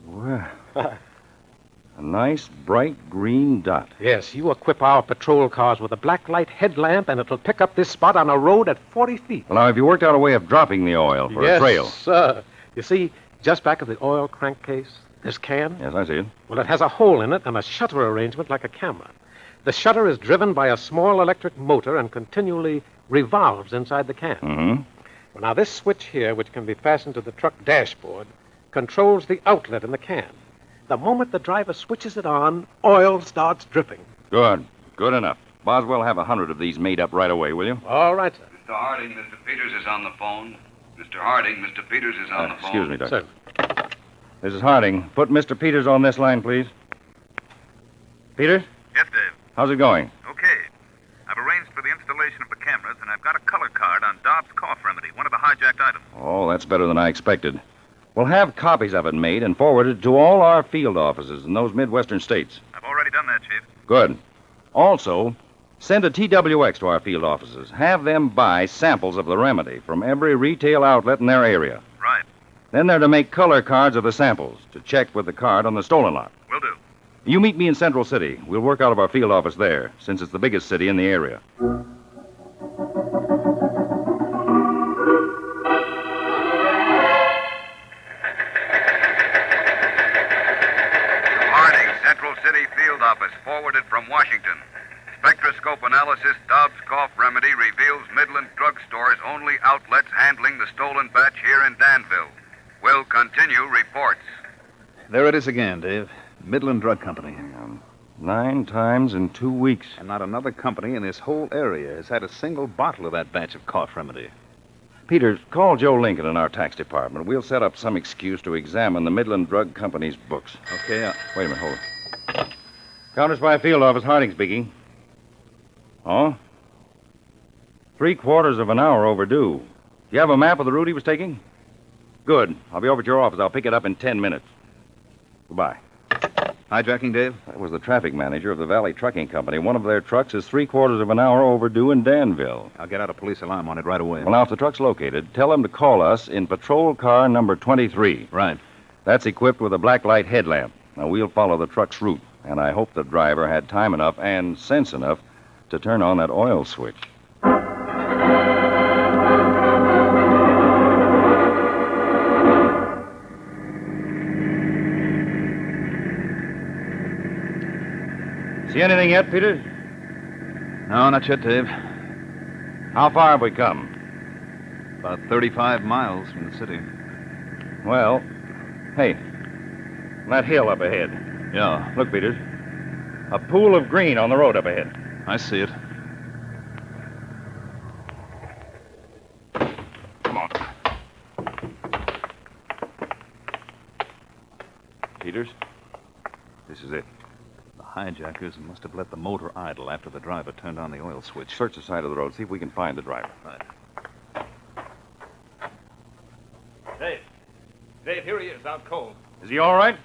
Well, a nice, bright green dot. Yes, you equip our patrol cars with a black light headlamp, and it'll pick up this spot on a road at 40 feet. Well, now, have you worked out a way of dropping the oil for a trail? Yes, sir. You see, just back of the oil crankcase, this can? Yes, I see it. Well, it has a hole in it and a shutter arrangement like a camera. The shutter is driven by a small electric motor and continually revolves inside the can. Mm-hmm. Well, now, this switch here, which can be fastened to the truck dashboard, controls the outlet in the can. The moment the driver switches it on, oil starts dripping. Good. Good enough. Boswell, have 100 of these made up right away, will you? All right, sir. Mr. Harding, Mr. Peters is on the phone. Mr. Harding, Mr. Peters is on the phone. Excuse me, Doctor. Sir. This is Harding. Put Mr. Peters on this line, please. Peters? Yes, Dave. How's it going? Okay. I've arranged for the installation of the cameras, and I've got a color card on Dobbs' cough remedy, one of the hijacked items. Oh, that's better than I expected. We'll have copies of it made and forwarded to all our field offices in those Midwestern states. I've already done that, Chief. Good. Also, send a TWX to our field offices. Have them buy samples of the remedy from every retail outlet in their area. Right. Then they're to make color cards of the samples to check with the card on the stolen lot. Will do. You meet me in Central City. We'll work out of our field office there, since it's the biggest city in the area. Office forwarded from Washington. Spectroscope analysis, Dobbs cough remedy reveals Midland Drug Store's only outlets handling the stolen batch here in Danville. Will continue reports. There it is again, Dave. Midland Drug Company. 9 times in 2 weeks. And not another company in this whole area has had a single bottle of that batch of cough remedy. Peters, call Joe Lincoln in our tax department. We'll set up some excuse to examine the Midland Drug Company's books. Okay. Wait a minute, hold it. CounterSpy field office, Harding speaking. Oh? 3/4 of an hour overdue. Do you have a map of the route he was taking? Good. I'll be over at your office. I'll pick it up in 10 minutes. Goodbye. Hijacking, Dave? That was the traffic manager of the Valley Trucking Company. One of their trucks is 3/4 of an hour overdue in Danville. I'll get out a police alarm on it right away. Well, now, if the truck's located, tell them to call us in patrol car number 23. Right. That's equipped with a black light headlamp. Now, we'll follow the truck's route. And I hope the driver had time enough and sense enough to turn on that oil switch. See anything yet, Peter? No, not yet, Dave. How far have we come? About 35 miles from the city. Well, hey, that hill up ahead. Yeah. Look, Peters. A pool of green on the road up ahead. I see it. Come on. Peters, this is it. The hijackers must have let the motor idle after the driver turned on the oil switch. Search the side of the road. See if we can find the driver. Right. Dave, here he is, out cold. Is he all right?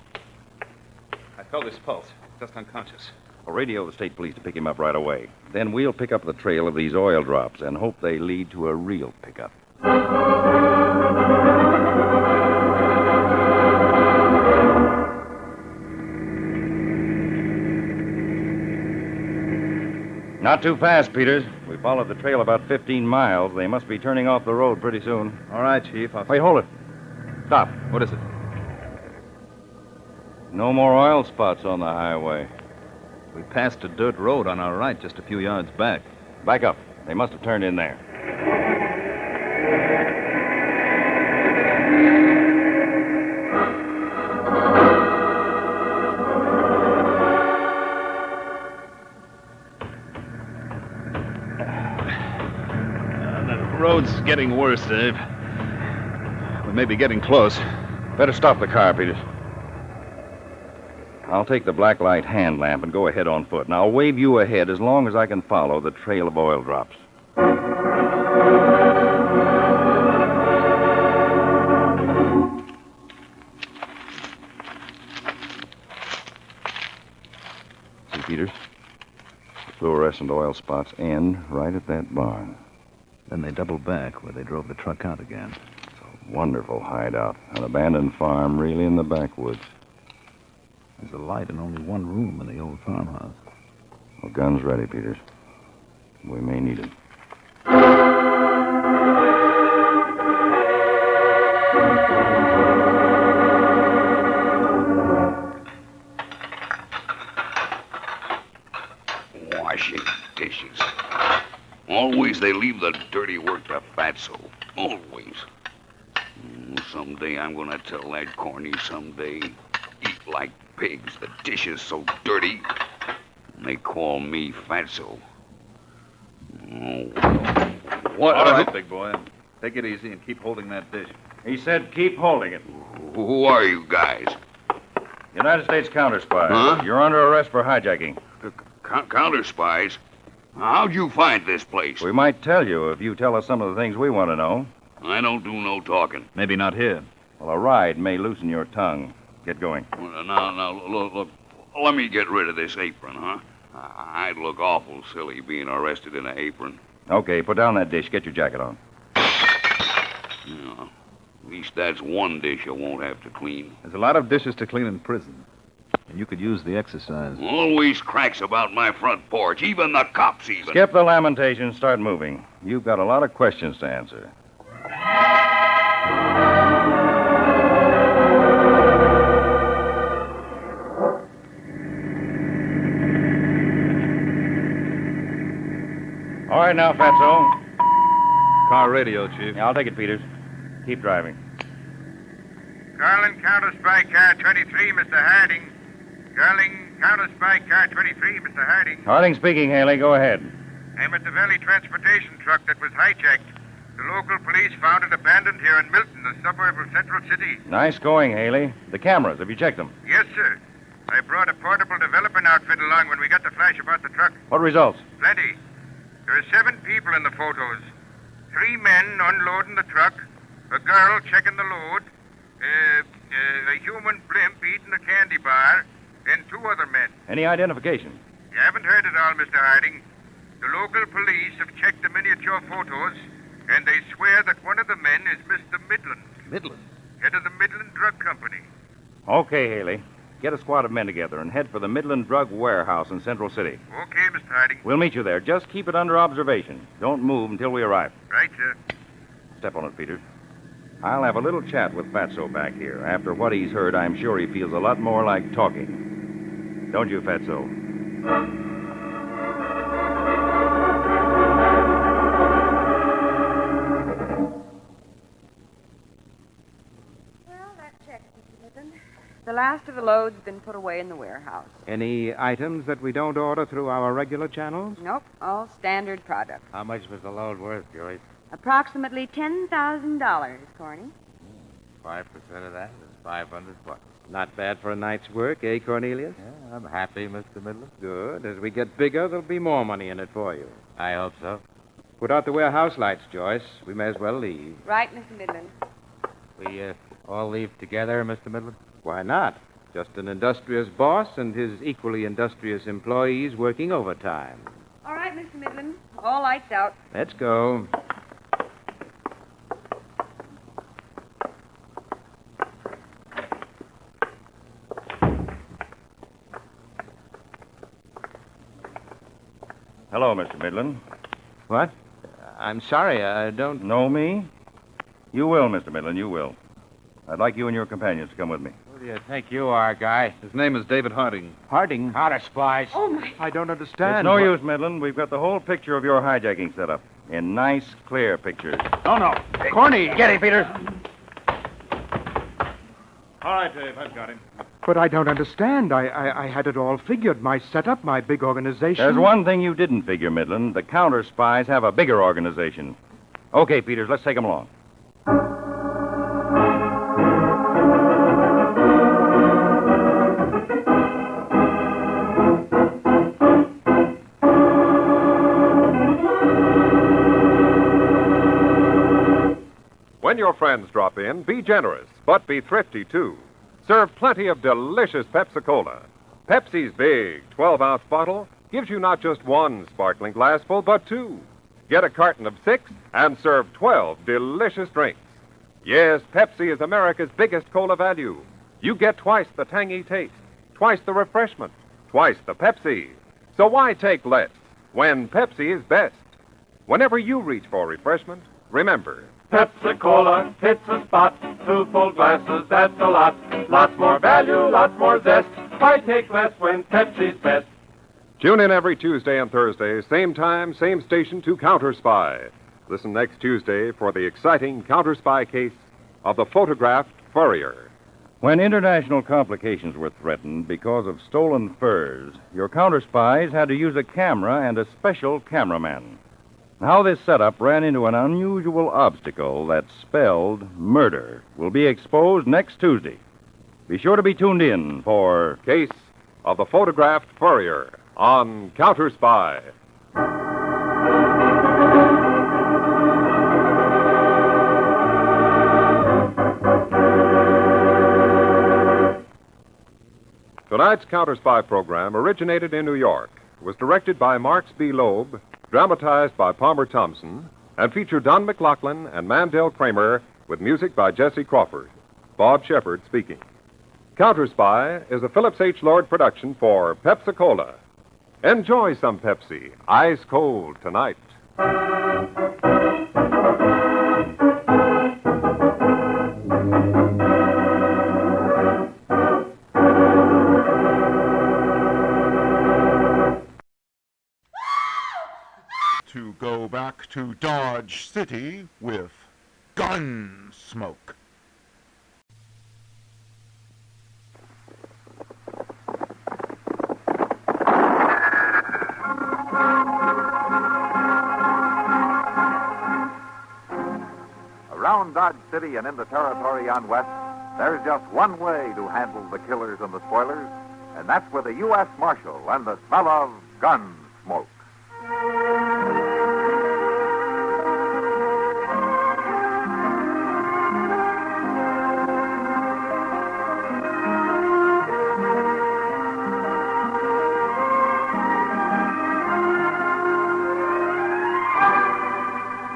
I felt his pulse. Just unconscious. I'll radio the state police to pick him up right away. Then we'll pick up the trail of these oil drops and hope they lead to a real pickup. Not too fast, Peters. We followed the trail about 15 miles. They must be turning off the road pretty soon. All right, Chief. Wait, hold it. Stop. What is it? No more oil spots on the highway. We passed a dirt road on our right just a few yards back. Back up. They must have turned in there. The road's getting worse, Dave. We may be getting close. Better stop the car, Peters. I'll take the black light hand lamp and go ahead on foot, and I'll wave you ahead as long as I can follow the trail of oil drops. See, Peters? The fluorescent oil spots end right at that barn. Then they double back where they drove the truck out again. It's a wonderful hideout. An abandoned farm really in the backwoods. There's a light in only one room in the old farmhouse. Well, guns ready, Peters. We may need it. Washing dishes. Always they leave the dirty work to Fatso. Always. Someday I'm going to tell that corny someday. Eat like pigs. The dishes so dirty. And they call me Fatso. Oh, what? All right, big boy. Take it easy and keep holding that dish. He said keep holding it. Who are you guys? United States CounterSpy. Huh? You're under arrest for hijacking. CounterSpies? How'd you find this place? We might tell you if you tell us some of the things we want to know. I don't do no talking. Maybe not here. Well, a ride may loosen your tongue. Get going. Now, look. Let me get rid of this apron, huh? I'd look awful silly being arrested in an apron. Okay, put down that dish. Get your jacket on. Yeah, at least that's one dish I won't have to clean. There's a lot of dishes to clean in prison. And you could use the exercise. Always cracks about my front porch, even the cops even. Skip the lamentations, start moving. You've got a lot of questions to answer. All right now, Fatso. Car radio, Chief. Yeah, I'll take it, Peters. Keep driving. Calling CounterSpy Car 23, Mr. Harding. Calling CounterSpy Car 23, Mr. Harding. Harding speaking, Haley. Go ahead. I'm at the Valley transportation truck that was hijacked. The local police found it abandoned here in Milton, the suburb of Central City. Nice going, Haley. The cameras, have you checked them? Yes, sir. I brought a portable development outfit along when we got the flash about the truck. What results? Plenty. There are 7 people in the photos. 3 men unloading the truck, a girl checking the load, a human blimp eating a candy bar, and 2 other men. Any identification? You haven't heard it all, Mr. Harding. The local police have checked the miniature photos, and they swear that one of the men is Mr. Midland. Midland? Head of the Midland Drug Company. Okay, Haley. Get a squad of men together and head for the Midland Drug Warehouse in Central City. Okay, Mr. Harding. We'll meet you there. Just keep it under observation. Don't move until we arrive. Right, sir. Step on it, Peters. I'll have a little chat with Fatso back here. After what he's heard, I'm sure he feels a lot more like talking. Don't you, Fatso? Well, that checks, Mr. Midland. The last of the load's been put away in the warehouse. Any items that we don't order through our regular channels? Nope, all standard products. How much was the load worth, Joyce? Approximately $10,000, Corny. 5% of that is $500. Not bad for a night's work, eh, Cornelius? Yeah, I'm happy, Mr. Midland. Good. As we get bigger, there'll be more money in it for you. I hope so. Put out the warehouse lights, Joyce. We may as well leave. Right, Mr. Midland. We all leave together, Mr. Midland? Why not? Just an industrious boss and his equally industrious employees working overtime. All right, Mr. Midland. All lights out. Let's go. Hello, Mr. Midland. What? I'm sorry, I don't... Know me? You will, Mr. Midland, you will. I'd like you and your companions to come with me. Who do you think you are, guy? His name is David Harding. Harding? CounterSpy. Oh, my... I don't understand. It's no use, Midland. We've got the whole picture of your hijacking set up in nice, clear pictures. Oh, no. Corny! Get him, Peter. All right, Dave, I've got him. But I don't understand. I had it all figured. My setup, my big organization. There's one thing you didn't figure, Midland. The CounterSpies have a bigger organization. Okay, Peters, let's take them along. When your friends drop in, be generous, but be thrifty, too. Serve plenty of delicious Pepsi-Cola. Pepsi's big 12-ounce bottle gives you not just one sparkling glassful, but two. Get a carton of 6 and serve 12 delicious drinks. Yes, Pepsi is America's biggest cola value. You get twice the tangy taste, twice the refreshment, twice the Pepsi. So why take less when Pepsi is best? Whenever you reach for refreshment, remember... Pepsi-Cola hits the spot. 2 full glasses, that's a lot. Lots more value, lots more zest. Why take less when Pepsi's best? Tune in every Tuesday and Thursday, same time, same station to CounterSpy. Listen next Tuesday for the exciting CounterSpy case of the photographed furrier. When international complications were threatened because of stolen furs, your CounterSpies had to use a camera and a special cameraman. How this setup ran into an unusual obstacle that spelled murder will be exposed next Tuesday. Be sure to be tuned in for Case of the Photographed Furrier on CounterSpy. Tonight's CounterSpy program originated in New York, was directed by Marks B. Loeb, dramatized by Palmer Thompson, and featured Don McLaughlin and Mandel Kramer with music by Jesse Crawford. Bob Shepard speaking. CounterSpy is a Phillips H. Lord production for Pepsi-Cola. Enjoy some Pepsi, ice cold tonight. To go back to Dodge City with Gunsmoke. Around Dodge City and in the territory on West, there's just one way to handle the killers and the spoilers, and that's with a U.S. Marshal and the smell of Gunsmoke.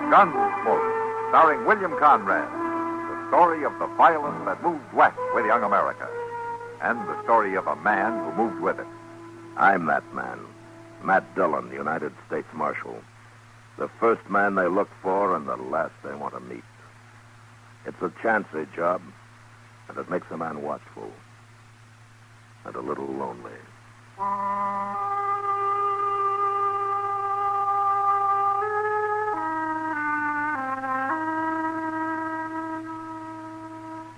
Gunsmoke, starring William Conrad, the story of the violence that moved west with young America, and the story of a man who moved with it. I'm that man, Matt Dillon, United States Marshal. The first man they look for and the last they want to meet. It's a chancy job, and it makes a man watchful and a little lonely.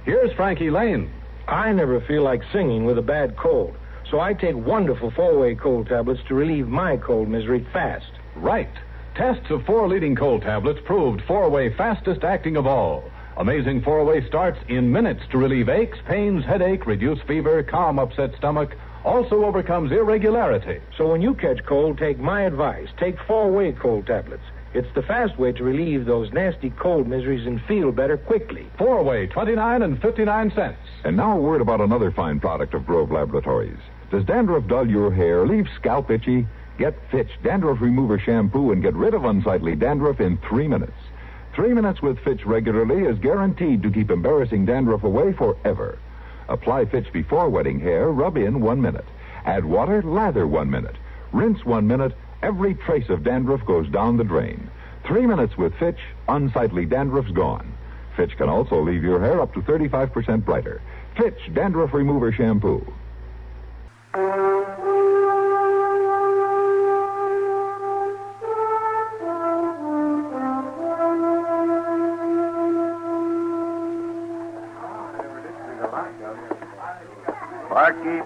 Here's Frankie Lane. I never feel like singing with a bad cold, so I take wonderful 4-way cold tablets to relieve my cold misery fast. Right. Tests of 4 leading cold tablets proved 4-way fastest acting of all. Amazing 4-way starts in minutes to relieve aches, pains, headache, reduce fever, calm upset stomach, also overcomes irregularity. So when you catch cold, take my advice. Take 4-way cold tablets. It's the fast way to relieve those nasty cold miseries and feel better quickly. 4-way, 29 and 59 cents. And now a word about another fine product of Grove Laboratories. Does dandruff dull your hair, leave scalp itchy? Get Fitch Dandruff Remover Shampoo and get rid of unsightly dandruff in 3 minutes. 3 minutes with Fitch regularly is guaranteed to keep embarrassing dandruff away forever. Apply Fitch before wetting hair, rub in 1 minute. Add water, lather 1 minute. Rinse 1 minute, every trace of dandruff goes down the drain. 3 minutes with Fitch, unsightly dandruff's gone. Fitch can also leave your hair up to 35% brighter. Fitch Dandruff Remover Shampoo. Barkeep,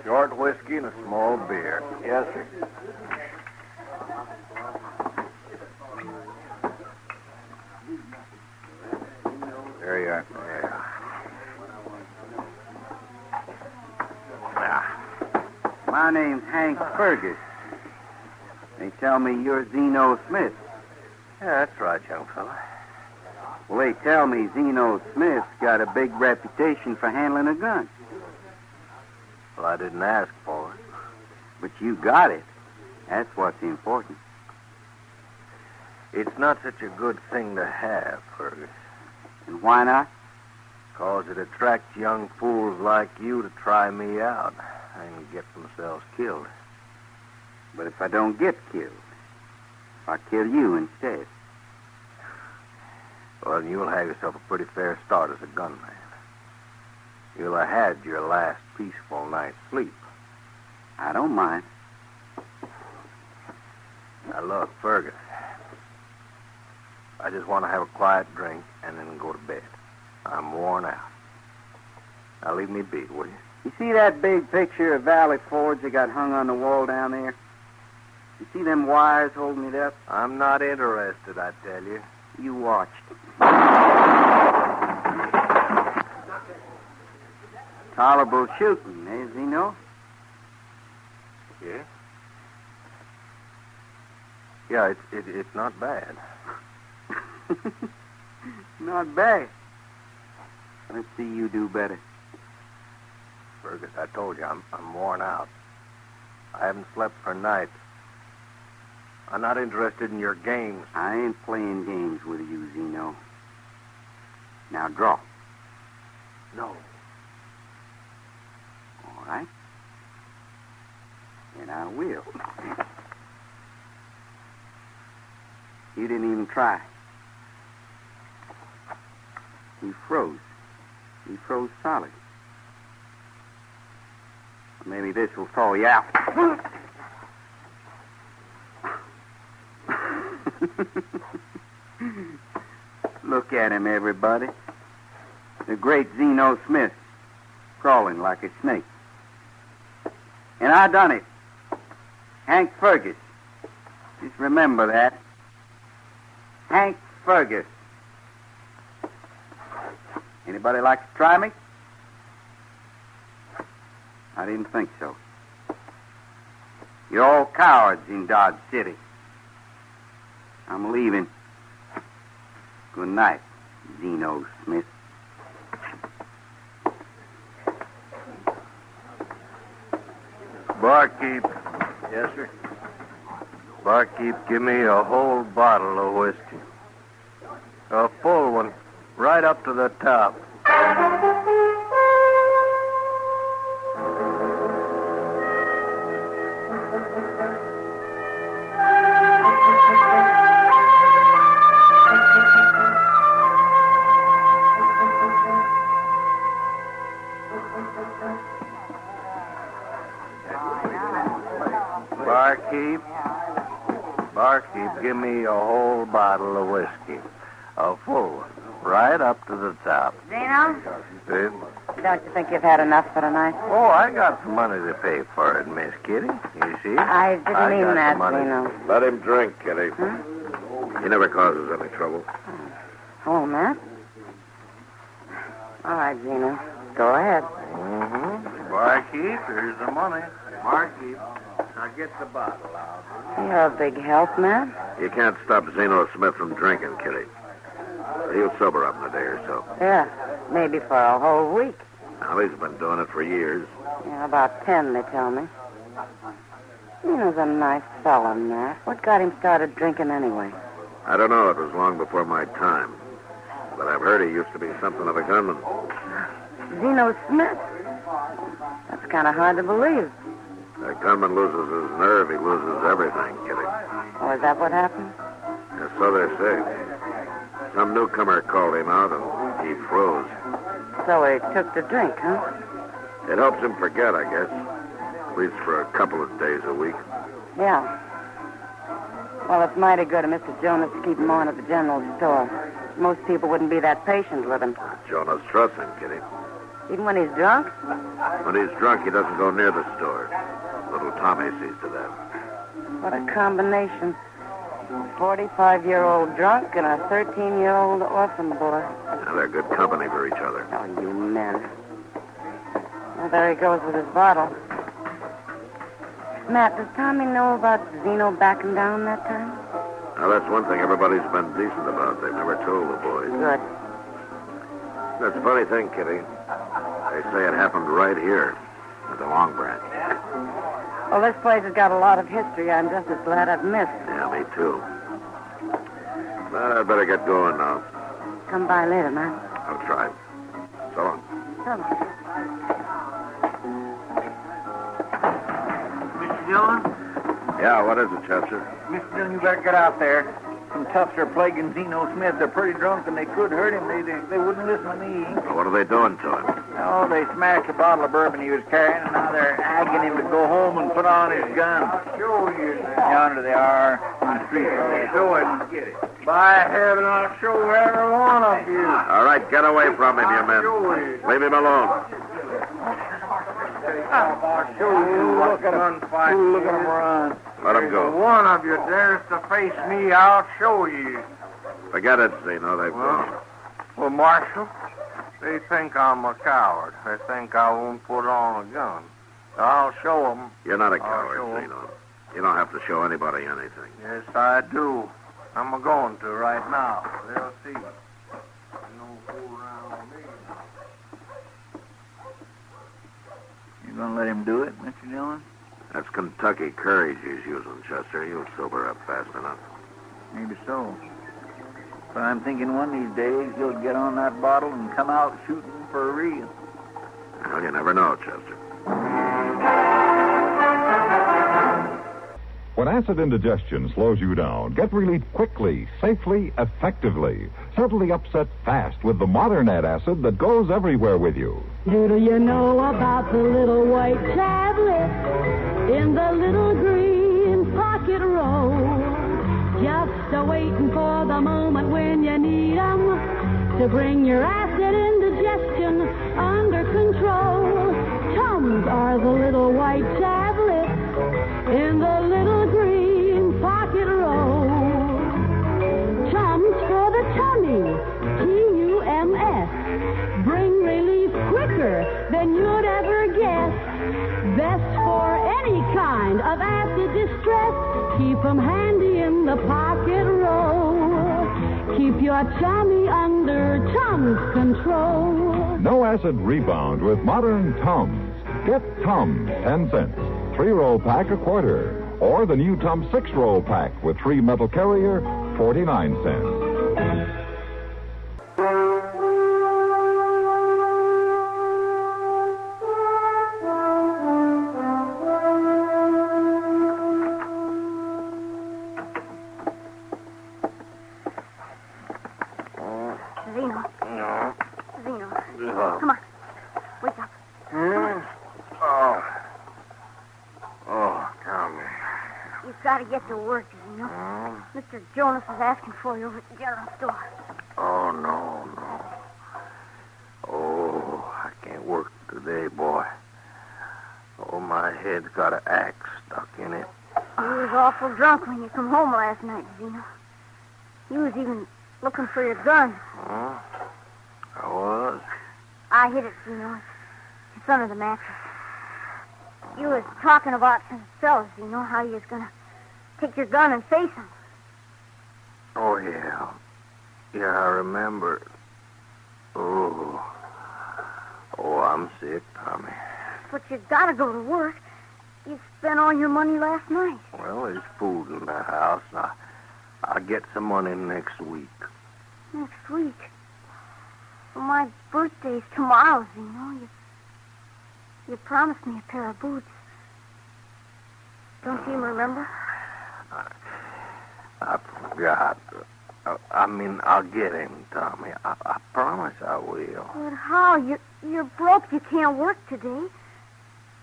short whiskey and a small beer. Yes, sir. There you are. My name's Hank Fergus. They tell me you're Zeno Smith. Yeah, that's right, young fella. Well, they tell me Zeno Smith's got a big reputation for handling a gun. Well, I didn't ask for it. But you got it. That's what's important. It's not such a good thing to have, Fergus. And why not? 'Cause it attracts young fools like you to try me out and get themselves killed. But if I don't get killed, if I kill you instead? Well, you'll have yourself a pretty fair start as a gunman. You'll have had your last peaceful night's sleep. I don't mind. Now, look, Fergus. I just want to have a quiet drink and then go to bed. I'm worn out. Now, leave me be, will you? You see that big picture of Valley Forge that got hung on the wall down there? You see them wires holding it up? I'm not interested, I tell you. You watched. Tolerable shooting, eh, Zeno? Yeah? Yeah, it's not bad. Not bad. Let's see you do better. Fergus, I told you, I'm worn out. I haven't slept for nights. I'm not interested in your games. I ain't playing games with you, Zeno. Now draw. No. All right. And I will. You didn't even try. He froze. He froze solid. Maybe this will thaw you out. Look at him, everybody. The great Zeno Smith, crawling like a snake. And I done it. Hank Fergus. Just remember that. Hank Fergus. Anybody like to try me? I didn't think so. You're all cowards in Dodge City. I'm leaving. Good night, Zeno Smith. Barkeep. Yes, sir? Barkeep, give me a whole bottle of whiskey. A full one, right up to the top. Barkeep, give me a whole bottle of whiskey. A full one, right up to the top. Zeno? See? Don't you think you've had enough for tonight? Oh, I got some money to pay for it, Miss Kitty. You see? I didn't mean got that, the money. Zeno. Let him drink, Kitty. He never causes any trouble. Oh, Matt? All right, Zeno. Go ahead. Mm-hmm. Barkeep, here's the money. Barkeep, now get the bottle out. You're a big help, man. You can't stop Zeno Smith from drinking, Kitty. He'll sober up in a day or so. Yeah. Maybe for a whole week. Now, he's been doing it for years. Yeah, about 10, they tell me. Zeno's a nice fella, Matt. What got him started drinking anyway? I don't know. It was long before my time. But I've heard he used to be something of a gunman. Zeno Smith? That's kind of hard to believe. A gunman loses his nerve, he loses everything, Kitty. Oh, is that what happened? Yes, so they say. Some newcomer called him out, and he froze. So he took to drink, huh? It helps him forget, I guess. At least for a couple of days a week. Yeah. Well, it's mighty good of Mr. Jonas to keep him on at the general store. Most people wouldn't be that patient with him. Jonas trusts him, Kitty. Even when he's drunk? When he's drunk, he doesn't go near the store. Little Tommy sees to that. What a combination. A 45-year-old drunk and a 13-year-old orphan boy. Now, they're good company for each other. Oh, you men. Well, there he goes with his bottle. Matt, does Tommy know about Zeno backing down that time? Now, that's one thing everybody's been decent about. They've never told the boys. Good. That's a funny thing, Kitty. They say it happened right here at the Long Branch. Well, this place has got a lot of history. I'm just as glad I've missed. Yeah, me too. But I'd better get going now. Come by later, man. I'll try. So long. So long. Mr. Dillon? Yeah, what is it, Chester? Mr. Dillon, you better get out there. Some toughs are plaguing Zeno Smith. They're pretty drunk, and they could hurt him. They wouldn't listen to me. Well, what are they doing to him? Oh, they smashed a bottle of bourbon he was carrying, and now they're agging him to go home and put on his gun. Show you. Yonder they are on the street. Show it. Get it. By heaven, I'll show every one of you. All right, get away from him, you men. Leave him alone. I'll show you. Look at him. Look at him run. Let him go. If one of you dares to face me, I'll show you. Forget it, Zeno. They've gone. Well, Marshal, they think I'm a coward. They think I won't put on a gun. I'll show them. You're not a coward, Zeno. You don't have to show anybody anything. Yes, I do. I'm going to right now. They'll see. Don't fool around with me. You gonna let him do it, Mr. Dillon? That's Kentucky courage he's using, Chester. He'll sober up fast enough. Maybe so. But I'm thinking one of these days he'll get on that bottle and come out shooting for real. Well, you never know, Chester. When acid indigestion slows you down, get relief quickly, safely, effectively. Settle upset fast with the modern acid that goes everywhere with you. Do you know about the little white tablet in the little green pocket roll? Just a-waiting for the moment when you need 'em to bring your acid indigestion under control. Tums are the little white tablets in the little green pocket roll. Tums for the tummy, T-U-M-S. Bring relief quicker than you'd ever guess. Best for any kind of acid distress. Keep 'em handy in the pocket roll. Keep your tummy under Tums control. No acid rebound with modern Tums. Get Tums, 10 cents. 3-roll pack, a quarter. Or the new Tums 6-roll pack with 3 metal carrier, 49 cents. Zeno. Come on. Wake up. Oh, Tommy. You've got to get to work, Zeno. Mr. Jonas is asking for you over at the general store. Oh, no. Oh, I can't work today, boy. Oh, my head's got an axe stuck in it. You was awful drunk when you come home last night, Zeno. You was even looking for your gun. Huh? I was? I hid it, Zeno. It's under the mattress. You was talking about some fellas, Zeno, how you was going to take your gun and face them. Oh, yeah. Yeah, I remember. Oh, I'm sick, Tommy. But you gotta go to work. You spent all your money last night. Well, there's food in the house. I'll get some money next week. Next week? Well, my birthday's tomorrow, Zeno. You promised me a pair of boots. Don't you remember? I forgot. I'll get him, Tommy. I promise I will. But how? You're broke. You can't work today.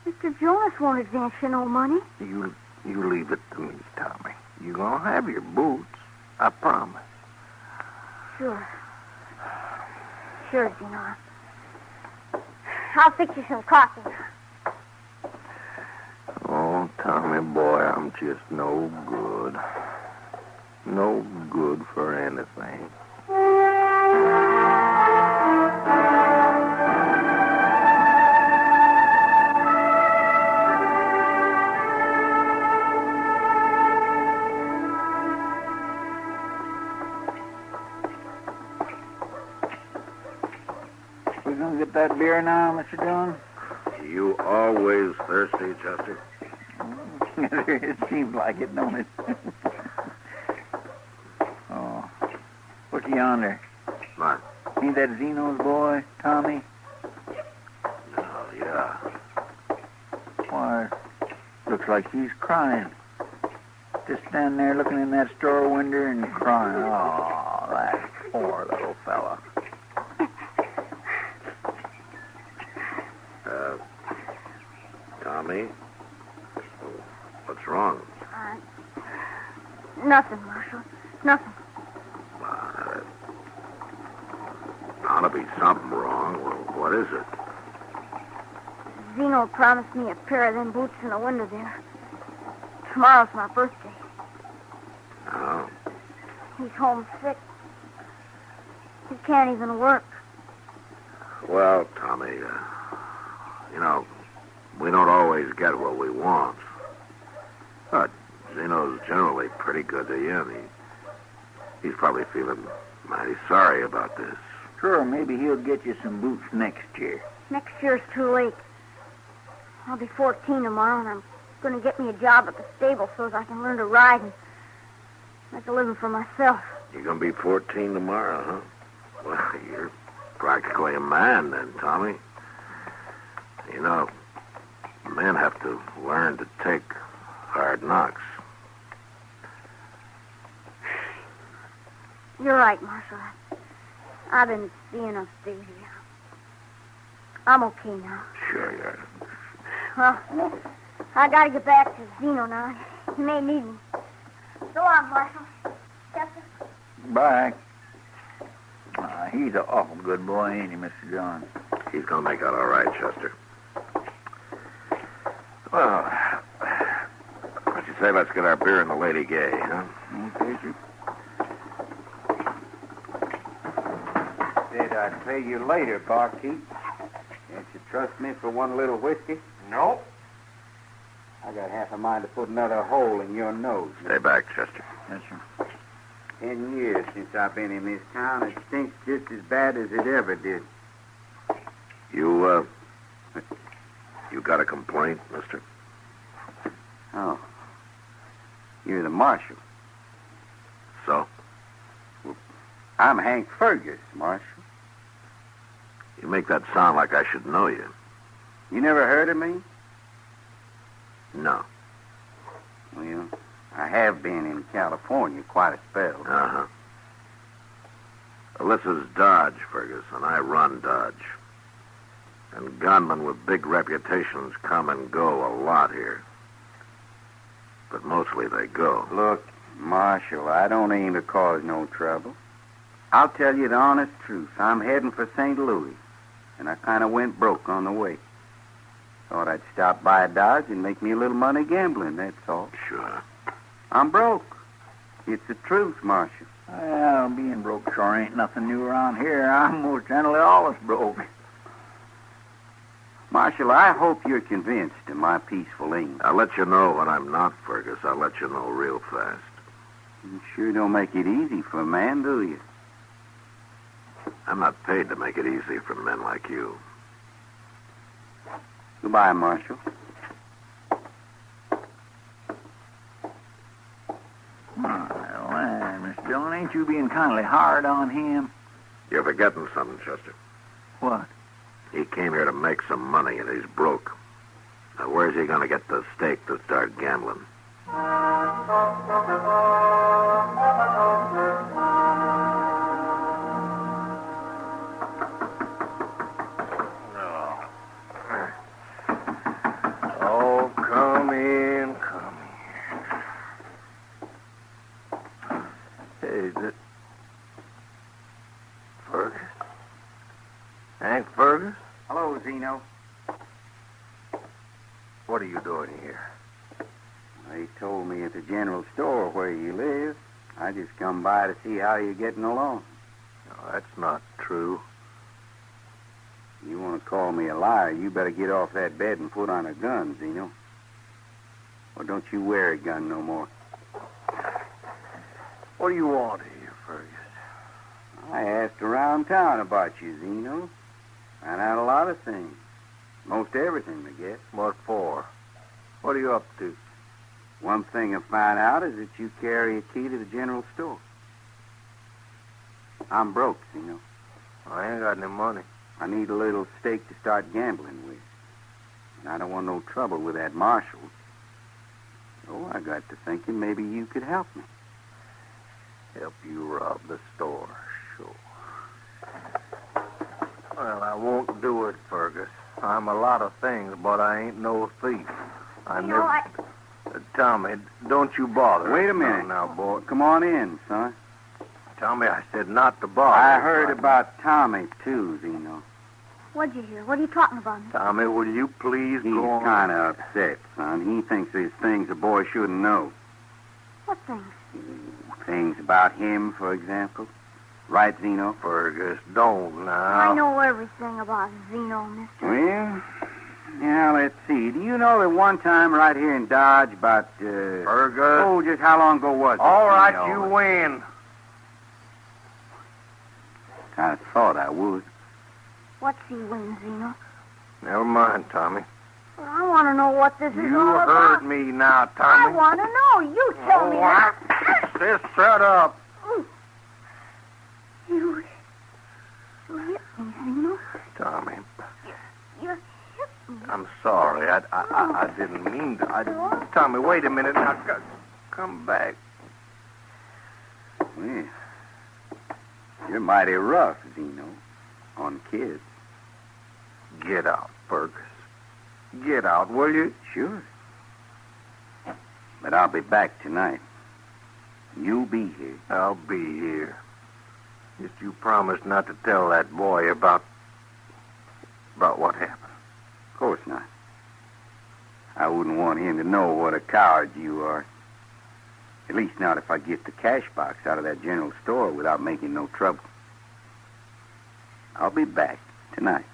Mr. Jonas won't advance you no money. You leave it to me, Tommy. You're going to have your boots. I promise. Sure, Zeno. I'll fix you some coffee. Oh, Tommy, boy, I'm just no good. No good for anything. We gonna get that beer now, Mr. Dillon? You always thirsty, Chester? It seems like it, don't it? Oh. What's yonder? What? Ain't that Zeno's boy, Tommy? Oh, yeah. Why, looks like he's crying. Just standing there looking in that store window and crying. Oh, that poor little fella. Tommy? What's wrong? Nothing, Marshal. Nothing. Ought to be something wrong. Well, what is it? Zeno promised me a pair of them boots in the window there. Tomorrow's my birthday. Oh. He's homesick. He can't even work. Well, Tommy, we don't always get what we want. But Zeno's generally pretty good to you, and he's probably feeling mighty sorry about this. Sure, maybe he'll get you some boots next year. Next year's too late. I'll be 14 tomorrow, and I'm going to get me a job at the stable so as I can learn to ride and make a living for myself. You're going to be 14 tomorrow, huh? Well, you're practically a man then, Tommy. Men have to learn to take hard knocks. You're right, Marshal. I've been being upstage. I'm okay now. Sure you are. Well, I gotta get back to Zeno now. He may need me. So long, Marshal. Chester? Bye. He's an awful good boy, ain't he, Mr. John? He's going to make out all right, Chester. Well, what you say let's get our beer in the Lady Gay, huh? Okay, sir. Said I'd pay you later, barkeep. Can't you trust me for one little whiskey? No. I got half a mind to put another hole in your nose. Stay back, Chester. Yes, sir. 10 years since I've been in this town. It stinks just as bad as it ever did. You got a complaint, mister? Oh. You're the marshal. So? Well, I'm Hank Fergus, Marshal. You make that sound like I should know you. You never heard of me? No. Well, I have been in California quite a spell. Uh-huh. Well, this is Dodge, Fergus, and I run Dodge. And gunmen with big reputations come and go a lot here. But mostly they go. Look, Marshal, I don't aim to cause no trouble. I'll tell you the honest truth. I'm heading for St. Louis, and I kind of went broke on the way. Thought I'd stop by a Dodge and make me a little money gambling, that's all. Sure. I'm broke. It's the truth, Marshal. Well, being broke sure ain't nothing new around here. I'm most generally always broke. Marshal, I hope you're convinced of my peaceful aim. I'll let you know when I'm not, Fergus. I'll let you know real fast. You sure don't make it easy for a man, do you? I'm not paid to make it easy for men like you. Goodbye, Marshal. Well, Miss Dillon, ain't you being kindly hard on him? You're forgetting something, Chester. What? He came here to make some money, and he's broke. Now, where's he going to get the stake to start gambling? Oh, come in, come in. Hey, is it Fergus? Hank Fergus? Hello, Zeno. What are you doing here? They told me at the general store where you live. I just come by to see how you're getting along. No, that's not true. You want to call me a liar, you better get off that bed and put on a gun, Zeno. Or don't you wear a gun no more? What do you want here, Fergus? I asked around town about you, Zeno. Found out a lot of things. Most everything, I guess. What for? What are you up to? One thing I found out is that you carry a key to the general store. I'm broke, Zeno. I ain't got any money. I need a little stake to start gambling with. And I don't want no trouble with that marshal. So I got to thinking maybe you could help me. Help you rob the store, sure. Well, I won't do it, Fergus. I'm a lot of things, but I ain't no thief. Tommy, don't you bother. Wait a minute. Now, boy. Come on in, son. Tommy, I said not to bother. I heard about Tommy, too, Zeno. What'd you hear? What are you talking about? Tommy, will you please He's go on? He's kind of upset, son. He thinks there's things a boy shouldn't know. What things? Things about him, for example. Right, Zeno? Fergus, don't now. I know everything about Zeno, mister. Well, yeah, let's see. Do you know that one time right here in Dodge about, Fergus? Oh, just how long ago was it? All right, Zeno? you win. I thought I would. What's he win, Zeno? Never mind, Tommy. Well, I want to know what this is You all about. heard me now, Tommy. I want to know. You tell me that. Just shut up. You hit me, Zeno. Tommy, You hit me. I'm sorry. I didn't mean to. Tommy, wait a minute. Now, come back. Well, you're mighty rough, Zeno, on kids. Get out, Fergus. Get out, will you? Sure. But I'll be back tonight. You'll be here. I'll be here. Just you promise not to tell that boy about what happened. Of course not. I wouldn't want him to know what a coward you are. At least not if I get the cash box out of that general store without making no trouble. I'll be back tonight.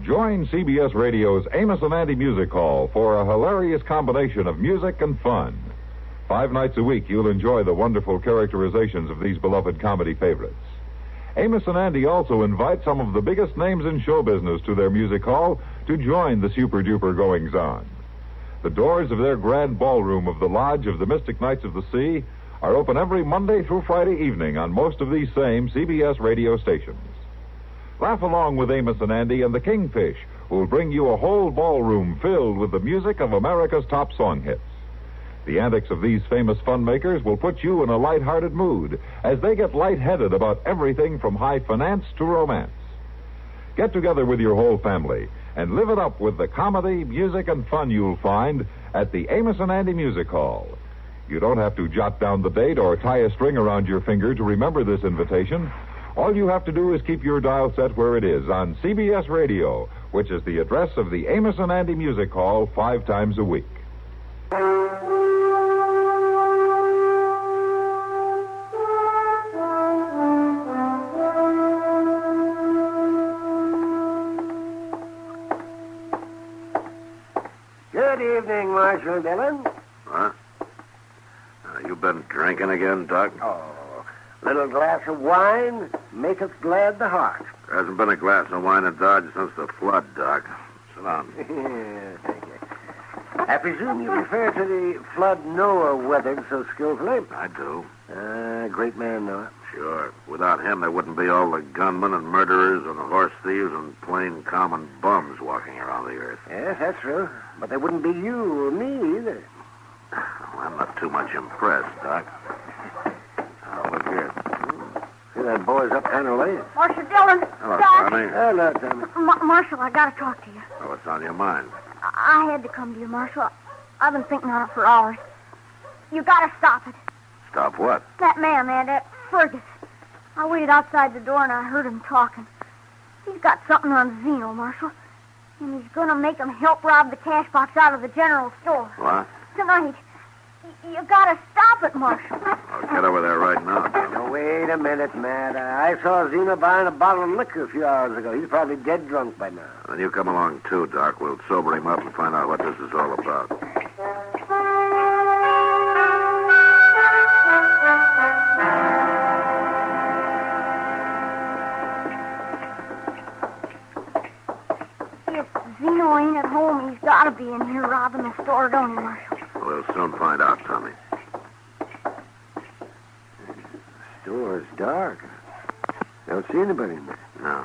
Join CBS Radio's Amos and Andy Music Hall for a hilarious combination of music and fun. 5 nights a week, you'll enjoy the wonderful characterizations of these beloved comedy favorites. Amos and Andy also invite some of the biggest names in show business to their music hall to join the super-duper goings-on. The doors of their grand ballroom of the Lodge of the Mystic Knights of the Sea are open every Monday through Friday evening on most of these same CBS radio stations. Laugh along with Amos and Andy and the Kingfish, who will bring you a whole ballroom filled with the music of America's top song hits. The antics of these famous fun makers will put you in a light-hearted mood as they get light-headed about everything from high finance to romance. Get together with your whole family and live it up with the comedy, music, and fun you'll find at the Amos and Andy Music Hall. You don't have to jot down the date or tie a string around your finger to remember this invitation. All you have to do is keep your dial set where it is on CBS Radio, which is the address of the Amos and Andy Music Hall 5 times a week. Marshal Dillon. Huh? You been drinking again, Doc? Oh, little glass of wine maketh glad the heart. There hasn't been a glass of wine in Dodge since the flood, Doc. Sit down. Yeah, thank you. I presume you refer to the flood Noah weathered so skillfully? I do. Great man, Noah. Sure. Without him, there wouldn't be all the gunmen and murderers and horse thieves and plain common bums walking around the earth. Yes, that's true. But there wouldn't be you or me either. Well, I'm not too much impressed, Doc. Oh, look here. See, that boy's up kind of late. Marshal Dillon. Hello, Doc. Tommy. Hello, Tommy. Marshal, I gotta talk to you. Oh, what's on your mind? I had to come to you, Marshal. I've been thinking on it for hours. You gotta stop it. Stop what? That man there, that Fergus. I waited outside the door and I heard him talking. He's got something on Zeno, Marshal. And he's gonna make him help rob the cash box out of the general store. What? Tonight. You gotta stop it, Marshal. I'll get over there right now, Tommy. Now, wait a minute, Matt. I saw Zeno buying a bottle of liquor a few hours ago. He's probably dead drunk by now. Then you come along, too, Doc. We'll sober him up and find out what this is all about. If Zeno ain't at home, he's gotta be in here robbing the store, don't he, Marshal? We'll soon find out, Tommy. The store's dark. Don't see anybody in there. No.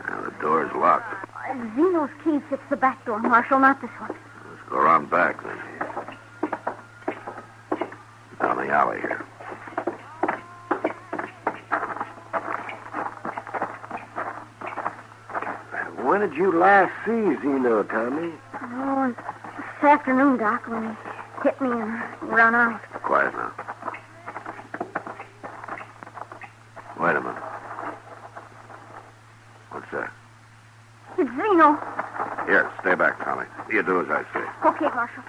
The door's locked. Zeno's key fits the back door, Marshal, not this one. Let's go around back, then. Down the alley here. When did you last see Zeno, Tommy? Oh, this afternoon, Doc, when he hit me and run out. Quiet now. Wait a minute. What's that? It's Zeno. Here, stay back, Tommy. You do as I say. Okay, Marshal.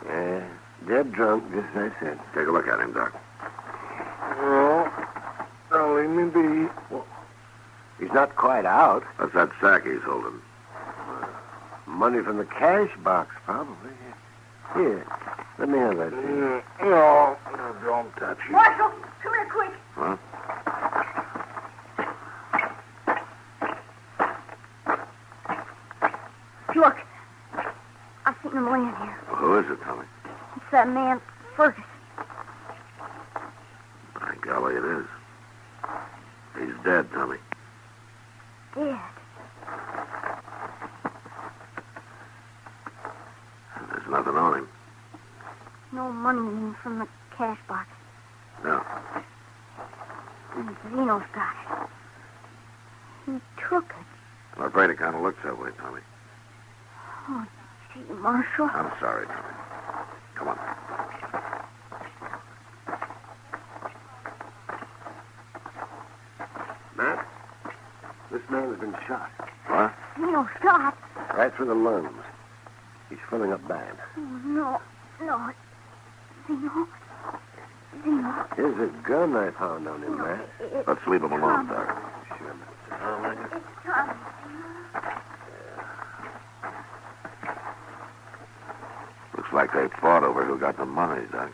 Yeah, dead drunk, just as I said. Take a look at him, Doc. Oh, don't leave me be. Well, he's not quite out. What's that sack he's holding? Money from the cash box, probably. Here, let me have that. No, don't touch it. Marshal, come here quick. Huh? Look, I've seen him laying here. Well, who is it, Tommy? It's that man, Fergus. By golly, it is. He's dead, Tommy. Dead. There's nothing on him. No money in from the cash box. No. And Zeno's got it. He took it. I'm afraid it kind of looks that way, Tommy. Oh, gee, Marshal. I'm sorry, Tommy. Come on. Matt, this man's been shot. What? Zeno shot. Right through the lungs. He's filling up bad. Oh, no. No. Zeno. Zeno. Here's a gun I found on him, Matt. Let's leave him alone, Doc. Sure, It's Tommy. Looks like they fought over who got the money, Doc.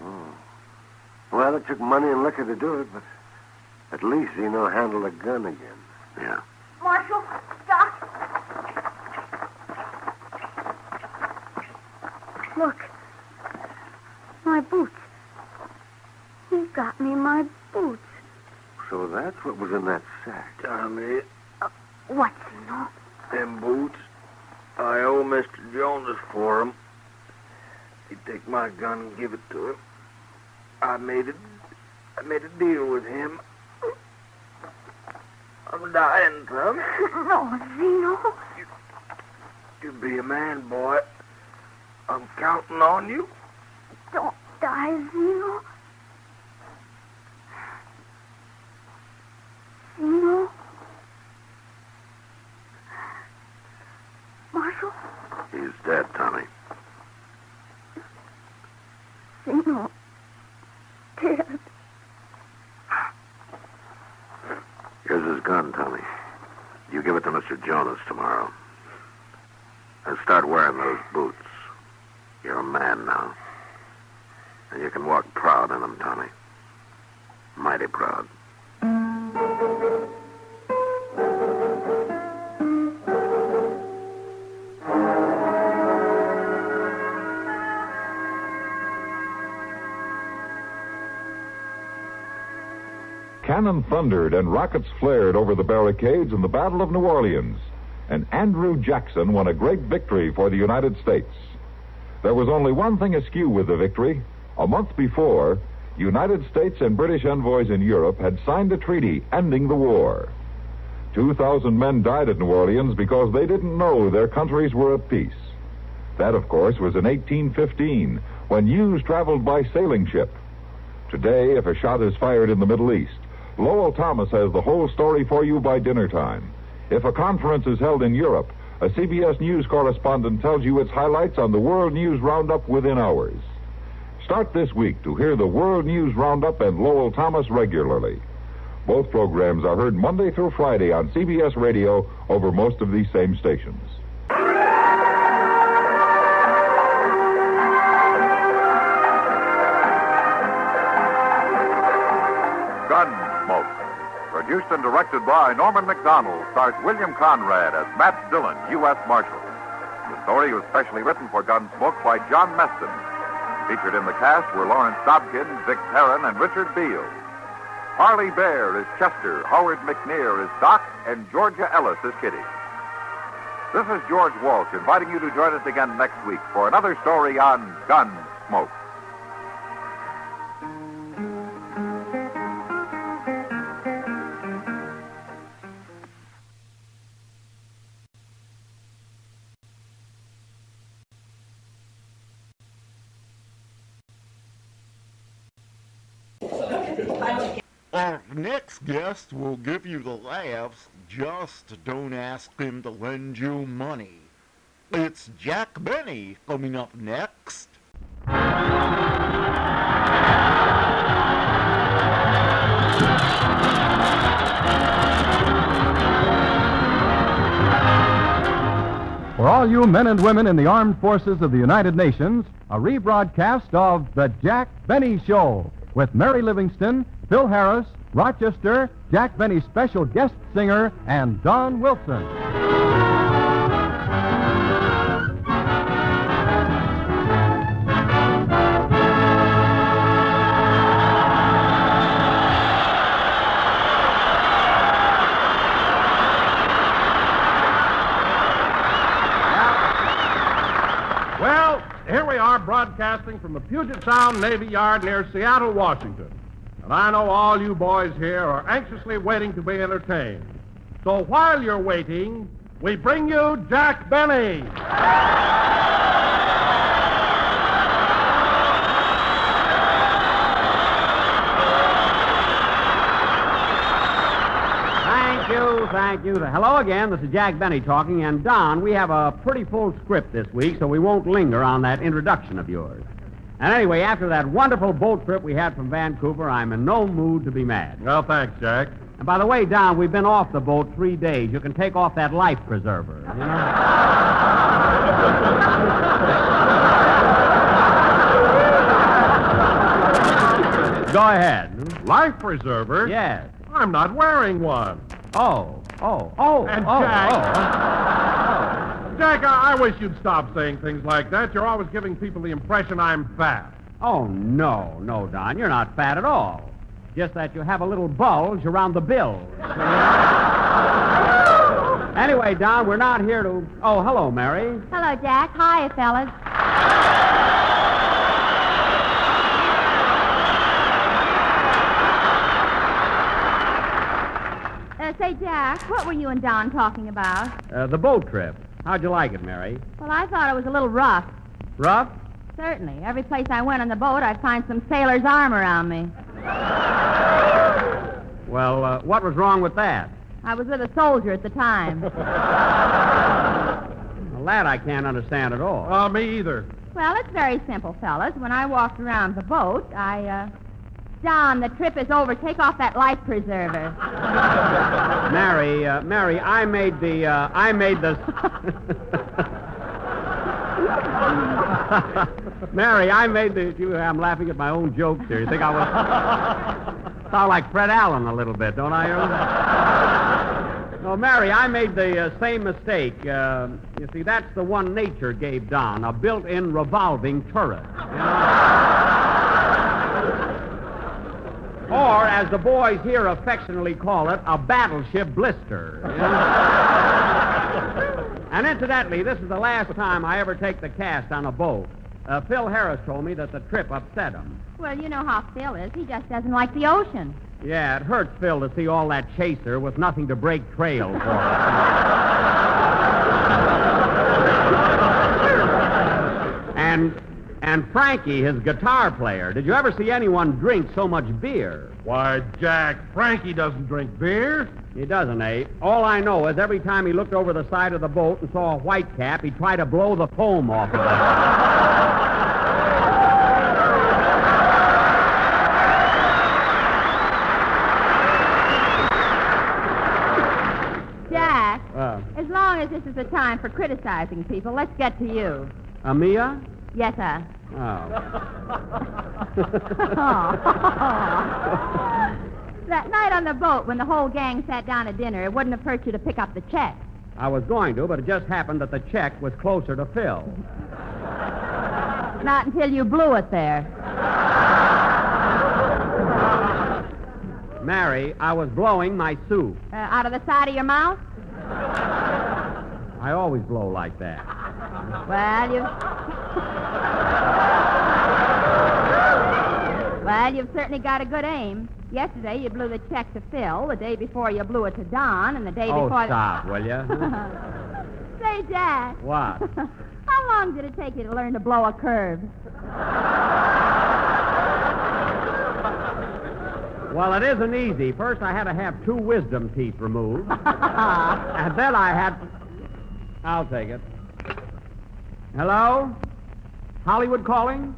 Oh. Well, it took money and liquor to do it, but at least Zeno handled a gun again. Yeah. Marshal, Doc. Look. My boots. He got me my boots. So that's what was in that sack. Tommy, What, Zeno? them boots, I owe Mr. Jonas for them. He'd take my gun and give it to him. I made a deal with him. I'm dying, Tommy. No, Zeno. You be a man, boy. I'm counting on you. Don't die, Zeno. Zeno? Marshal? He's dead, Tommy. Zeno gun, Tommy. You give it to Mr. Jonas tomorrow. And start wearing those boots. You're a man now. And you can walk proud in them, Tommy. Mighty proud. Cannon thundered and rockets flared over the barricades in the Battle of New Orleans, and Andrew Jackson won a great victory for the United States. There was only one thing askew with the victory. A month before, United States and British envoys in Europe had signed a treaty ending the war. 2,000 men died at New Orleans because they didn't know their countries were at peace. That, of course, was in 1815, when news traveled by sailing ship. Today, if a shot is fired in the Middle East, Lowell Thomas has the whole story for you by dinner time. If a conference is held in Europe, a CBS News correspondent tells you its highlights on the World News Roundup within hours. Start this week to hear the World News Roundup and Lowell Thomas regularly. Both programs are heard Monday through Friday on CBS Radio over most of these same stations. Gunsmoke. Produced and directed by Norman McDonald, stars William Conrad as Matt Dillon, U.S. Marshal. The story was specially written for Gunsmoke by John Meston. Featured in the cast were Lawrence Dobkin, Vic Perrin, and Richard Beale. Harley Bear is Chester, Howard McNear is Doc, and Georgia Ellis is Kitty. This is George Walsh inviting you to join us again next week for another story on Gunsmoke. Our next guest will give you the laughs, just don't ask him to lend you money. It's Jack Benny coming up next. For all you men and women in the armed forces of the United Nations, a rebroadcast of The Jack Benny Show with Mary Livingston, Phil Harris, Rochester, Jack Benny's special guest singer, and Don Wilson. Well, here we are broadcasting from the Puget Sound Navy Yard near Seattle, Washington. And I know all you boys here are anxiously waiting to be entertained. So while you're waiting, we bring you Jack Benny. Thank you. Hello again. This is Jack Benny talking. And, Don, we have a pretty full script this week, so we won't linger on that introduction of yours. And anyway, after that wonderful boat trip we had from Vancouver, I'm in no mood to be mad. Well, thanks, Jack. And by the way, Don, we've been off the boat 3 days. You can take off that life preserver, you know? Go ahead. Life preserver? Yes. I'm not wearing one. And Jack, I wish you'd stop saying things like that. You're always giving people the impression I'm fat. Oh, no, Don. You're not fat at all. Just that you have a little bulge around the bills. Anyway, Don, we're not here to... Oh, hello, Mary. Hello, Jack. Hi, fellas. Say, Jack, what were you and Don talking about? The boat trip. How'd you like it, Mary? Well, I thought it was a little rough. Rough? Certainly. Every place I went on the boat, I'd find some sailor's arm around me. Well, what was wrong with that? I was with a soldier at the time. Well, that I can't understand at all. Me either. Well, it's very simple, fellas. When I walked around the boat, I Don, the trip is over. Take off that life preserver. Mary, I made the. Mary, I made the. I'm laughing at my own jokes here. You think I was. Sound like Fred Allen a little bit, don't I? No, Mary, I made the same mistake. You see, that's the one nature gave Don, a built-in revolving turret. You know? Or, as the boys here affectionately call it, a battleship blister. You know? And incidentally, this is the last time I ever take the cast on a boat. Phil Harris told me that the trip upset him. Well, you know how Phil is. He just doesn't like the ocean. Yeah, it hurts Phil to see all that chaser with nothing to break trail for. And Frankie, his guitar player. Did you ever see anyone drink so much beer? Why, Jack, Frankie doesn't drink beer. He doesn't, eh? All I know is every time he looked over the side of the boat and saw a white cap, he'd try to blow the foam off of it. Jack, as long as this is a time for criticizing people, let's get to you. Mia? Yes, sir. Oh. That night on the boat, when the whole gang sat down at dinner, it wouldn't have hurt you to pick up the check. I was going to, but it just happened that the check was closer to Phil. Not until you blew it there. Mary, I was blowing my soup. Out of the side of your mouth? I always blow like that. Well, you've certainly got a good aim. Yesterday you blew the check to Phil. The day before you blew it to Don, and the day before... Oh, stop, will you? Say, Jack. What? How long did it take you to learn to blow a curve? Well, it isn't easy. First, I had to have 2 wisdom teeth removed. And then I had... I'll take it. Hello? Hollywood calling?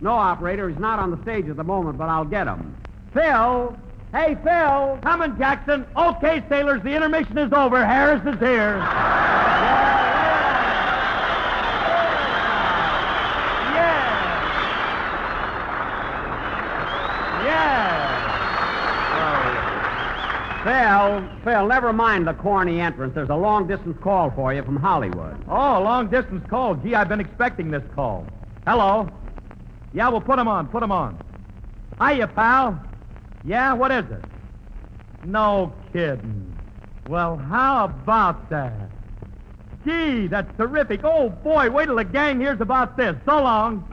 No, operator. He's not on the stage at the moment, but I'll get him. Phil! Hey, Phil! Coming, Jackson. Okay, sailors, the intermission is over. Harris is here. Phil, never mind the corny entrance. There's a long-distance call for you from Hollywood. Oh, long-distance call. Gee, I've been expecting this call. Hello? Yeah, well, put him on. Hiya, pal. Yeah, what is it? No kidding. Well, how about that? Gee, that's terrific. Oh, boy, wait till the gang hears about this. So long.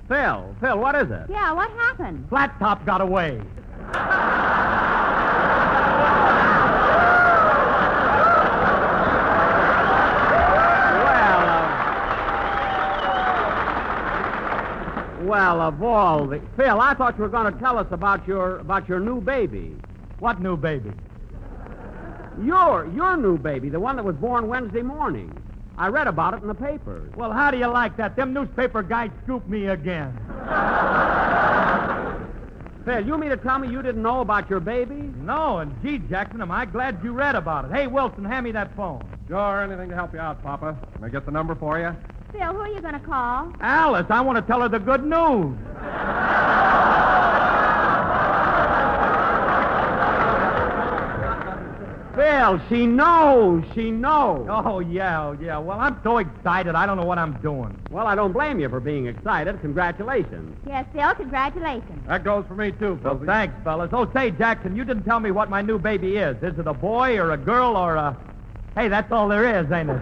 Phil, what is it? Yeah, what happened? Flat Top got away. Well, of all the... Phil, I thought you were going to tell us about your new baby. What new baby? Your new baby, the one that was born Wednesday morning. I read about it in the papers. Well, how do you like that? Them newspaper guys scooped me again. Phil, you mean to tell me you didn't know about your baby? No, and gee, Jackson, am I glad you read about it. Hey, Wilson, hand me that phone. Sure, anything to help you out, Papa. Can I get the number for you? Phil, who are you going to call? Alice, I want to tell her the good news. Phil, she knows. Oh, yeah. Well, I'm so excited, I don't know what I'm doing. Well, I don't blame you for being excited. Congratulations. Yes, Phil, congratulations. That goes for me, too, Well, thanks, fellas. Oh, say, Jackson, you didn't tell me what my new baby is. Is it a boy or a girl or a... Hey, that's all there is, ain't it?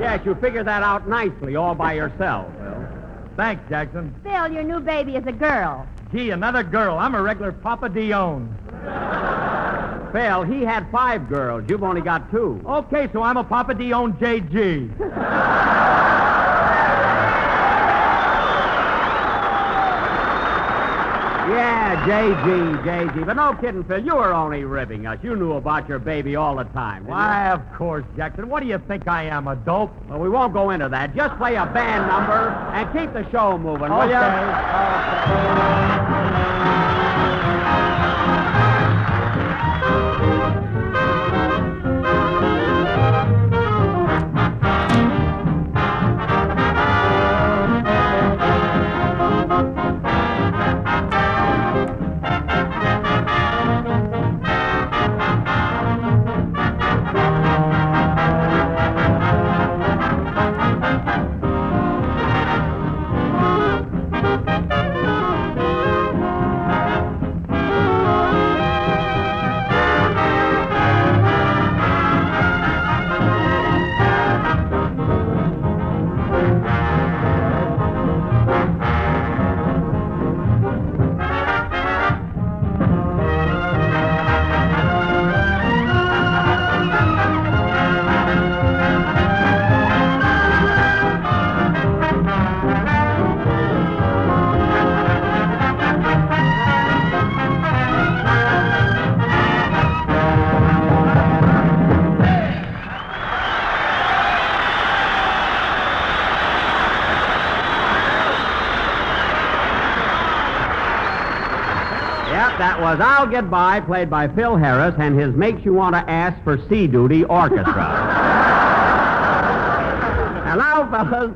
Yes, you figured that out nicely all by yourself, Phil. Thanks, Jackson. Phil, your new baby is a girl. Gee, another girl. I'm a regular Papa Dion. Phil, he had 5 girls. You've only got 2. Okay, so I'm a Papa Dion JG. Yeah, JG. But no kidding, Phil. You were only ribbing us. You knew about your baby all the time. didn't Why, of course, Jackson. What do you think I am, a dope? you? Well, we won't go into that. Just play a band number and keep the show moving, will you? That was I'll Get By, played by Phil Harris, and his Makes You Want to Ask for Sea Duty Orchestra. And now, fellas,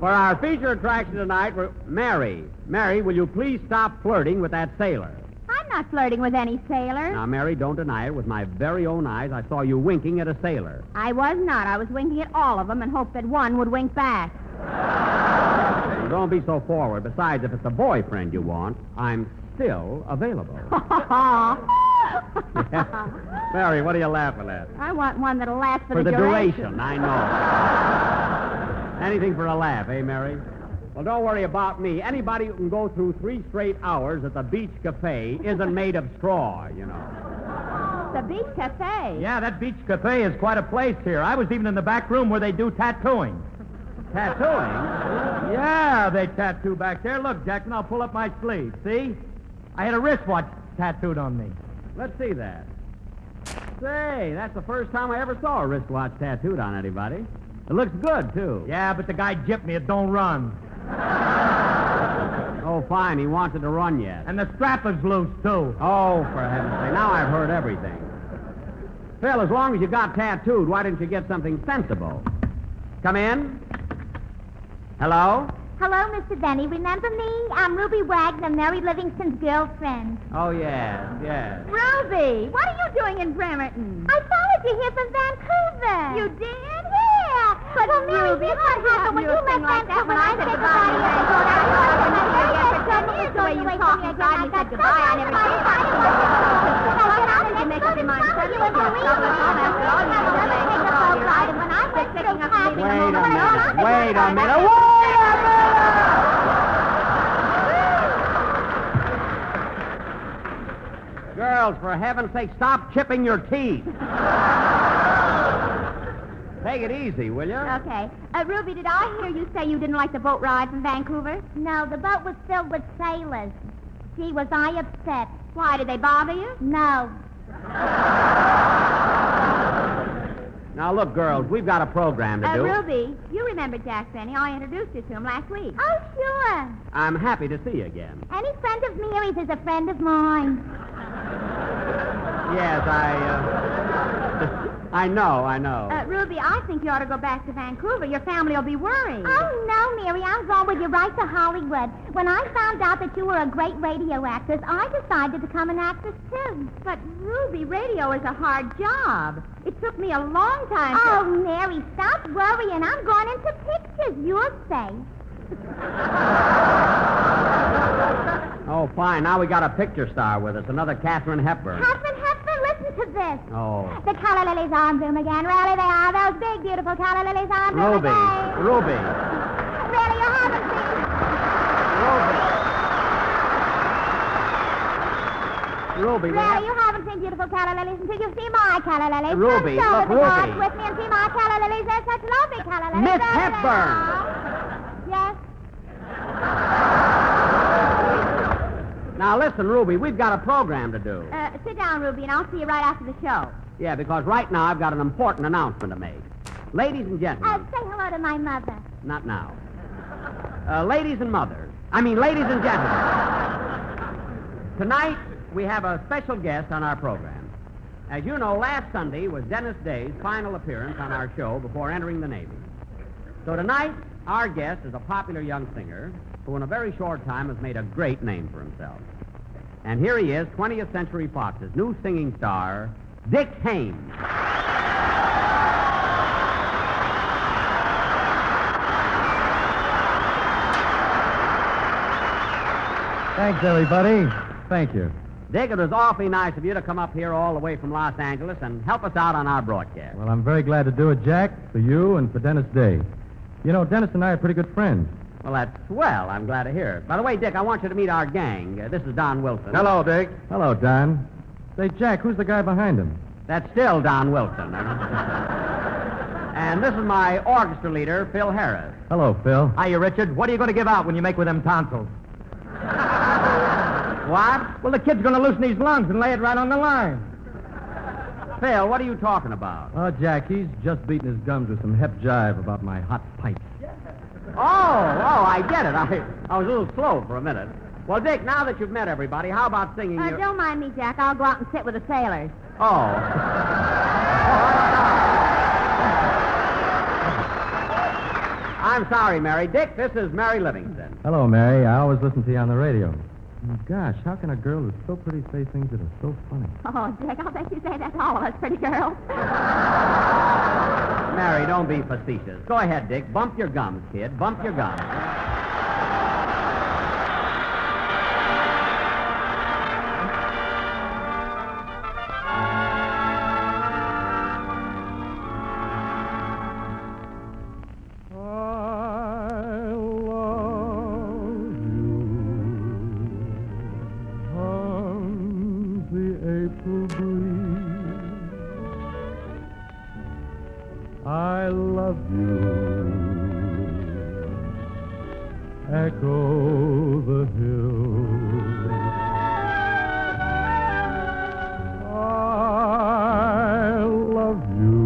for our feature attraction tonight, Mary. Mary, will you please stop flirting with that sailor? I'm not flirting with any sailor. Now, Mary, don't deny it. With my very own eyes, I saw you winking at a sailor. I was not. I was winking at all of them and hoped that one would wink back. Well, don't be so forward. Besides, if it's a boyfriend you want, I'm still available. Mary, what are you laughing at? I want one that'll last for the duration. I know. Anything for a laugh, eh, Mary? Well, don't worry about me. Anybody who can go through 3 straight hours at the Beach Cafe isn't made of straw, you know. The Beach Cafe? Yeah, that Beach Cafe is quite a place here. I was even in the back room where they do tattooing. Tattooing? Yeah, they tattoo back there. Look, Jackson, I'll pull up my sleeve. See? I had a wristwatch tattooed on me. Let's see that. Say, that's the first time I ever saw a wristwatch tattooed on anybody. It looks good, too. Yeah, but the guy gypped me. It don't run. Oh, fine. He wants it to run yet. And the strap is loose, too. Oh, for heaven's sake. Now I've heard everything. Phil, as long as you got tattooed, why didn't you get something sensible? Come in. Hello? Hello, Mr. Benny. Remember me? I'm Ruby Wagner, Mary Livingston's girlfriend. Oh, yes. Ruby, what are you doing in Bremerton? I followed you here from Vancouver. You did? Yeah. But well, Mary, Ruby, this what happened when you left like that Vancouver. when I said goodbye to you. The way you talk inside me said goodbye, I never did. You make up your mind suddenly. Wait a minute. Girls, for heaven's sake, stop chipping your teeth. Take it easy, will you? Okay. Ruby, did I hear you say you didn't like the boat ride from Vancouver? No, the boat was filled with sailors. Gee, was I upset. Why, did they bother you? No. Now, look, girls, we've got a program to do. Ruby, you remember Jack Benny. I introduced you to him last week. Oh, sure. I'm happy to see you again. Any friend of Mary's is a friend of mine. Yes, I know. Ruby, I think you ought to go back to Vancouver. Your family will be worried. Oh, no, Mary. I'm going with you right to Hollywood. When I found out that you were a great radio actress, I decided to become an actress, too. But, Ruby, radio is a hard job. It took me a long time to... Oh, Mary, stop worrying. I'm going into pictures. You're safe. Oh, fine. Now we got a picture star with us, another Katharine Hepburn. Katharine Hepburn, listen to this. Oh. The calla lilies are in bloom again. Really, they are. Those big, beautiful calla lilies are in bloom again. Ruby. Really, you haven't seen... Ruby. Really, you haven't seen beautiful calla lilies until you see my calla lilies. Ruby, Come look, to the Ruby. garden with me and see my calla lilies. They're such lovely calla lilies. Miss Really, Hepburn. Yes? Now, listen, Ruby, we've got a program to do. Sit down, Ruby, and I'll see you right after the show. Yeah, because right now I've got an important announcement to make. Ladies and gentlemen. Say hello to my mother. Not now. Ladies and gentlemen. Tonight, we have a special guest on our program. As you know, last Sunday was Dennis Day's final appearance on our show before entering the Navy. So tonight, our guest is a popular young singer who in a very short time has made a great name for himself. And here he is, 20th Century Fox's new singing star, Dick Haymes. Thanks, everybody. Thank you. Dick, it was awfully nice of you to come up here all the way from Los Angeles and help us out on our broadcast. Well, I'm very glad to do it, Jack, for you and for Dennis Day. You know, Dennis and I are pretty good friends. Well, that's swell. I'm glad to hear it. By the way, Dick, I want you to meet our gang. This is Don Wilson. Hello, Dick. Hello, Don. Say, Jack, who's the guy behind him? That's still Don Wilson. And this is my orchestra leader, Phil Harris. Hello, Phil. Hiya, Richard. What are you going to give out when you make with them tonsils? What? Well, the kid's going to loosen his lungs and lay it right on the line. Phil, what are you talking about? Oh, Jack, he's just beating his gums with some hep jive about my hot pipe. Oh, I get it. I was a little slow for a minute. Well, Dick, now that you've met everybody, how about singing your... Don't mind me, Jack. I'll go out and sit with the sailors. Oh. I'm sorry, Mary. Dick, this is Mary Livingston. Hello, Mary. I always listen to you on the radio. Gosh, how can a girl who's so pretty say things that are so funny? Oh, Dick, I'll bet you say that to all of us pretty girls. Mary, don't be facetious. Go ahead, Dick. Bump your gums, kid. Bump your gums. I love you. Echo the hills. I love you.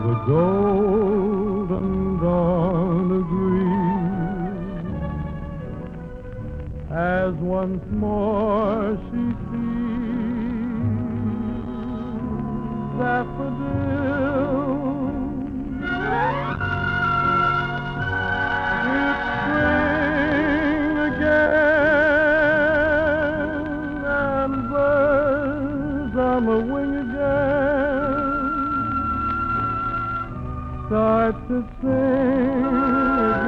The golden dawn agrees as once more she sees daffodils. It's spring again, and birds on the wing again start to sing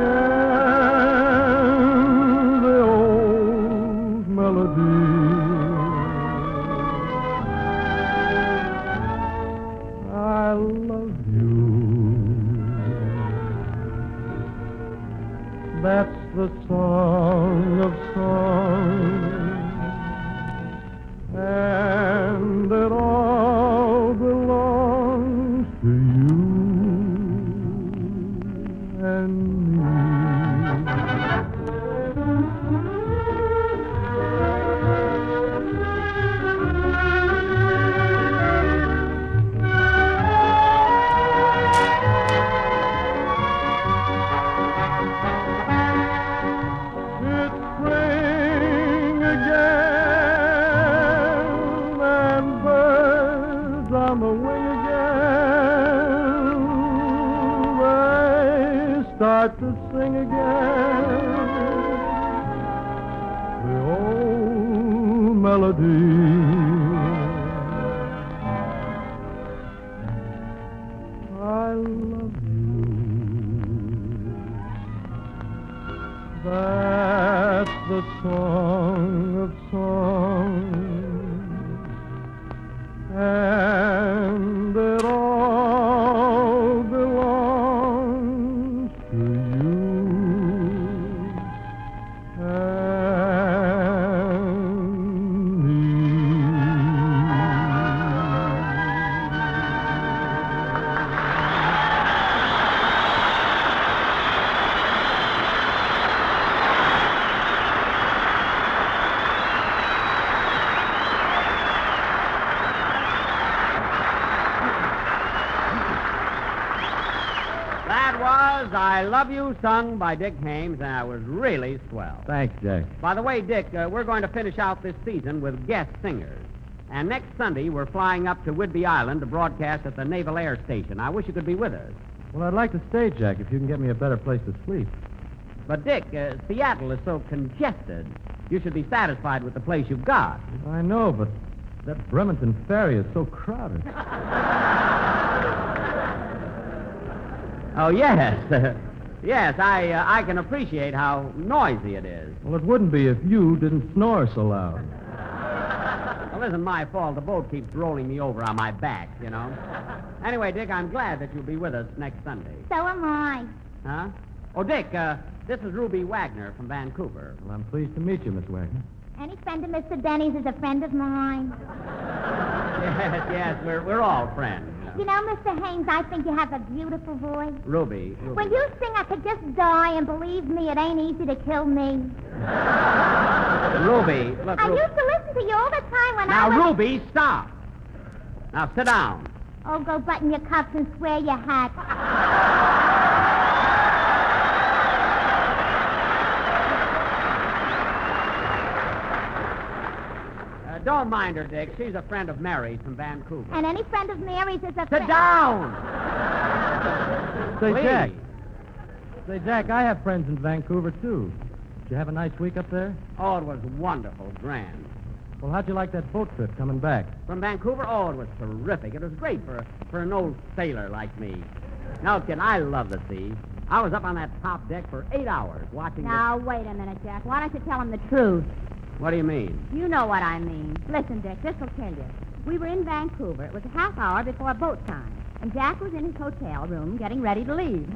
again the old melody. I love you. That's the song of songs, and it all belongs to you and me. On the wing again, they start to sing again the old melody. I love you. That's the song of songs. And it all belongs to you and me. I Love You, sung by Dick Hames, and that was really swell. Thanks, Jack. By the way, Dick, we're going to finish out this season with guest singers. And next Sunday, we're flying up to Whidbey Island to broadcast at the Naval Air Station. I wish you could be with us. Well, I'd like to stay, Jack, if you can get me a better place to sleep. But, Dick, Seattle is so congested. You should be satisfied with the place you've got. I know, but that Bremerton ferry is so crowded. Oh, yes. Yes, I can appreciate how noisy it is. Well, it wouldn't be if you didn't snore so loud. Well, it isn't my fault. The boat keeps rolling me over on my back, you know. Anyway, Dick, I'm glad that you'll be with us next Sunday. So am I. Huh? Oh, Dick, this is Ruby Wagner from Vancouver. Well, I'm pleased to meet you, Miss Wagner. Any friend of Mr. Benny's is a friend of mine. Yes, we're all friends. You know, Mr. Haynes, I think you have a beautiful voice. Ruby. When you sing, I could just die, and believe me, it ain't easy to kill me. Ruby, look, I used to listen to you all the time when Now, I was... Ruby, stop. Now, sit down. Oh, go button your cuffs and swear your hat. Don't mind her, Dick. She's a friend of Mary's from Vancouver. And any friend of Mary's is a Sit down! Say, Please. Jack, I have friends in Vancouver, too. Did you have a nice week up there? Oh, it was wonderful, grand. Well, how'd you like that boat trip coming back? From Vancouver? Oh, it was terrific. It was great for an old sailor like me. No, kid, I love the sea. I was up on that top deck for 8 hours watching Now, wait a minute, Jack. Why don't you tell him the truth? What do you mean? You know what I mean. Listen, Dick, this will tell you. We were in Vancouver. It was a half hour before boat time, and Jack was in his hotel room getting ready to leave.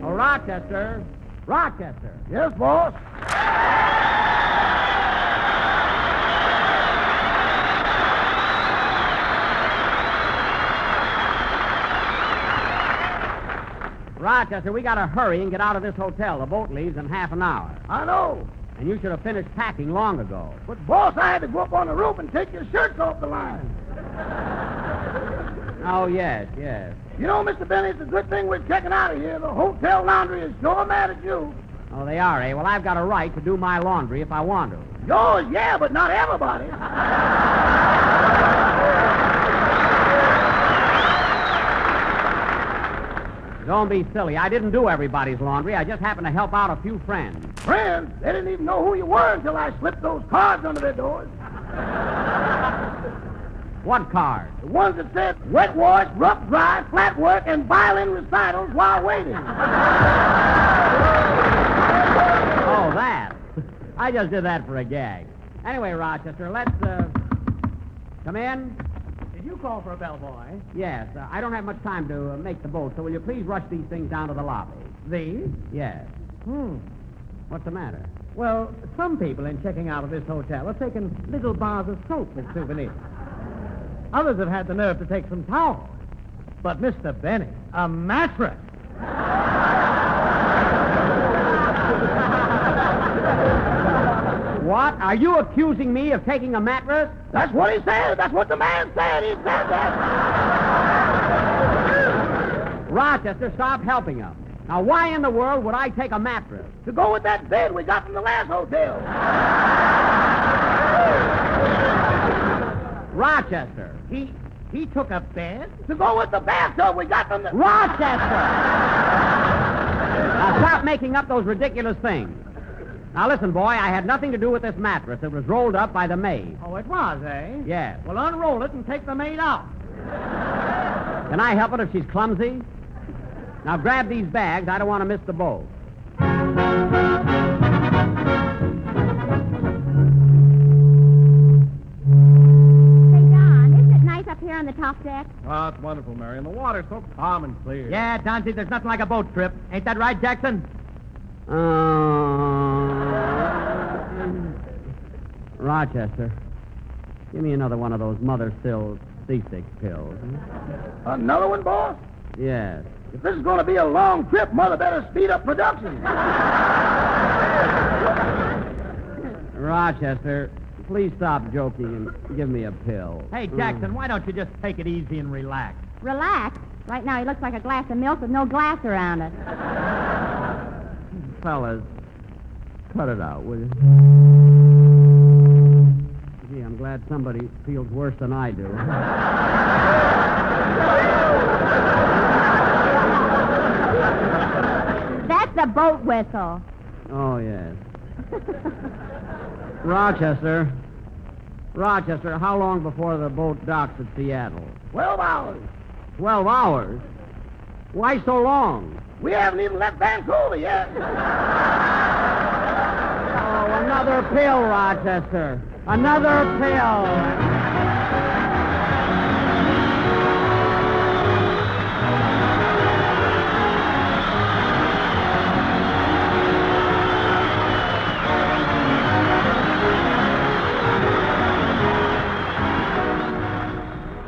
Oh, Rochester. Rochester. Yes, boss. Rochester, we got to hurry and get out of this hotel. The boat leaves in half an hour. I know. And you should have finished packing long ago. But, boss, I had to go up on the roof and take your shirts off the line. Oh, yes. You know, Mr. Benny, it's a good thing we're checking out of here. The hotel laundry is sure mad at you. Oh, they are, eh? Well, I've got a right to do my laundry if I want to. Yours, yeah, but not everybody. Don't be silly. I didn't do everybody's laundry. I just happened to help out a few friends. Friends? They didn't even know who you were until I slipped those cards under their doors. What cards? The ones that said wet wash, rough dry, flat work, and violin recitals while waiting. Oh, that. I just did that for a gag. Anyway, Rochester, let's, come in. Did you call for a bellboy? Yes. I don't have much time to make the boat, so will you please rush these things down to the lobby? These? Yes. What's the matter? Well, some people in checking out of this hotel have taken little bars of soap as souvenirs. Others have had the nerve to take some towels. But, Mr. Benny, a mattress. What? Are you accusing me of taking a mattress? That's what he said. That's what the man said. He said that. Rochester, stop helping him. Now, why in the world would I take a mattress? To go with that bed we got from the last hotel. Rochester. He took a bed? To go with the bathtub we got from the... Rochester! Now, stop making up those ridiculous things. Now, listen, boy, I had nothing to do with this mattress. It was rolled up by the maid. Oh, it was, eh? Yes. Well, unroll it and take the maid out. Can I help it if she's clumsy? Now, grab these bags. I don't want to miss the boat. Up here on the top deck? Oh, it's wonderful, Mary. And the water's so calm and clear. Yeah, Donzie, there's nothing like a boat trip. Ain't that right, Jackson? Rochester, give me another one of those Mother Sills seasick pills. Another one, boss? Yes. If this is going to be a long trip, Mother better speed up production. Rochester, please stop joking and give me a pill. Hey, Jackson, why don't you just take it easy and relax? Relax. Right now he looks like a glass of milk with no glass around it. Fellas, cut it out, will you? Gee, I'm glad somebody feels worse than I do. That's a boat whistle. Oh, yes. Rochester, how long before the boat docks at Seattle? 12 hours. 12 hours? Why so long? We haven't even left Vancouver yet. Oh, another pill, Rochester. Another pill.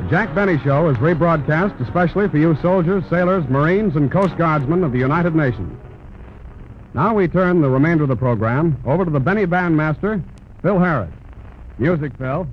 The Jack Benny Show is rebroadcast especially for you soldiers, sailors, Marines, and Coast Guardsmen of the United Nations. Now we turn the remainder of the program over to the Benny Bandmaster, Phil Harris. Music, Phil.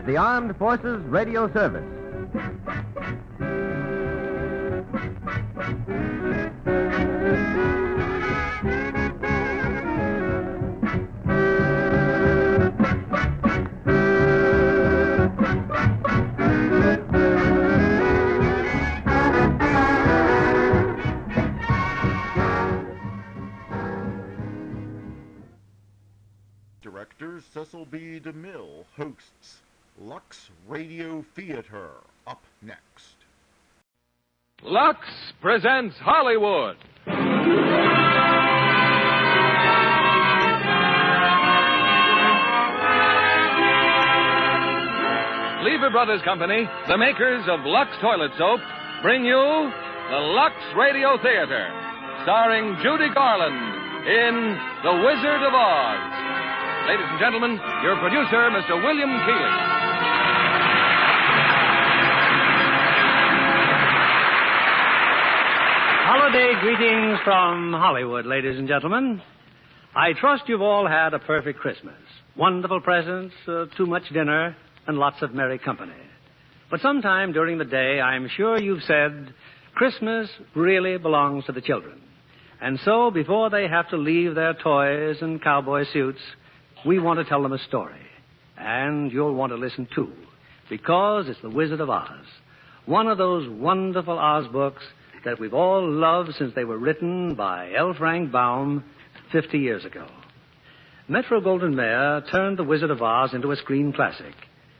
the Armed Forces Radio Service. Director Cecil B. DeMille hosts Lux Radio Theater. Up next. Lux presents Hollywood. Lever Brothers Company, the makers of Lux Toilet Soap, bring you the Lux Radio Theater, starring Judy Garland in The Wizard of Oz. Ladies and gentlemen, your producer, Mr. William Keighley. Holiday greetings from Hollywood, ladies and gentlemen. I trust you've all had a perfect Christmas. Wonderful presents, too much dinner, and lots of merry company. But sometime during the day, I'm sure you've said, Christmas really belongs to the children. And so, before they have to leave their toys and cowboy suits, we want to tell them a story. And you'll want to listen too, because it's The Wizard of Oz. One of those wonderful Oz books that we've all loved since they were written by L. Frank Baum 50 years ago. Metro-Goldwyn-Mayer turned The Wizard of Oz into a screen classic,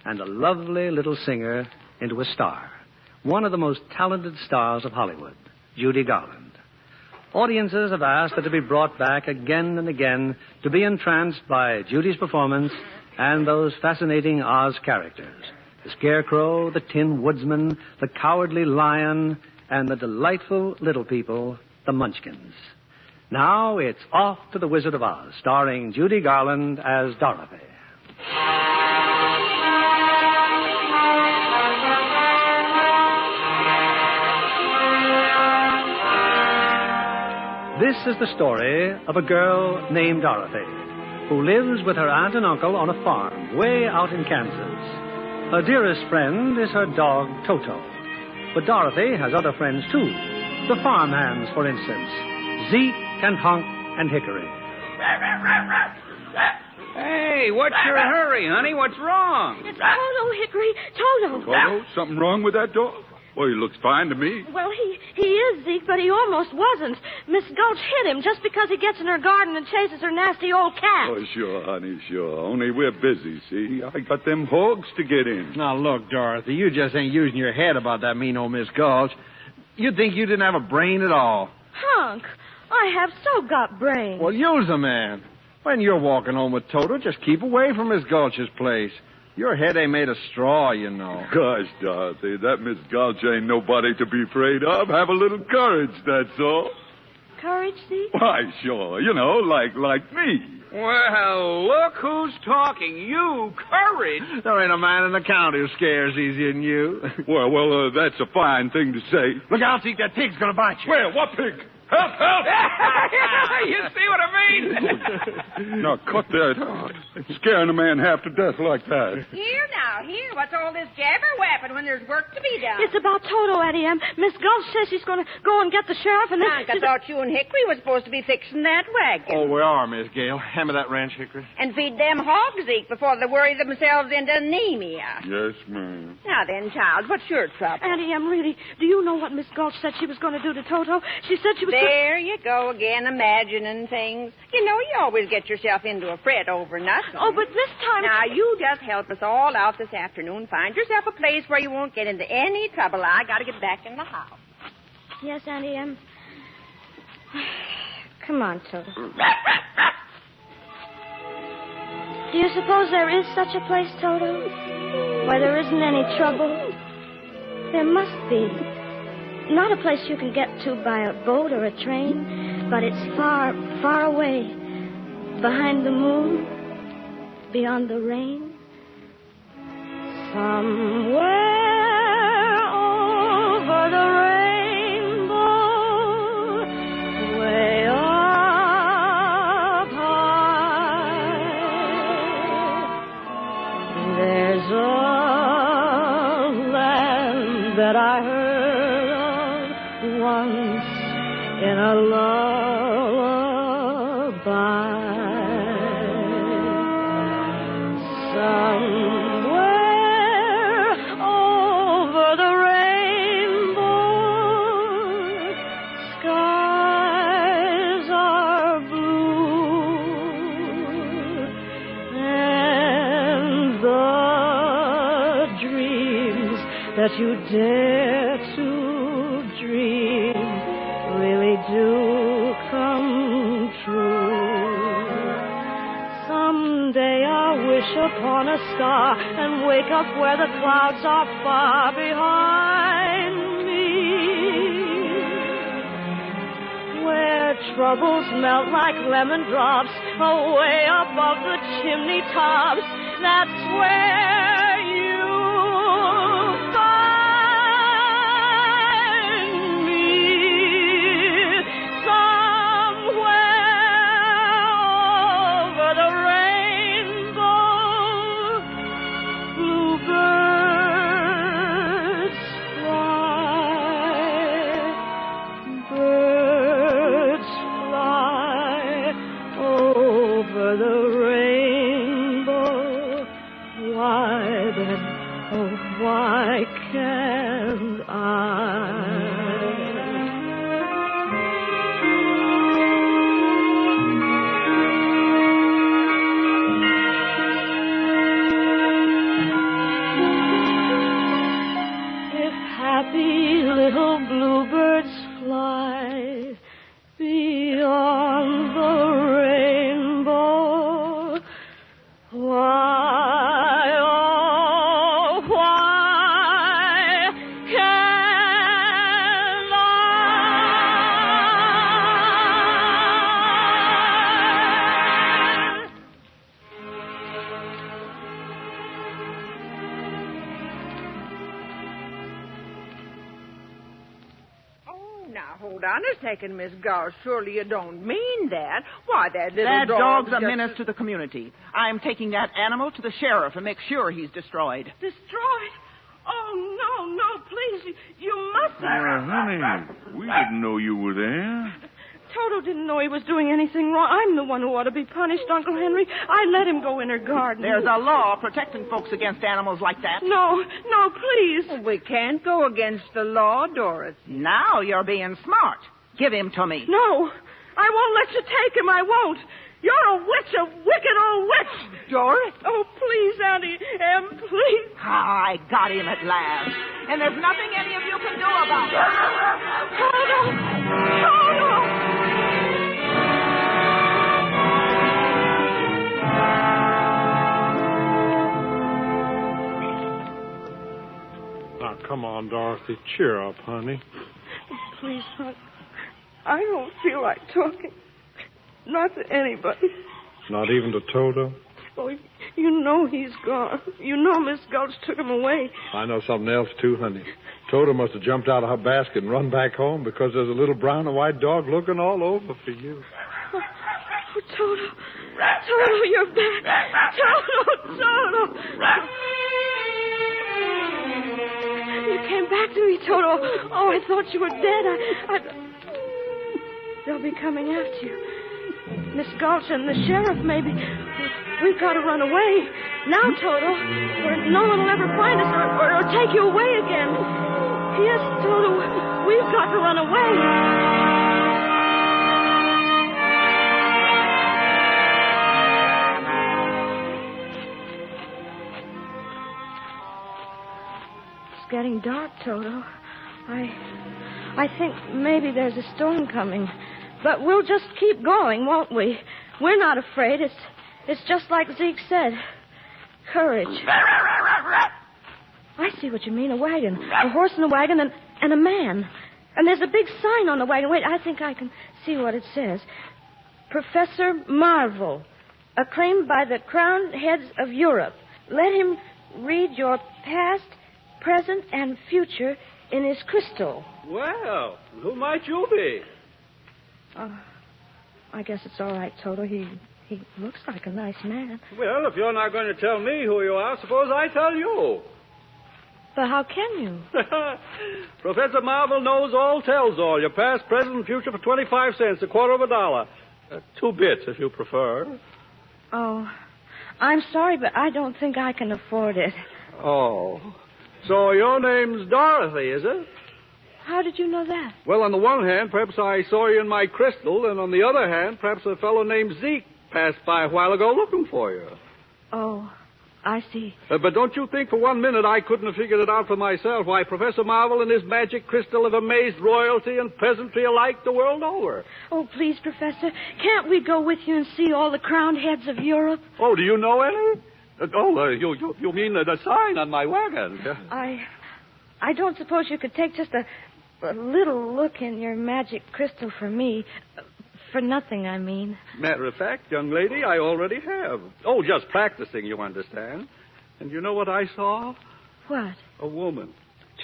and a lovely little singer into a star. One of the most talented stars of Hollywood, Judy Garland. Audiences have asked her to be brought back again and again to be entranced by Judy's performance and those fascinating Oz characters. The Scarecrow, the Tin Woodsman, the Cowardly Lion, and the delightful little people, the Munchkins. Now it's off to The Wizard of Oz, starring Judy Garland as Dorothy. This is the story of a girl named Dorothy, who lives with her aunt and uncle on a farm way out in Kansas. Her dearest friend is her dog, Toto. But Dorothy has other friends, too. The farmhands, for instance. Zeke and Hunk and Hickory. Hey, what's your hurry, honey? What's wrong? It's Toto, Hickory. Toto. Toto? Something wrong with that dog? Well, he looks fine to me. Well, he is, Zeke, but he almost wasn't. Miss Gulch hit him just because he gets in her garden and chases her nasty old cat. Oh, sure, honey, sure. Only we're busy, see? I got them hogs to get in. Now, look, Dorothy, you just ain't using your head about that mean old Miss Gulch. You'd think you didn't have a brain at all. Hunk, I have so got brains. Well, use them, man. When you're walking home with Toto, just keep away from Miss Gulch's place. Your head ain't made of straw, you know. Gosh, Dorothy, that Miss Gulch ain't nobody to be afraid of. Have a little courage, that's all. Courage, Zeke? Why, sure. You know, like me. Well, look who's talking. You, courage. There ain't a man in the county who scares easier than you. Well, that's a fine thing to say. Look out, Zeke, that pig's gonna bite you. Where? What pig? Help, help! You see what I mean? Now, cut that. Scaring a man half to death like that. Here now, here. What's all this jabber-wapping when there's work to be done? It's about Toto, Eddie M. Miss Gulch says she's going to go and get the sheriff and then... I thought you and Hickory was supposed to be fixing that wagon. Oh, we are, Miss Gale. Hammer that ranch, Hickory. And feed them hogs, Zeke, before they worry themselves into anemia. Yes, ma'am. Now then, child, what's your trouble? Auntie M, really, do you know what Miss Gulch said she was going to do to Toto? She said she was... There you go again, imagining things. You know, you always get yourself into a fret over nothing. Oh, but this time... Now, you just help us all out this afternoon. Find yourself a place where you won't get into any trouble. I got to get back in the house. Yes, Auntie M. Come on, Toto. Do you suppose there is such a place, Toto, where there isn't any trouble? There must be. Not a place you can get to by a boat or a train, but it's far, far away. Behind the moon, beyond the rain. Somewhere over the rainbow, way up high, there's a that I heard of once in a lullaby. Somewhere over the rainbow, skies are blue, and the dreams that you dare to dream really do come true. Someday I'll wish upon a star and wake up where the clouds are far behind me, where troubles melt like lemon drops away above the chimney tops. That's where you'll find me, somewhere over the rainbow. Bluebirds fly over the rainbow. Why then, oh, why can't I? If happy little bluebirds fly beyond the rainbow, why, oh, why can't I? Oh, now, hold on a second, Miss Gulch. Surely you don't mean that. Why, that little That dog's a just- menace to the community. I'm taking that animal to the sheriff and make sure he's destroyed. Destroyed? Oh, no, please. You mustn't. Well, honey, we didn't know you were there. Toto didn't know he was doing anything wrong. I'm the one who ought to be punished, Uncle Henry. I let him go in her garden. There's a law protecting folks against animals like that. No, please. We can't go against the law, Dorothy. Now you're being smart. Give him to me. No, I won't let you take him. I won't. You're a witch, a wicked old witch. Dorothy? Oh, please, Auntie Em, please. I got him at last. And there's nothing any of you can do about it. Toto! Now, come on, Dorothy. Cheer up, honey. Please, hon. I don't feel like talking. Not to anybody. Not even to Toto? Oh, you know he's gone. You know Miss Gulch took him away. I know something else, too, honey. Toto must have jumped out of her basket and run back home because there's a little brown and white dog looking all over for you. Oh, Toto. Toto, you're back. Toto. You came back to me, Toto. Oh, I thought you were dead. They'll be coming after you. Miss Gulch and the sheriff, maybe. We've got to run away. Now, Toto, where no one will ever find us or take you away again. Yes, Toto, we've got to run away. It's getting dark, Toto. I think maybe there's a storm coming. But we'll just keep going, won't we? We're not afraid. It's just like Zeke said. Courage. I see what you mean, a wagon. A horse and a wagon and a man. And there's a big sign on the wagon. Wait, I think I can see what it says. Professor Marvel, acclaimed by the crowned heads of Europe. Let him read your past, present, and future in his crystal. Well, who might you be? I guess it's all right, Toto. He looks like a nice man. Well, if you're not going to tell me who you are, suppose I tell you. But how can you? Professor Marvel knows all, tells all. Your past, present, and future for 25 cents, $0.25. 2 bits, if you prefer. Oh, I'm sorry, but I don't think I can afford it. Oh. So your name's Dorothy, is it? How did you know that? Well, on the one hand, perhaps I saw you in my crystal, and on the other hand, perhaps a fellow named Zeke passed by a while ago looking for you. Oh, I see. But don't you think for 1 minute I couldn't have figured it out for myself. Why, Professor Marvel and his magic crystal have amazed royalty and peasantry alike the world over. Oh, please, Professor, can't we go with you and see all the crowned heads of Europe? Oh, do you know any? You mean the sign on my wagon? I don't suppose you could take just a little look in your magic crystal for me. For nothing, I mean. Matter of fact, young lady, I already have. Oh, just practicing, you understand. And you know what I saw? What? A woman.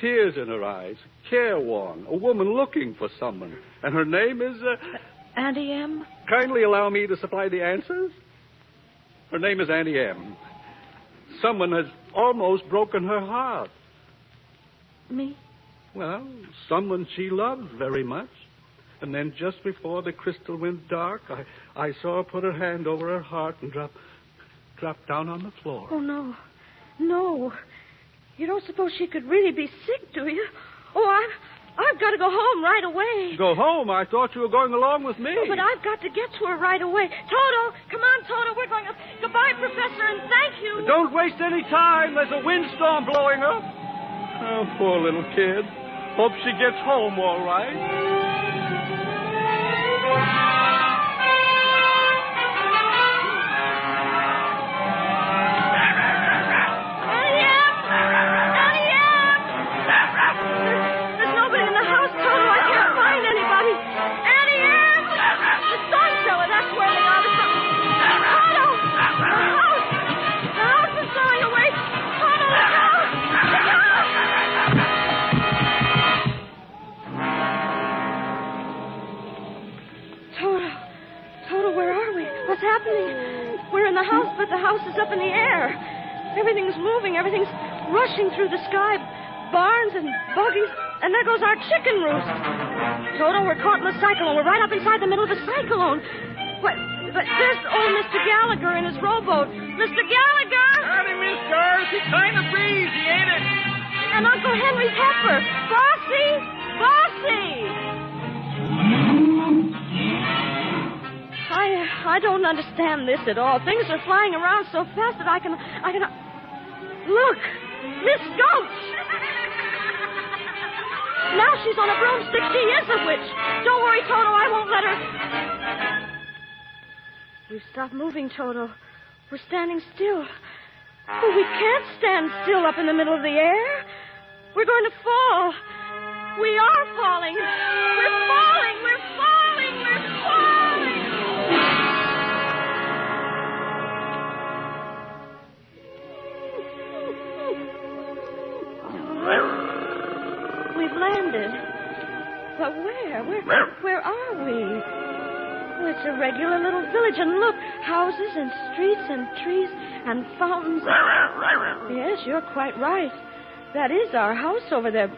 Tears in her eyes. Careworn. A woman looking for someone. And her name is... Auntie M? Kindly allow me to supply the answers. Her name is Auntie M. Someone has almost broken her heart. Me? Well, someone she loved very much. And then just before the crystal went dark, I saw her put her hand over her heart and drop down on the floor. Oh, no. No. You don't suppose she could really be sick, do you? Oh, I've got to go home right away. Go home? I thought you were going along with me. Oh, but I've got to get to her right away. Toto, come on, Toto. We're going up. Goodbye, Professor, and thank you. Don't waste any time. There's a windstorm blowing up. Oh, poor little kid. Hope she gets home all right. We're in the house, but the house is up in the air. Everything's moving. Everything's rushing through the sky. Barns and buggies. And there goes our chicken roost. Toto, we're caught in the cyclone. We're right up inside the middle of the cyclone. But there's old Mr. Gallagher in his rowboat. Mr. Gallagher! Howdy, Miss Dorothy. Kind of breezy, ain't it? And Uncle Henry's heifer. Bossy! Bossy! I don't understand this at all. Things are flying around so fast that I can... Look! Miss Gulch! Now she's on a broomstick. She is a witch. Don't worry, Toto. I won't let her... We've stopped moving, Toto. We're standing still. Oh, we can't stand still up in the middle of the air. We're going to fall. We are falling. We're falling. We're falling. We're falling. We've landed. But where? Where are we? Oh, it's a regular little village. And look, houses and streets and trees and fountains. Yes, you're quite right. That is our house over there.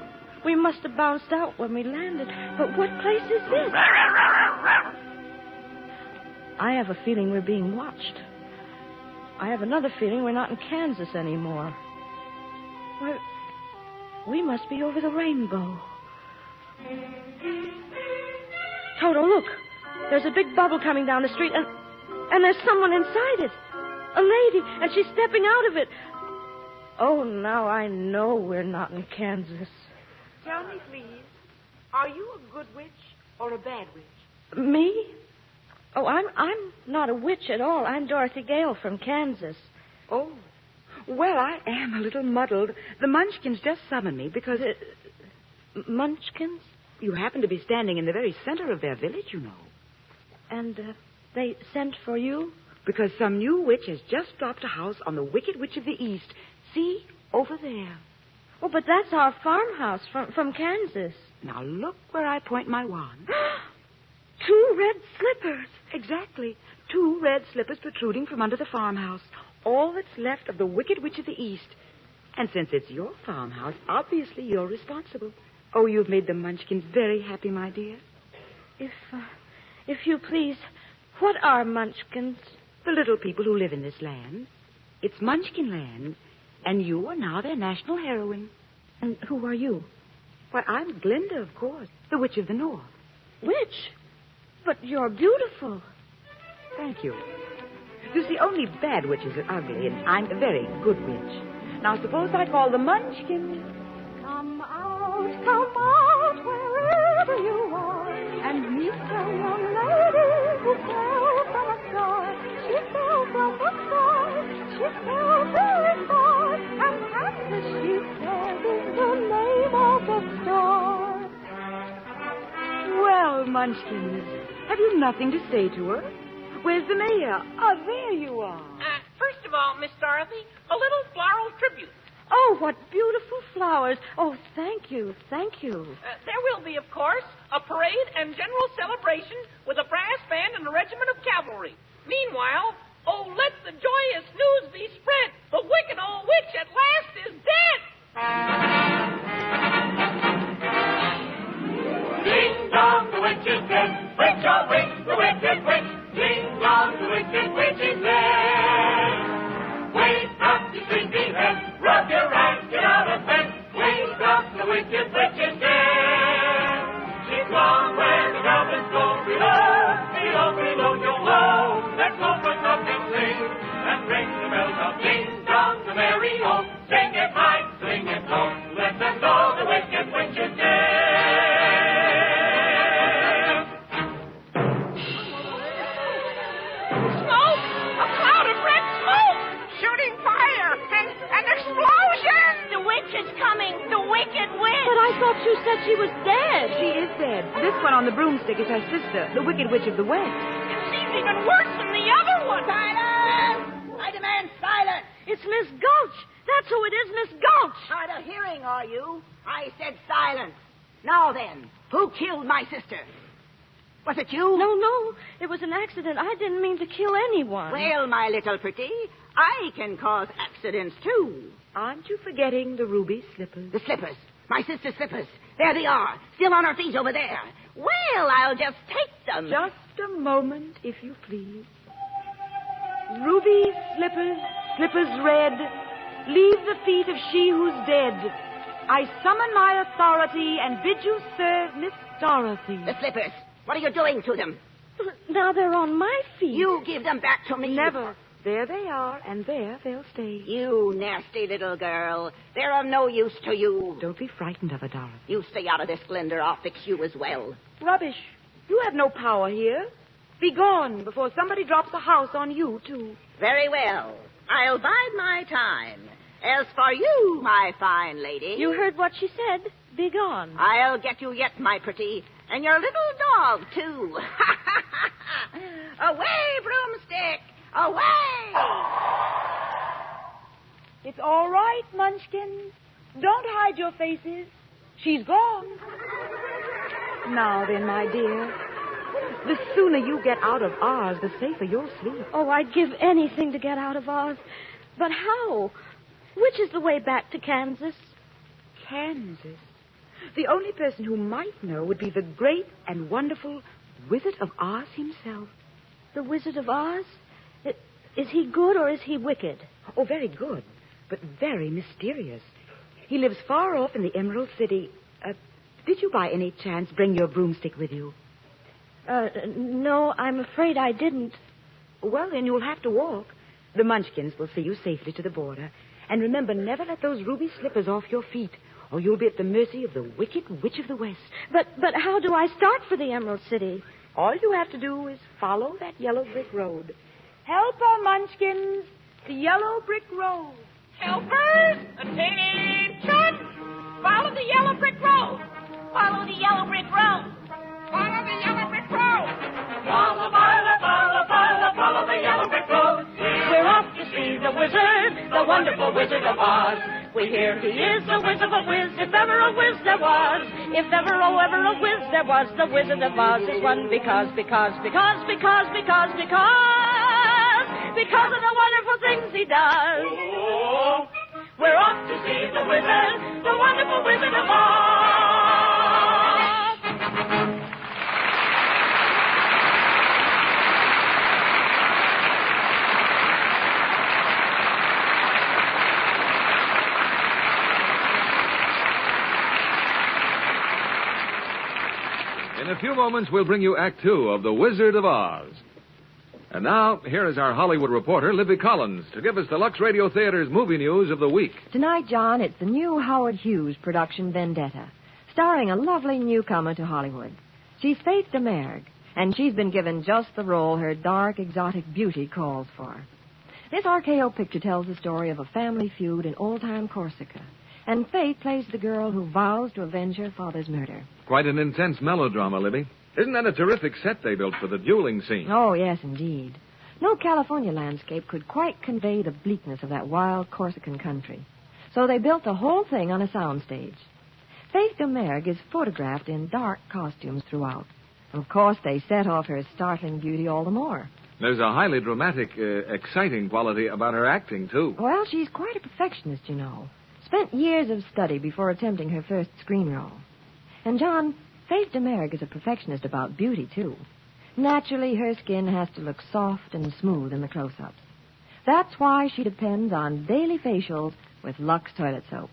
We must have bounced out when we landed. But what place is this? I have a feeling we're being watched. I have another feeling we're not in Kansas anymore. Why, we must be over the rainbow. Toto, look. There's a big bubble coming down the street, and there's someone inside it. A lady, and she's stepping out of it. Oh, now I know we're not in Kansas. Tell me, please, are you a good witch or a bad witch? Me? Oh, I'm not a witch at all. I'm Dorothy Gale from Kansas. Oh. Well, I am a little muddled. The Munchkins just summoned me because... Munchkins? You happen to be standing in the very center of their village, you know. And they sent for you? Because some new witch has just dropped a house on the Wicked Witch of the East. See, over there. Oh, but that's our farmhouse from Kansas. Now look where I point my wand. 2 red slippers. Exactly. 2 red slippers protruding from under the farmhouse. All that's left of the Wicked Witch of the East. And since it's your farmhouse, obviously you're responsible. Oh, you've made the Munchkins very happy, my dear. If you please, what are Munchkins? The little people who live in this land. It's Munchkin land, and you are now their national heroine. And who are you? Why, I'm Glinda, of course, the Witch of the North. Witch? But you're beautiful. Thank you. You see, only bad witches are ugly, and I'm a very good witch. Now, suppose I call the Munchkins. Come out, wherever you are, and meet a young lady who fell from a star. She fell from the sky, she fell very far, and Kansas, she said, is the name of the star. Well, Munchkins, have you nothing to say to her? Where's the mayor? Oh, there you are. First of all, Miss Dorothy, a little floral tribute. Oh, what beautiful flowers. Oh, thank you, thank you. There will be, of course, a parade and general celebration with a brass band and a regiment of cavalry. Meanwhile, oh, let the joyous news be spread. The wicked old witch at last is dead. Ding dong, the witch is dead. Witch, oh, witch, the wicked witch. Ding dong, the wicked witch is dead. Wake up, you sleepy head. Rub your eyes, get out of bed. Wake up, the wicked witch is dead. She's gone where the goblins go. Below, below, below your low. Let's open up and sing, and ring the bells of ding dong, the merry ho. Sing it high, sing it low. Let them know the wicked witch is dead. Smoke! A cloud of red smoke! Shooting fire! An explosion! The witch is coming! The wicked witch! But I thought you said she was dead. She is dead. This one on the broomstick is her sister, the Wicked Witch of the West. It seems even worse than the other one. Silence! I demand silence! It's Miss Gulch. That's who it is, Miss Gulch. Hard of hearing, are you? I said silence. Now then, who killed my sister? Was it you? No. It was an accident. I didn't mean to kill anyone. Well, my little pretty, I can cause accidents, too. Aren't you forgetting the ruby slippers? The slippers. My sister's slippers. There they are, still on her feet over there. Well, I'll just take them. Just a moment, if you please. Ruby slippers, slippers red, leave the feet of she who's dead. I summon my authority and bid you serve Miss Dorothy. The slippers. What are you doing to them? Now they're on my feet. You give them back to me. Never. There they are, and there they'll stay. You nasty little girl. They're of no use to you. Don't be frightened of her, Dorothy. You stay out of this, Glinda. I'll fix you as well. Rubbish. You have no power here. Be gone before somebody drops a house on you, too. Very well. I'll bide my time. As for you, my fine lady... You heard what she said. Be gone. I'll get you yet, my pretty. And your little dog, too. Away, broomstick! Away! It's all right, Munchkins. Don't hide your faces. She's gone. Now then, my dear, the sooner you get out of Oz, the safer you'll sleep. Oh, I'd give anything to get out of Oz. But how? Which is the way back to Kansas? Kansas? The only person who might know would be the great and wonderful Wizard of Oz himself. The Wizard of Oz? Is he good or is he wicked? Oh, very good, but very mysterious. He lives far off in the Emerald City. Did you by any chance bring your broomstick with you? No, I'm afraid I didn't. Well, then you'll have to walk. The Munchkins will see you safely to the border. And remember, never let those ruby slippers off your feet, or you'll be at the mercy of the Wicked Witch of the West. But how do I start for the Emerald City? All you have to do is follow that yellow brick road. Help her, Munchkins! The yellow brick road. Helpers, attention! Follow the yellow brick road. Follow the yellow brick road. Follow the yellow brick road. Follow the yellow brick road. We're off to see the wizard, the wonderful Wizard of Oz. We hear he is a whiz of a whiz, if ever a whiz there was. If ever a whiz there was, the Wizard of Oz is one because of the wonderful things he does. We're off to see the wizard, the wonderful Wizard of Oz. In a few moments, we'll bring you Act Two of The Wizard of Oz. And now, here is our Hollywood reporter, Libby Collins, to give us the Lux Radio Theater's movie news of the week. Tonight, John, it's the new Howard Hughes production Vendetta, starring a lovely newcomer to Hollywood. She's Faith DeMerg, and she's been given just the role her dark, exotic beauty calls for. This RKO picture tells the story of a family feud in old-time Corsica, and Faith plays the girl who vows to avenge her father's murder. Quite an intense melodrama, Libby. Isn't that a terrific set they built for the dueling scene? Oh, yes, indeed. No California landscape could quite convey the bleakness of that wild Corsican country. So they built the whole thing on a soundstage. Faith DeMerg is photographed in dark costumes throughout. And of course, they set off her startling beauty all the more. There's a highly dramatic, exciting quality about her acting, too. Well, she's quite a perfectionist, you know. Spent years of study before attempting her first screen role. And, John, Faith DeMerg is a perfectionist about beauty, too. Naturally, her skin has to look soft and smooth in the close-ups. That's why she depends on daily facials with Lux toilet soap.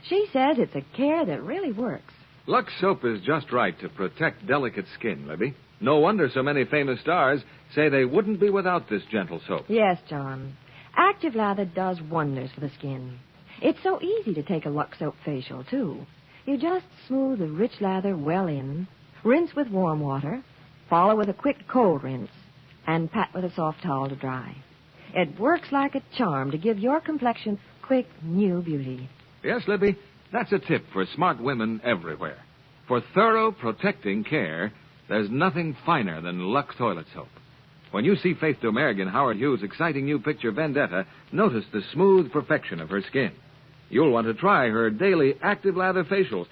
She says it's a care that really works. Lux soap is just right to protect delicate skin, Libby. No wonder so many famous stars say they wouldn't be without this gentle soap. Yes, John. Active lather does wonders for the skin. It's so easy to take a Lux soap facial, too. You just smooth the rich lather well in, rinse with warm water, follow with a quick cold rinse, and pat with a soft towel to dry. It works like a charm to give your complexion quick, new beauty. Yes, Libby, that's a tip for smart women everywhere. For thorough, protecting care, there's nothing finer than Lux toilet soap. When you see Faith DeMerg in Howard Hughes' exciting new picture, Vendetta, notice the smooth perfection of her skin. You'll want to try her daily active lather facials.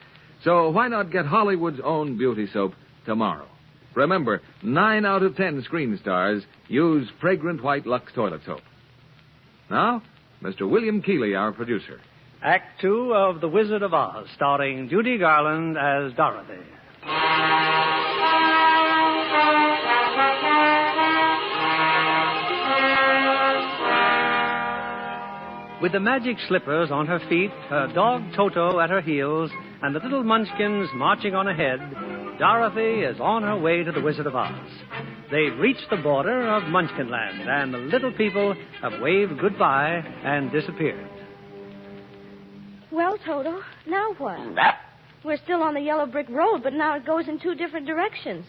So why not get Hollywood's own beauty soap tomorrow? Remember, 9 out of 10 screen stars use fragrant white Lux toilet soap. Now, Mr. William Keeley, our producer. Act Two of The Wizard of Oz, starring Judy Garland as Dorothy. With the magic slippers on her feet, her dog Toto at her heels, and the little munchkins marching on ahead, Dorothy is on her way to the Wizard of Oz. They've reached the border of Munchkinland, and the little people have waved goodbye and disappeared. Well, Toto, now what? We're still on the yellow brick road, but now it goes in two different directions.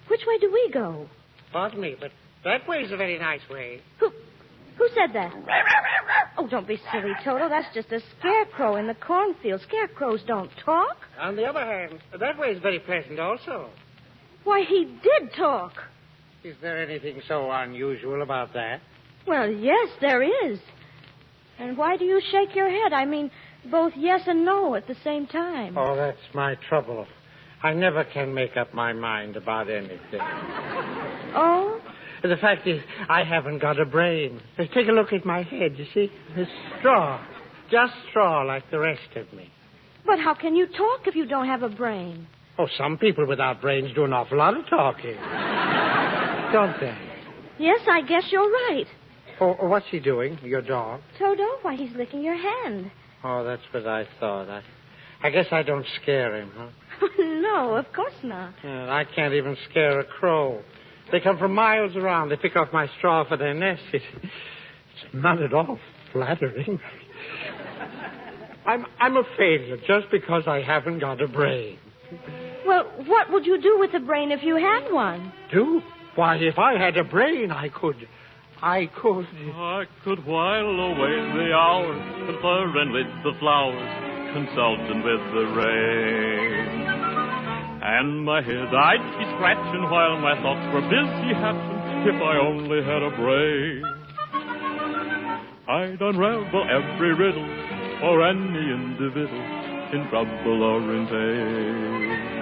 Which way do we go? Pardon me, but that way's a very nice way. Who said that? Oh, don't be silly, Toto. That's just a scarecrow in the cornfield. Scarecrows don't talk. On the other hand, that way's very pleasant also. Why, he did talk. Is there anything so unusual about that? Well, yes, there is. And why do you shake your head? I mean, both yes and no at the same time. Oh, that's my trouble. I never can make up my mind about anything. Oh? The fact is, I haven't got a brain. Just take a look at my head, you see? It's straw. Just straw like the rest of me. But how can you talk if you don't have a brain? Oh, some people without brains do an awful lot of talking. Don't they? Yes, I guess you're right. Oh, what's he doing, your dog? Toto, why, he's licking your hand. Oh, that's what I thought. I guess I don't scare him, huh? No, of course not. I can't even scare a crow. They come from miles around. They pick off my straw for their nest. It's not at all flattering. I'm a failure just because I haven't got a brain. Well, what would you do with a brain if you had one? Do? Why, if I had a brain, I could I could while away the hours, conferring with the flowers, consulting with the rain. And my head I'd be scratching while my thoughts were busy hatching, if I only had a brain. I'd unravel every riddle for any individual in trouble or in pain.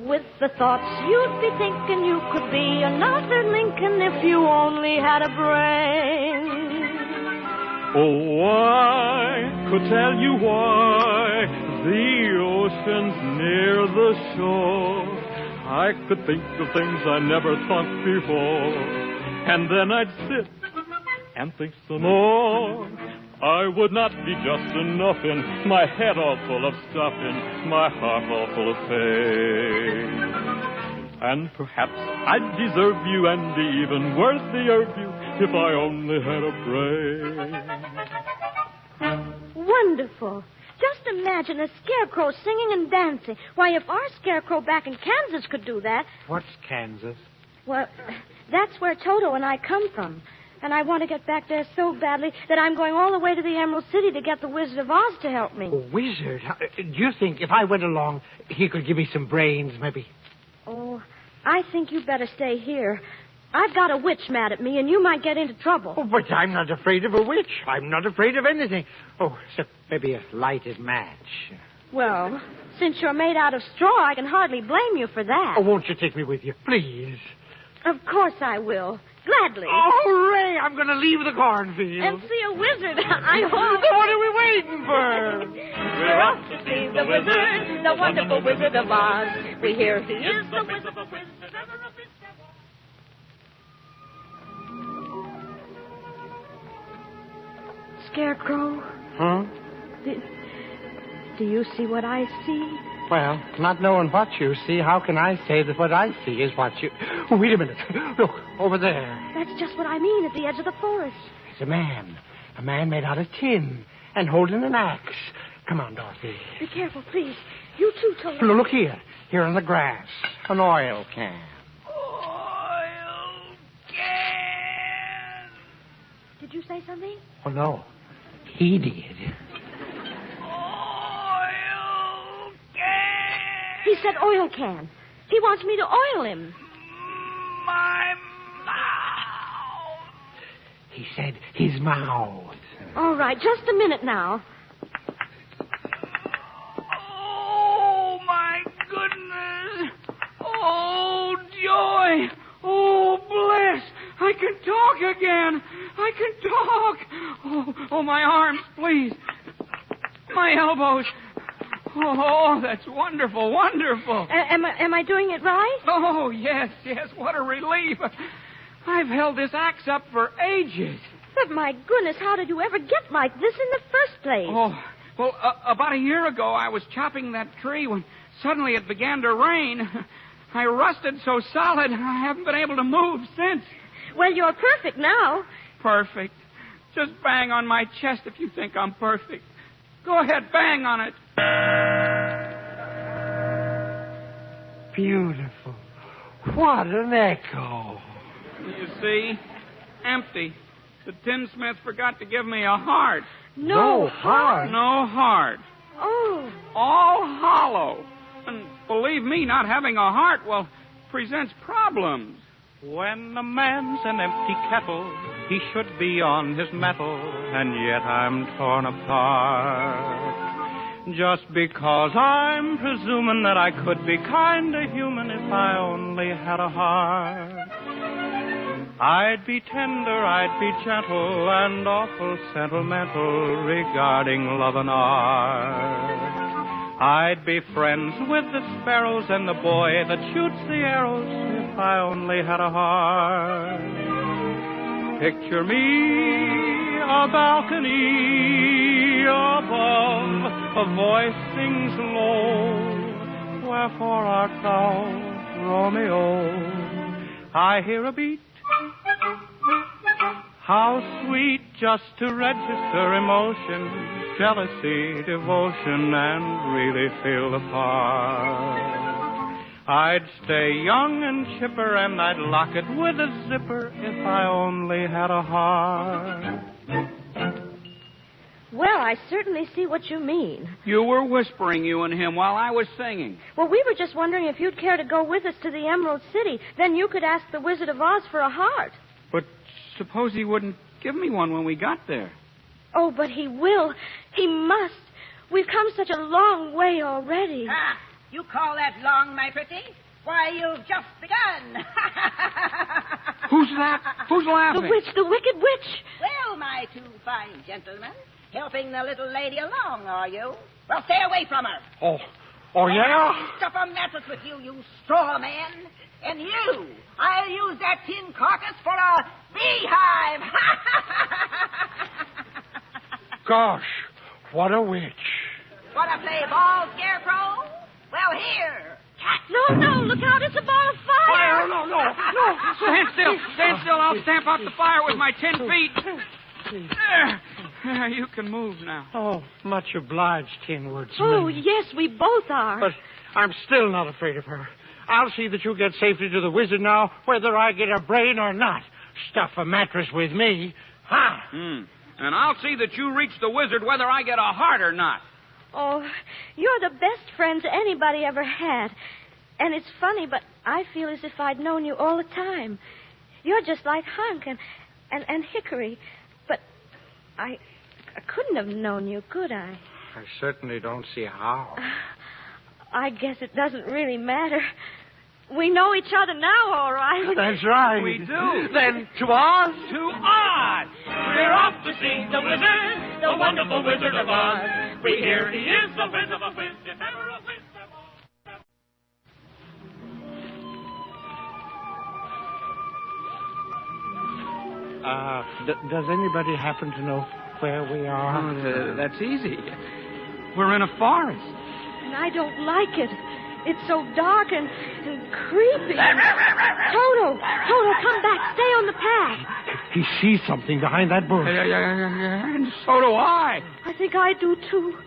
With the thoughts you'd be thinking you could be another Lincoln if you only had a brain. Oh, I could tell you why the ocean's near the shore. I could think of things I never thought before. And then I'd sit and think some more. I would not be just enough in my head all full of stuff in my heart all full of faith. And perhaps I'd deserve you and be even worthier of you if I only had a brain. Wonderful. Just imagine a scarecrow singing and dancing. Why, if our scarecrow back in Kansas could do that... What's Kansas? Well, that's where Toto and I come from. And I want to get back there so badly that I'm going all the way to the Emerald City to get the Wizard of Oz to help me. A wizard? Do you think if I went along, he could give me some brains, maybe? Oh, I think you better stay here. I've got a witch mad at me, and you might get into trouble. Oh, but I'm not afraid of a witch. I'm not afraid of anything. Oh, except maybe a lighted match. Well, since you're made out of straw, I can hardly blame you for that. Oh, won't you take me with you, please? Of course I will. Gladly. Oh, hooray! I'm going to leave the cornfield. And see a wizard, I hope. What are we waiting for? We're off to see the wizard, the wonderful Wizard of Oz. We hear he is the wizard of wizards. Scarecrow? Huh? Do you see what I see? Well, not knowing what you see, how can I say that what I see is what you... Oh, wait a minute. Look, over there. That's just what I mean, at the edge of the forest. It's a man. A man made out of tin and holding an axe. Come on, Dorothy. Be careful, please. You too, Toto. Look here. Here on the grass. An oil can. Oil can. Did you say something? Oh, no. He did. He said oil can. He wants me to oil him. My mouth. He said his mouth. All right, just a minute now. Oh, my goodness. Oh, joy. Oh, bliss. I can talk again. I can talk. Oh, my arms, please. My elbows. Oh, that's wonderful, wonderful. Am I doing it right? Oh, yes, what a relief. I've held this axe up for ages. But my goodness, how did you ever get like this in the first place? Oh, well, about a year ago, I was chopping that tree when suddenly it began to rain. I rusted so solid, I haven't been able to move since. Well, you're perfect now. Perfect. Just bang on my chest if you think I'm perfect. Go ahead, bang on it. Beautiful. What an echo. You see? Empty. The tinsmith forgot to give me a heart. No heart? No heart. Oh. All hollow. And believe me, not having a heart, well, presents problems. When a man's an empty kettle, he should be on his mettle, and yet I'm torn apart. Just because I'm presuming that I could be kinda human if I only had a heart. I'd be tender, I'd be gentle, and awful sentimental regarding love and art. I'd be friends with the sparrows and the boy that shoots the arrows if I only had a heart. Picture me, a balcony above, a voice sings low, wherefore art thou, Romeo? I hear a beat. How sweet just to register emotion, jealousy, devotion, and really feel the part. I'd stay young and chipper, and I'd lock it with a zipper if I only had a heart. Well, I certainly see what you mean. You were whispering, you and him, while I was singing. Well, we were just wondering if you'd care to go with us to the Emerald City. Then you could ask the Wizard of Oz for a heart. But suppose he wouldn't give me one when we got there. Oh, but he will. He must. We've come such a long way already. Ah, you call that long, my pretty? Why, you've just begun. Who's that? Who's laughing? The witch, the wicked witch. Well, my two fine gentlemen, helping the little lady along, are you? Well, stay away from her. Oh, yeah? Stuff a mattress with you, you straw man. And you, I'll use that tin carcass for a beehive. Gosh, what a witch. Want to play ball, Scarecrow? Well, here. No, look out, it's a ball of fire. No. Stand still. I'll stamp out the fire with my 10 feet. There, you can move now. Oh, much obliged, Tin Woodsman. Oh, yes, we both are. But I'm still not afraid of her. I'll see that you get safely to the wizard now, whether I get a brain or not. Stuff a mattress with me. Ha! And I'll see that you reach the wizard whether I get a heart or not. Oh, you're the best friends anybody ever had. And it's funny, but I feel as if I'd known you all the time. You're just like Hunk and Hickory. But I couldn't have known you, could I? I certainly don't see how. I guess it doesn't really matter. We know each other now, all right. That's right. We do. Then to Oz? To Oz! We're off to see the wizard, the wonderful Wizard of Oz. We hear he is the whiz of a whiz, if ever a whiz there was. Does anybody happen to know where we are? Oh, that's easy. We're in a forest. And I don't like it. It's so dark and creepy. Toto, come back. Stay on the path. He sees something behind that bush. And so do I. I think I do, too.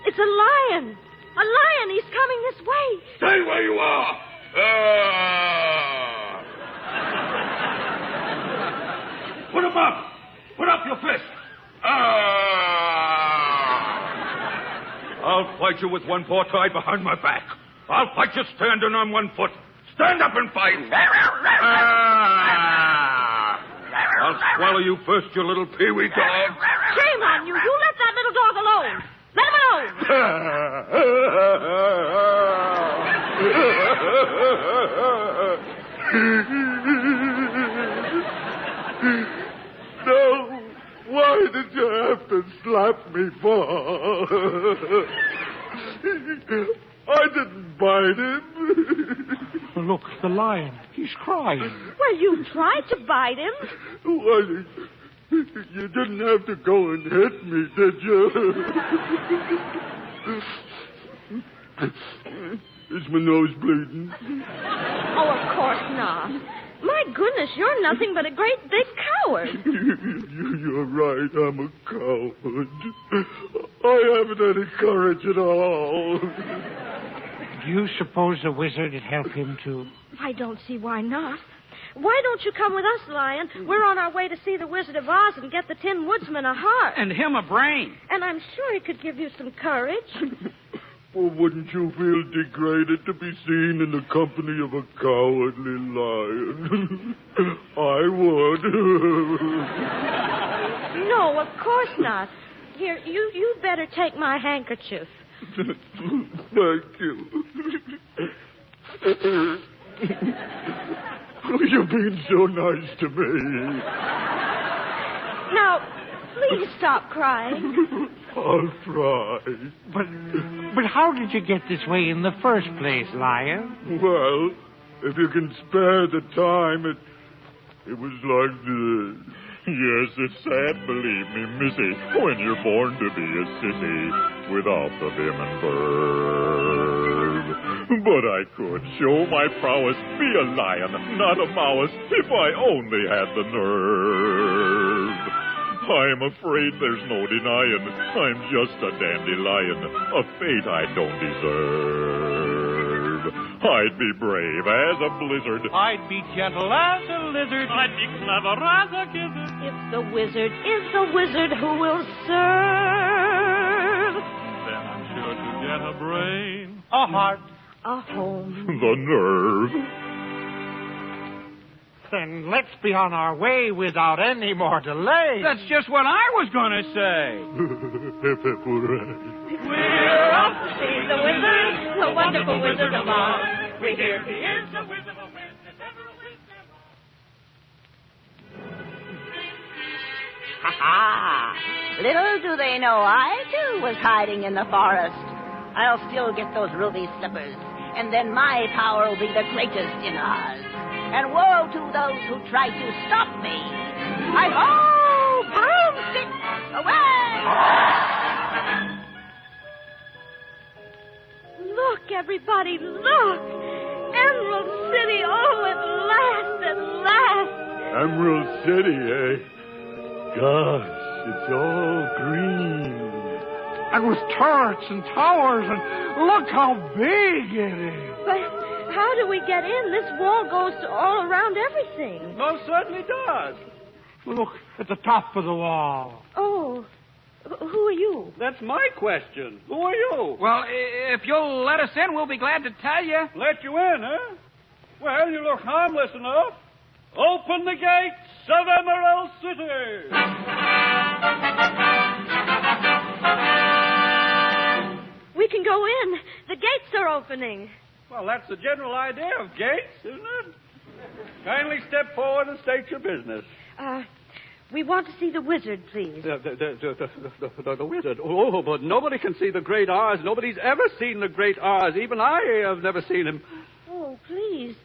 It's a lion. A lion. He's coming this way. Stay where you are. Put him up. Put up your fist. I'll fight you with one paw tied behind my back. I'll fight you standing on one foot. Stand up and fight. I'll swallow you first, you little peewee dog. Shame on you. You let that little dog alone. Let him alone. No. Why did you have to slap me for? I didn't bite him. Look, the lion. He's crying. Well, you tried to bite him. Well, you didn't have to go and hit me, did you? Is my nose bleeding? Oh, of course not. My goodness, you're nothing but a great big coward. You're right, I'm a coward. I haven't any courage at all. Do you suppose the wizard would help him, too? I don't see why not. Why don't you come with us, Lion? We're on our way to see the Wizard of Oz and get the Tin Woodsman a heart. And him a brain. And I'm sure he could give you some courage. Well, wouldn't you feel degraded to be seen in the company of a cowardly lion? I would. No, of course not. Here, you better take my handkerchief. Thank you. You've been so nice to me. Now, please stop crying. I'll try. But how did you get this way in the first place, Lion? Well, if you can spare the time, it was like this. Yes, it's sad, believe me, missy, when you're born to be a sissy without the vim and verve. But I could show my prowess, be a lion, not a mouse, if I only had the nerve. I'm afraid there's no denying I'm just a dandelion, a fate I don't deserve. I'd be brave as a blizzard. I'd be gentle as a lizard. I'd be clever as a gizzard. If the wizard is the wizard who will serve, then I'm sure to get a brain, a heart, a home, the nerve. Then let's be on our way without any more delay. That's just what I was going to say. Hip, hooray. We're off to see the wizard, the wonderful Wizard of Oz. we hear he is the Wizard of Wiz, if ever a Wiz there was. Ha-ha! Little do they know I, too, was hiding in the forest. I'll still get those ruby slippers, and then my power will be the greatest in Oz. And woe to those who try to stop me. Hi-ho! Broomstick! Away! Look, everybody, look! Emerald City, oh, at last! Emerald City, eh? Gosh, it's all green. And with turrets and towers, and look how big it is. But how do we get in? This wall goes all around everything. Most certainly does. Look at the top of the wall. Oh, who are you? That's my question. Who are you? Well, if you'll let us in, we'll be glad to tell you. Let you in, huh? Well, you look harmless enough. Open the gates of Emerald City. We can go in. The gates are opening. Well, that's the general idea of gates, isn't it? Kindly step forward and state your business. We want to see the wizard, please. The wizard? Oh, but nobody can see the Great Oz. Nobody's ever seen the Great Oz. Even I have never seen him. Oh, please.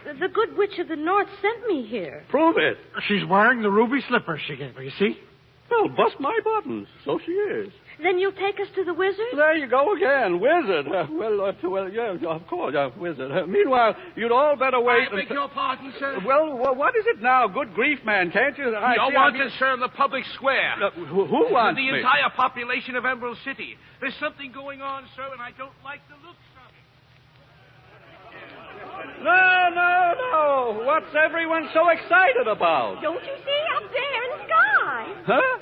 The good witch of the north sent me here. Prove it. She's wearing the ruby slippers she gave me, you see? Well, bust my buttons. So she is. Then you'll take us to the wizard? There you go again. Wizard. Well, yeah, of course, wizard. Meanwhile, you'd all better wait. I beg your pardon, sir? Well, what is it now? Good grief, man, can't you? I want to serve the public square. Who wants the me? entire population of Emerald City. There's something going on, sir, and I don't like the looks of it. No. What's everyone so excited about? Don't you see up there in the sky? Huh?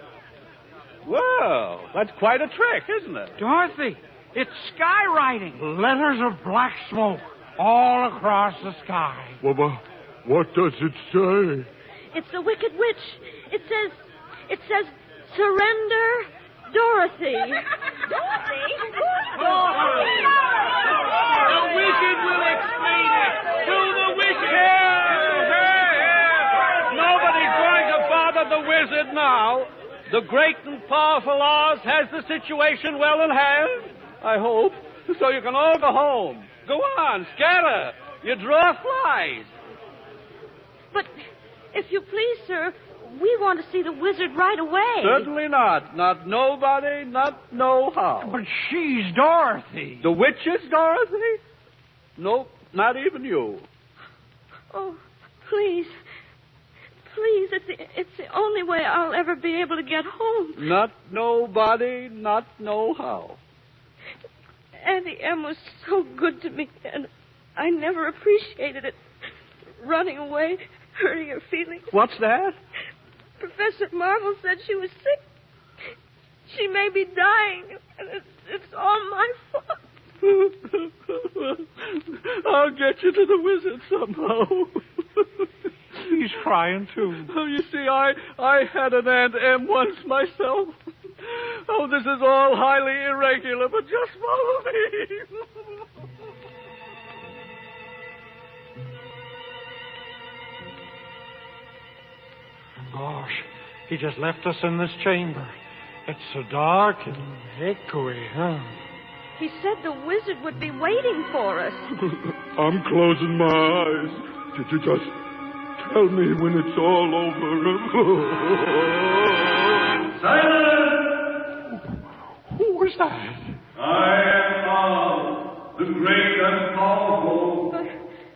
Well, that's quite a trick, isn't it? Dorothy, it's skywriting. Letters of black smoke all across the sky. Well, what does it say? It's the Wicked Witch. It says, surrender, Dorothy. Dorothy? Dorothy? The wizard will explain it. To the wizard. Nobody's going to bother the wizard now. The great and powerful Oz has the situation well in hand, I hope. So you can all go home. Go on, scatter. You draw flies. But if you please, sir, we want to see the wizard right away. Certainly not. Not nobody, not no how. But she's Dorothy. The witch is Dorothy? Nope, not even you. Oh, please. Please, it's the only way I'll ever be able to get home. Not nobody, not no how. Auntie Em was so good to me, and I never appreciated it. Running away, hurting her feelings. What's that? Professor Marvel said she was sick. She may be dying, and it's all my fault. I'll get you to the wizard somehow. He's crying, too. Oh, you see, I had an Aunt Em once myself. Oh, this is all highly irregular, but just follow me. Gosh, he just left us in this chamber. It's so dark and echoey, huh? He said the wizard would be waiting for us. I'm closing my eyes. Just tell me when it's all over. Silence! Who was that? I am Oz, the great and powerful.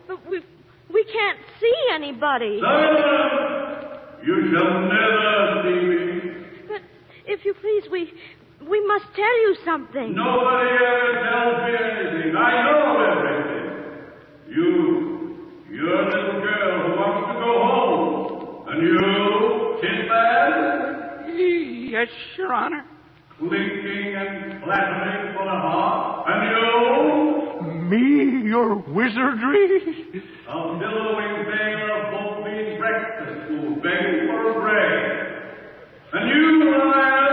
But we can't see anybody. Silence! You shall never see me. But if you please, we must tell you something. Nobody ever tells me anything. I know everything. You're a little girl who wants to go home. And you, Tin Man? Yes, Your Honor. Clinking and flattering for the heart. And you? Me, your wizardry? A billowing beggar of both bean breakfast who's begging for a break. And you, man?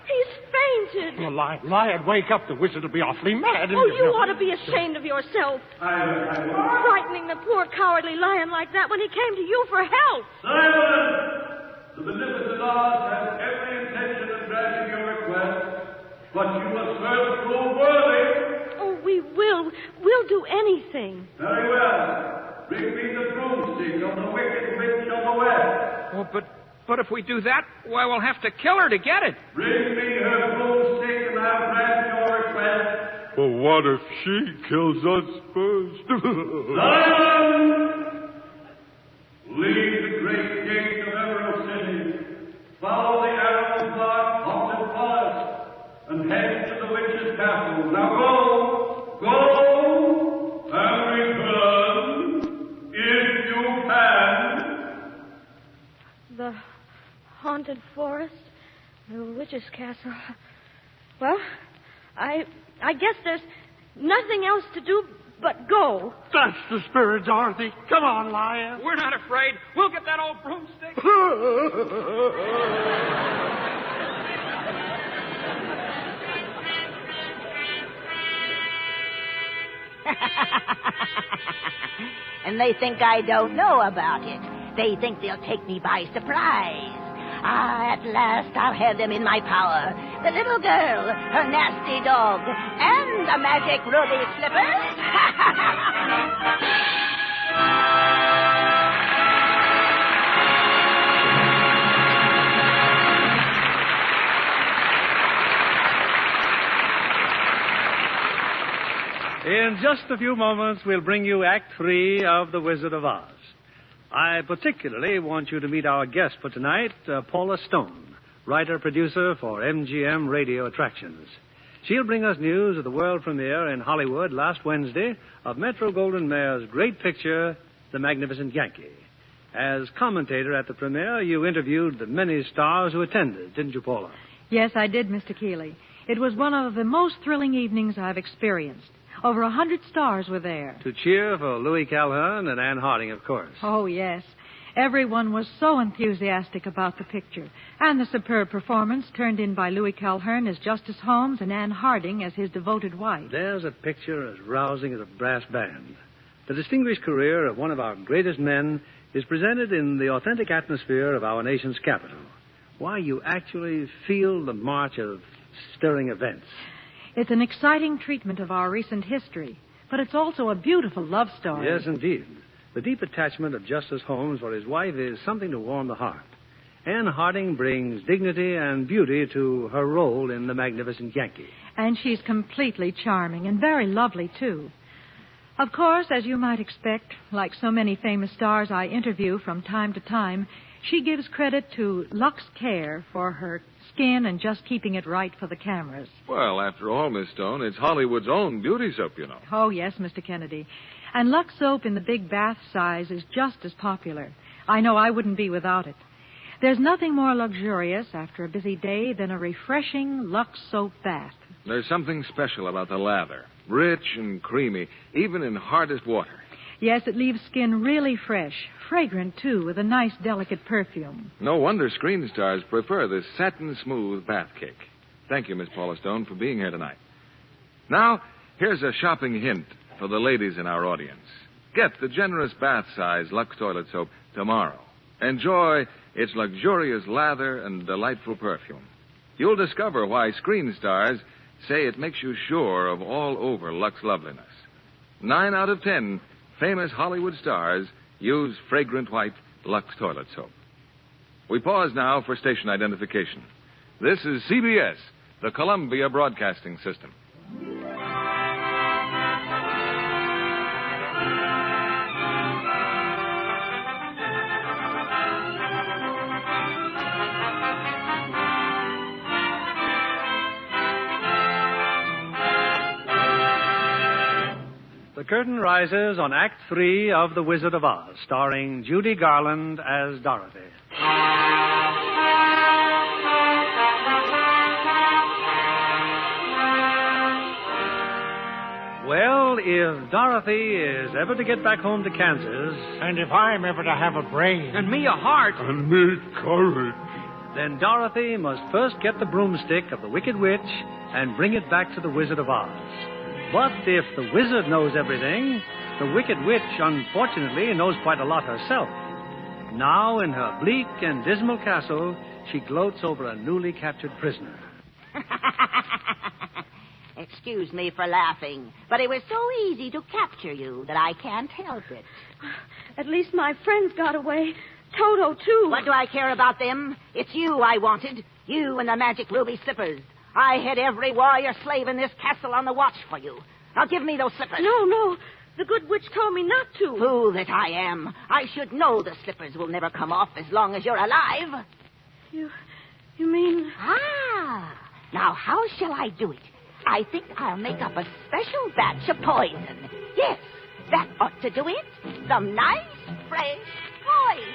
He's fainted. Well, Lion, wake up. The wizard will be awfully mad. Oh, you ought to be ashamed of yourself. Frightening the poor cowardly lion like that when he came to you for help. Silence! The beneficent Oz has every intention of granting your request, but you must first prove worthy. Oh, we will. We'll do anything. Very well. Bring me the broomstick of the wicked witch of the west. Oh, but if we do that, why, we'll have to kill her to get it. Bring me her broomstick and I'll grant your request. Well, what if she kills us first? Silence! Leave the great gate of Emerald City. Follow the arrow marked haunted forest and head to the witch's castle. Now go, and return if you can. The haunted forest, the witch's castle. Well, I guess there's nothing else to do but go. That's the spirit, Dorothy. Come on, Lion. We're not afraid. We'll get that old broomstick. And they think I don't know about it. They think they'll take me by surprise. Ah, at last I'll have them in my power. The little girl, her nasty dog, and the magic ruby slippers. In just a few moments, we'll bring you Act 3 of The Wizard of Oz. I particularly want you to meet our guest for tonight, Paula Stone, writer-producer for MGM Radio Attractions. She'll bring us news of the world premiere in Hollywood last Wednesday of Metro-Goldwyn-Mayer's great picture, The Magnificent Yankee. As commentator at the premiere, you interviewed the many stars who attended, didn't you, Paula? Yes, I did, Mr. Keeley. It was one of the most thrilling evenings I've experienced. Over 100 stars were there. To cheer for Louis Calhoun and Anne Harding, of course. Oh, yes. Everyone was so enthusiastic about the picture. And the superb performance turned in by Louis Calhoun as Justice Holmes and Anne Harding as his devoted wife. There's a picture as rousing as a brass band. The distinguished career of one of our greatest men is presented in the authentic atmosphere of our nation's capital. Why, you actually feel the march of stirring events. It's an exciting treatment of our recent history, but it's also a beautiful love story. Yes, indeed. The deep attachment of Justice Holmes for his wife is something to warm the heart. Anne Harding brings dignity and beauty to her role in The Magnificent Yankee. And she's completely charming and very lovely, too. Of course, as you might expect, like so many famous stars I interview from time to time, she gives credit to Lux Care for her skin and just keeping it right for the cameras. Well, after all, Miss Stone, it's Hollywood's own beauty soap, you know. Oh, yes, Mr. Kennedy. And Lux soap in the big bath size is just as popular. I know I wouldn't be without it. There's nothing more luxurious after a busy day than a refreshing Lux soap bath. There's something special about the lather. Rich and creamy, even in hardest water. Yes, it leaves skin really fresh. Fragrant, too, with a nice, delicate perfume. No wonder screen stars prefer this satin-smooth bath cake. Thank you, Miss Paula Stone, for being here tonight. Now, here's a shopping hint for the ladies in our audience. Get the generous bath-size Lux toilet soap tomorrow. Enjoy its luxurious lather and delightful perfume. You'll discover why screen stars say it makes you sure of all-over Lux loveliness. 9 out of 10 famous Hollywood stars use fragrant white Lux toilet soap. We pause now for station identification. This is CBS, the Columbia Broadcasting System. The curtain rises on Act 3 of The Wizard of Oz, starring Judy Garland as Dorothy. Well, if Dorothy is ever to get back home to Kansas... And if I'm ever to have a brain... And me a heart... And me courage... Then Dorothy must first get the broomstick of the Wicked Witch and bring it back to the Wizard of Oz. But if the wizard knows everything, the Wicked Witch, unfortunately, knows quite a lot herself. Now, in her bleak and dismal castle, she gloats over a newly captured prisoner. Excuse me for laughing, but it was so easy to capture you that I can't help it. At least my friends got away. Toto, too. What do I care about them? It's you I wanted. You and the magic ruby slippers. I had every warrior slave in this castle on the watch for you. Now give me those slippers. No. The good witch told me not to. Fool that I am. I should know the slippers will never come off as long as you're alive. You mean... Ah. Now, how shall I do it? I think I'll make up a special batch of poison. Yes, that ought to do it. Some nice, fresh poison.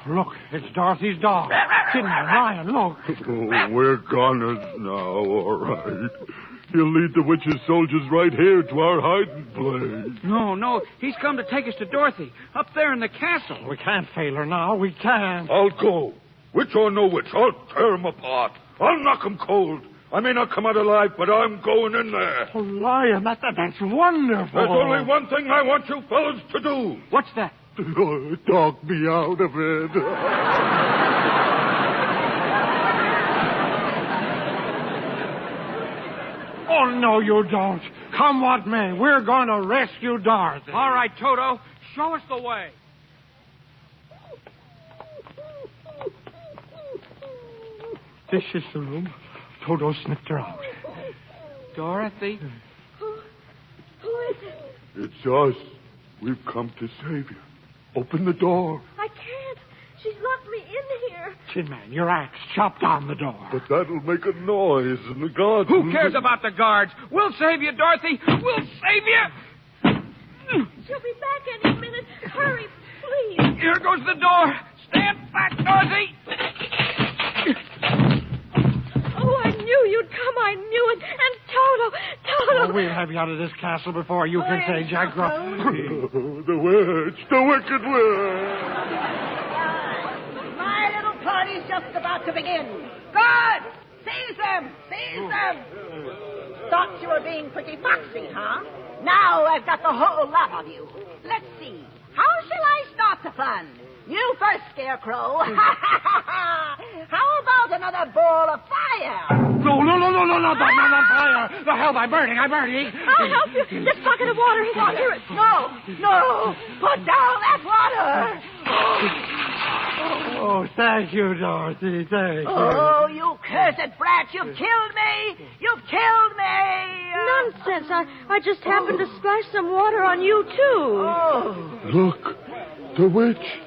Look, it's Dorothy's dog. Sitting there, Lion, look. Oh, we're goners now, all right. He'll lead the witch's soldiers right here to our hiding place. No. He's come to take us to Dorothy, up there in the castle. We can't fail her now. We can't. I'll go. Witch or no witch, I'll tear him apart. I'll knock him cold. I may not come out alive, but I'm going in there. Oh, Lion, that's wonderful. There's only one thing I want you fellas to do. What's that? Talk me out of it. Oh, no, you don't. Come what may, we're going to rescue Dorothy. All right, Toto, show us the way. This is the room. Toto sniffed her out. Dorothy? Who is it? It's us. We've come to save you. Open the door. I can't. She's locked me in here. Tin Man, your axe chopped on the door. But that'll make a noise, and the guards... Who cares about the guards? We'll save you, Dorothy. We'll save you. She'll be back any minute. Hurry, please. Here goes the door. Stand back, Dorothy. Oh, I knew you'd come. I knew it. And Toto. Oh, we'll have you out of this castle before you can say Jack Gruff. The witch. The wicked witch. My little party's just about to begin. Guard! Seize them! Seize them! Thought you were being pretty foxy, huh? Now I've got the whole lot of you. Let's see. How shall I start the fun? You first, Scarecrow. How about another ball of fire? No, not fire. The hell, I'm burning. I'll help you. This bucket of water, he won't hear it. No. Put down that water. Oh, thank you, Dorothy. Thank you. Oh, you cursed brat. You've killed me. You've killed me. Nonsense. I just happened to splash some water on you, too. Oh. Look, the witch.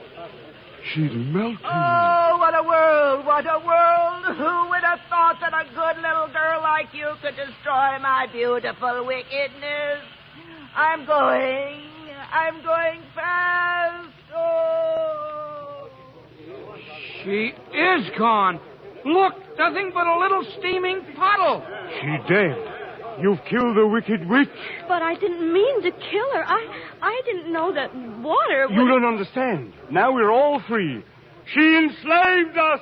She's melting. Oh, what a world, what a world. Who would have thought that a good little girl like you could destroy my beautiful wickedness? I'm going fast. Oh. She is gone. Look, nothing but a little steaming puddle. She's dead. You've killed the wicked witch. But I didn't mean to kill her. I didn't know that water would... You don't understand. Now we're all free. She enslaved us,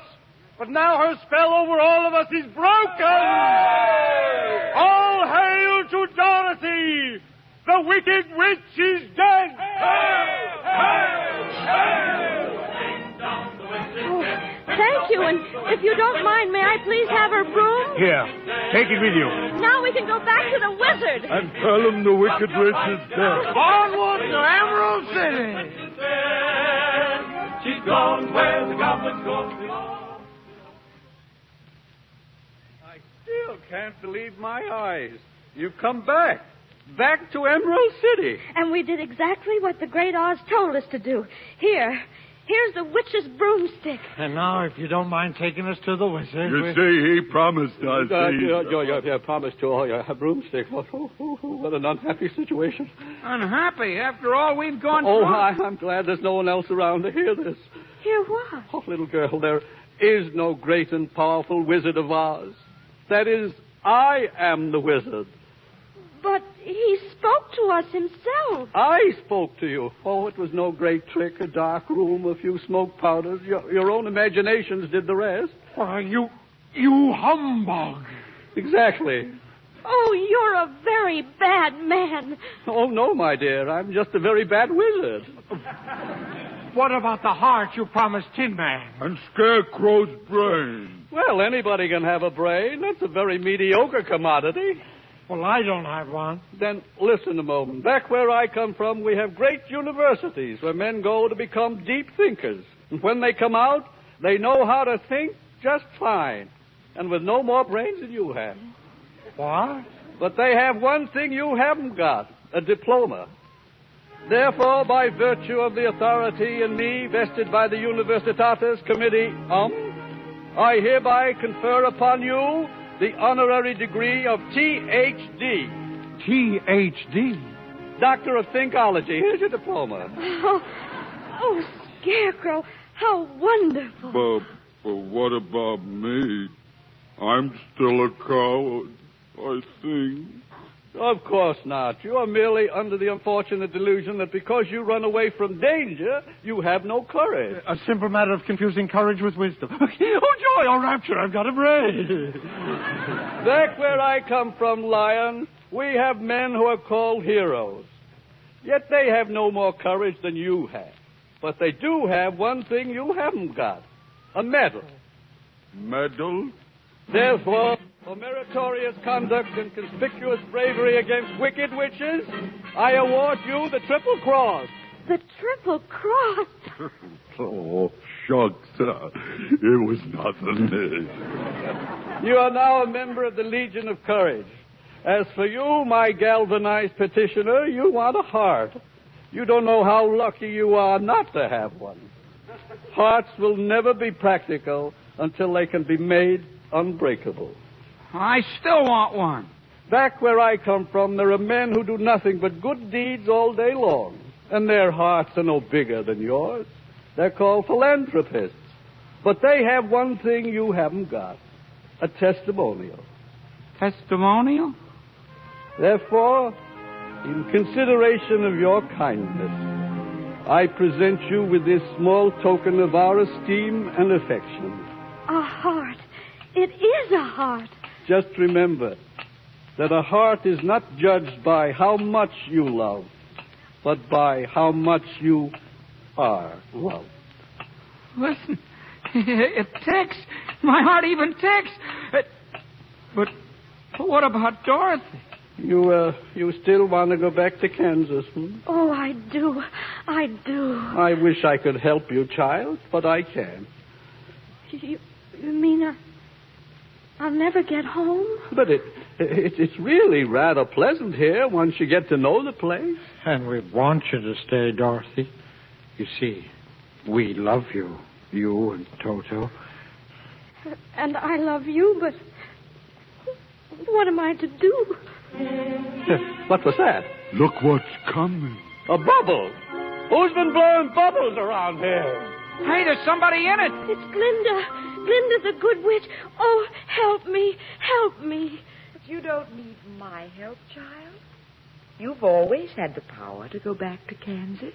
but now her spell over all of us is broken. All hail to Dorothy. The wicked witch is dead. Thank you, and if you don't mind, may I please have her broom? Here, take it with you. Now we can go back to the wizard. And tell him the wicked witch is dead. Onward to Emerald City. She's gone where the goblins go. I still can't believe my eyes. You've come back. Back to Emerald City. And we did exactly what the Great Oz told us to do. Here's the witch's broomstick. And now, if you don't mind taking us to the wizard... You see, he promised us. Yeah, promised to. A broomstick. What an unhappy situation. Unhappy? After all we've gone through? Oh, I'm glad there's no one else around to hear this. Hear what? Oh, little girl, there is no great and powerful Wizard of Oz. That is, I am the wizard. But He spoke to us himself. I spoke to you. Oh, it was no great trick. A dark room, a few smoke powders. Your own imaginations did the rest. Why, you humbug. Exactly. Oh, you're a very bad man. Oh, no, my dear. I'm just a very bad wizard. What about the heart you promised Tin Man? And Scarecrow's brain. Well, anybody can have a brain. That's a very mediocre commodity. Well, I don't have one. Then listen a moment. Back where I come from, we have great universities where men go to become deep thinkers. And when they come out, they know how to think just fine. And with no more brains than you have. What? But they have one thing you haven't got, a diploma. Therefore, by virtue of the authority in me vested by the Universitatis Committee, I hereby confer upon you the honorary degree of Ph.D. Ph.D.? Doctor of Thinkology. Here's your diploma. Oh, Scarecrow, how wonderful. But what about me? I'm still a coward, I think. Of course not. You are merely under the unfortunate delusion that because you run away from danger, you have no courage. A simple matter of confusing courage with wisdom. Oh, joy, oh, rapture, I've got a brain. Back where I come from, Lion, we have men who are called heroes. Yet they have no more courage than you have. But they do have one thing you haven't got, a medal. Medal? Therefore, for meritorious conduct and conspicuous bravery against wicked witches, I award you the Triple Cross. The Triple Cross? Oh, shucks. It was nothing. You are now a member of the Legion of Courage. As for you, my galvanized petitioner, you want a heart. You don't know how lucky you are not to have one. Hearts will never be practical until they can be made unbreakable. I still want one. Back where I come from, there are men who do nothing but good deeds all day long, and their hearts are no bigger than yours. They're called philanthropists. But they have one thing you haven't got, a testimonial. Testimonial? Therefore, in consideration of your kindness, I present you with this small token of our esteem and affection. A heart. It is a heart. Just remember that a heart is not judged by how much you love, but by how much you are loved. Listen, it ticks. My heart even ticks. But what about Dorothy? You still want to go back to Kansas? Oh, I do. I do. I wish I could help you, child, but I can't. You mean I'll never get home? But it's really rather pleasant here once you get to know the place. And we want you to stay, Dorothy. You see, we love you. You and Toto. And I love you, but what am I to do? What was that? Look what's coming. A bubble. Who's been blowing bubbles around here? Hey, there's somebody in it. It's Glinda. Glinda the good witch. Oh, help me. Help me. You don't need my help, child. You've always had the power to go back to Kansas.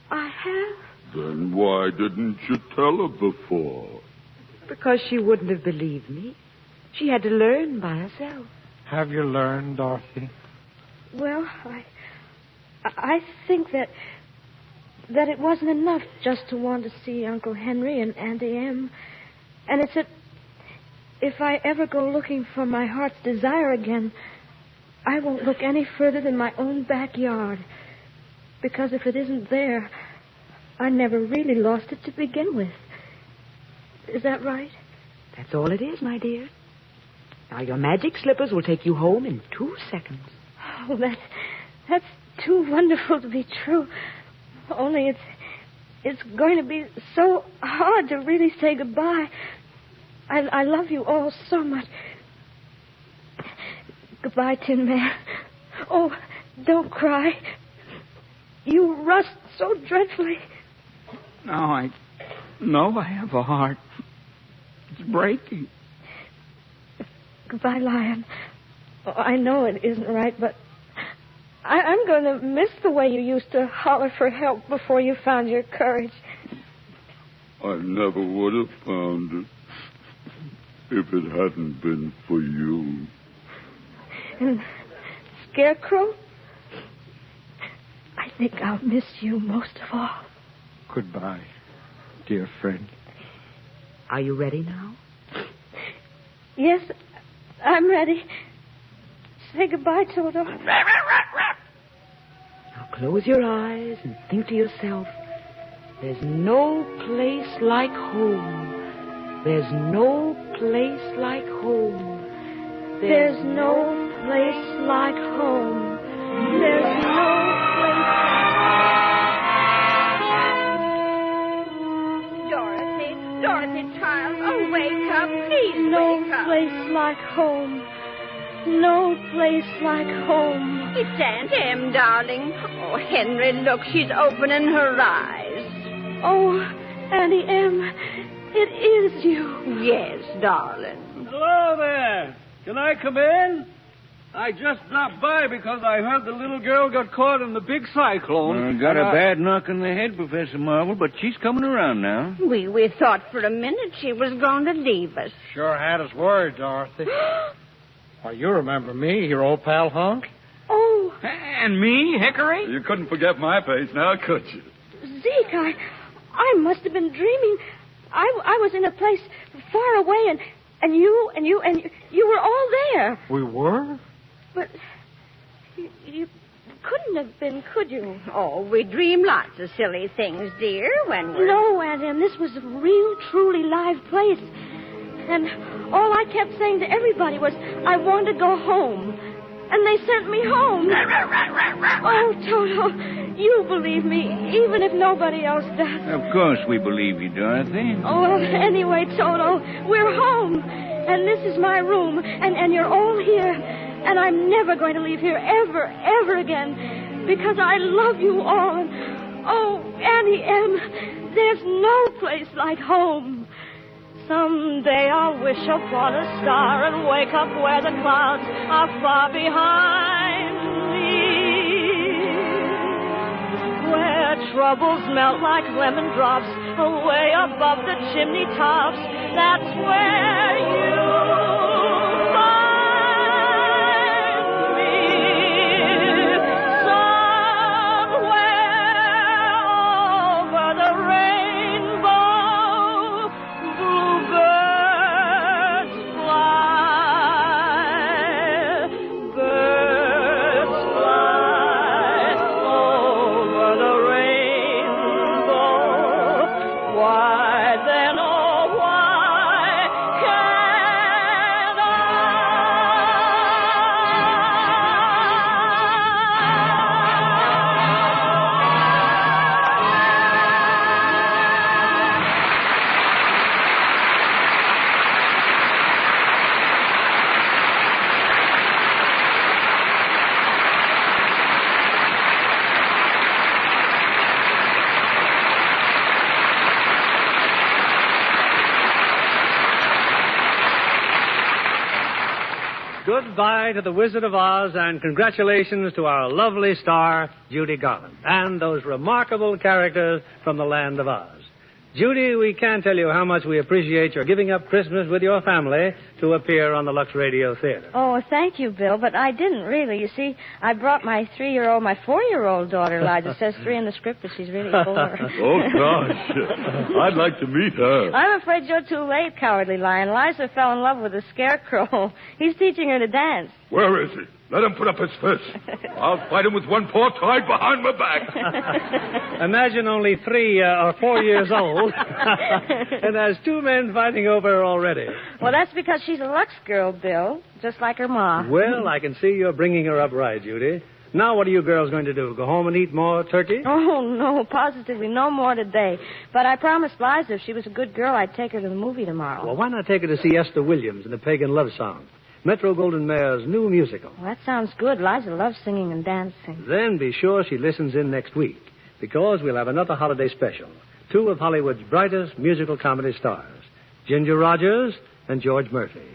I have? Then why didn't you tell her before? Because she wouldn't have believed me. She had to learn by herself. Have you learned, Dorothy? Well, I think that it wasn't enough just to want to see Uncle Henry and Auntie Em. And it's that if I ever go looking for my heart's desire again, I won't look any further than my own backyard. Because if it isn't there, I never really lost it to begin with. Is that right? That's all it is, my dear. Now, your magic slippers will take you home in 2 seconds. Oh, that's too wonderful to be true. Only it's going to be so hard to really say goodbye. I love you all so much. Goodbye, Tin Man. Oh, don't cry. You rust so dreadfully. Now I know I have a heart. It's breaking. Goodbye, Lion. Oh, I know it isn't right, but I'm going to miss the way you used to holler for help before you found your courage. I never would have found it if it hadn't been for you. And Scarecrow, I think I'll miss you most of all. Goodbye, dear friend. Are you ready now? Yes, I'm ready. Say goodbye, Toto. Now close your eyes and think to yourself, there's no place like home. There's no place like home. There's no place like home. There's no place. Dorothy, child, oh, wake up. Please No wake up. place like home. No place like home. It's Aunt Em, darling. Oh, Henry, look, she's opening her eyes. Oh, Auntie Em, it is you. Yes, darling. Hello there. Can I come in? I just dropped by because I heard the little girl got caught in the big cyclone. Got a bad knock on the head, Professor Marvel, but she's coming around now. We thought for a minute she was going to leave us. Sure had us worried, Dorothy. Why, you remember me, your old pal Hunk? Oh. And me, Hickory? You couldn't forget my face now, could you? Zeke, I must have been dreaming. I was in a place far away, and you were all there. We were? But you couldn't have been, could you? Oh, we dream lots of silly things, dear, when we're... No, Aunt Em, this was a real, truly live place. And all I kept saying to everybody was, I want to go home. And they sent me home. Oh, Toto, you believe me, even if nobody else does. Of course we believe you, Dorothy. Oh, well, anyway, Toto, we're home. And this is my room. And you're all here. And I'm never going to leave here ever again. Because I love you all. And, oh, Auntie Em, there's no place like home. Someday I'll wish upon a star and wake up where the clouds are far behind me. Where troubles melt like lemon drops away above the chimney tops. That's where you'll find me. Somewhere over the rainbow, bluebirds fly. Birds fly over the rainbow. Why then, oh, why can't Goodbye to the Wizard of Oz, and congratulations to our lovely star, Judy Garland, and those remarkable characters from the land of Oz. Judy, we can't tell you how much we appreciate your giving up Christmas with your family to appear on the Lux Radio Theater. Oh, thank you, Bill, but I didn't really. You see, I brought my 4-year-old daughter, Liza. It says 3 in the script, but she's really 4. Oh, gosh. I'd like to meet her. I'm afraid you're too late, Cowardly Lion. Liza fell in love with the Scarecrow. He's teaching her to dance. Where is he? Let him put up his fist. I'll fight him with one paw tied behind my back. Imagine only 3 or 4 years old, and there's 2 men fighting over her already. Well, that's because she's a Lux girl, Bill, just like her ma. Well, I can see you're bringing her up right, Judy. Now what are you girls going to do? Go home and eat more turkey? Oh, no, positively no more today. But I promised Liza if she was a good girl, I'd take her to the movie tomorrow. Well, why not take her to see Esther Williams in the Pagan Love Song? Metro-Goldwyn-Mayer's new musical. Well, that sounds good. Liza loves singing and dancing. Then be sure she listens in next week, because we'll have another holiday special. 2 of Hollywood's brightest musical comedy stars, Ginger Rogers and George Murphy.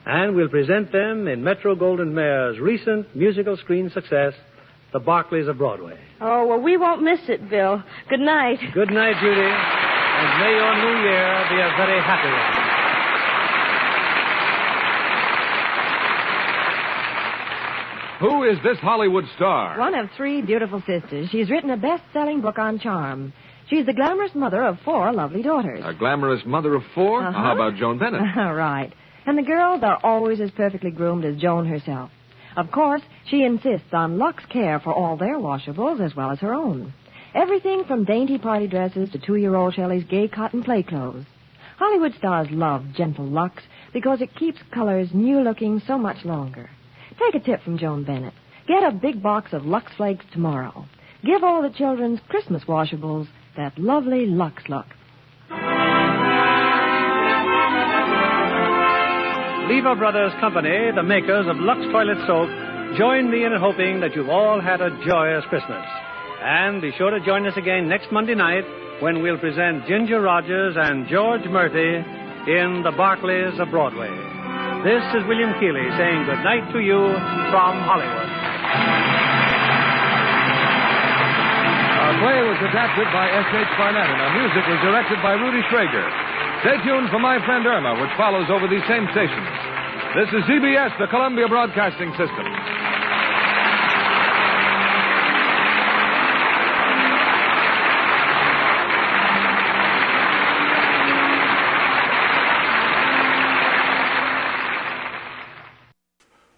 And we'll present them in Metro-Goldwyn-Mayer's recent musical screen success, the Barclays of Broadway. Oh, well, we won't miss it, Bill. Good night. Good night, Judy. And may your new year be a very happy one. Who is this Hollywood star? One of 3 beautiful sisters. She's written a best-selling book on charm. She's the glamorous mother of 4 lovely daughters. A glamorous mother of 4? Uh-huh. How about Joan Bennett? Right. And the girls are always as perfectly groomed as Joan herself. Of course, she insists on Lux care for all their washables as well as her own. Everything from dainty party dresses to 2-year-old Shelley's gay cotton play clothes. Hollywood stars love gentle Lux because it keeps colors new-looking so much longer. Take a tip from Joan Bennett. Get a big box of Lux Flakes tomorrow. Give all the children's Christmas washables that lovely Lux look. Lever Brothers Company, the makers of Lux Toilet Soap, join me in hoping that you've all had a joyous Christmas. And be sure to join us again next Monday night when we'll present Ginger Rogers and George Murphy in the Barclays of Broadway. This is William Keeley saying good night to you from Hollywood. Our play was adapted by S.H. Barnett, and our music was directed by Rudy Schrager. Stay tuned for My Friend Irma, which follows over these same stations. This is CBS, the Columbia Broadcasting System.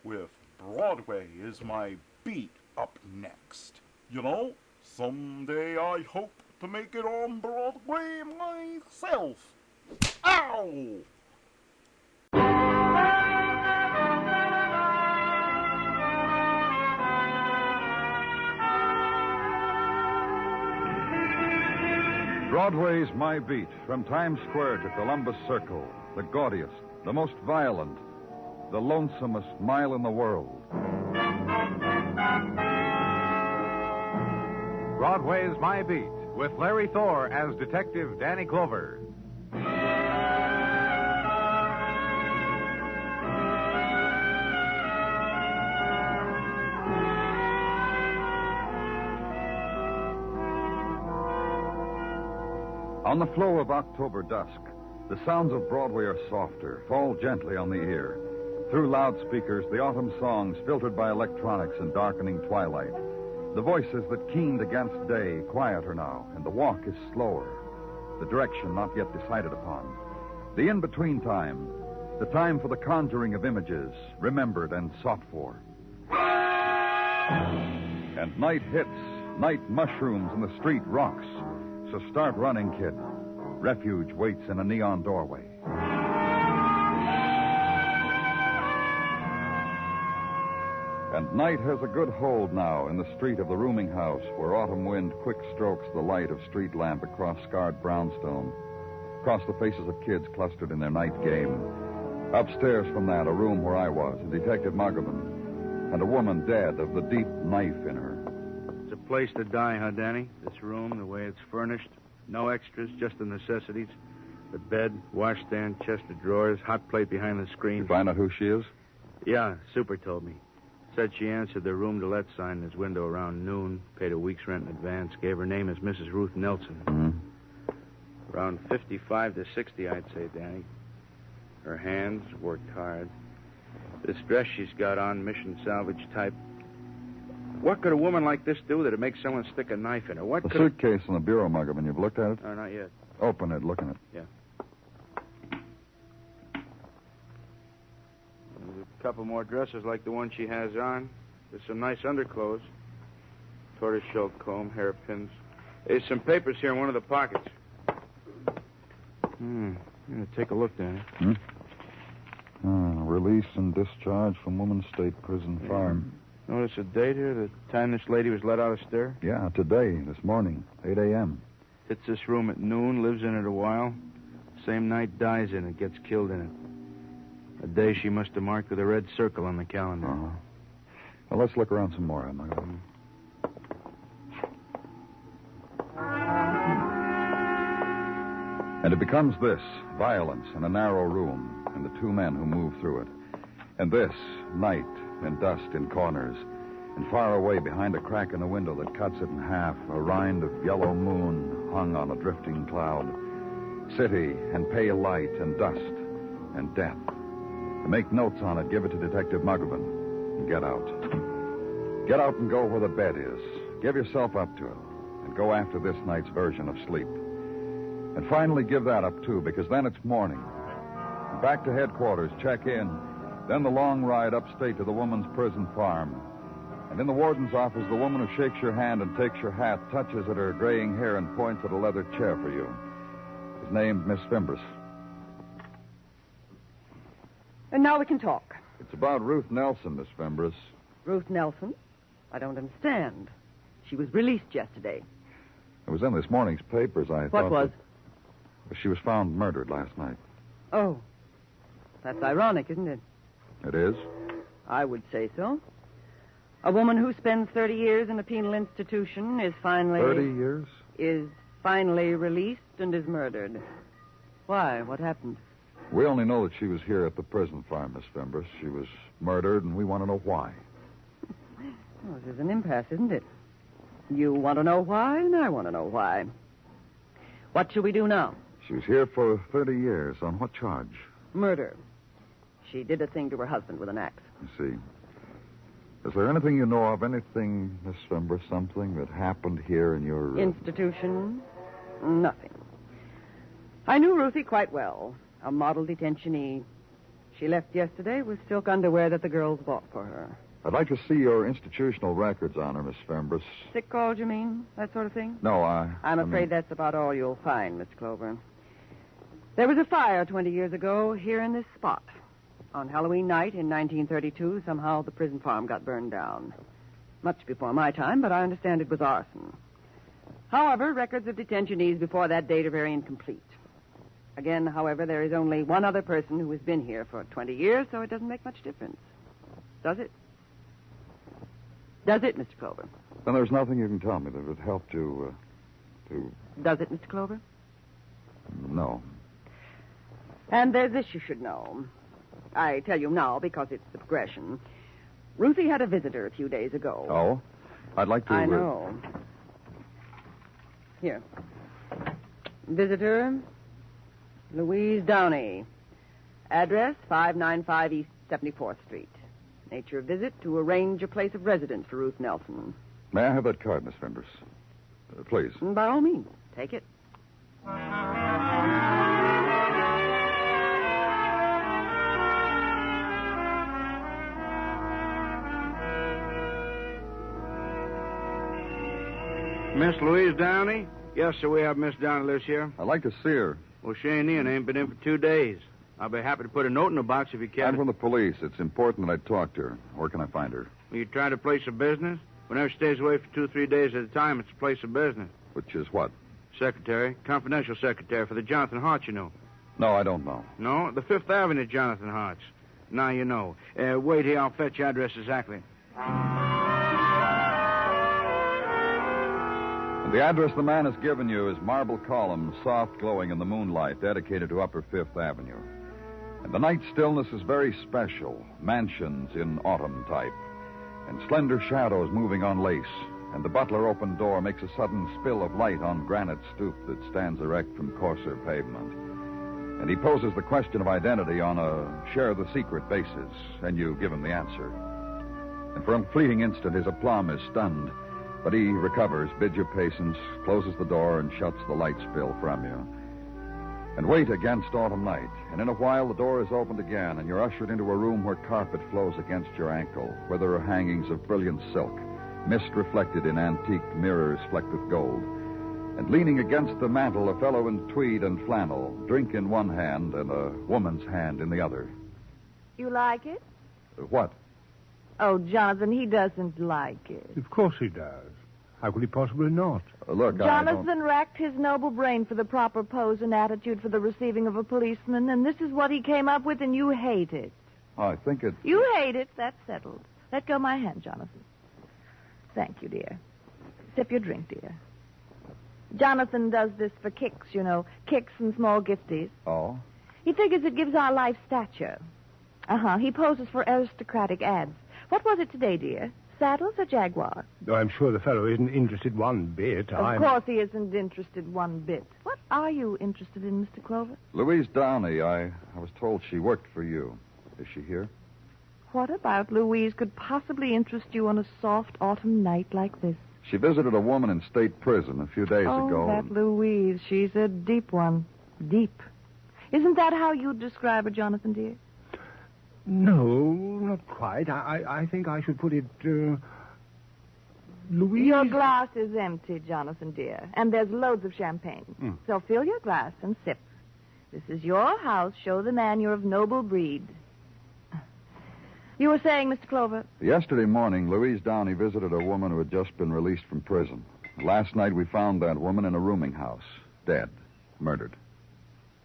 With Broadway is my beat up next. You know, someday I hope to make it on Broadway myself. Ow! Broadway's My Beat, from Times Square to Columbus Circle, the gaudiest, the most violent, the lonesomest mile in the world. Broadway's My Beat, with Larry Thor as Detective Danny Clover. On the flow of October dusk, the sounds of Broadway are softer, fall gently on the ear. Through loudspeakers, the autumn songs filtered by electronics in darkening twilight. The voices that keened against day, quieter now, and the walk is slower. The direction not yet decided upon. The in-between time, the time for the conjuring of images, remembered and sought for. And night hits, night mushrooms, and the street rocks. So start running, kid. Refuge waits in a neon doorway. And night has a good hold now in the street of the rooming house, where autumn wind quick strokes the light of street lamp across scarred brownstone, across the faces of kids clustered in their night game. Upstairs from that, a room where I was, and Detective Muggerman, and a woman dead of the deep knife in her. It's a place to die, huh, Danny? This room, the way it's furnished. No extras, just the necessities. The bed, washstand, chest of drawers, hot plate behind the screen. You find out who she is? Yeah, Super told me. Said she answered the room-to-let sign in his window around noon, paid a week's rent in advance, gave her name as Mrs. Ruth Nelson. Mm-hmm. Around 55 to 60, I'd say, Danny. Her hands worked hard. This dress she's got on, mission salvage type. What could a woman like this do that'd make someone stick a knife in her? What The could... suitcase in the bureau, Muggerman. You've looked at it? No, not yet. Open it, look in it. Yeah. There's a couple more dresses like the one she has on. There's some nice underclothes. Tortoiseshell comb, hairpins. There's some papers here in one of the pockets. Take a look, Danny. Release and discharge from Woman's State Prison Farm. Notice the date here, the time this lady was let out of stir? Yeah, today, this morning, 8 a.m. Hits this room at noon, lives in it a while. Same night dies in it, gets killed in it. A day she must have marked with a red circle on the calendar. Uh-huh. Well, let's look around some more, Emma. And it becomes this, violence in a narrow room, and the two men who move through it. And this, night and dust in corners. And far away, behind a crack in the window that cuts it in half, a rind of yellow moon hung on a drifting cloud. City and pale light and dust and death. To make notes on it, give it to Detective Muggerman and get out. Get out and go where the bed is. Give yourself up to it and go after this night's version of sleep. And finally give that up, too, because then it's morning. Back to headquarters, check in. Then the long ride upstate to the woman's prison farm. And in the warden's office, the woman who shakes your hand and takes your hat, touches at her graying hair and points at a leather chair for you. His name's Miss Fibber. And now we can talk. It's about Ruth Nelson, Miss Fibber. Ruth Nelson? I don't understand. She was released yesterday. It was in this morning's papers, I thought. What was? She was found murdered last night. Oh. That's ironic, isn't it? It is? I would say so. A woman who spends 30 years in a penal institution is finally... 30 years? Is finally released and is murdered. Why? What happened? We only know that she was here at the prison farm, Miss Fibber. She was murdered, and we want to know why. Oh, this is an impasse, isn't it? You want to know why, and I want to know why. What shall we do now? She was here for 30 years. On what charge? Murder. She did a thing to her husband with an axe. I see. Is there anything you know of, anything, Miss Fibber, something that happened here in your... Institution? Nothing. I knew Ruthie quite well. A model detentionee. She left yesterday with silk underwear that the girls bought for her. I'd like to see your institutional records on her, Miss Fibber. Sick calls, you mean? That sort of thing? No, I'm afraid that's about all you'll find, Miss Clover. There was a fire 20 years ago here in this spot. On Halloween night in 1932, somehow the prison farm got burned down. Much before my time, but I understand it was arson. However, records of detentionees before that date are very incomplete. Again, however, there is only one other person who has been here for 20 years, so it doesn't make much difference. Does it? Does it, Mr. Clover? Then there's nothing you can tell me that would help to... Does it, Mr. Clover? No. And there's this you should know. I tell you now because it's the progression. Ruthie had a visitor a few days ago. Oh? I'd like to... I know. Here. Visitor, Louise Downey. Address, 595 East 74th Street. Nature of visit, to arrange a place of residence for Ruth Nelson. May I have that card, Miss Fibber? Please. By all means. Take it. Miss Louise Downey? Yes, sir, we have Miss Downey lives here. I'd like to see her. Well, she ain't in. Ain't been in for 2 days. I'll be happy to put a note in the box if you can. I'm from the police. It's important that I talk to her. Where can I find her? Well, you try to place of business? Whenever she stays away for 2 or 3 days at a time, it's a place of business. Which is what? Secretary. Confidential secretary for the Jonathan Harts, you know. No, I don't know. No? The 5th Avenue Jonathan Harts. Now you know. Wait here. I'll fetch your address exactly. The address the man has given you is Marble Column, soft glowing in the moonlight, dedicated to Upper 5th Avenue. And the night stillness is very special. Mansions in autumn type. And slender shadows moving on lace. And the butler open door makes a sudden spill of light on granite stoop that stands erect from coarser pavement. And he poses the question of identity on a share-the-secret basis, and you give him the answer. And for a fleeting instant, his aplomb is stunned. But he recovers, bids you patience, closes the door, and shuts the light spill from you. And wait against autumn night. And in a while, the door is opened again, and you're ushered into a room where carpet flows against your ankle, where there are hangings of brilliant silk, mist reflected in antique mirrors flecked with gold. And leaning against the mantel, a fellow in tweed and flannel, drink in one hand and a woman's hand in the other. You like it? What? Oh, Jonathan, he doesn't like it. Of course he does. How could he possibly not? Look, Jonathan racked his noble brain for the proper pose and attitude for the receiving of a policeman, and this is what he came up with, and you hate it. I think it... You hate it. That's settled. Let go my hand, Jonathan. Thank you, dear. Sip your drink, dear. Jonathan does this for kicks, you know, kicks and small gifties. Oh? He figures it gives our life stature. He poses for aristocratic ads. What was it today, dear? Saddles or Jaguars? Oh, I'm sure the fellow isn't interested one bit. Of course he isn't interested one bit. What are you interested in, Mr. Clover? Louise Downey, I was told she worked for you. Is she here? What about Louise could possibly interest you on a soft autumn night like this? She visited a woman in state prison a few days ago. Oh, that Louise. She's a deep one. Deep. Isn't that how you'd describe her, Jonathan, dear? No, not quite. I think I should put it, Louise... Your glass is empty, Jonathan, dear, and there's loads of champagne. So fill your glass and sip. This is your house. Show the man you're of noble breed. You were saying, Mr. Clover? Yesterday morning, Louise Downey visited a woman who had just been released from prison. Last night, we found that woman in a rooming house, dead, murdered.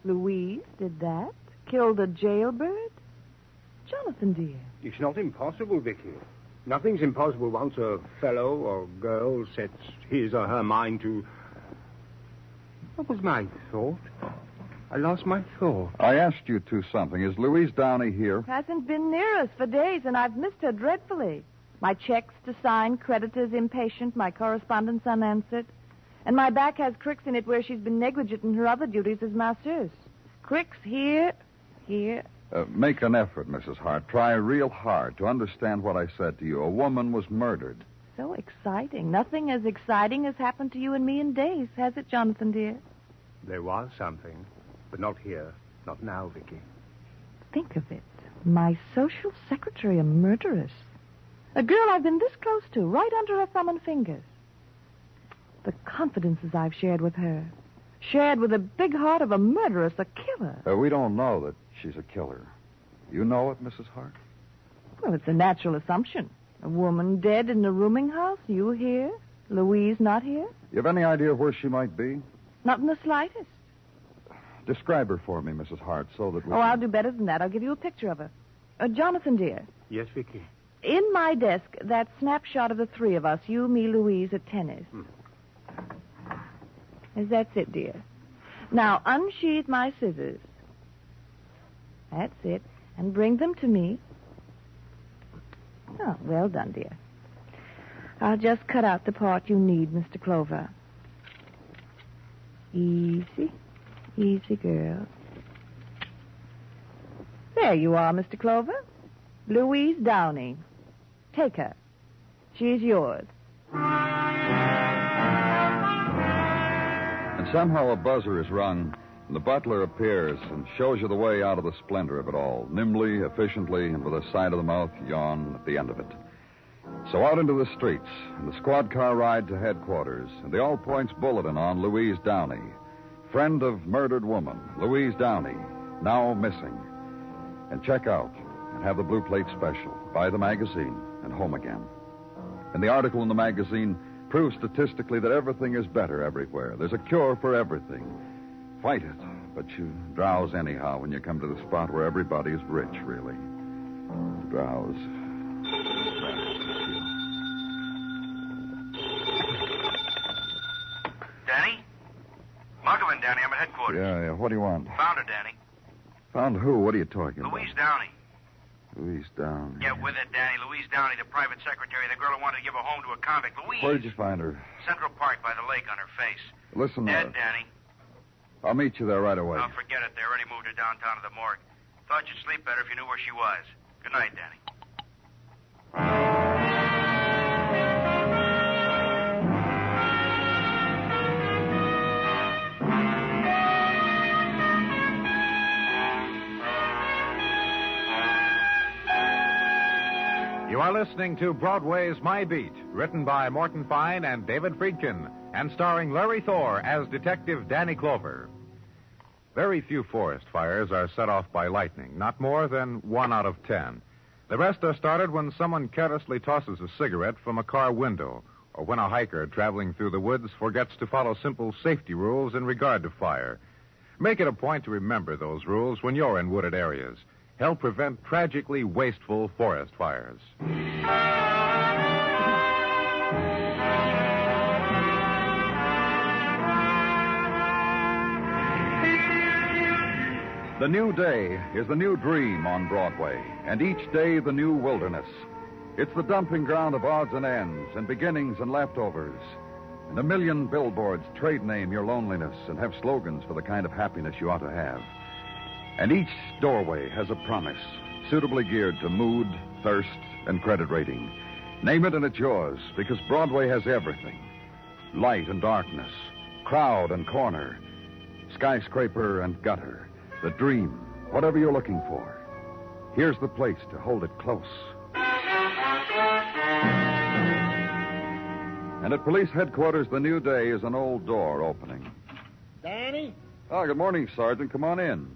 Louise did that? Killed a jailbird? Jonathan, dear. It's not impossible, Vicky. Nothing's impossible once a fellow or girl sets his or her mind to... What was my thought? I lost my thought. I asked you two something. Is Louise Downey here? Hasn't been near us for days, and I've missed her dreadfully. My checks to sign, creditors impatient, my correspondence unanswered. And my back has cricks in it where she's been negligent in her other duties as masseuse. Cricks here. Make an effort, Mrs. Hart. Try real hard to understand what I said to you. A woman was murdered. So exciting. Nothing as exciting has happened to you and me in days, has it, Jonathan, dear? There was something, but not here. Not now, Vicky. Think of it. My social secretary, a murderess. A girl I've been this close to, right under her thumb and fingers. The confidences I've shared with her. Shared with the big heart of a murderess, a killer. We don't know that she's a killer. You know it, Mrs. Hart? Well, it's a natural assumption. A woman dead in a rooming house, you here, Louise not here? You have any idea where she might be? Not in the slightest. Describe her for me, Mrs. Hart, so that we I'll do better than that. I'll give you a picture of her. Jonathan, dear. Yes, Vicky? In my desk, that snapshot of the three of us, you, me, Louise, at tennis. That's it, dear. Now, unsheathe my scissors. That's it. And bring them to me. Oh, well done, dear. I'll just cut out the part you need, Mr. Clover. Easy. Easy, girl. There you are, Mr. Clover. Louise Downey. Take her. She's yours. And somehow a buzzer is rung, and the butler appears and shows you the way out of the splendor of it all, nimbly, efficiently, and with a side-of-the-mouth yawn at the end of it. So out into the streets, and the squad car ride to headquarters, and the all-points bulletin on Louise Downey, friend of murdered woman, Louise Downey, now missing. And check out and have the blue plate special. Buy the magazine and home again. And the article in the magazine proves statistically that everything is better everywhere. There's a cure for everything. Fight it, but you drowse anyhow when you come to the spot where everybody is rich, really. Drowse. Danny? Muggavan, Danny. I'm at headquarters. Yeah. What do you want? Found her, Danny. Found who? What are you talking about? Louise Downey. Louise Downey. Get with it, Danny. Louise Downey, the private secretary, the girl who wanted to give a home to a convict. Louise. Where did you find her? Central Park by the lake on her face. Listen, Dead, Danny. I'll meet you there right away. Oh, forget it. They already moved her downtown to the morgue. Thought you'd sleep better if you knew where she was. Good night, Danny. You are listening to Broadway's My Beat, written by Morton Fine and David Friedkin, and starring Larry Thor as Detective Danny Clover. Very few forest fires are set off by lightning, not more than 1 out of 10. The rest are started when someone carelessly tosses a cigarette from a car window, or when a hiker traveling through the woods forgets to follow simple safety rules in regard to fire. Make it a point to remember those rules when you're in wooded areas. Help prevent tragically wasteful forest fires. The new day is the new dream on Broadway, and each day the new wilderness. It's the dumping ground of odds and ends, and beginnings and leftovers. And a million billboards trade name your loneliness and have slogans for the kind of happiness you ought to have. And each doorway has a promise, suitably geared to mood, thirst, and credit rating. Name it and it's yours, because Broadway has everything. Light and darkness, crowd and corner, skyscraper and gutter, the dream, whatever you're looking for. Here's the place to hold it close. And at police headquarters, the new day is an old door opening. Danny? Oh, good morning, Sergeant. Come on in.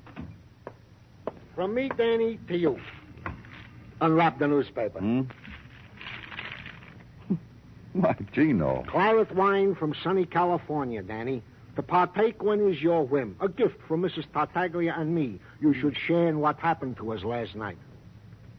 From me, Danny, to you. Unwrap the newspaper. My Gino. Claret wine from sunny California, Danny. To partake when is your whim. A gift from Mrs. Tartaglia and me. You should share in what happened to us last night.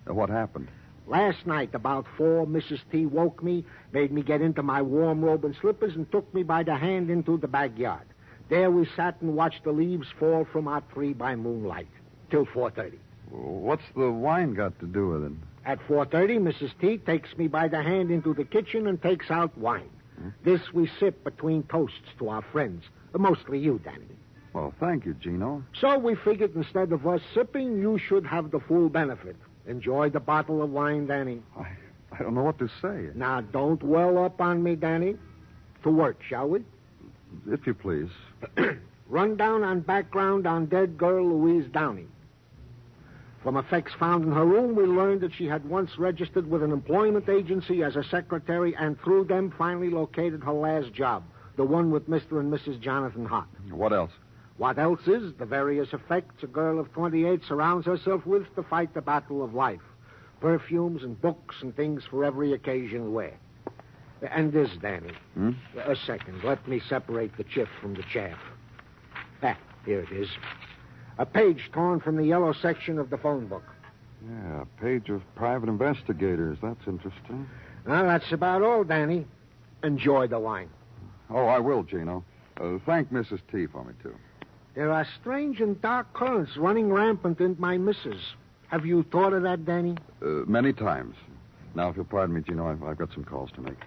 What happened? Last night, about 4, Mrs. T woke me, made me get into my warm robe and slippers, and took me by the hand into the backyard. There we sat and watched the leaves fall from our tree by moonlight, till 4:30. What's the wine got to do with it? At 4:30, Mrs. T takes me by the hand into the kitchen and takes out wine. This we sip between toasts to our friends, mostly you, Danny. Well, thank you, Gino. So we figured instead of us sipping, you should have the full benefit. Enjoy the bottle of wine, Danny. I don't know what to say. Now, don't well up on me, Danny. To work, shall we? If you please. Rundown on background on dead girl Louise Downey. From effects found in her room, we learned that she had once registered with an employment agency as a secretary and through them finally located her last job, the one with Mr. and Mrs. Jonathan Hott. What else? What else is the various effects a girl of 28 surrounds herself with to fight the battle of life. Perfumes and books and things for every occasion wear. And this, Danny. A second. Let me separate the chiff from the chaff. Here it is. A page torn from the yellow section of the phone book. Yeah, a page of private investigators. That's interesting. Well, that's about all, Danny. Enjoy the wine. Oh, I will, Gino. Thank Mrs. T for me, too. There are strange and dark currents running rampant in my missus. Have you thought of that, Danny? Many times. Now, if you'll pardon me, Gino, I've got some calls to make.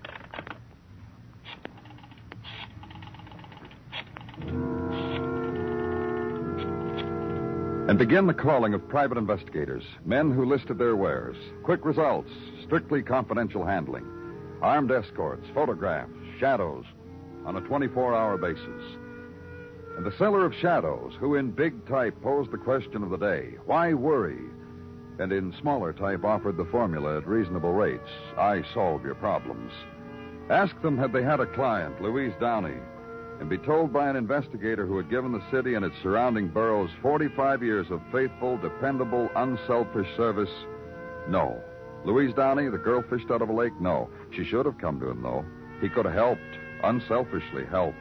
And begin the calling of private investigators, men who listed their wares. Quick results, strictly confidential handling, armed escorts, photographs, shadows, on a 24-hour basis. And the seller of shadows, who in big type posed the question of the day, why worry? And in smaller type offered the formula at reasonable rates, I solve your problems. Ask them had they had a client, Louise Downey, and be told by an investigator who had given the city and its surrounding boroughs 45 years of faithful, dependable, unselfish service. No. Louise Downey, the girl fished out of a lake? No. She should have come to him, though. He could have helped, unselfishly helped.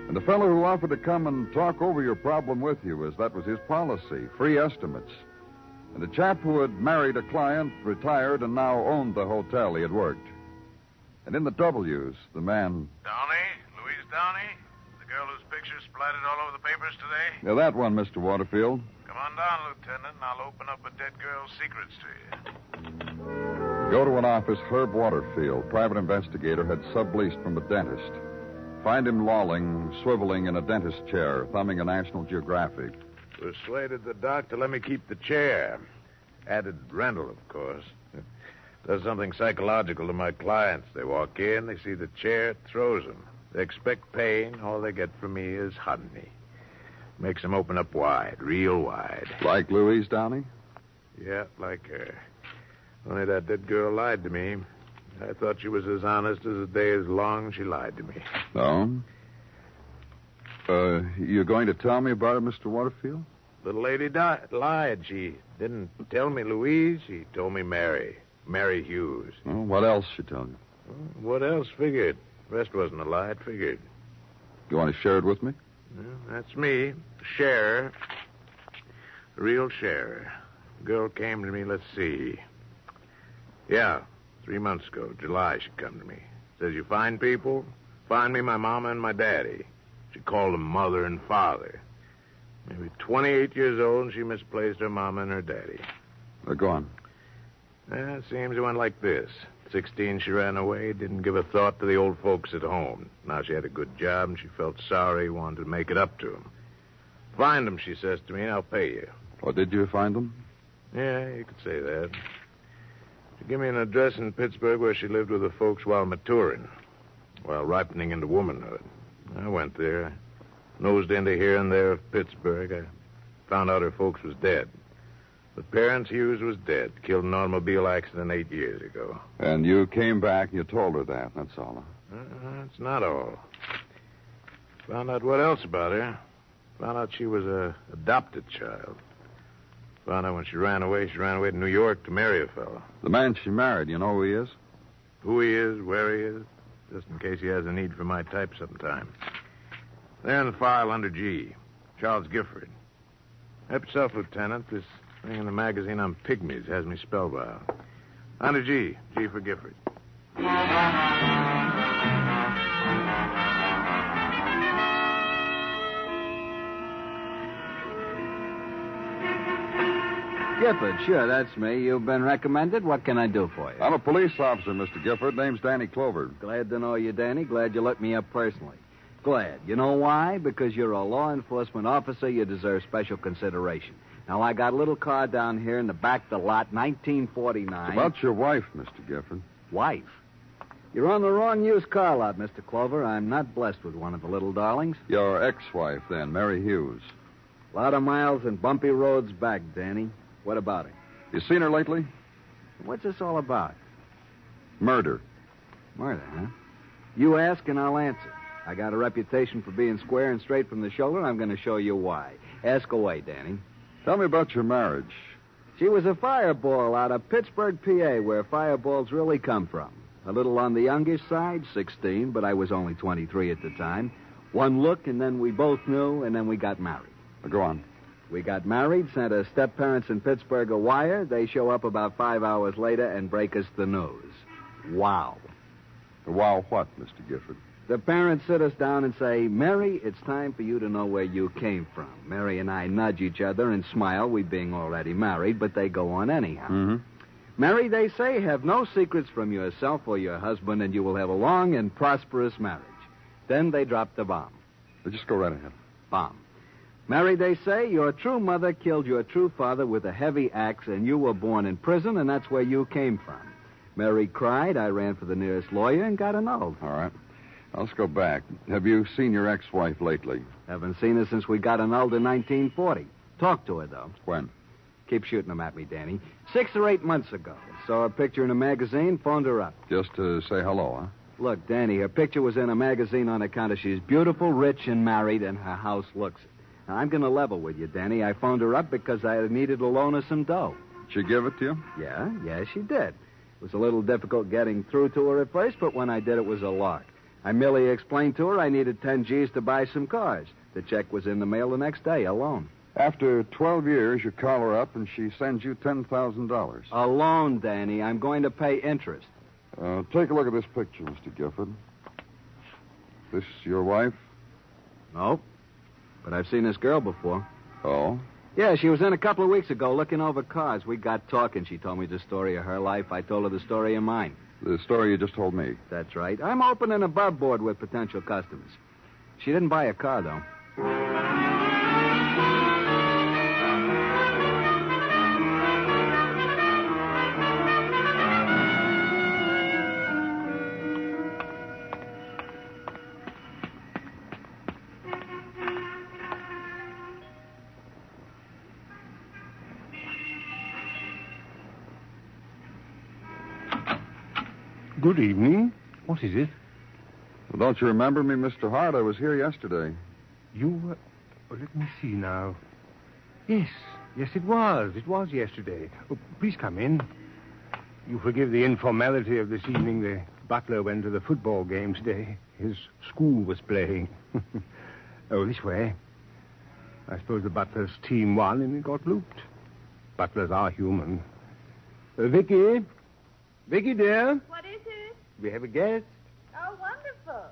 And the fellow who offered to come and talk over your problem with you, as that was his policy, free estimates. And the chap who had married a client, retired, and now owned the hotel he had worked. And in the W's, the man... Downey? Louise Downey? The girl whose picture splattered all over the papers today? Yeah, that one, Mr. Waterfield. Come on down, Lieutenant, and I'll open up a dead girl's secrets to you. Go to an office Herb Waterfield, private investigator, had subleased from a dentist. Find him lolling, swiveling in a dentist chair, thumbing a National Geographic. Persuaded the doc to let me keep the chair. Added rental, of course. Does something psychological to my clients. They walk in, they see the chair, it throws them. They expect pain. All they get from me is honey. Makes them open up wide, real wide. Like Louise Downey? Yeah, like her. Only that dead girl lied to me. I thought she was as honest as the day is long. She lied to me. No? You're going to tell me about it, Mr. Waterfield? Little lady lied. She didn't tell me Louise. She told me Mary. Mary Hughes. Well, what else she told you? What else? Figured. The rest wasn't a lie. It figured. You want to share it with me? Well, that's me. Sharer. Real sharer. Girl came to me, let's see. Yeah, 3 months ago, July, she come to me. Says, you find people? Find me my mama and my daddy. She called them mother and father. Maybe 28 years old, and she misplaced her mama and her daddy. Go on. It seems it went like this. 16, she ran away, didn't give a thought to the old folks at home. Now she had a good job, and she felt sorry, wanted to make it up to them. Find them, she says to me, and I'll pay you. Or did you find them? Yeah, you could say that. She gave me an address in Pittsburgh where she lived with her folks while maturing, while ripening into womanhood. I went there, nosed into here and there of Pittsburgh. I found out her folks was dead. The parents, Hughes, was dead, killed in an automobile accident 8 years ago. And you came back and you told her that, that's all. That's not all. Found out what else about her. Found out she was a adopted child. Found out when she ran away to New York to marry a fellow. The man she married, you know who he is? Who he is, where he is, just in case he has a need for my type sometime. There in the file under G, Charles Gifford. Help yourself, Lieutenant. This thing in the magazine on pygmies has me spellbound. Under G. G for Gifford. Gifford, sure, that's me. You've been recommended. What can I do for you? I'm a police officer, Mr. Gifford. Name's Danny Clover. Glad to know you, Danny. Glad you looked me up personally. Glad. You know why? Because you're a law enforcement officer. You deserve special consideration. Now, I got a little car down here in the back of the lot, 1949. It's about your wife, Mr. Gifford. Wife? You're on the wrong used car lot, Mr. Clover. I'm not blessed with one of the little darlings. Your ex-wife, then, Mary Hughes. A lot of miles and bumpy roads back, Danny. What about her? You seen her lately? What's this all about? Murder. Murder, huh? You ask and I'll answer. I got a reputation for being square and straight from the shoulder. I'm going to show you why. Ask away, Danny. Tell me about your marriage. She was a fireball out of Pittsburgh, PA, where fireballs really come from. A little on the youngish side, 16, but I was only 23 at the time. One look, and then we both knew, and then we got married. Go on. We got married, sent her step-parents in Pittsburgh a wire. They show up about 5 hours later and break us the news. Wow. Wow what, Mr. Gifford? The parents sit us down and say, Mary, it's time for you to know where you came from. Mary and I nudge each other and smile, we being already married, but they go on anyhow. Mm-hmm. Mary, they say, have no secrets from yourself or your husband, and you will have a long and prosperous marriage. Then they drop the bomb. Just go right ahead. Bomb. Mary, they say, your true mother killed your true father with a heavy axe, and you were born in prison, and that's where you came from. Mary cried. I ran for the nearest lawyer and got annulled. All right. Let's go back. Have you seen your ex-wife lately? Haven't seen her since we got annulled in 1940. Talked to her, though. When? Keep shooting them at me, Danny. 6 or 8 months ago. Saw a picture in a magazine, phoned her up. Just to say hello, huh? Look, Danny, her picture was in a magazine on account of she's beautiful, rich, and married, and her house looks it. Now, I'm going to level with you, Danny. I phoned her up because I needed a loan of some dough. She give it to you? Yeah, she did. It was a little difficult getting through to her at first, but when I did, it was a lark. I merely explained to her I needed 10 G's to buy some cars. The check was in the mail the next day, a loan. After 12 years, you call her up and she sends you $10,000. A loan, Danny. I'm going to pay interest. Take a look at this picture, Mr. Gifford. This your wife? Nope. But I've seen this girl before. Oh? Yeah, she was in a couple of weeks ago looking over cars. We got talking. She told me the story of her life. I told her the story of mine. The story you just told me. That's right. I'm open and above board with potential customers. She didn't buy a car, though. Good evening. What is it? Well, don't you remember me, Mr. Hart? I was here yesterday. You, let me see now. Yes, it was. It was yesterday. Oh, please come in. You forgive the informality of this evening. The butler went to the football game today. His school was playing. Oh, this way. I suppose the butler's team won and it got looped. Butlers are human. Vicky? Vicky, dear? What is it? We have a guest. Oh, wonderful.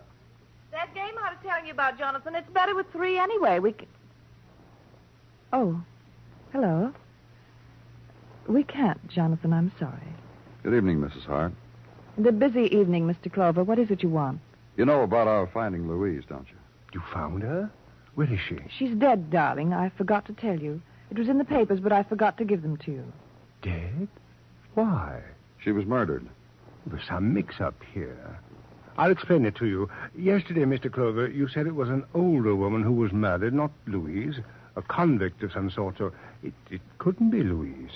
That game I was telling you about, Jonathan, it's better with 3 anyway. Oh, hello. We can't, Jonathan. I'm sorry. Good evening, Mrs. Hart. And a busy evening, Mr. Clover. What is it you want? You know about our finding Louise, don't you? You found her? Where is she? She's dead, darling. I forgot to tell you. It was in the papers, but I forgot to give them to you. Dead? Why? She was murdered. There's some mix-up here. I'll explain it to you. Yesterday, Mr. Clover, you said it was an older woman who was murdered, not Louise. A convict of some sort, so it couldn't be Louise.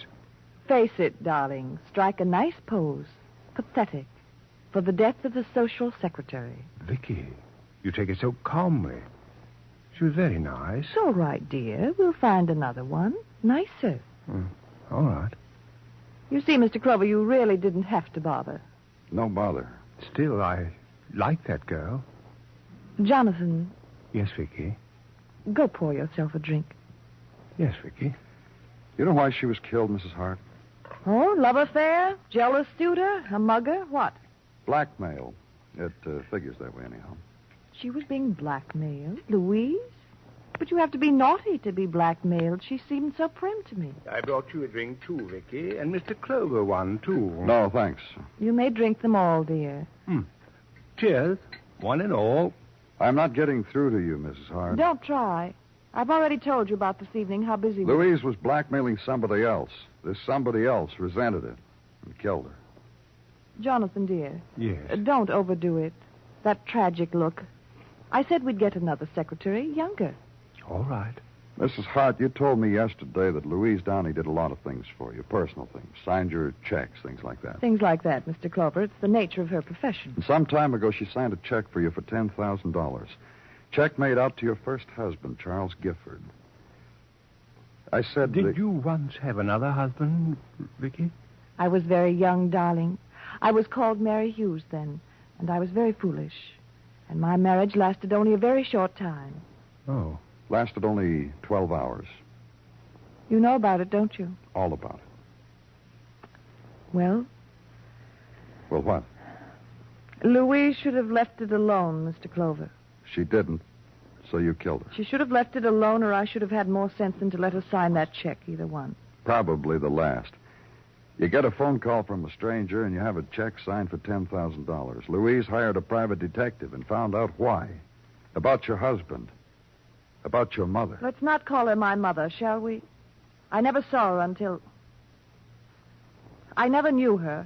Face it, darling. Strike a nice pose. Pathetic. For the death of the social secretary. Vicky, you take it so calmly. She was very nice. It's all right, dear. We'll find another one. Nicer. All right. You see, Mr. Clover, you really didn't have to bother. No bother. Still, I like that girl. Jonathan. Yes, Vicky. Go pour yourself a drink. Yes, Vicky. You know why she was killed, Mrs. Hart? Oh, love affair? Jealous suitor? A mugger? What? Blackmail. It figures that way, anyhow. She was being blackmailed? Louise? But you have to be naughty to be blackmailed. She seemed so prim to me. I brought you a drink, too, Vicky, and Mr. Clover one, too. No, thanks. You may drink them all, dear. Cheers, one and all. I'm not getting through to you, Mrs. Hart. Don't try. I've already told you about this evening how busy we were. Louise was blackmailing somebody else. This somebody else resented it and killed her. Jonathan, dear. Yes. Don't overdo it. That tragic look. I said we'd get another secretary, younger. All right. Mrs. Hart, you told me yesterday that Louise Downey did a lot of things for you, personal things. Signed your checks, things like that. Things like that, Mr. Clover. It's the nature of her profession. And some time ago, she signed a check for you for $10,000. Check made out to your first husband, Charles Gifford. I said... Did you once have another husband, Vicky? I was very young, darling. I was called Mary Hughes then, and I was very foolish. And my marriage lasted only a very short time. Oh. Lasted only 12 hours. You know about it, don't you? All about it. Well? Well, what? Louise should have left it alone, Mr. Clover. She didn't, so you killed her. She should have left it alone, or I should have had more sense than to let her sign that check, either one. Probably the last. You get a phone call from a stranger, and you have a check signed for $10,000. Louise hired a private detective and found out why. About your husband. About your mother. Let's not call her my mother, shall we? I never saw her until... I never knew her.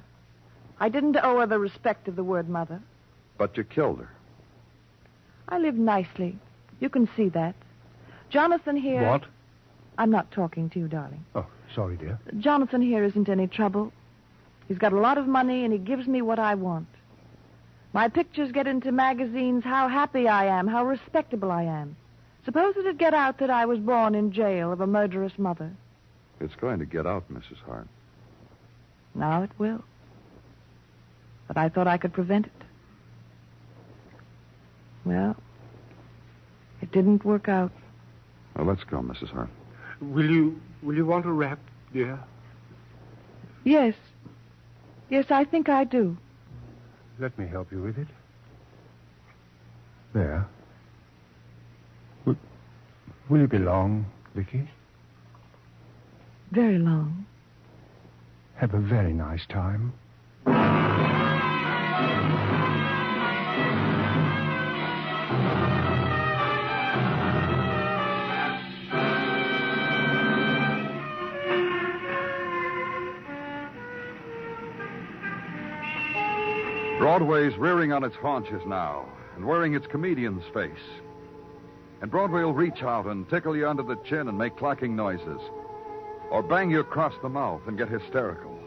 I didn't owe her the respect of the word mother. But you killed her. I live nicely. You can see that. Jonathan here... What? I'm not talking to you, darling. Oh, sorry, dear. Jonathan here isn't any trouble. He's got a lot of money, and he gives me what I want. My pictures get into magazines, how happy I am, how respectable I am. Suppose it'd get out that I was born in jail of a murderous mother. It's going to get out, Mrs. Hart. Now it will. But I thought I could prevent it. Well, it didn't work out. Well, let's go, Mrs. Hart. Will you want a wrap, dear? Yes. Yes, I think I do. Let me help you with it. There. Will you be long, Vicky? Very long. Have a very nice time. Broadway's rearing on its haunches now and wearing its comedian's face. And Broadway will reach out and tickle you under the chin and make clacking noises. Or bang you across the mouth and get hysterical.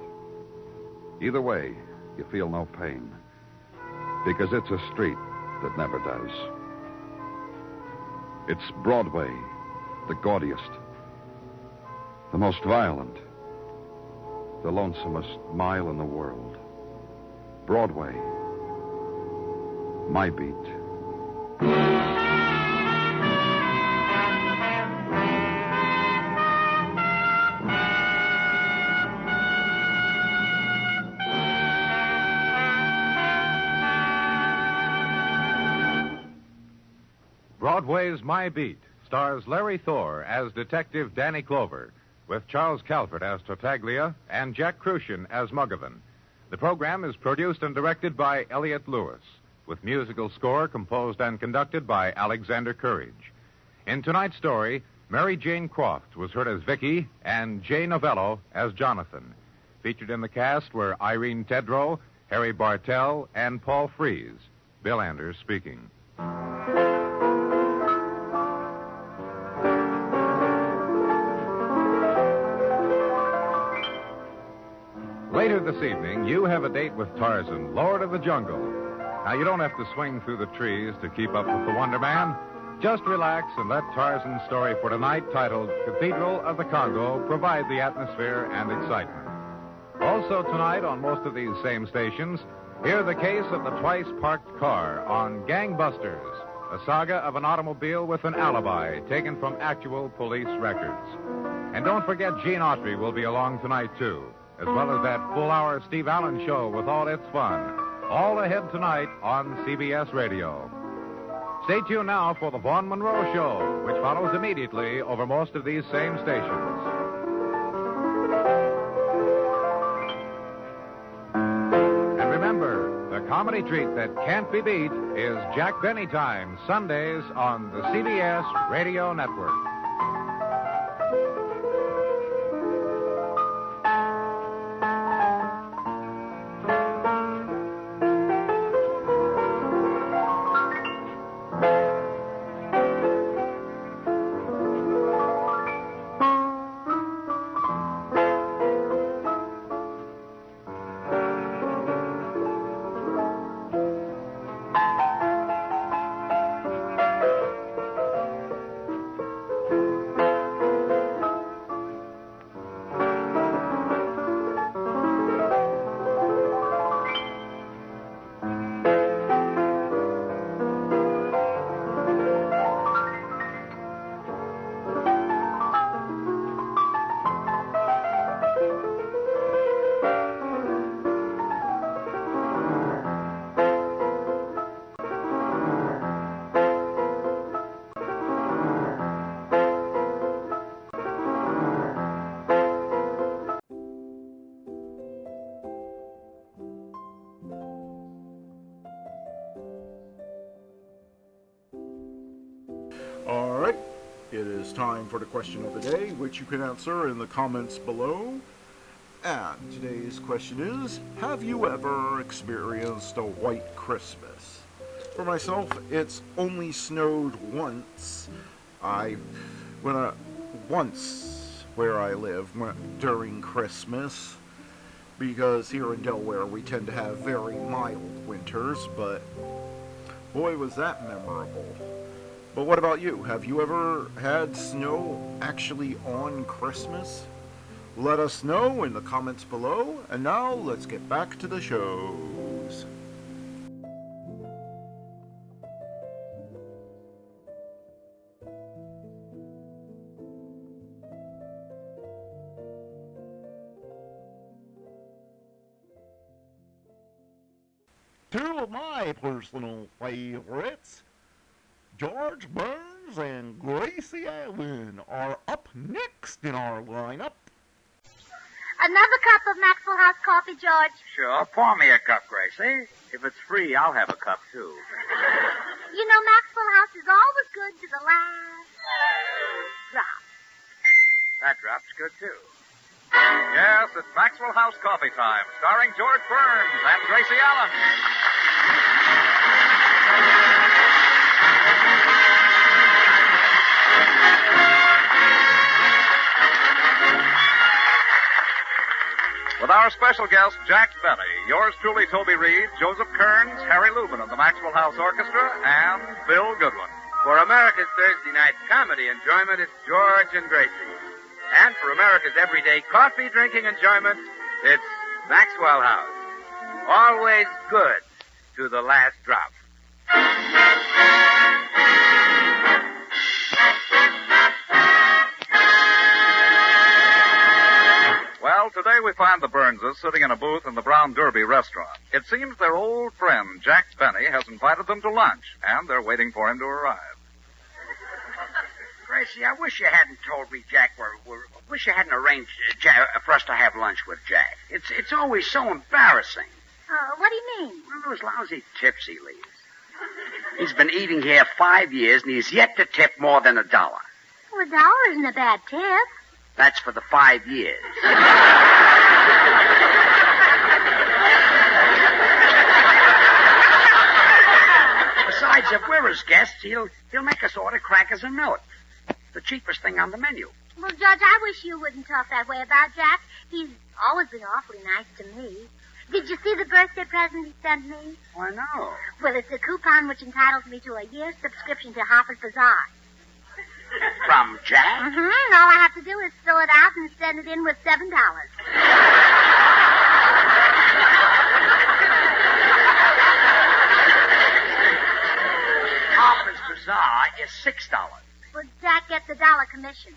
Either way, you feel no pain. Because it's a street that never does. It's Broadway, the gaudiest, the most violent, the lonesomest mile in the world. Broadway, my beat. Broadway's My Beat stars Larry Thor as Detective Danny Clover, with Charles Calvert as Tartaglia and Jack Crucian as Muggavan. The program is produced and directed by Elliott Lewis, with musical score composed and conducted by Alexander Courage. In tonight's story, Mary Jane Croft was heard as Vicky and Jay Novello as Jonathan. Featured in the cast were Irene Tedrow, Harry Bartell, and Paul Frees. Bill Anders speaking. Later this evening, you have a date with Tarzan, Lord of the Jungle. Now, you don't have to swing through the trees to keep up with the Wonder Man. Just relax and let Tarzan's story for tonight, titled Cathedral of the Congo, provide the atmosphere and excitement. Also tonight, on most of these same stations, hear the case of the twice-parked car on Gangbusters, a saga of an automobile with an alibi taken from actual police records. And don't forget Gene Autry will be along tonight, too, as well as that full-hour Steve Allen show with all its fun. All ahead tonight on CBS Radio. Stay tuned now for the Vaughn Monroe Show, which follows immediately over most of these same stations. And remember, the comedy treat that can't be beat is Jack Benny Time, Sundays on the CBS Radio Network. All right, it is time for the question of the day, which you can answer in the comments below. And today's question is, have you ever experienced a white Christmas? For myself, it's only snowed once. Once where I live during Christmas, because here in Delaware we tend to have very mild winters, but boy was that memorable. But what about you? Have you ever had snow actually on Christmas? Let us know in the comments below. And now, let's get back to the shows. Two of my personal favorites, George Burns and Gracie Allen, are up next in our lineup. Another cup of Maxwell House coffee, George? Sure. Pour me a cup, Gracie. If it's free, I'll have a cup, too. You know, Maxwell House is always good to the last drop. That drop's good, too. Yes, it's Maxwell House Coffee Time, starring George Burns and Gracie Allen. With our special guest, Jack Benny, yours truly, Toby Reed, Joseph Kearns, Harry Lubin of the Maxwell House Orchestra, and Bill Goodwin. For America's Thursday night comedy enjoyment, it's George and Gracie. And for America's everyday coffee drinking enjoyment, it's Maxwell House. Always good to the last drop. Well, today we find the Burnses sitting in a booth in the Brown Derby restaurant. It seems their old friend, Jack Benny, has invited them to lunch, and they're waiting for him to arrive. Gracie, I wish you hadn't told me Jack wish wish you hadn't arranged for us to have lunch with Jack. It's always so embarrassing. What do you mean? Well, those lousy tips he leaves. He's been eating here 5 years, and he's yet to tip more than $1. Well, $1 isn't a bad tip. That's for the 5 years. Besides, if we're his guests, he'll make us order crackers and milk. The cheapest thing on the menu. Well, Judge, I wish you wouldn't talk that way about Jack. He's always been awfully nice to me. Did you see the birthday present he sent me? Why, no. Well, it's a coupon which entitles me to a year's subscription to Harper's Bazaar. From Jack? Mm-hmm. All I have to do is fill it out and send it in with $7. Harper's Bazaar is $6. Well, Jack gets $1 commission.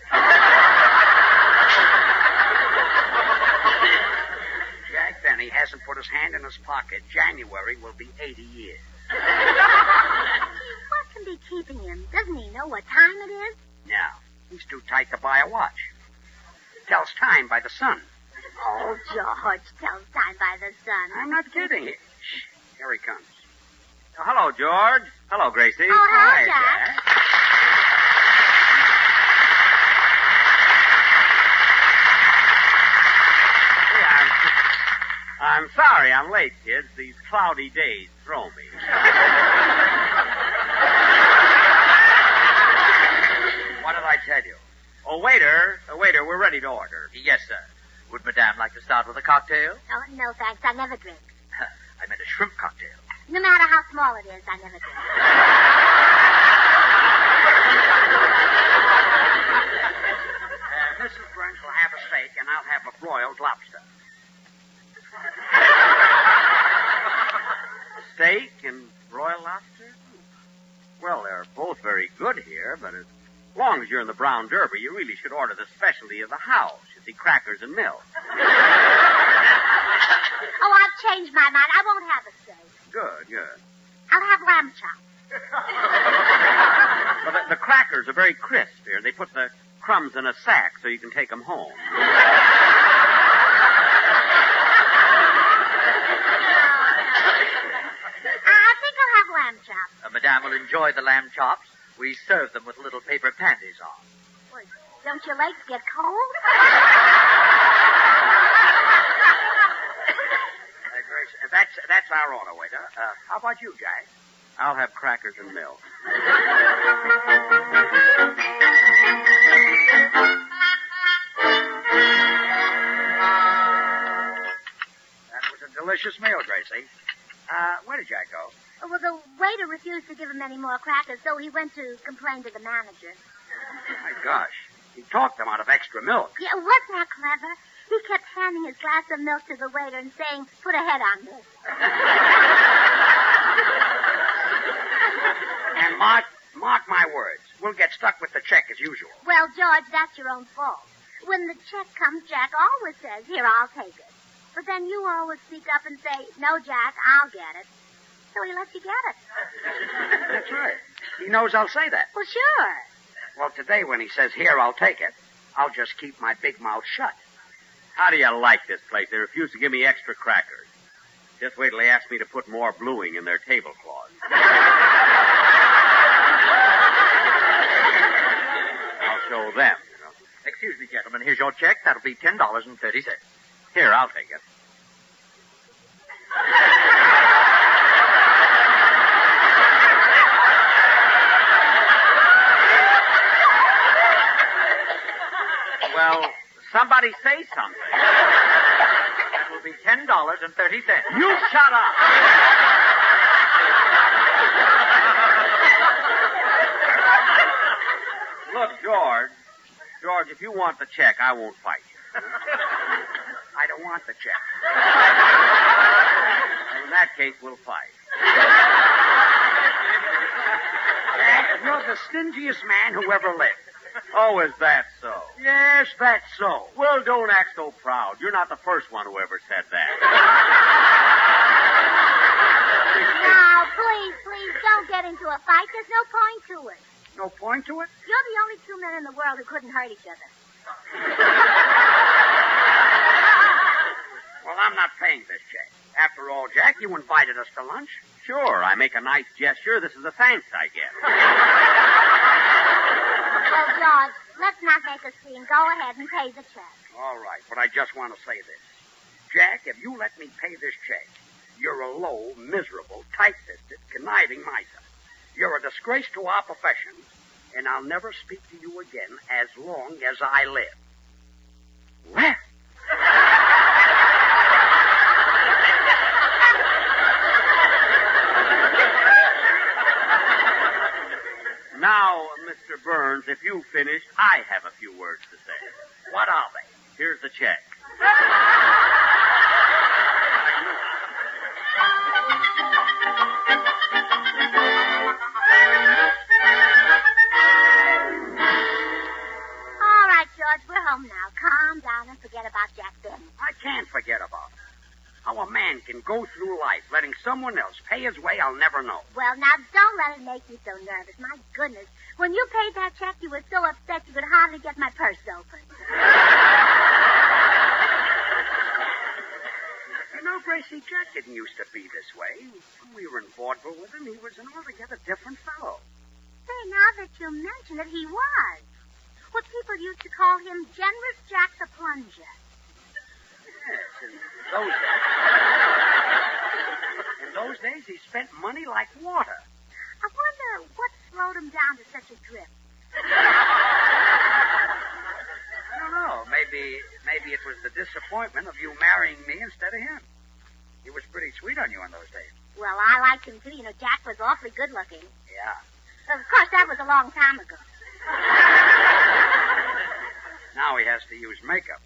Jack Benny hasn't put his hand in his pocket. January will be 80 years. What can be keeping him? Doesn't he know what time it is? No, he's too tight to buy a watch. Tells time by the sun. Oh, George, tells time by the sun. I'm not kidding. Shh, here he comes. Oh, hello, George. Hello, Gracie. Oh, hi, Jack. I'm sorry I'm late, kids. These cloudy days throw me. What did I tell you? Oh, waiter, we're ready to order. Yes, sir. Would Madame like to start with a cocktail? Oh, no, thanks. I never drink. I meant a shrimp cocktail. No matter how small it is, I never drink. Mrs. Burns will have a steak, and I'll have a broiled lobster. Steak and broiled lobster? Well, they're both very good here, but as long as you're in the Brown Derby, you really should order the specialty of the house. You see, crackers and milk. Oh, I've changed my mind. I won't have a steak. Good. I'll have lamb chops. Well, the crackers are very crisp here. They put the crumbs in a sack so you can take them home. I think I'll have lamb chops. Madame will enjoy the lamb chops. We serve them with little paper panties on. Well, don't your legs get cold? Grace, that's our order, waiter. How about you, Jack? I'll have crackers and milk. That was a delicious meal, Gracie. Where did Jack go? Oh, well, the waiter refused to give him any more crackers, so he went to complain to the manager. My gosh. He talked them out of extra milk. Yeah, wasn't that clever? He kept handing his glass of milk to the waiter and saying, put a head on this. And mark my words. We'll get stuck with the check as usual. Well, George, that's your own fault. When the check comes, Jack always says, here, I'll take it. But then you always speak up and say, no, Jack, I'll get it. So he lets you get it. That's right. He knows I'll say that. Well, sure. Well, today when he says, here, I'll take it, I'll just keep my big mouth shut. How do you like this place? They refuse to give me extra crackers. Just wait till they ask me to put more bluing in their tablecloths. I'll show them, you know. Excuse me, gentlemen. Here's your check. That'll be $10.30. Here, I'll take it. Well, somebody say something. It will be $10.30. You shut up. Look, George, if you want the check, I won't fight you. I don't want the check. In that case, we'll fight. Jack, you're the stingiest man who ever lived. Oh, is that so? Yes, that's so. Well, don't act so proud. You're not the first one who ever said that. Now, please, don't get into a fight. There's no point to it. No point to it? You're the only two men in the world who couldn't hurt each other. paying this check. After all, Jack, you invited us to lunch. Sure, I make a nice gesture. This is the thanks I get. Oh, George, let's not make a scene. Go ahead and pay the check. All right, but I just want to say this. Jack, if you let me pay this check, you're a low, miserable, tight-fisted, conniving miser. You're a disgrace to our profession, and I'll never speak to you again as long as I live. Well. Now, Mr. Burns, if you've finished, I have a few words to say. What are they? Here's the check. All right, George, we're home now. Calm down and forget about Jack Benny. I can't forget about it. How a man can go through life letting someone else pay his way, I'll never know. Well, now, don't let it make you so nervous. My goodness. When you paid that check, you were so upset you could hardly get my purse open. You know, Gracie, Jack didn't used to be this way. When we were in vaudeville with him, he was an altogether different fellow. Say, now that you mention it, he was. Well, people used to call him Generous Jack the Plunger. Yes, in those days, he spent money like water. I wonder what slowed him down to such a drift. I don't know. Maybe it was the disappointment of you marrying me instead of him. He was pretty sweet on you in those days. Well, I liked him, too. You know, Jack was awfully good looking. Yeah. Of course, that was a long time ago. Now he has to use makeup.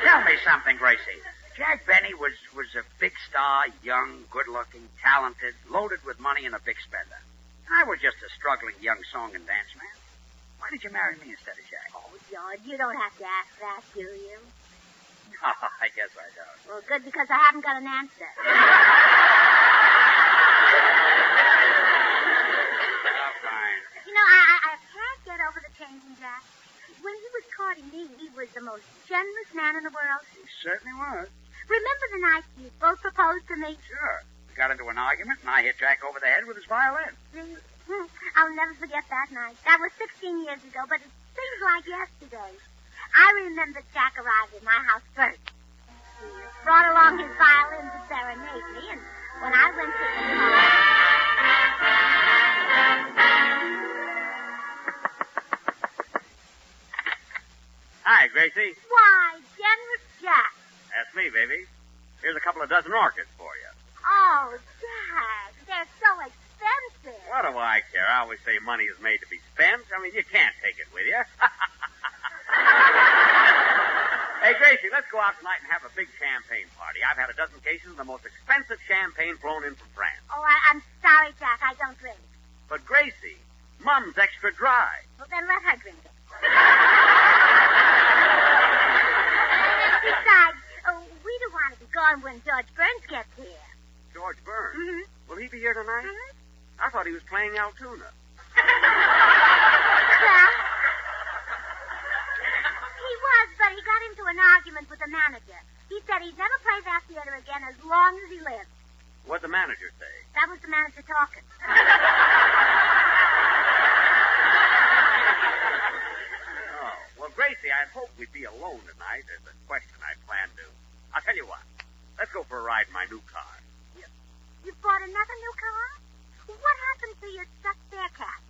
Tell me something, Gracie. Jack Benny was a big star, young, good-looking, talented, loaded with money, and a big spender. I was just a struggling young song and dance man. Why did you marry me instead of Jack? Oh, George, you don't have to ask that, do you? Oh, I guess I don't. Well, good, because I haven't got an answer. Oh, fine. You know, I can't get over the change in Jack. When he was courting me, he was the most generous man in the world. He certainly was. Remember the night you both proposed to me? Sure. We got into an argument, and I hit Jack over the head with his violin. See? I'll never forget that night. That was 16 years ago, but it seems like yesterday. I remember Jack arrived at my house first. He brought along his violin to serenade me, and when I went to the Hi, Gracie. Why, Generous Jack. That's me, baby. Here's a couple of dozen orchids for you. Oh, Jack, they're so expensive. What do I care? I always say money is made to be spent. I mean, you can't take it with you. Hey, Gracie, let's go out tonight and have a big champagne party. I've had a dozen cases of the most expensive champagne flown in from France. Oh, I'm sorry, Jack. I don't drink. But, Gracie, Mum's extra dry. Well, then let her drink it. Besides, we don't want to be gone when George Burns gets here. George Burns? Mm-hmm. Will he be here tonight? Mm-hmm. I thought he was playing Altoona. Well, he was, but he got into an argument with the manager. He said he'd never play that theater again as long as he lived. What'd the manager say? That was the manager talking. Oh, well, Gracie, I'd hoped we'd be alone tonight. There's a question I planned to. I'll tell you what. Let's go for a ride in my new car. You bought another new car? What happened to your stuck Bearcat?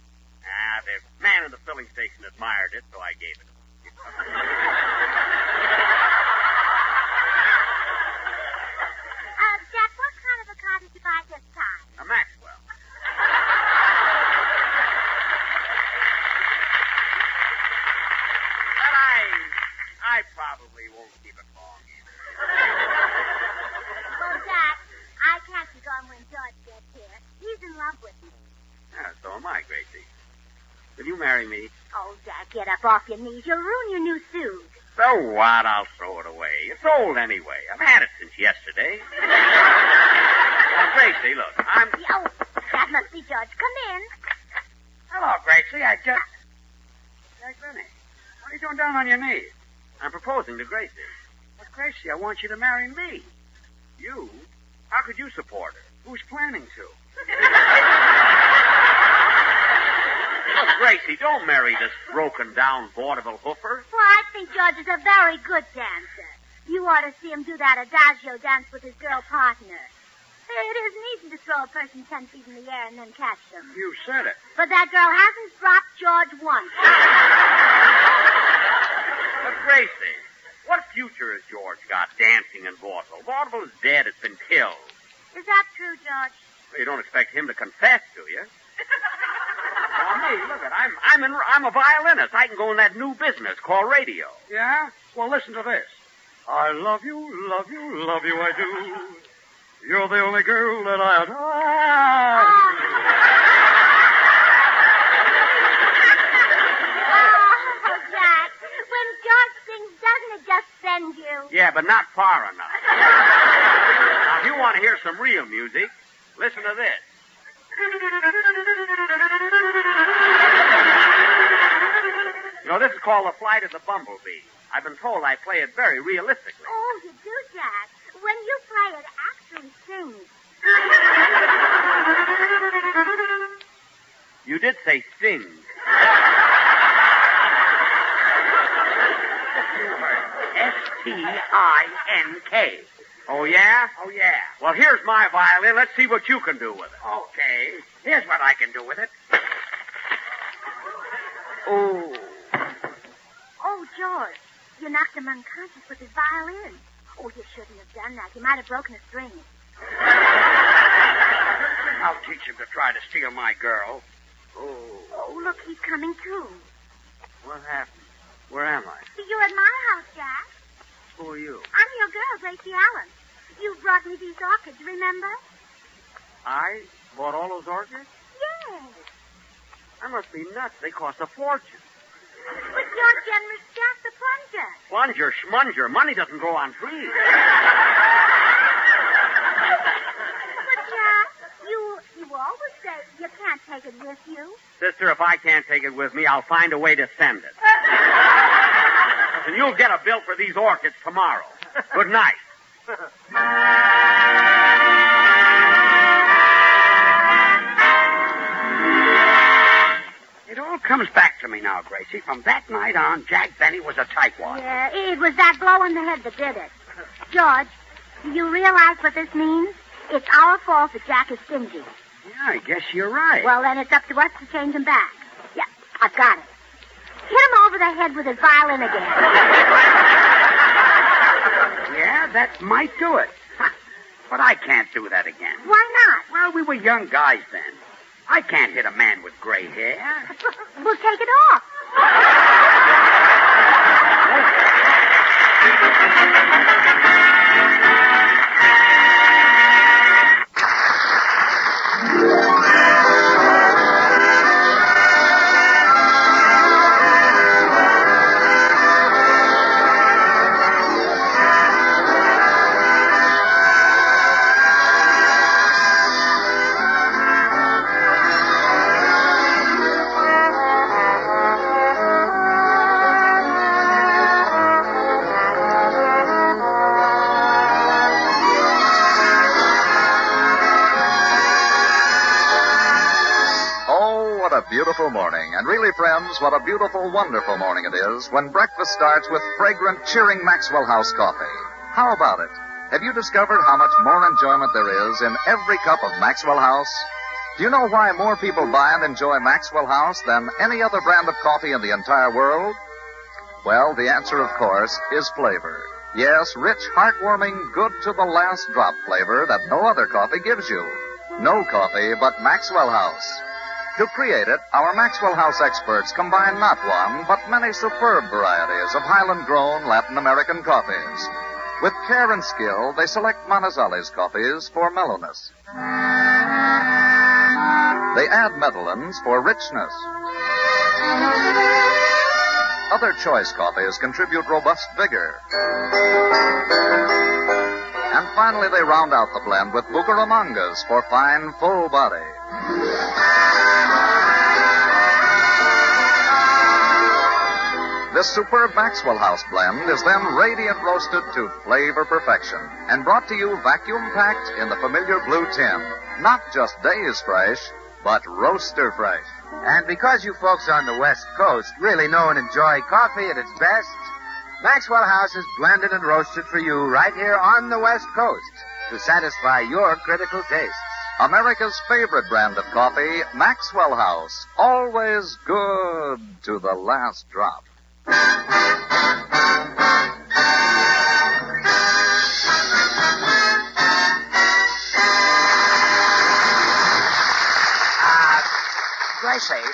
The man in the filling station admired it, so I gave it. Jack, what kind of a car did you buy this time? A Maxwell. But I probably won't keep it long either. Well, Jack, I can't be gone when George gets here. He's in love with me. Yeah, so am I, Gracie. Will you marry me? Oh, Jack, get up off your knees. You'll ruin your new suit. So what? I'll throw it away. It's old anyway. I've had it since yesterday. Now, Gracie, look, Oh, that must be George. Come in. Hello, Gracie. I just... Jack Benny, what are you doing down on your knees? I'm proposing to Gracie. But, Gracie, I want you to marry me. You? How could you support her? Who's planning to? Look, Gracie, don't marry this broken-down vaudeville hoofer. Well, I think George is a very good dancer. You ought to see him do that adagio dance with his girl partner. It isn't easy to throw a person 10 feet in the air and then catch them. You said it. But that girl hasn't dropped George once. But, Gracie, what future has George got dancing in vaudeville? Vaudeville is dead. It's been killed. Is that true, George? Well, you don't expect him to confess, do you? Well, me, look at I'm a violinist. I can go in that new business called radio. Yeah? Well, listen to this. I love you, I do. You're the only girl that I adore. Oh, Jack. When George sings, doesn't it just send you? Yeah, but not far enough. Now, if you want to hear some real music, listen to this. You know, this is called The Flight of the Bumblebee. I've been told I play it very realistically. Oh, you do, Jack. When you play, it actually sings. You did say sing. S-T-I-N-K. Oh, yeah? Oh, yeah. Well, here's my violin. Let's see what you can do with it. Okay. Here's what I can do with it. Oh. Oh, George, you knocked him unconscious with his violin. Oh, you shouldn't have done that. You might have broken a string. I'll teach him to try to steal my girl. Oh, look, he's coming too. What happened? Where am I? You're at my house, Jack. Who are you? I'm your girl, Gracie Allen. You brought me these orchids, remember? I bought all those orchids? Yes. I must be nuts. They cost a fortune. But you're generous Jack the plunger. Plunger, schmunger. Money doesn't grow on trees. But, Jack, you always say you can't take it with you. Sister, if I can't take it with me, I'll find a way to send it. And you'll get a bill for these orchids tomorrow. Good night. It all comes back to me now, Gracie. From that night on, Jack Benny was a tightwad. Yeah, it was that blow in the head that did it. George, do you realize what this means? It's our fault that Jack is stingy. Yeah, I guess you're right. Well, then it's up to us to change him back. Yeah, I've got it. Hit him over the head with his violin again. Yeah, that might do it. But I can't do that again. Why not? Well, we were young guys then. I can't hit a man with gray hair. We'll take it off. Beautiful morning. And really, friends, what a beautiful, wonderful morning it is when breakfast starts with fragrant, cheering Maxwell House coffee. How about it? Have you discovered how much more enjoyment there is in every cup of Maxwell House? Do you know why more people buy and enjoy Maxwell House than any other brand of coffee in the entire world? Well, the answer, of course, is flavor. Yes, rich, heartwarming, good to the last drop flavor that no other coffee gives you. No coffee but Maxwell House. To create it, our Maxwell House experts combine not one, but many superb varieties of Highland-grown Latin American coffees. With care and skill, they select Monazali's coffees for mellowness. They add Medellins for richness. Other choice coffees contribute robust vigor. And finally, they round out the blend with Bucaramangas for fine, full body. This superb Maxwell House blend is then radiant roasted to flavor perfection and brought to you vacuum-packed in the familiar blue tin. Not just days fresh, but roaster fresh. And because you folks on the West Coast really know and enjoy coffee at its best, Maxwell House is blended and roasted for you right here on the West Coast to satisfy your critical tastes. America's favorite brand of coffee, Maxwell House. Always good to the last drop. Tracy,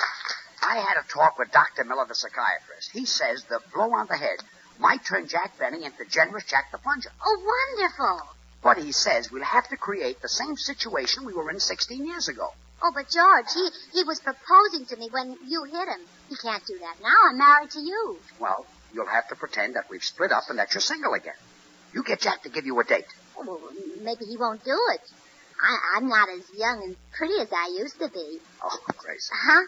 I had a talk with Dr. Miller, the psychiatrist. He says the blow on the head might turn Jack Benny into generous Jack the Plunger. Oh, wonderful. But he says we'll have to create the same situation we were in 16 years ago. Oh, but George, he was proposing to me when you hit him. He can't do that now. I'm married to you. Well, you'll have to pretend that we've split up and that you're single again. You get Jack to give you a date. Oh, well, maybe he won't do it. I'm not as young and pretty as I used to be. Oh, Grace. Huh?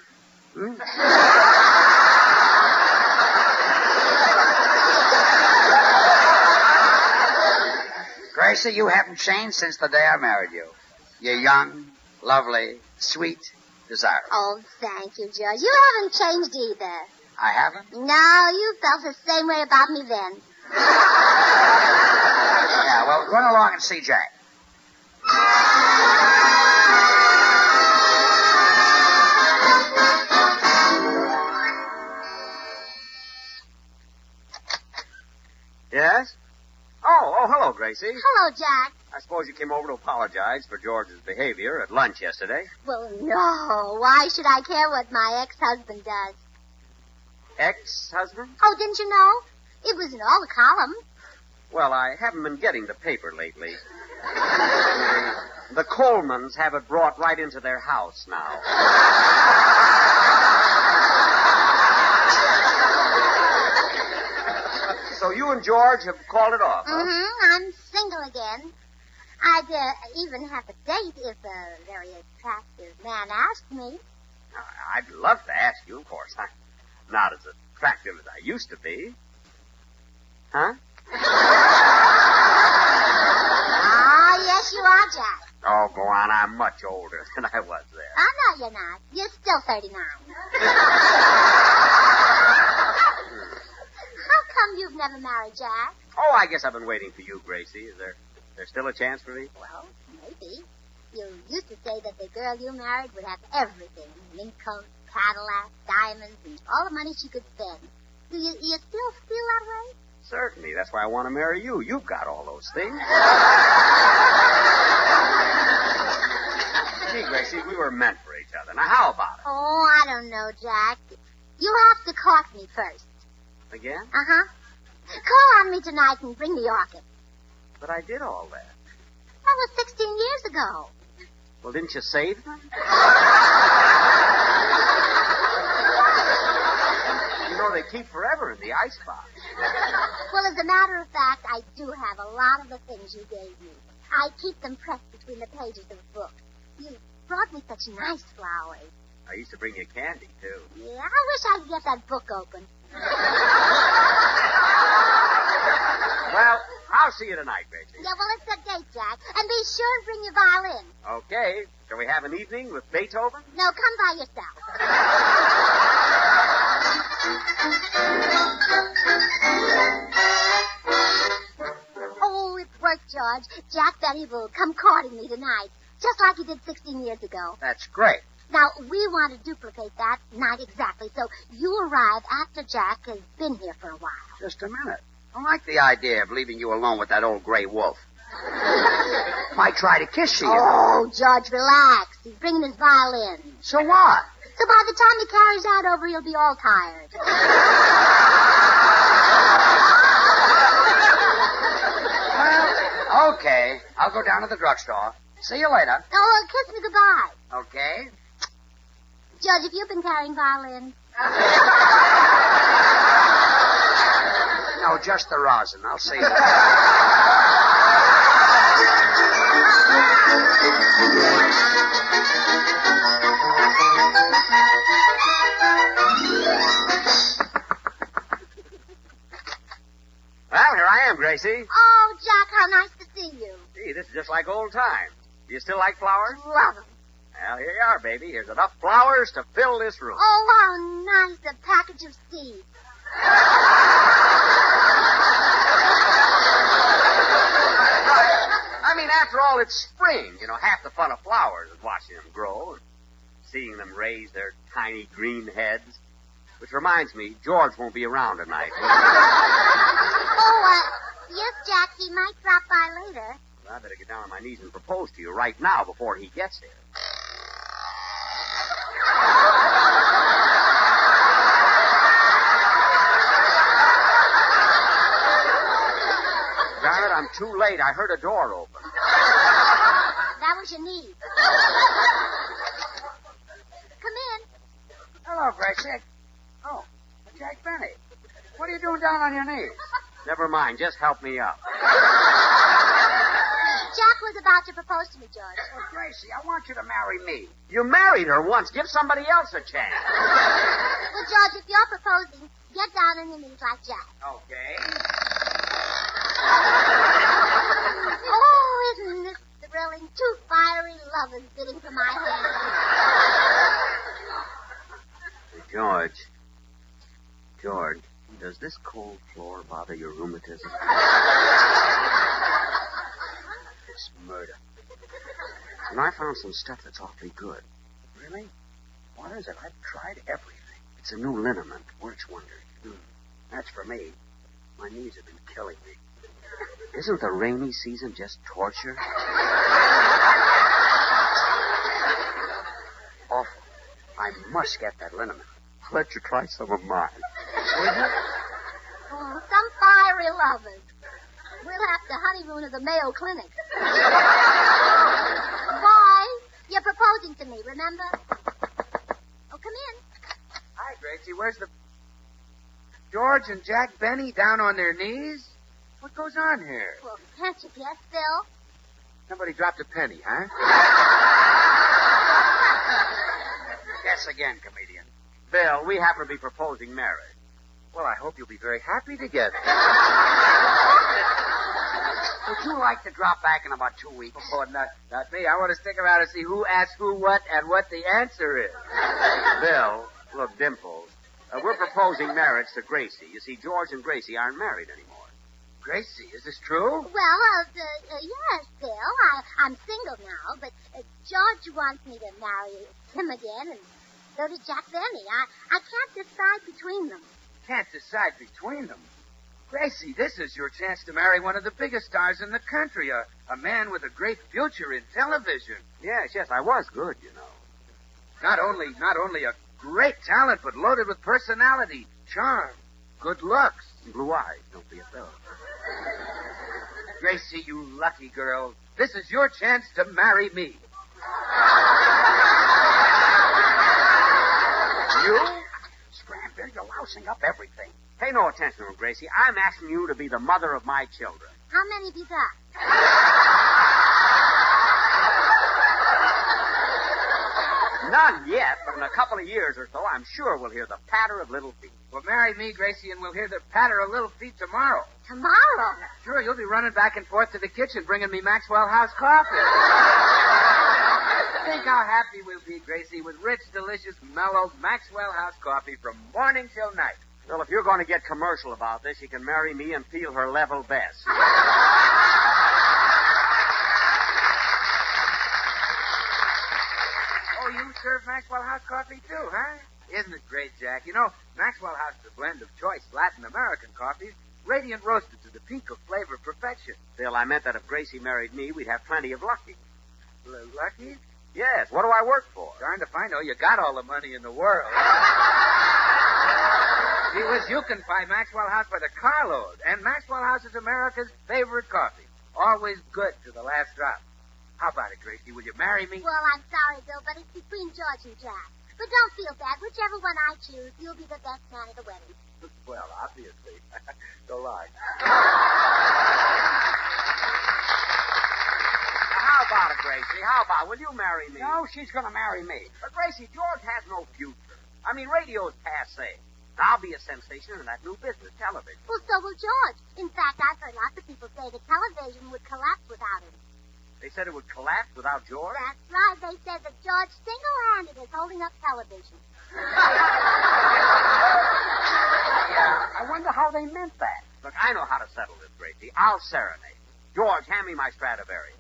Gracie, you haven't changed since the day I married you. You're young, lovely, sweet, desirable. Oh, thank you, George. You haven't changed either. I haven't? No, you felt the same way about me then. Yeah, well, run along and see Jack. Yes? Oh, hello, Gracie. Hello, Jack. I suppose you came over to apologize for George's behavior at lunch yesterday. Well, no. Why should I care what my ex-husband does? Ex-husband? Oh, didn't you know? It was in all the columns. Well, I haven't been getting the paper lately. The Colemans have it brought right into their house now. So you and George have called it off, huh? Mm-hmm. I'm single again. I'd even have a date if a very attractive man asked me. I'd love to ask you, of course. I'm not as attractive as I used to be. Huh? Ah, yes, you are, Jack. Oh, go on. I'm much older than I was there. Oh, no, you're not. You're still 39. How come you've never married, Jack? Oh, I guess I've been waiting for you, Gracie. Is there still a chance for me? Well, maybe. You used to say that the girl you married would have everything. Mink coat, Cadillac, diamonds, and all the money she could spend. Do you still feel that way? Certainly. That's why I want to marry you. You've got all those things. Gee, Gracie, we were meant for each other. Now, how about it? Oh, I don't know, Jack. You have to court me first. Again? Uh-huh. Call on me tonight and bring me orchids. But I did all that. That was 16 years ago. Well, didn't you save them? You know, they keep forever in the icebox. Well, as a matter of fact, I do have a lot of the things you gave me. I keep them pressed between the pages of the book. You brought me such nice flowers. I used to bring you candy, too. Yeah, I wish I could get that book open. Well, I'll see you tonight, Gracie. Yeah, well, it's a date, Jack. And be sure to bring your violin. Okay. Shall we have an evening with Beethoven? No, come by yourself. Oh, it worked, George. Jack Benny will come courting me tonight, just like he did 16 years ago. That's great. Now, we want to duplicate that night exactly, so you arrive after Jack has been here for a while. Just a minute. I like the idea of leaving you alone with that old gray wolf. Might try to kiss you. Oh, George, relax. He's bringing his violin. So what? So by the time he carries that over, he'll be all tired. Well, okay. I'll go down to the drugstore. See you later. Oh, kiss me goodbye. Okay. George, have you been carrying violins? No, just the rosin. I'll see you. Gracie. Oh, Jack, how nice to see you. Gee, this is just like old times. Do you still like flowers? Love 'em. Well, here you are, baby. Here's enough flowers to fill this room. Oh, how nice, a package of seeds. I mean, after all, it's spring. You know, half the fun of flowers is watching them grow and seeing them raise their tiny green heads. Which reminds me, George won't be around tonight. Oh, yes, Jack, he might drop by later. Well, I better get down on my knees and propose to you right now before he gets here. Darn it, I'm too late. I heard a door open. That was your knee. Come in. Hello, Gracie. Oh, Jack Benny. What are you doing down on your knees? Never mind. Just help me up. Jack was about to propose to me, George. Well, Gracie, I want you to marry me. You married her once. Give somebody else a chance. Well, George, if you're proposing, get down on your knees like Jack. Okay. Oh, isn't this thrilling? Two fiery lovers bidding for my hand. George, does this cold floor bother your rheumatism? It's murder. And I found some stuff that's awfully good. Really? What is it? I've tried everything. It's a new liniment. Works wonders. That's for me. My knees have been killing me. Isn't the rainy season just torture? Awful. I must get that liniment. I'll let you try some of mine. Oh, some fiery lovers. We'll have to honeymoon at the Mayo Clinic. Boy, you're proposing to me, remember? Oh, come in. Hi, Gracie. Where's the... George and Jack Benny down on their knees? What goes on here? Well, can't you guess, Bill? Somebody dropped a penny, huh? Guess again, comedian. Bill, we happen to be proposing marriage. Well, I hope you'll be very happy together. Would you like to drop back in about 2 weeks? Oh, not me. I want to stick around and see who asks who what and what the answer is. Bill, look, Dimples, we're proposing marriage to Gracie. You see, George and Gracie aren't married anymore. Gracie, is this true? Well, yes, Bill. I'm single now, but George wants me to marry him again, and so does Jack Benny. I can't decide between them. Can't decide between them? Gracie, this is your chance to marry one of the biggest stars in the country, a man with a great future in television. Yes, I was good, you know. Not only a great talent, but loaded with personality, charm, good looks. Blue eyes, don't be a fellow. Gracie, you lucky girl. This is your chance to marry me. You? Scram, you're lousing up everything. Pay no attention to him, Gracie. I'm asking you to be the mother of my children. How many have you got? None yet, but in a couple of years or so, I'm sure we'll hear the patter of little feet. Well, marry me, Gracie, and we'll hear the patter of little feet tomorrow. Tomorrow? Sure, you'll be running back and forth to the kitchen bringing me Maxwell House coffee. Think how happy we'll be, Gracie, with rich, delicious, mellow Maxwell House coffee from morning till night. Well, if you're going to get commercial about this, you can marry me and feel her level best. Oh, you serve Maxwell House coffee too, huh? Isn't it great, Jack? You know, Maxwell House is a blend of choice Latin American coffees, radiant roasted to the peak of flavor perfection. Bill, I meant that if Gracie married me, we'd have plenty of lucky. Lucky? Yes. What do I work for? Darned if I know. You got all the money in the world. Gee whiz, you can buy Maxwell House by the carload. And Maxwell House is America's favorite coffee. Always good to the last drop. How about it, Gracie? Will you marry me? Well, I'm sorry, Bill, but it's between George and Jack. But don't feel bad. Whichever one I choose, you'll be the best man at the wedding. Well, obviously. So long. How about it, Gracie? How about it? Will you marry me? No, she's going to marry me. But, Gracie, George has no future. I mean, radio's passé. I'll be a sensation in that new business, television. Well, so will George. In fact, I've heard lots of people say that television would collapse without him. They said it would collapse without George? That's right. They said that George single-handed is holding up television. Yeah, I wonder how they meant that. Look, I know how to settle this, Gracie. I'll serenade. George, hand me my Stradivarius.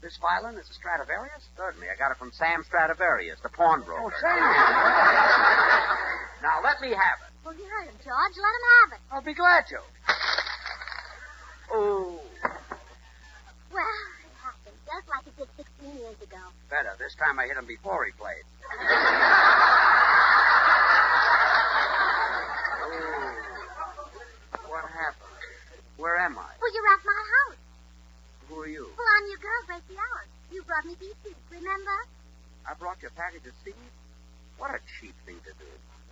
This violin is a Stradivarius? Certainly. I got it from Sam Stradivarius, the pawnbroker. Oh, Sam. Now, let me have it. Well, you heard him, George. Let him have it. I'll be glad to. Oh. Well, it happened just like it did 16 years ago. Better. This time I hit him before he played. What happened? Where am I? Well, you're at my house. Who are you? Well, I'm your girl, Gracie Allen. You brought me these seeds, remember? I brought you a package of seeds? What a cheap thing to do.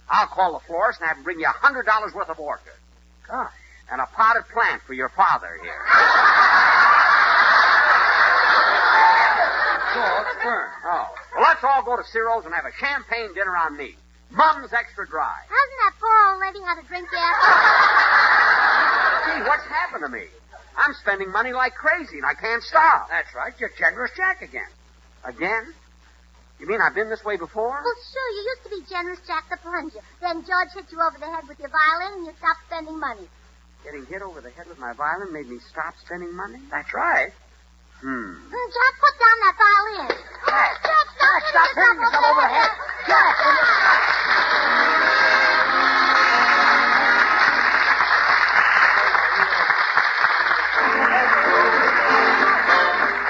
I'll call the florist and have him bring you $100 worth of orchids. Gosh. And a potted plant for your father here. George Byrne. Oh. Well, let's all go to Ciro's and have a champagne dinner on me. Mum's extra dry. Hasn't that poor old lady had a drink yet? Gee, what's happened to me? I'm spending money like crazy, and I can't stop. That's right. You're generous Jack again. Again? You mean I've been this way before? Well, sure. You used to be generous Jack the Plunger. Then George hit you over the head with your violin, and you stopped spending money. Getting hit over the head with my violin made me stop spending money? That's right. Jack, put down that violin. Jack, stop hitting yourself over the head. Jack!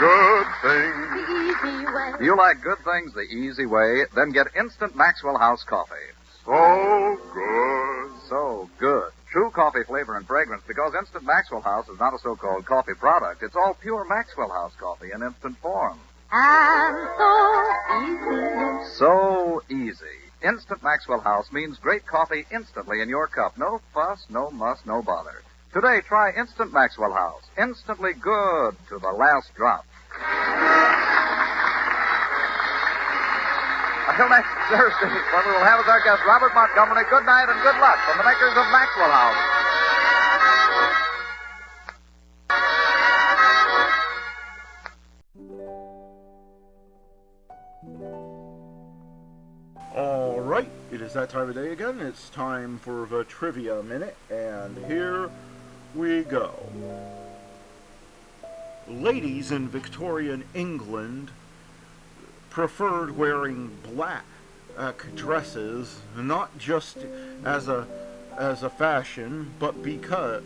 Good things. The easy way. You like good things the easy way? Then get instant Maxwell House coffee. So good. So good. True coffee flavor and fragrance, because Instant Maxwell House is not a so-called coffee product. It's all pure Maxwell House coffee in instant form. And so easy. So easy. Instant Maxwell House means great coffee instantly in your cup. No fuss, no muss, no bother. Today, try Instant Maxwell House. Instantly good to the last drop. Until next Thursday, when we will have as our guest Robert Montgomery, good night and good luck from the makers of Maxwell House. All right, it is that time of day again. It's time for the Trivia Minute, and here we go. Ladies in Victorian England preferred wearing black dresses, not just as a fashion, but because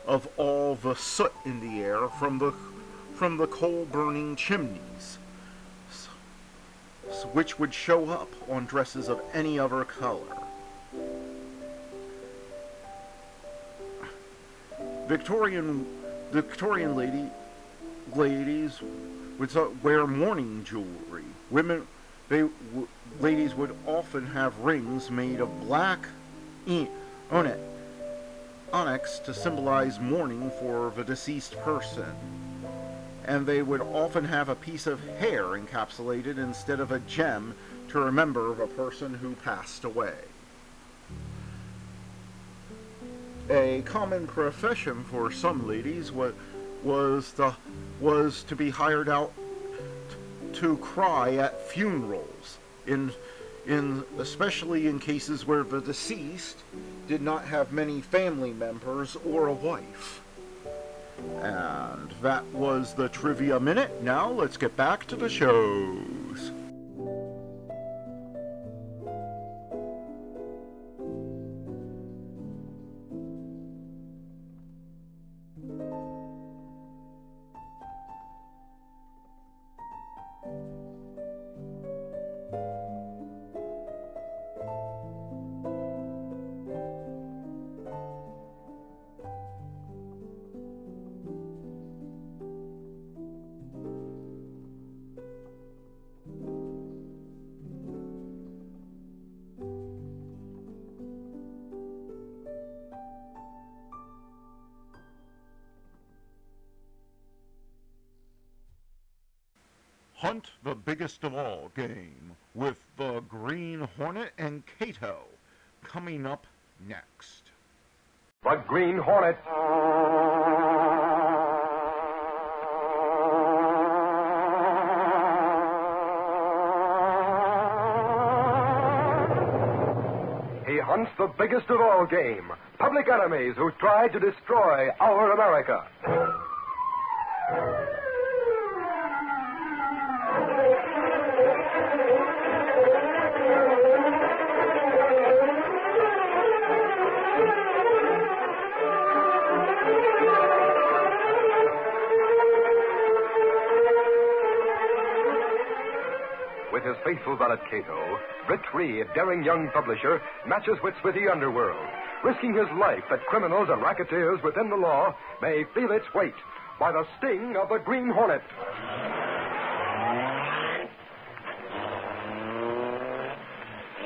of all the soot in the air from the coal burning chimneys, which would show up on dresses of any other color. Victorian ladies would wear mourning jewelry. Ladies would often have rings made of black onyx to symbolize mourning for the deceased person. And they would often have a piece of hair encapsulated instead of a gem to remember the person who passed away. A common profession for some ladies was to be hired out to cry at funerals, especially in cases where the deceased did not have many family members or a wife. And that was the Trivia Minute. Now let's get back to the shows. Hunt the Biggest of All game with the Green Hornet and Cato coming up next. The Green Hornet. He hunts the biggest of all game, public enemies who tried to destroy our America. With his faithful valet Cato, Britt Reed, daring young publisher, matches wits with the underworld, risking his life that criminals and racketeers within the law may feel its weight by the sting of the Green Hornet.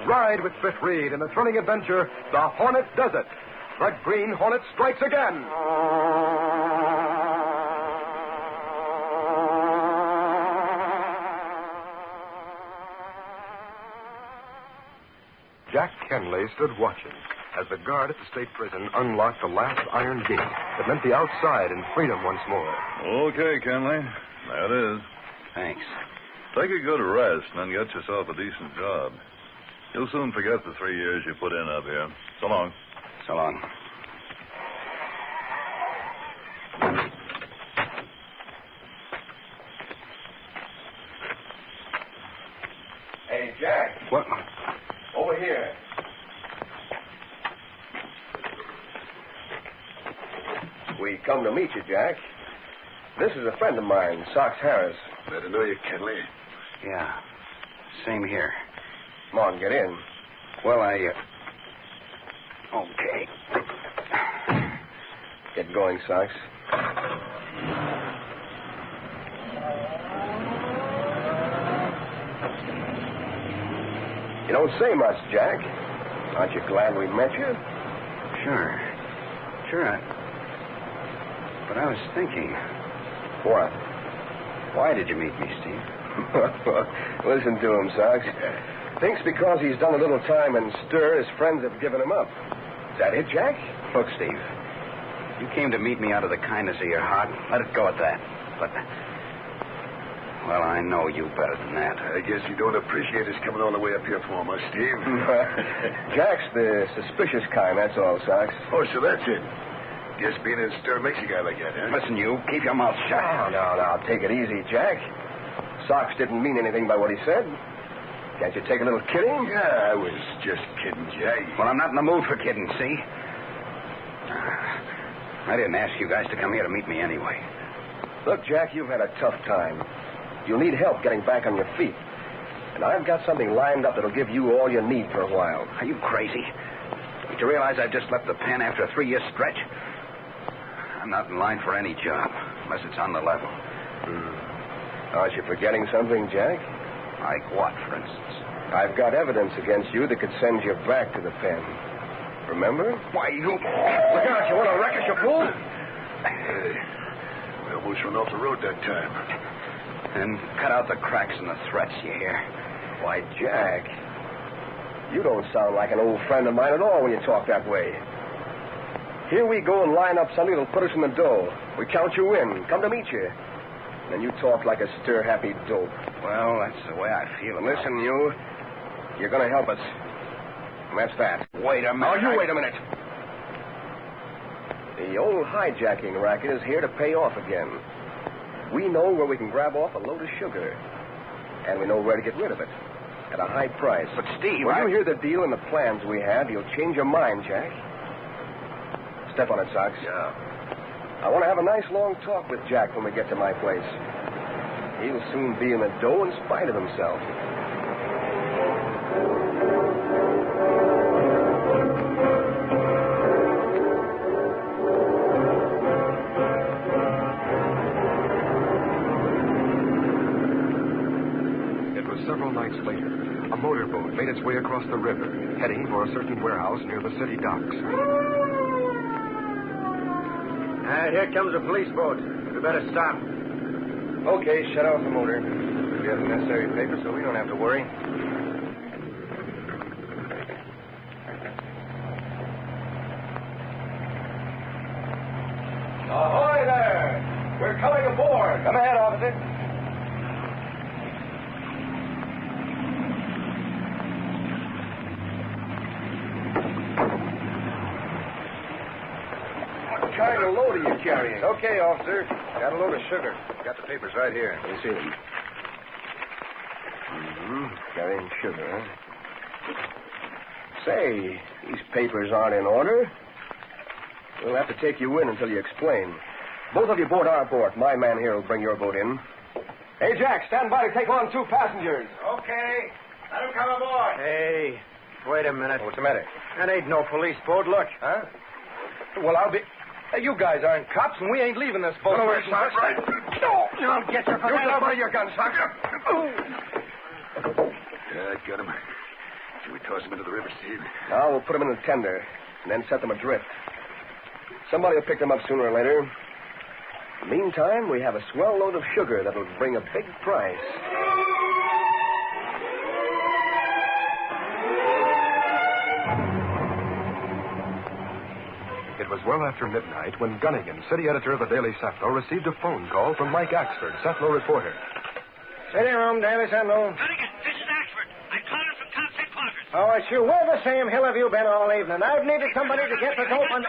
Ride with Britt Reed in the thrilling adventure, The Hornet Does It. The Green Hornet strikes again. Jack Kenley stood watching as the guard at the state prison unlocked the last iron gate that meant the outside and freedom once more. Okay, Kenley. That is. Thanks. Take a good rest and then get yourself a decent job. You'll soon forget the 3 years you put in up here. So long. So long. Hey, Jack. What? Over here. We come to meet you, Jack. This is a friend of mine, Sox Harris. Glad to know you, Kenley. Yeah. Same here. Come on, get in. Well, Okay. Get going, Sox. You don't say much, Jack. Aren't you glad we met you? Sure. But I was thinking. What? Why did you meet me, Steve? Listen to him, Sox. Thinks because he's done a little time in stir, his friends have given him up. Is that it, Jack? Look, Steve. You came to meet me out of the kindness of your heart. Let it go at that. But, well, I know you better than that. I guess you don't appreciate us coming all the way up here for us, Steve. Jack's the suspicious kind, that's all, Sox. Oh, so that's it. Guess being in stir makes a guy like that, huh? Listen, you. Keep your mouth shut. No. Take it easy, Jack. Sox didn't mean anything by what he said. Can't you take a little kidding? Yeah, I was just kidding, Jack. Well, I'm not in the mood for kidding, see? I didn't ask you guys to come here to meet me anyway. Look, Jack, you've had a tough time. You'll need help getting back on your feet. And I've got something lined up that'll give you all you need for a while. Are you crazy? Don't you realize I've just left the pen after a 3-year stretch? I'm not in line for any job, unless it's on the level. Aren't you forgetting something, Jack? Like what, for instance? I've got evidence against you that could send you back to the pen. Remember? Why, you... Look out, you want to wreck us, you fool? We almost run off the road that time. And cut out the cracks in the threats, you hear? Why, Jack, you don't sound like an old friend of mine at all when you talk that way. Here we go and line up something that'll put us in the dough. We count you in, come to meet you. And you talk like a stir-happy dope. Well, that's the way I feel about it. Listen, you're going to help us. And that's that. Wait a minute. Now, you wait a minute. The old hijacking racket is here to pay off again. We know where we can grab off a load of sugar. And we know where to get rid of it. At a high price. But, Steve, when you hear the deal and the plans we have, you'll change your mind, Jack. Step on it, Sox. Yeah. I want to have a nice long talk with Jack when we get to my place. He'll soon be in the dough in spite of himself. It was several nights later. A motorboat made its way across the river, heading for a certain warehouse near the city docks. Here comes a police boat. We better stop. Okay, shut off the motor. Yeah, necessary papers, so we don't have to worry. Ahoy there! We're coming aboard. Come ahead, officer. What kind of load are you carrying? Okay, officer. Got a load of sugar. Got the papers right here. Let me see them. Carrying sugar, huh? Say, these papers aren't in order. We'll have to take you in until you explain. Both of you board our boat. My man here will bring your boat in. Hey, Jack, stand by to take on 2 passengers. Okay. Let them come aboard. Hey, wait a minute. What's the matter? That ain't no police boat. Look. Huh? Well, I'll be... Hey, you guys aren't cops, and we ain't leaving this boat. No, it's not right. No, I'll get you for that. Don't Over your gun, Sock. Yeah, I got him. Should we toss him into the river, Steve? Now we'll put them in a tender and then set them adrift. Somebody will pick them up sooner or later. Meantime, we have a swell load of sugar that'll bring a big price. It was well after midnight when Gunnigan, city editor of the Daily Sentinel, received a phone call from Mike Axford, Sentinel reporter. City room, Daily Sentinel. Gunnigan, this is Axford. I'm calling from Cops headquarters. Oh, I sure. Where the same hill have you been all evening? I've needed somebody to get the dope on...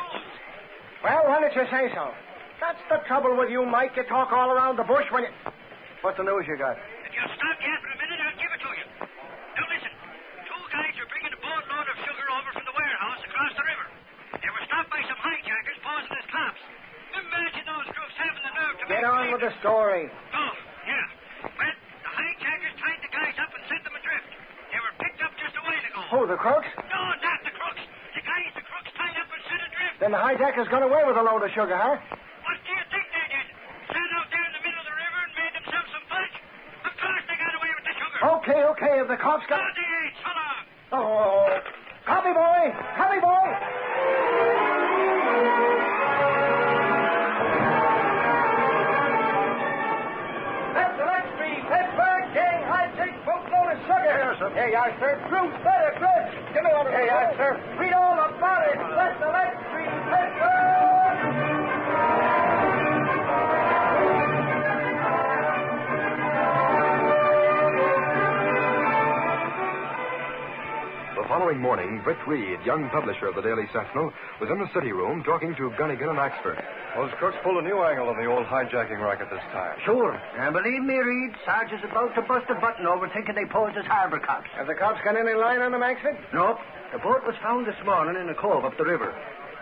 Well, why don't you say so? That's the trouble with you, Mike. You talk all around the bush when you... What's the news you got? If you'll stop yapping a minute, I'll give it to you. Now listen. 2 guys are bringing a boatload of sugar over from the warehouse across the river. They were stopped by some hijackers posing as cops. Imagine those crooks having the nerve to... Get on with the story. Oh, yeah. Well, the hijackers tied the guys up and set them adrift. They were picked up just a while ago. Who, the crooks? No, not the crooks. The guys the crooks tied up and set adrift. Then the hijackers got away with a load of sugar, huh? What do you think they did? Sat out there in the middle of the river and made themselves some fudge? Of course they got away with the sugar. Okay. If the cops got... No, they ain't. So long. Oh. Copy, boy. Copy, boy. That's the next street. Pittsburgh, gang, hijack, boatload of sugar. Here you are, sir. Truth, better, good. Give me over. Here you are, sir. Read all about it. That's the next street. Pittsburgh. The following morning, Britt Reed, young publisher of the Daily Sentinel, was in the city room talking to Gunnigan and Axford. Those crooks pulled a new angle on the old hijacking racket this time. Sure. And believe me, Reed, Sarge is about to bust a button over thinking they posed as harbor cops. Have the cops got any line on them, Axford? Nope. The boat was found this morning in a cove up the river.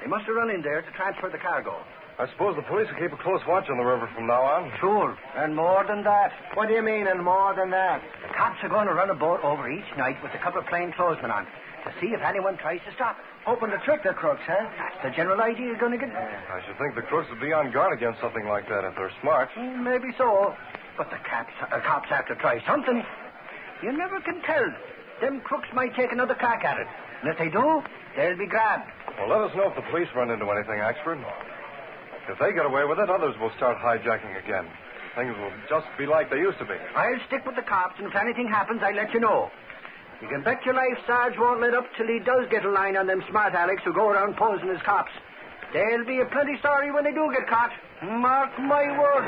They must have run in there to transfer the cargo. I suppose the police will keep a close watch on the river from now on. Sure. And more than that. What do you mean, and more than that? The cops are going to run a boat over each night with a couple of plainclothesmen on to see if anyone tries to stop it. Hoping to trick the crooks, huh? That's the general idea you're going to get. I should think the crooks would be on guard against something like that if they're smart. Maybe so. But the cops have to try something. You never can tell. Them crooks might take another crack at it. And if they do, they'll be grabbed. Well, let us know if the police run into anything, Axford. If they get away with it, others will start hijacking again. Things will just be like they used to be. I'll stick with the cops, and if anything happens, I'll let you know. You can bet your life Sarge won't let up till he does get a line on them smart Alecs who go around posing as cops. They'll be a plenty sorry when they do get caught. Mark my word.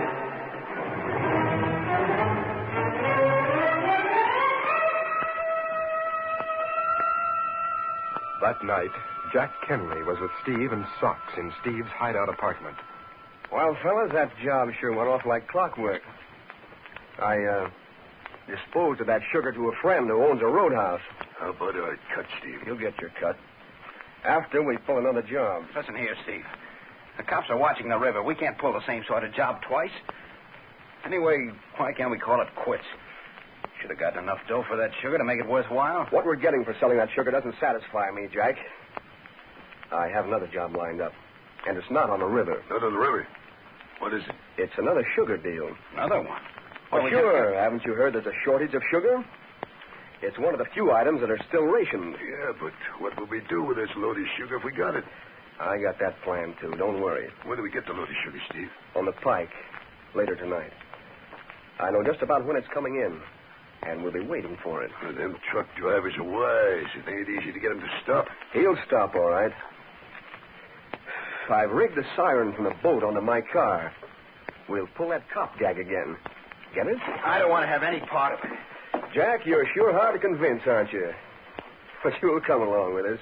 That night, Jack Kenley was with Steve and Socks in Steve's hideout apartment. Well, fellas, that job sure went off like clockwork. I disposed of that sugar to a friend who owns a roadhouse. How about our cut, Steve? You'll get your cut. After we pull another job. Listen here, Steve. The cops are watching the river. We can't pull the same sort of job twice. Anyway, why can't we call it quits? Should have gotten enough dough for that sugar to make it worthwhile. What we're getting for selling that sugar doesn't satisfy me, Jack. I have another job lined up. And it's not on the river. Not on the river? What is it? It's another sugar deal. Another one? Well, sure. Haven't you heard there's a shortage of sugar? It's one of the few items that are still rationed. Yeah, but what will we do with this load of sugar if we got it? I got that plan, too. Don't worry. When do we get the load of sugar, Steve? On the pike. Later tonight. I know just about when it's coming in. And we'll be waiting for it. Well, them truck drivers are wise. It ain't easy to get them to stop. He'll stop, all right. I've rigged the siren from the boat onto my car. We'll pull that cop gag again. Get it? I don't want to have any part of it. Jack, you're sure hard to convince, aren't you? But you'll come along with us.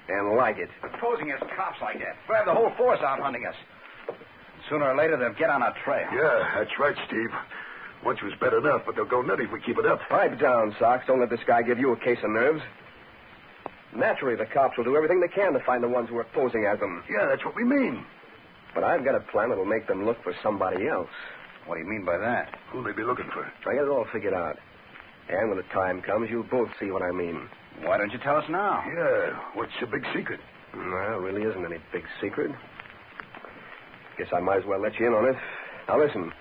And like it. Posing as cops like that. We'll have the whole force out hunting us. Sooner or later, they'll get on our trail. Yeah, that's right, Steve. Once was bad enough, but they'll go nutty if we keep it up. Pipe down, Sox. Don't let this guy give you a case of nerves. Naturally, the cops will do everything they can to find the ones who are posing as them. Yeah, that's what we mean. But I've got a plan that'll make them look for somebody else. What do you mean by that? Who'll they be looking for? I got it all figured out. And when the time comes, you'll both see what I mean. Why don't you tell us now? Yeah, what's the big secret? Well, it really isn't any big secret. Guess I might as well let you in on it. Now, listen.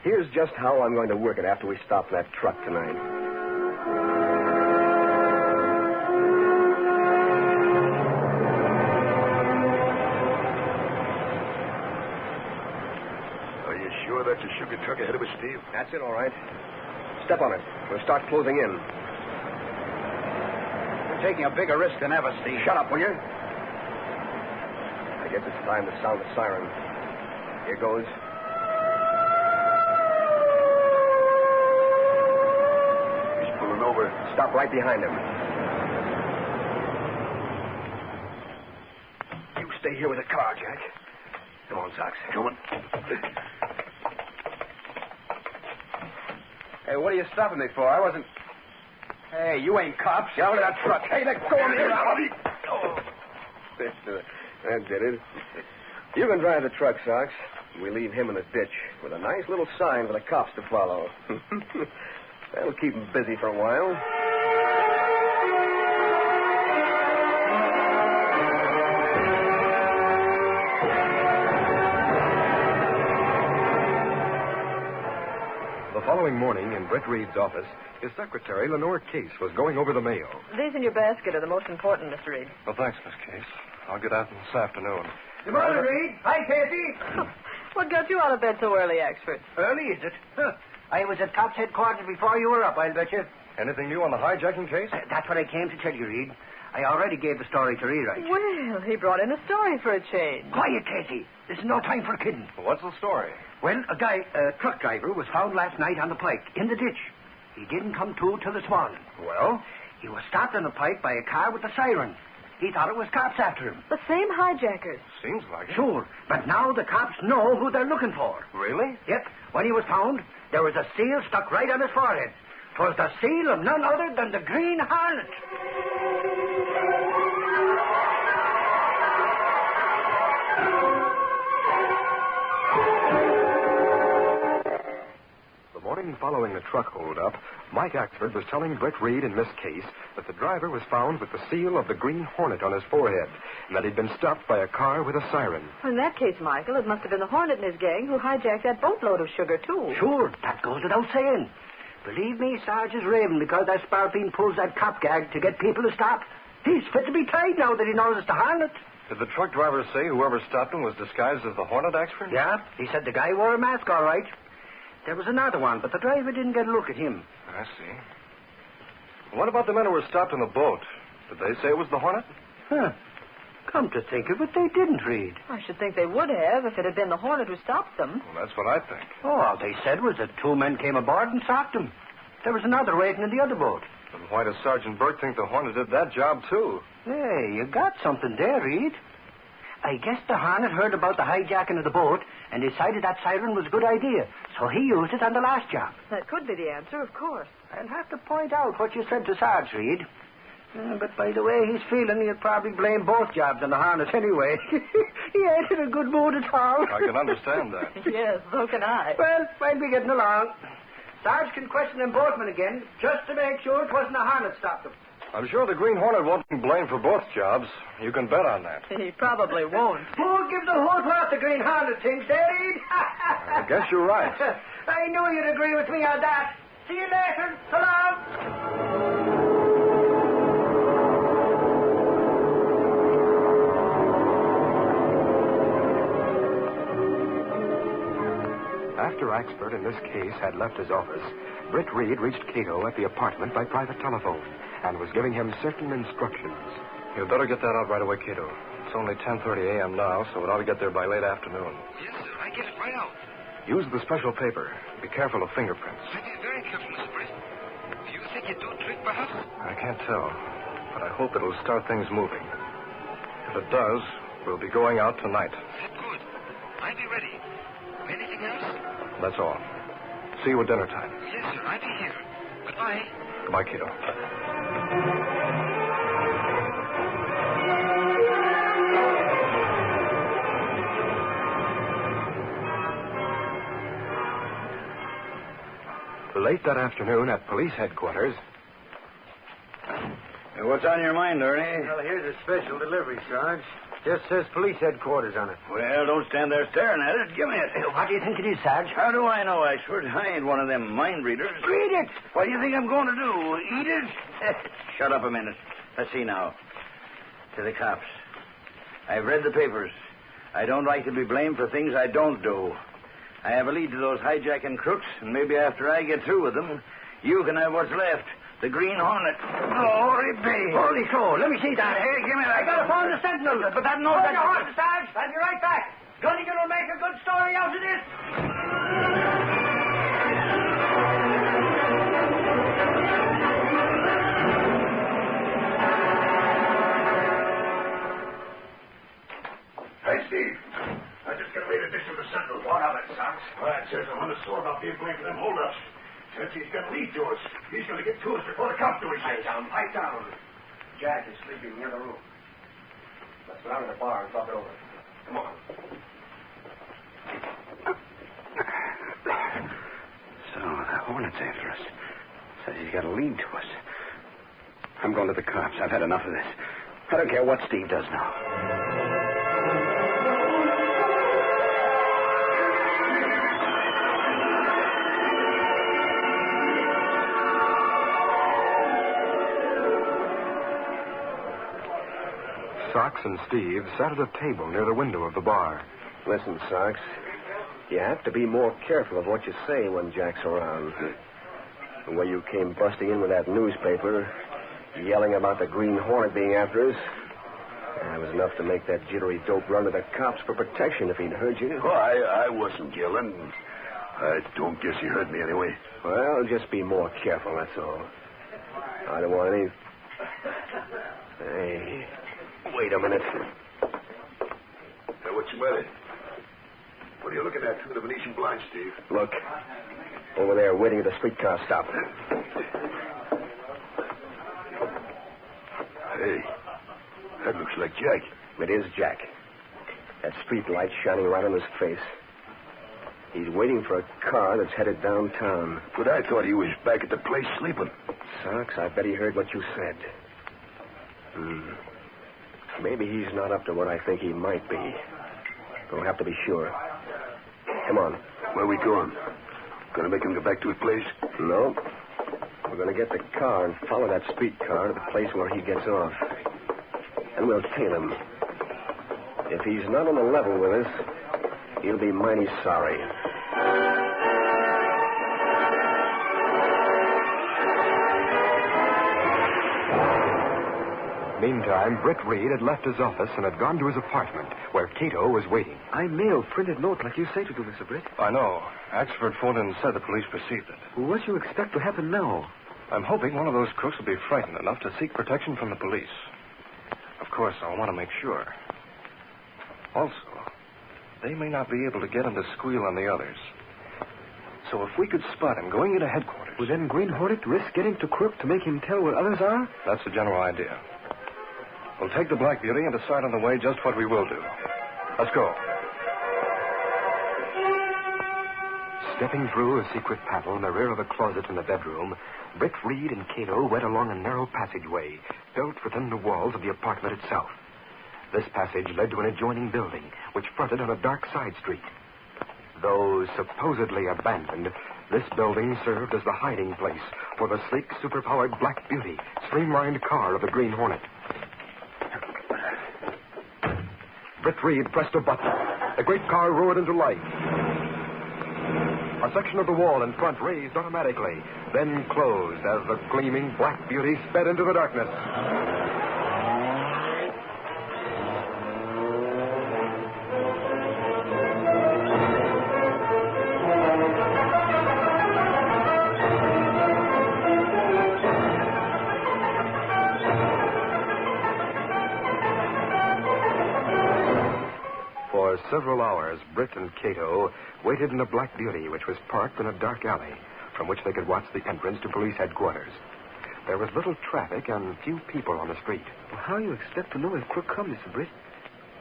Here's just how I'm going to work it after we stop that truck tonight. Are you sure that's a sugar truck ahead of us, Steve? That's it, all right. Step on it. We'll start closing in. You're taking a bigger risk than ever, Steve. Shut up, will you? I guess it's time to sound the siren. Here goes. He's pulling over. Stop right behind him. You stay here with the car, Jack. Come on, Sox. Come on. Hey, what are you stopping me for? I wasn't... Hey, you ain't cops. Get out of that truck. Hey, let go of me. Oh. That did it. You can drive the truck, Sox. We leave him in the ditch with a nice little sign for the cops to follow. That'll keep him busy for a while. The following morning, in Brett Reed's office, his secretary, Lenore Case, was going over the mail. These in your basket are the most important, Mr. Reed. Well, thanks, Miss Case. I'll get out this afternoon. Good morning, Reed. Hi, Casey. What got you out of bed so early, Axford? Early, is it? Huh. I was at cops' headquarters before you were up, I'll bet you. Anything new on the hijacking case? That's what I came to tell you, Reed. I already gave the story to Rewrite. Well, he brought in a story for a change. Quiet, Casey. This is no time for kidding. What's the story? Well, a truck driver, was found last night on the pike, in the ditch. He didn't come to till this morning. Well? He was stopped on the pike by a car with a siren. He thought it was cops after him. The same hijackers. Seems like it. Sure, but now the cops know who they're looking for. Really? Yep. When he was found, there was a seal stuck right on his forehead. 'Twas the seal of none other than the Green Hornet. The morning following the truck holdup, Mike Axford was telling Brett Reed and Miss Case that the driver was found with the seal of the Green Hornet on his forehead, and that he'd been stopped by a car with a siren. In that case, Michael, it must have been the Hornet and his gang who hijacked that boatload of sugar, too. Sure, that goes without saying. Believe me, Sarge is raving because that Sparpine pulls that cop gag to get people to stop. He's fit to be tied now that he knows it's the Hornet. Did the truck driver say whoever stopped him was disguised as the Hornet, Axford? Yeah, he said the guy wore a mask, all right. There was another one, but the driver didn't get a look at him. I see. What about the men who were stopped on the boat? Did they say it was the Hornet? Huh. Come to think of it, they didn't, Reed. I should think they would have if it had been the Hornet who stopped them. Well, that's what I think. Oh, all they said was that 2 men came aboard and socked him. There was another waiting in the other boat. Then why does Sergeant Burke think the Hornet did that job, too? Hey, you got something there, Reed. I guess the Hornet heard about the hijacking of the boat and decided that siren was a good idea, so he used it on the last job. That could be the answer, of course. I'll have to point out what you said to Sarge, Reed. But by the way he's feeling, he'll probably blame both jobs on the Hornet anyway. He ain't in a good mood at all. I can understand that. Yes, so can I. Well, might be getting along. Sarge can question them both men again, just to make sure it wasn't a Hornet stopped them. I'm sure the Green Hornet won't be blamed for both jobs. You can bet on that. He probably won't. Who'll give the whole lot the Green Hornet thinks, eh, Reed? I guess you're right. I knew you'd agree with me on that. See you later. So long. After Axford in this case had left his office, Britt Reed reached Cato at the apartment by private telephone and was giving him certain instructions. You'd better get that out right away, Cato. It's only 10:30 a.m. now, so it ought to get there by late afternoon. Yes, sir. I get it right out. Use the special paper. Be careful of fingerprints. I be very careful, Mr. Britt. Do you think it do a trick, perhaps? I can't tell, but I hope it'll start things moving. If it does, we'll be going out tonight. That's good. I be ready. Anything else? That's all. See you at dinner time. Yes, sir. I be here. Goodbye. Goodbye, Cato. Late that afternoon at police headquarters. What's on your mind, Ernie? Well, here's a special delivery, Sarge. Just says police headquarters on it. Well, don't stand there staring at it. Give me it. What do you think it is, Sarge? How do I know, Ashford? I ain't one of them mind readers. Read it. What do you think I'm going to do? Eat it? Shut up a minute. Let's see now. To the cops. I've read the papers. I don't like to be blamed for things I don't do. I have a lead to those hijacking crooks, and maybe after I get through with them, you can have what's left. The Green Hornet. Glory be. Holy crow. Let me see that. Hey, give me that. I got to phone the sentinel. But that knows that... Hold your horse, Sarge. I'll be right back. Gunnigan will make a good story out of this. Hey, Steve. I just got a late edition of the Sentinel. What of it, Sox? Well, it says I'm on the store about being blamed for them holdups. Says he's going to lead to us. He's going to get to us before the cops do his Pipe down, pipe down. Jack is sleeping in the other room. Let's go down to the bar and talk it over. Come on. So, the Hornet's after us. Says he's got a lead to us. I'm going to the cops. I've had enough of this. I don't care what Steve does now. Sox and Steve sat at a table near the window of the bar. Listen, Sox. You have to be more careful of what you say when Jack's around. The way you came busting in with that newspaper, yelling about the Green Hornet being after us, that was enough to make that jittery dope run to the cops for protection if he'd heard you. Oh, I wasn't yelling. I don't guess he heard me anyway. Well, just be more careful, that's all. I don't want any... Hey, wait a minute. Hey, what's the matter? What are you looking at through the Venetian blinds, Steve? Look. Over there, waiting at the streetcar stop. Hey, that looks like Jack. It is Jack. That street light shining right on his face. He's waiting for a car that's headed downtown. But I thought he was back at the place sleeping. Sox, I bet he heard what you said. Maybe he's not up to what I think he might be. We'll have to be sure. Come on. Where we going? Gonna make him go back to his place? No. We're gonna get the car and follow that streetcar to the place where he gets off. And we'll tail him. If he's not on the level with us, he'll be mighty sorry. Meantime, Britt Reed had left his office and had gone to his apartment, where Cato was waiting. I mailed printed note like you say to do, Mr. Britt. I know. Axford phoned in and said the police received it. Well, what do you expect to happen now? I'm hoping one of those crooks will be frightened enough to seek protection from the police. Of course, I want to make sure. Also, they may not be able to get him to squeal on the others. So if we could spot him going into headquarters... Will then Green Hornet risk getting to crook to make him tell where others are? That's the general idea. We'll take the Black Beauty and decide on the way just what we will do. Let's go. Stepping through a secret panel in the rear of a closet in the bedroom, Britt Reed and Cato went along a narrow passageway built within the walls of the apartment itself. This passage led to an adjoining building, which fronted on a dark side street. Though supposedly abandoned, this building served as the hiding place for the sleek, superpowered Black Beauty, streamlined car of the Green Hornet. Britt Reed pressed a button. The great car roared into life. A section of the wall in front raised automatically, then closed as the gleaming black beauty sped into the darkness. For several hours, Britt and Cato waited in the Black Beauty, which was parked in a dark alley, from which they could watch the entrance to police headquarters. There was little traffic and few people on the street. Well, how you expect to know if Crook comes, Mr. Britt?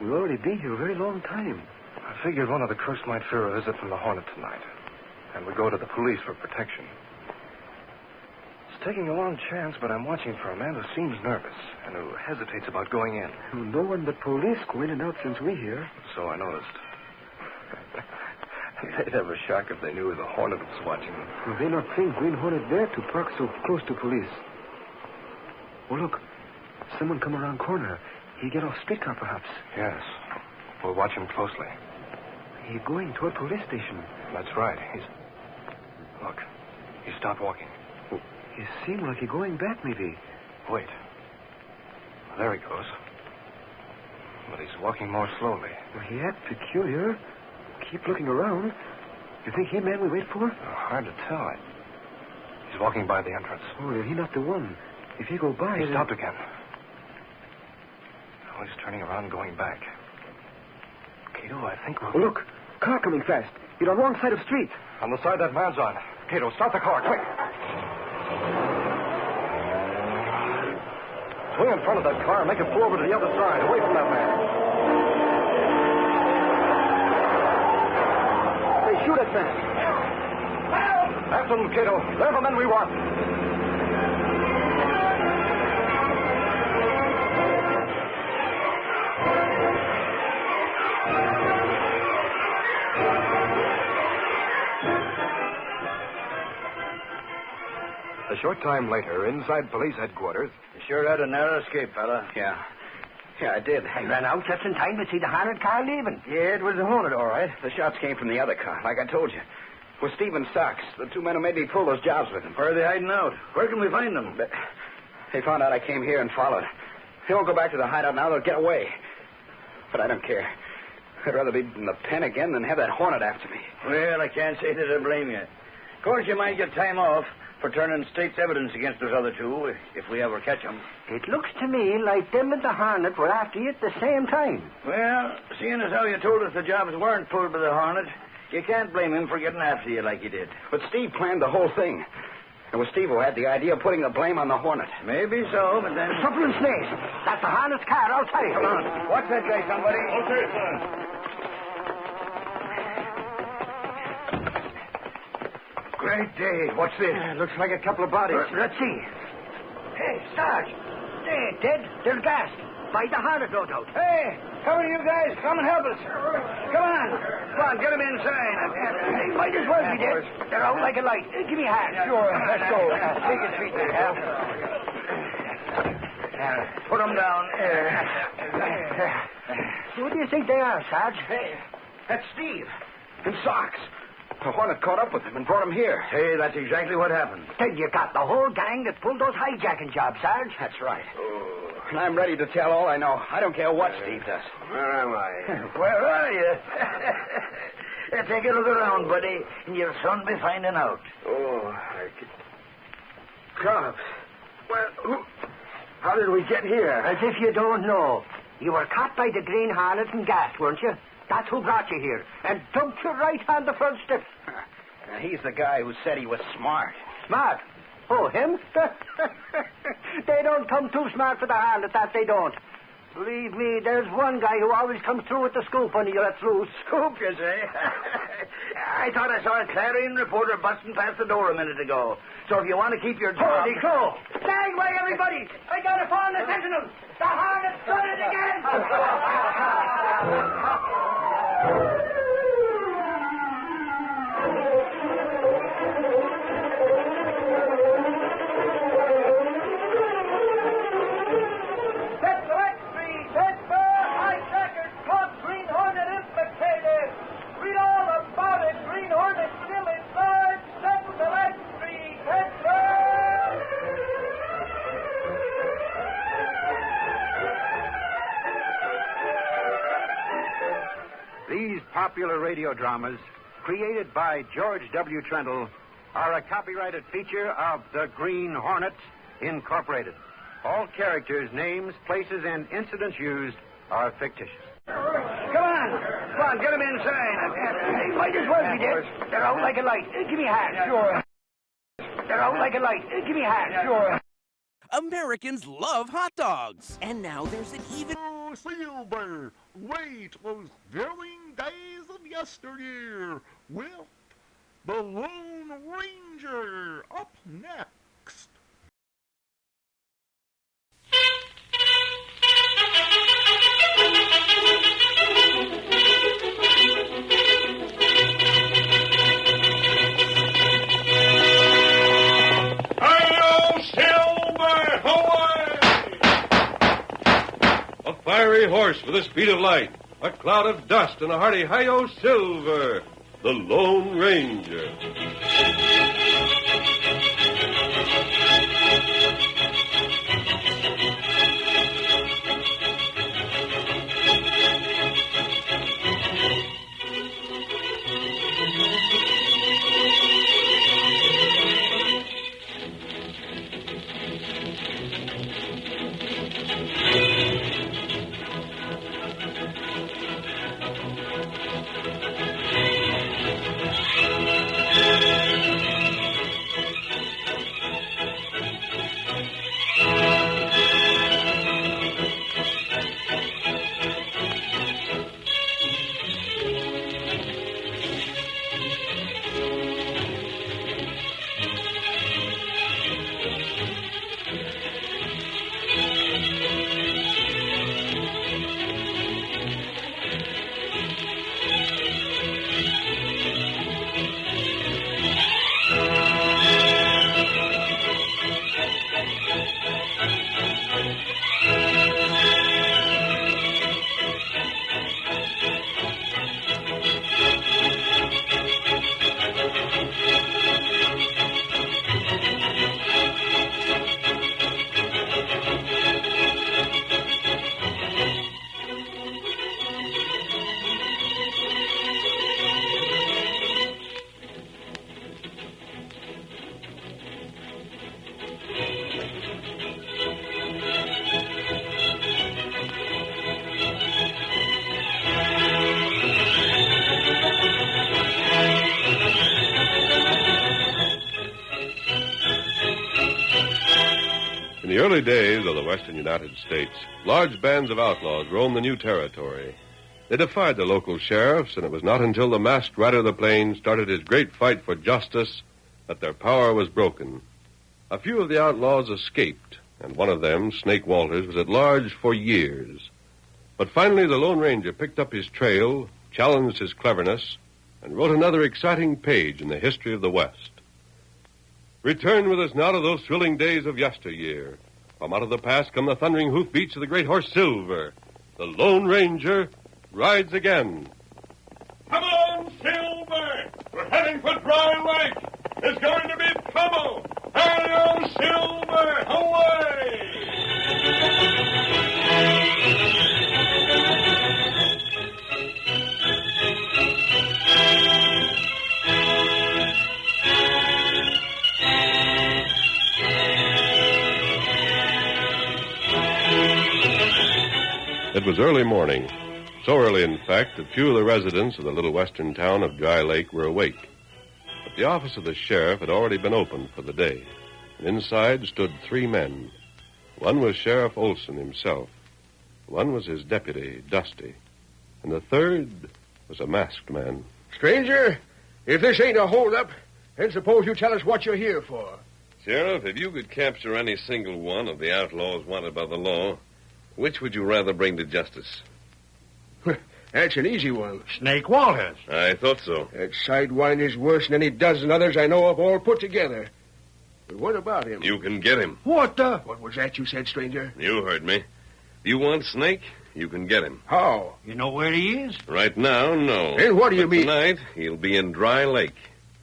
We've already been here a very long time. I figured one of the crooks might fear a visit from the Hornet tonight, and would go to the police for protection. It's taking a long chance, but I'm watching for a man who seems nervous and who hesitates about going in. Well, no one but police go in and out since we're here. So I noticed. They'd have a shock if they knew the Hornet was watching them. Well, they not think Green Hornet dare to park so close to police. Oh, look. Someone come around corner. He get off streetcar, perhaps. Yes. We'll watch him closely. He going toward police station. That's right. Look. He stopped walking. Oh, he seemed like he going back, maybe. Wait. There he goes. But he's walking more slowly. Well, he act peculiar. Keep looking around. You think he man we wait for? Hard to tell. He's walking by the entrance. Oh, he not the one. If he go by... He stopped again. Oh, he's turning around, going back. Cato, I think we'll... Oh, look. Car coming fast. He's on the wrong side of the street. On the side that man's on. Cato, start the car, quick. Swing in front of that car and make it pull over to the other side, away from that man. They shoot at fast. After them, Cato. They're the men we want. A short time later, inside police headquarters... You sure had a narrow escape, fella. Yeah, I did. I ran out just in time to see the Hornet car leaving. Yeah, it was the Hornet, all right. The shots came from the other car, like I told you. With Steve and Socks, the two men who made me pull those jobs with him. Where are they hiding out? Where can we find them? They found out I came here and followed. They won't go back to the hideout now. They'll get away. But I don't care. I'd rather be in the pen again than have that Hornet after me. Well, I can't say that I blame you. Of course, you might get time off for turning state's evidence against those other two, if we ever catch them. It looks to me like them and the Hornet were after you at the same time. Well, seeing as how you told us the jobs weren't pulled by the Hornet, you can't blame him for getting after you like he did. But Steve planned the whole thing. It was Steve who had the idea of putting the blame on the Hornet. Maybe so, but then... Something snares. That's the Hornet's car, I'll tell you. Come on. Watch that guy, somebody. Okay, sir. Great day. What's this? Looks like a couple of bodies. Let's see. Hey, Sarge. They're dead. They're gassed. By the Hornet, no doubt. Hey, come on, you guys. Come and help us. Come on. Come on, get them inside. They might as well be dead. They're out like a light. Give me a hand. Sure. Let's go. Take a seat there, Hal. Put them down. Who do you think they are, Sarge? Hey, that's Steve. And Socks. The Hornet caught up with him and brought him here. Hey, that's exactly what happened. Then you got the whole gang that pulled those hijacking jobs, Sarge. That's right. Oh. And I'm ready to tell all I know. I don't care what Steve does. Where am I? Where are you? Take a look around, buddy, and you'll soon be finding out. Oh, Cops. Well, how did we get here? As if you don't know. You were caught by the Green Hornet and gassed, weren't you? That's who brought you here. And dumped you right on the front steps. He's the guy who said he was smart. Smart? Oh, him? They don't come too smart for the Hornet, that they don't. Believe me, there's one guy who always comes through with the scoop when he lets loose. Scoop, you say? I thought I saw a Clarion reporter busting past the door a minute ago. So if you want to keep your job... Holy crow! Stand by, everybody! I got to phone the sentinel! The Hornet's done it again! Green Hornet implicated. Read all about it. Green Hornet still in popular radio dramas created by George W. Trendle are a copyrighted feature of the Green Hornet, Incorporated. All characters, names, places, and incidents used are fictitious. Come on, get him inside. Hey, might as well be dead. They're out like a light. Give me a hand. Sure. They're out like a light. Give me a hand. Sure. Americans love hot dogs. And now there's an even... Oh, Silver, wait those daring days of yesteryear with the Lone Ranger up next. A fiery horse with the speed of light, a cloud of dust, and a hearty hi-yo Silver, the Lone Ranger. In the early days of the western United States, large bands of outlaws roamed the new territory. They defied the local sheriffs, and it was not until the masked rider of the plains started his great fight for justice that their power was broken. A few of the outlaws escaped, and one of them, Snake Walters, was at large for years. But finally the Lone Ranger picked up his trail, challenged his cleverness, and wrote another exciting page in the history of the West. Return with us now to those thrilling days of yesteryear. From out of the past come the thundering hoofbeats of the great horse Silver. The Lone Ranger rides again. Come on, Silver! We're heading for Dry Lake. There's going to be trouble. Hi-yo, Silver! Away! It was early morning. So early, in fact, that few of the residents of the little western town of Dry Lake were awake. But the office of the sheriff had already been opened for the day. And inside stood three men. One was Sheriff Olson himself. One was his deputy, Dusty. And the third was a masked man. Stranger, if this ain't a holdup, then suppose you tell us what you're here for. Sheriff, if you could capture any single one of the outlaws wanted by the law, which would you rather bring to justice? That's an easy one. Snake Walters. I thought so. That sidewinder's worse than any dozen others I know of all put together. But what about him? You can get him. What the? What was that you said, stranger? You heard me. You want Snake? You can get him. How? You know where he is? Right now, no. And what do you mean? Tonight, he'll be in Dry Lake.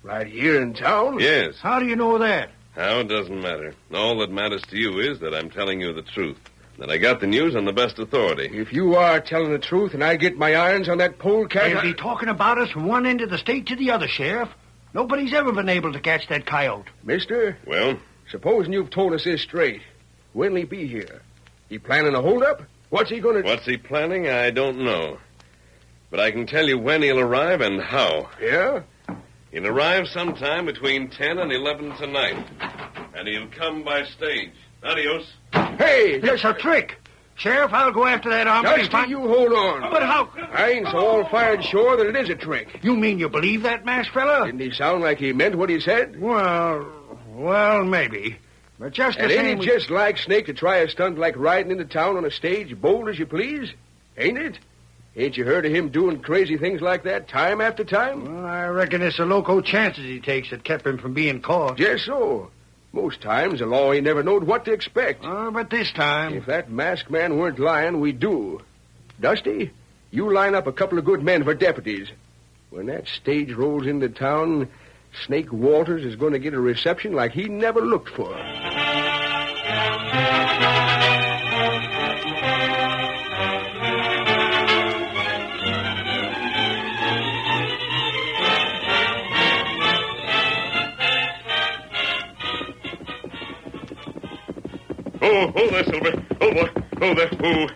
Right here in town? Yes. How do you know that? How doesn't matter. All that matters to you is that I'm telling you the truth. That I got the news on the best authority. If you are telling the truth and I get my irons on that polecat... They'll be talking about us from one end of the state to the other, Sheriff. Nobody's ever been able to catch that coyote. Mister? Well? Supposing you've told us this straight. When'll he be here? He planning a holdup? What's he gonna... What's he planning? I don't know. But I can tell you when he'll arrive and how. Yeah? He'll arrive sometime between 10 and 11 tonight. And he'll come by stage. Adios. Hey! It's a trick. Sheriff, I'll go after that hombre. Dusty, you hold on. But how... I ain't so all-fired sure that it is a trick. You mean you believe that masked fella? Didn't he sound like he meant what he said? Well, maybe. But just the and same... ain't it just like Snake to try a stunt like riding into town on a stage bold as you please? Ain't it? Ain't you heard of him doing crazy things like that time after time? Well, I reckon it's the loco chances he takes that kept him from being caught. Just so. Most times the law ain't never knowed what to expect. But this time... If that masked man weren't lying, we do. Dusty, you line up a couple of good men for deputies. When that stage rolls into town, Snake Walters is going to get a reception like he never looked for. Oh, there, Silver. Oh, boy. Oh, there. Oh.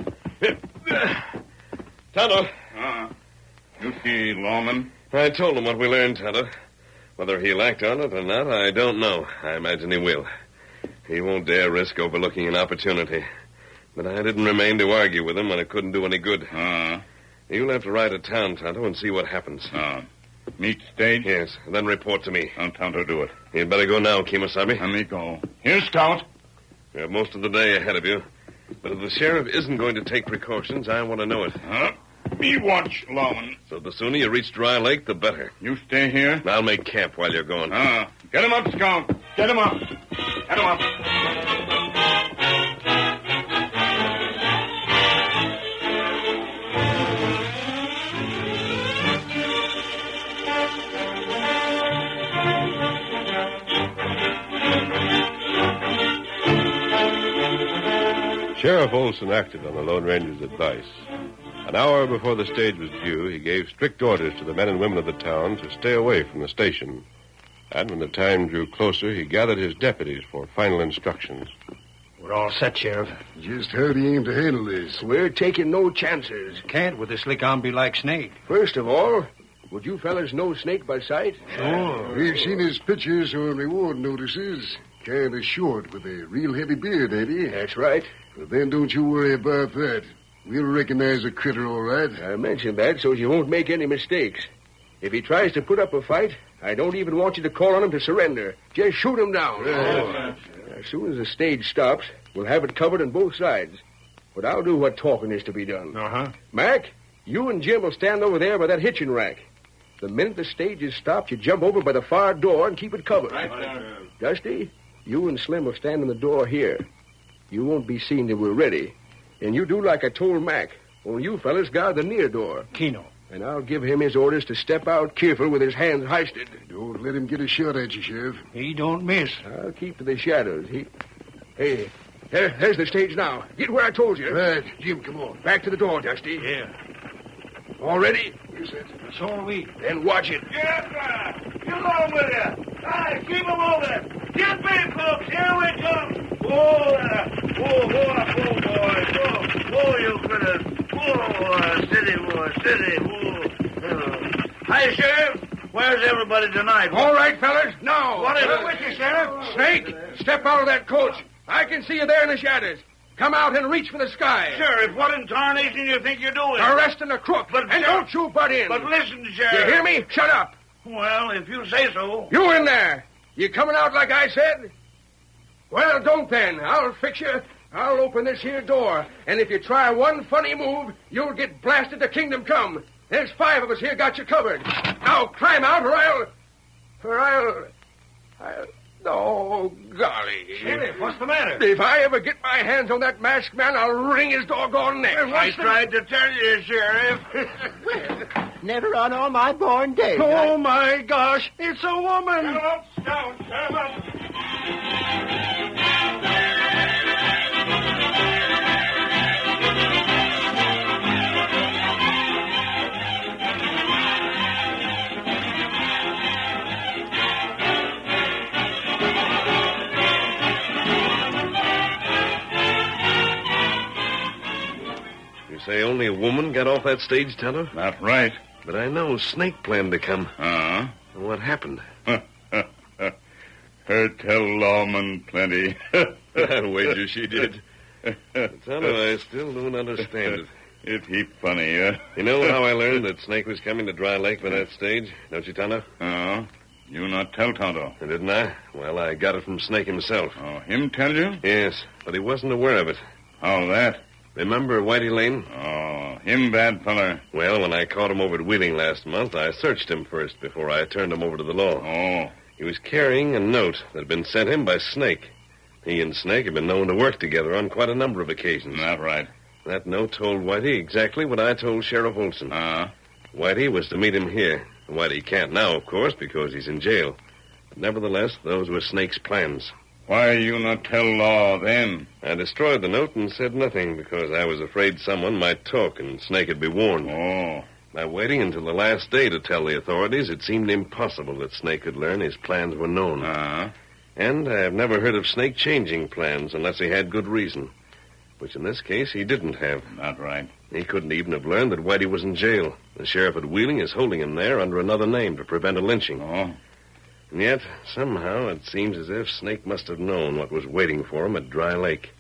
Tonto. You see, Lawman? I told him what we learned, Tonto. Whether he'll act on it or not, I don't know. I imagine he will. He won't dare risk overlooking an opportunity. But I didn't remain to argue with him when it couldn't do any good. You'll have to ride to town, Tonto, and see what happens. Meet stage? Yes, and then report to me. I'll Tonto do it. You'd better go now, Kemosabe. Let me go. Here's Scout. You have most of the day ahead of you. But if the sheriff isn't going to take precautions, I want to know it. Me watch, Lawman. So the sooner you reach Dry Lake, the better. You stay here? I'll make camp while you're gone. Get him up, Scout. Get him up. Get him up. Sheriff Olson acted on the Lone Ranger's advice. An hour before the stage was due, he gave strict orders to the men and women of the town to stay away from the station. And when the time drew closer, he gathered his deputies for final instructions. We're all set, Sheriff. Just how do you aim to handle this? We're taking no chances. Can't with a slick hombre like Snake. First of all, would you fellas know Snake by sight? Sure. We've seen his pictures on reward notices. Kind of short with a real heavy beard, ain't he? That's right. But then don't you worry about that. We'll recognize the critter all right. I mentioned that so you won't make any mistakes. If he tries to put up a fight, I don't even want you to call on him to surrender. Just shoot him down. As soon as the stage stops, we'll have it covered on both sides. But I'll do what talking is to be done. Mac, you and Jim will stand over there by that hitching rack. The minute the stage is stopped, you jump over by the far door and keep it covered. Dusty, you and Slim will stand in the door here. You won't be seen till we're ready. And you do like I told Mac. Only you fellas guard the near door. Keno. And I'll give him his orders to step out careful with his hands hoisted. Don't let him get a shot at you, Sheriff. He don't miss. I'll keep to the shadows. Hey, there's the stage now. Get where I told you. Right. Jim, come on. Back to the door, Dusty. Yeah. All ready? Yes, sir. So are we. Then watch it. Yes, sir. Get along with you. Aye, keep him moving. Get me, folks. Here we come. Whoa, you critters. Whoa, steady. Whoa. Hi, Sheriff. Where's everybody tonight? All right, fellas. Now. What is it with you, Sheriff? Snake, step out of that coach. I can see you there in the shadows. Come out and reach for the sky. Sheriff, what in tarnation you think you're doing? Arresting a crook. And don't you butt in. But listen, Sheriff. You hear me? Shut up. Well, if you say so. You in there. You coming out like I said? Well, don't then. I'll fix you. I'll open this here door. And if you try one funny move, you'll get blasted to kingdom come. There's 5 of us here got you covered. Now climb out or I'll... Oh, golly. Sheriff, what's the matter? If I ever get my hands on that masked man, I'll wring his doggone neck. I tried to tell you, Sheriff. Never on all my born days. Oh, my gosh. It's a woman. Come up, Scout. Come up. say only a woman got off that stage, Tonto? Not right. But I know Snake planned to come. Uh-huh. What happened? Her tell lawman plenty. I'll wager she did. Tonto, I still don't understand it. It heap funny, huh? You know how I learned that Snake was coming to Dry Lake by that stage? Don't you, Tonto? Oh. You not tell Tonto. Didn't I? Well, I got it from Snake himself. Oh, him tell you? Yes, but he wasn't aware of it. How that? Remember Whitey Lane? Oh, him bad feller. Well, when I caught him over at Wheeling last month, I searched him first before I turned him over to the law. Oh. He was carrying a note that had been sent him by Snake. He and Snake had been known to work together on quite a number of occasions. Not right. That note told Whitey exactly what I told Sheriff Olson. Whitey was to meet him here. Whitey can't now, of course, because he's in jail. But nevertheless, those were Snake's plans. Why you not tell law then? I destroyed the note and said nothing because I was afraid someone might talk and Snake would be warned. Oh. By waiting until the last day to tell the authorities, it seemed impossible that Snake could learn his plans were known. And I have never heard of Snake changing plans unless he had good reason, which in this case he didn't have. Not right. He couldn't even have learned that Whitey was in jail. The sheriff at Wheeling is holding him there under another name to prevent a lynching. Oh. And yet, somehow, it seems as if Snake must have known what was waiting for him at Dry Lake.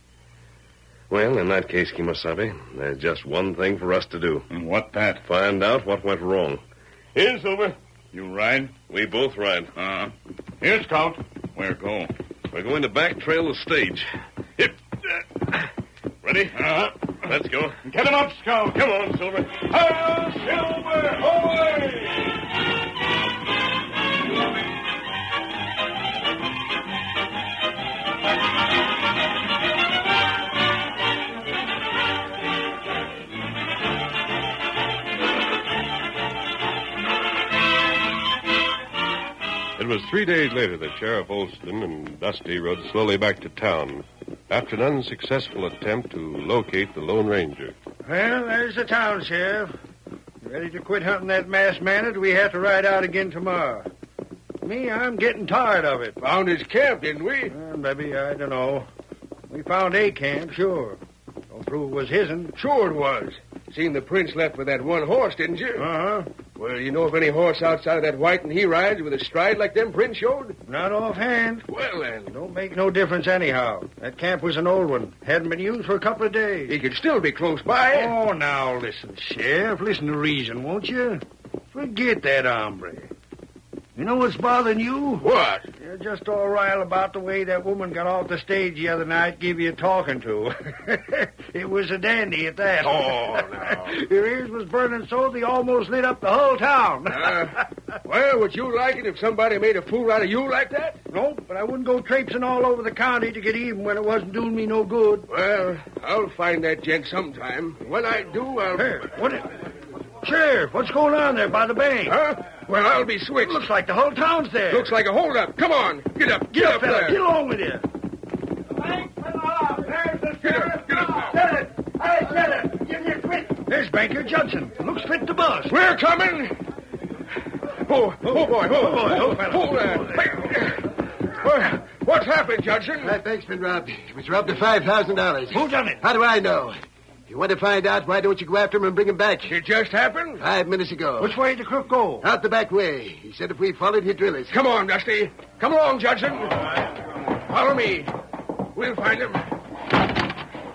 Well, in that case, Kimosabe, there's just one thing for us to do. And what that? Find out what went wrong. Here, Silver. You ride? We both ride. Here, Scout. Where go? We're going to back trail the stage. Hip. Ready? Let's go. Get him up, Scout. Come on, Silver. Silver! Away! It was 3 days later that Sheriff Olson and Dusty rode slowly back to town after an unsuccessful attempt to locate the Lone Ranger. Well, there's the town, Sheriff. Ready to quit hunting that masked man, or do we have to ride out again tomorrow? Me, I'm getting tired of it. Found his camp, didn't we? Maybe, I don't know. We found a camp, sure. Don't prove it was his'n. Sure it was. Seen the prince left with that one horse, didn't you? Uh-huh. Well, you know of any horse outside of that white and he rides with a stride like them prints showed? Not offhand. Well, then. Don't make no difference anyhow. That camp was an old one. Hadn't been used for a couple of days. He could still be close by. Oh, now listen, Sheriff. Listen to reason, won't you? Forget that hombre. You know what's bothering you? What? You're just all riled about the way that woman got off the stage the other night, give you a talking to. It was a dandy at that. Oh, no. Her ears was burning so they almost lit up the whole town. Well, would you like it if somebody made a fool out of you like that? No, but I wouldn't go traipsing all over the county to get even when it wasn't doing me no good. Well, I'll find that gent sometime. When I do, I'll... Hey, Sheriff, what's going on there by the bank? Huh? Well, I'll be switched. Looks like the whole town's there. Looks like a holdup. Come on. Get up. Get up fella. there. Get along with you. There's the sheriff. Get up. Sheriff. Hey, Sheriff. Give me a quick. There's Banker Judson. Looks fit to bust. We're coming. Oh, boy. Hold there. What's happened, Judson? That bank's been robbed. It was robbed of $5,000. Who done it? How do I know? If you want to find out, why don't you go after him and bring him back? It just happened? 5 minutes ago. Which way did the crook go? Out the back way. He said if we followed, he'd drill us. Come on, Dusty. Come along, Judson. Follow me. We'll find him.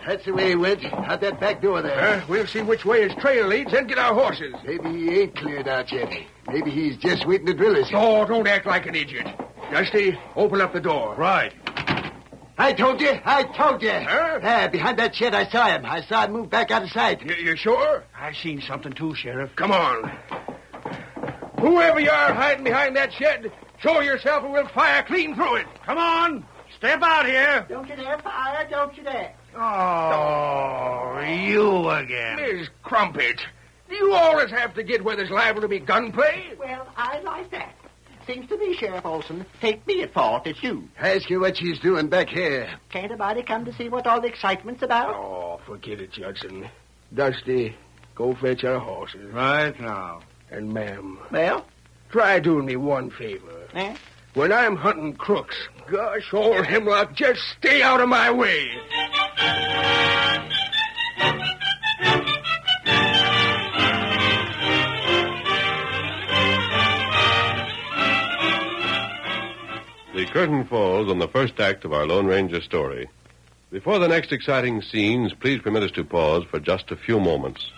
That's the way he went. Out that back door there. We'll see which way his trail leads and get our horses. Maybe he ain't cleared out yet. Maybe he's just waiting to drill us. Oh, don't act like an idiot. Dusty, open up the door. Right. I told you. Huh? Yeah, behind that shed, I saw him. I saw him move back out of sight. You sure? I seen something too, Sheriff. Come on. Whoever you are hiding behind that shed, show yourself and we'll fire clean through it. Come on. Step out here. Don't you dare fire. Don't you dare. Oh, you again. Miss Crumpet, do you always have to get where there's liable to be gunplay? Well, I like that. Seems to me, Sheriff Olson, take me at fault, it's you. Ask her what she's doing back here. Can't anybody come to see what all the excitement's about? Oh, forget it, Judson. Dusty, go fetch our horses. Right now. And, ma'am. Well? Try doing me one favor. Eh? When I'm hunting crooks, gosh, old Hemlock, just stay out of my way. curtain falls on the first act of our Lone Ranger story. Before the next exciting scenes, please permit us to pause for just a few moments.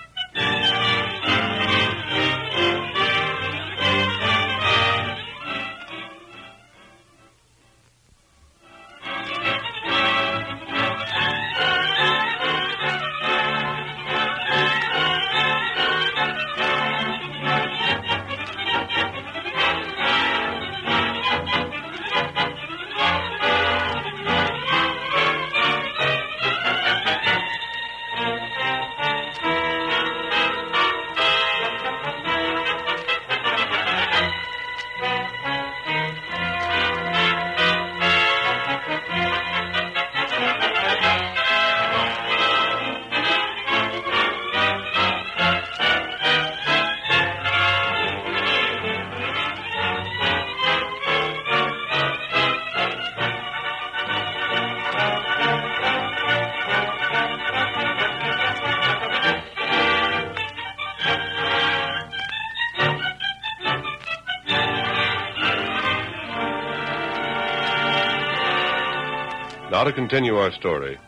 Now to continue our story.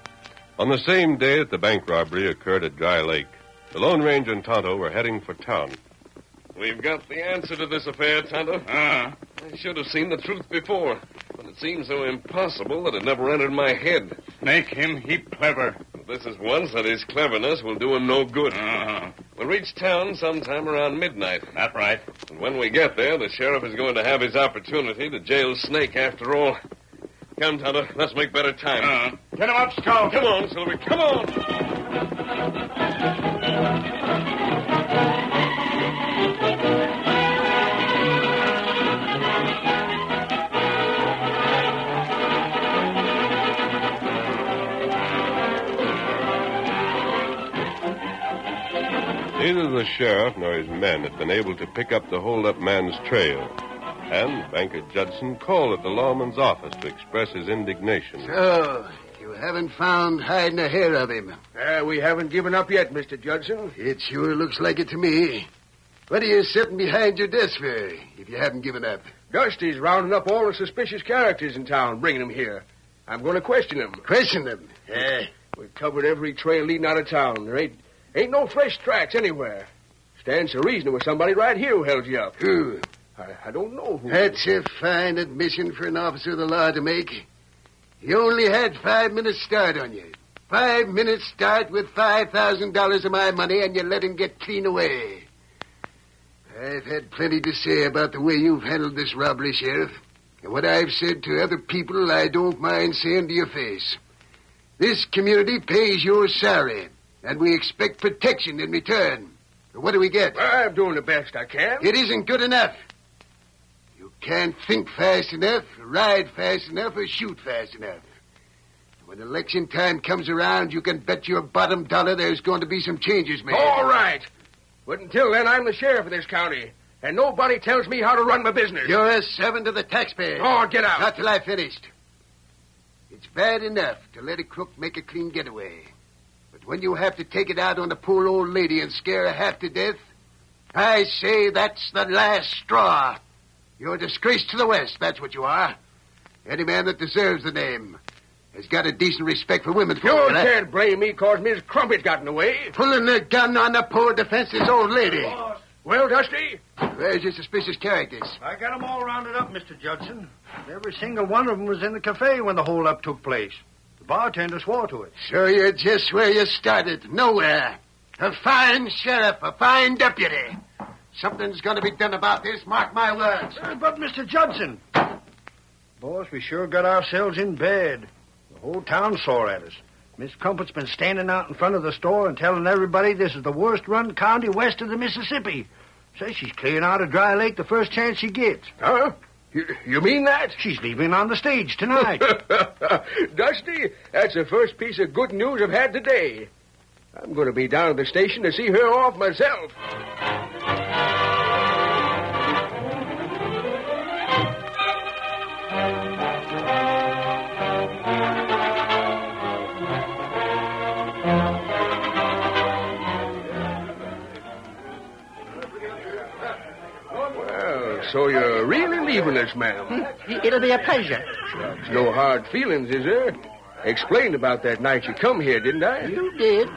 On the same day that the bank robbery occurred at Dry Lake, the Lone Ranger and Tonto were heading for town. We've got the answer to this affair, Tonto. I should have seen the truth before, but it seemed so impossible that it never entered my head. Make him heap clever. This is once that his cleverness will do him no good. We'll reach town sometime around midnight. That's right. And when we get there, the sheriff is going to have his opportunity to jail Snake after all. Come, Tonto, let's make better time. Get him up, Scout. Come on, Silver, come on. Neither the sheriff nor his men had been able to pick up the hold-up man's trail. And banker Judson called at the lawman's office to express his indignation. So, you haven't found hiding a hair of him? We haven't given up yet, Mr. Judson. It sure looks like it to me. What are you sitting behind your desk for, if you haven't given up? Dusty's rounding up all the suspicious characters in town, bringing them here. I'm going to question them. Question them? We've covered every trail leading out of town. There ain't no fresh tracks anywhere. Stands to reason it was somebody right here who held you up. Who? I don't know who. That's a fine admission for an officer of the law to make. You only had 5 minutes start on you. 5 minutes start with $5,000 of my money, and you let him get clean away. I've had plenty to say about the way you've handled this robbery, Sheriff. And what I've said to other people, I don't mind saying to your face. This community pays your salary, and we expect protection in return. What do we get? I'm doing the best I can. It isn't good enough. You can't think fast enough, ride fast enough, or shoot fast enough. When election time comes around, you can bet your bottom dollar there's going to be some changes made. All right. But until then, I'm the sheriff of this county, and nobody tells me how to run my business. You're a servant of the taxpayer. Oh, get out. Not till I've finished. It's bad enough to let a crook make a clean getaway. But when you have to take it out on a poor old lady and scare her half to death, I say that's the last straw. You're a disgrace to the West, that's what you are. Any man that deserves the name has got a decent respect for women. You can't blame me because Miss Crumpet got in the way. Pulling the gun on the poor defenseless old lady. Well, Dusty? Where's your suspicious characters? I got them all rounded up, Mr. Judson. Every single one of them was in the cafe when the holdup took place. The bartender swore to it. So you're just where you started. Nowhere. A fine sheriff, a fine deputy. Something's going to be done about this, mark my words. But, Mr. Judson... Boss, we sure got ourselves in bed. The whole town's sore at us. Miss Crumpet's been standing out in front of the store and telling everybody this is the worst-run county west of the Mississippi. Says she's clearing out of Dry Lake the first chance she gets. Huh? You mean that? She's leaving on the stage tonight. Dusty, that's the first piece of good news I've had today. I'm going to be down at the station to see her off myself. So you're really leaving us, ma'am? It'll be a pleasure. Shucks, no hard feelings, is there? Explained about that night you come here, didn't I? You did.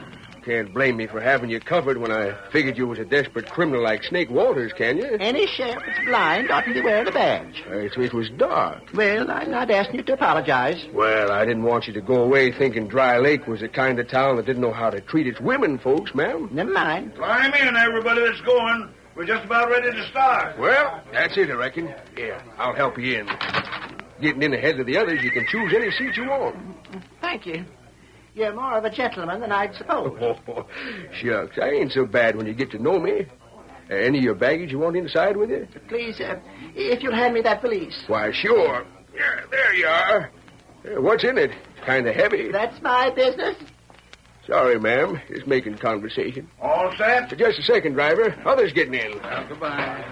Can't blame me for having you covered when I figured you was a desperate criminal like Snake Walters, can you? Any sheriff that's blind oughtn't to wear a badge. It was dark. Well, I'm not asking you to apologize. Well, I didn't want you to go away thinking Dry Lake was the kind of town that didn't know how to treat its women folks, ma'am. Never mind. Climb in, everybody that's going. We're just about ready to start. Well, that's it, I reckon. Yeah, I'll help you in. Getting in ahead of the others, you can choose any seat you want. Thank you. You're more of a gentleman than I'd suppose. Oh, shucks. I ain't so bad when you get to know me. Any of your baggage you want inside with you? Please, if you'll hand me that valise. Why, sure. Yeah, there you are. What's in it? Kind of heavy. That's my business. Sorry, ma'am. Just making conversation. All set? Just a second, driver. Others getting in. Well, goodbye.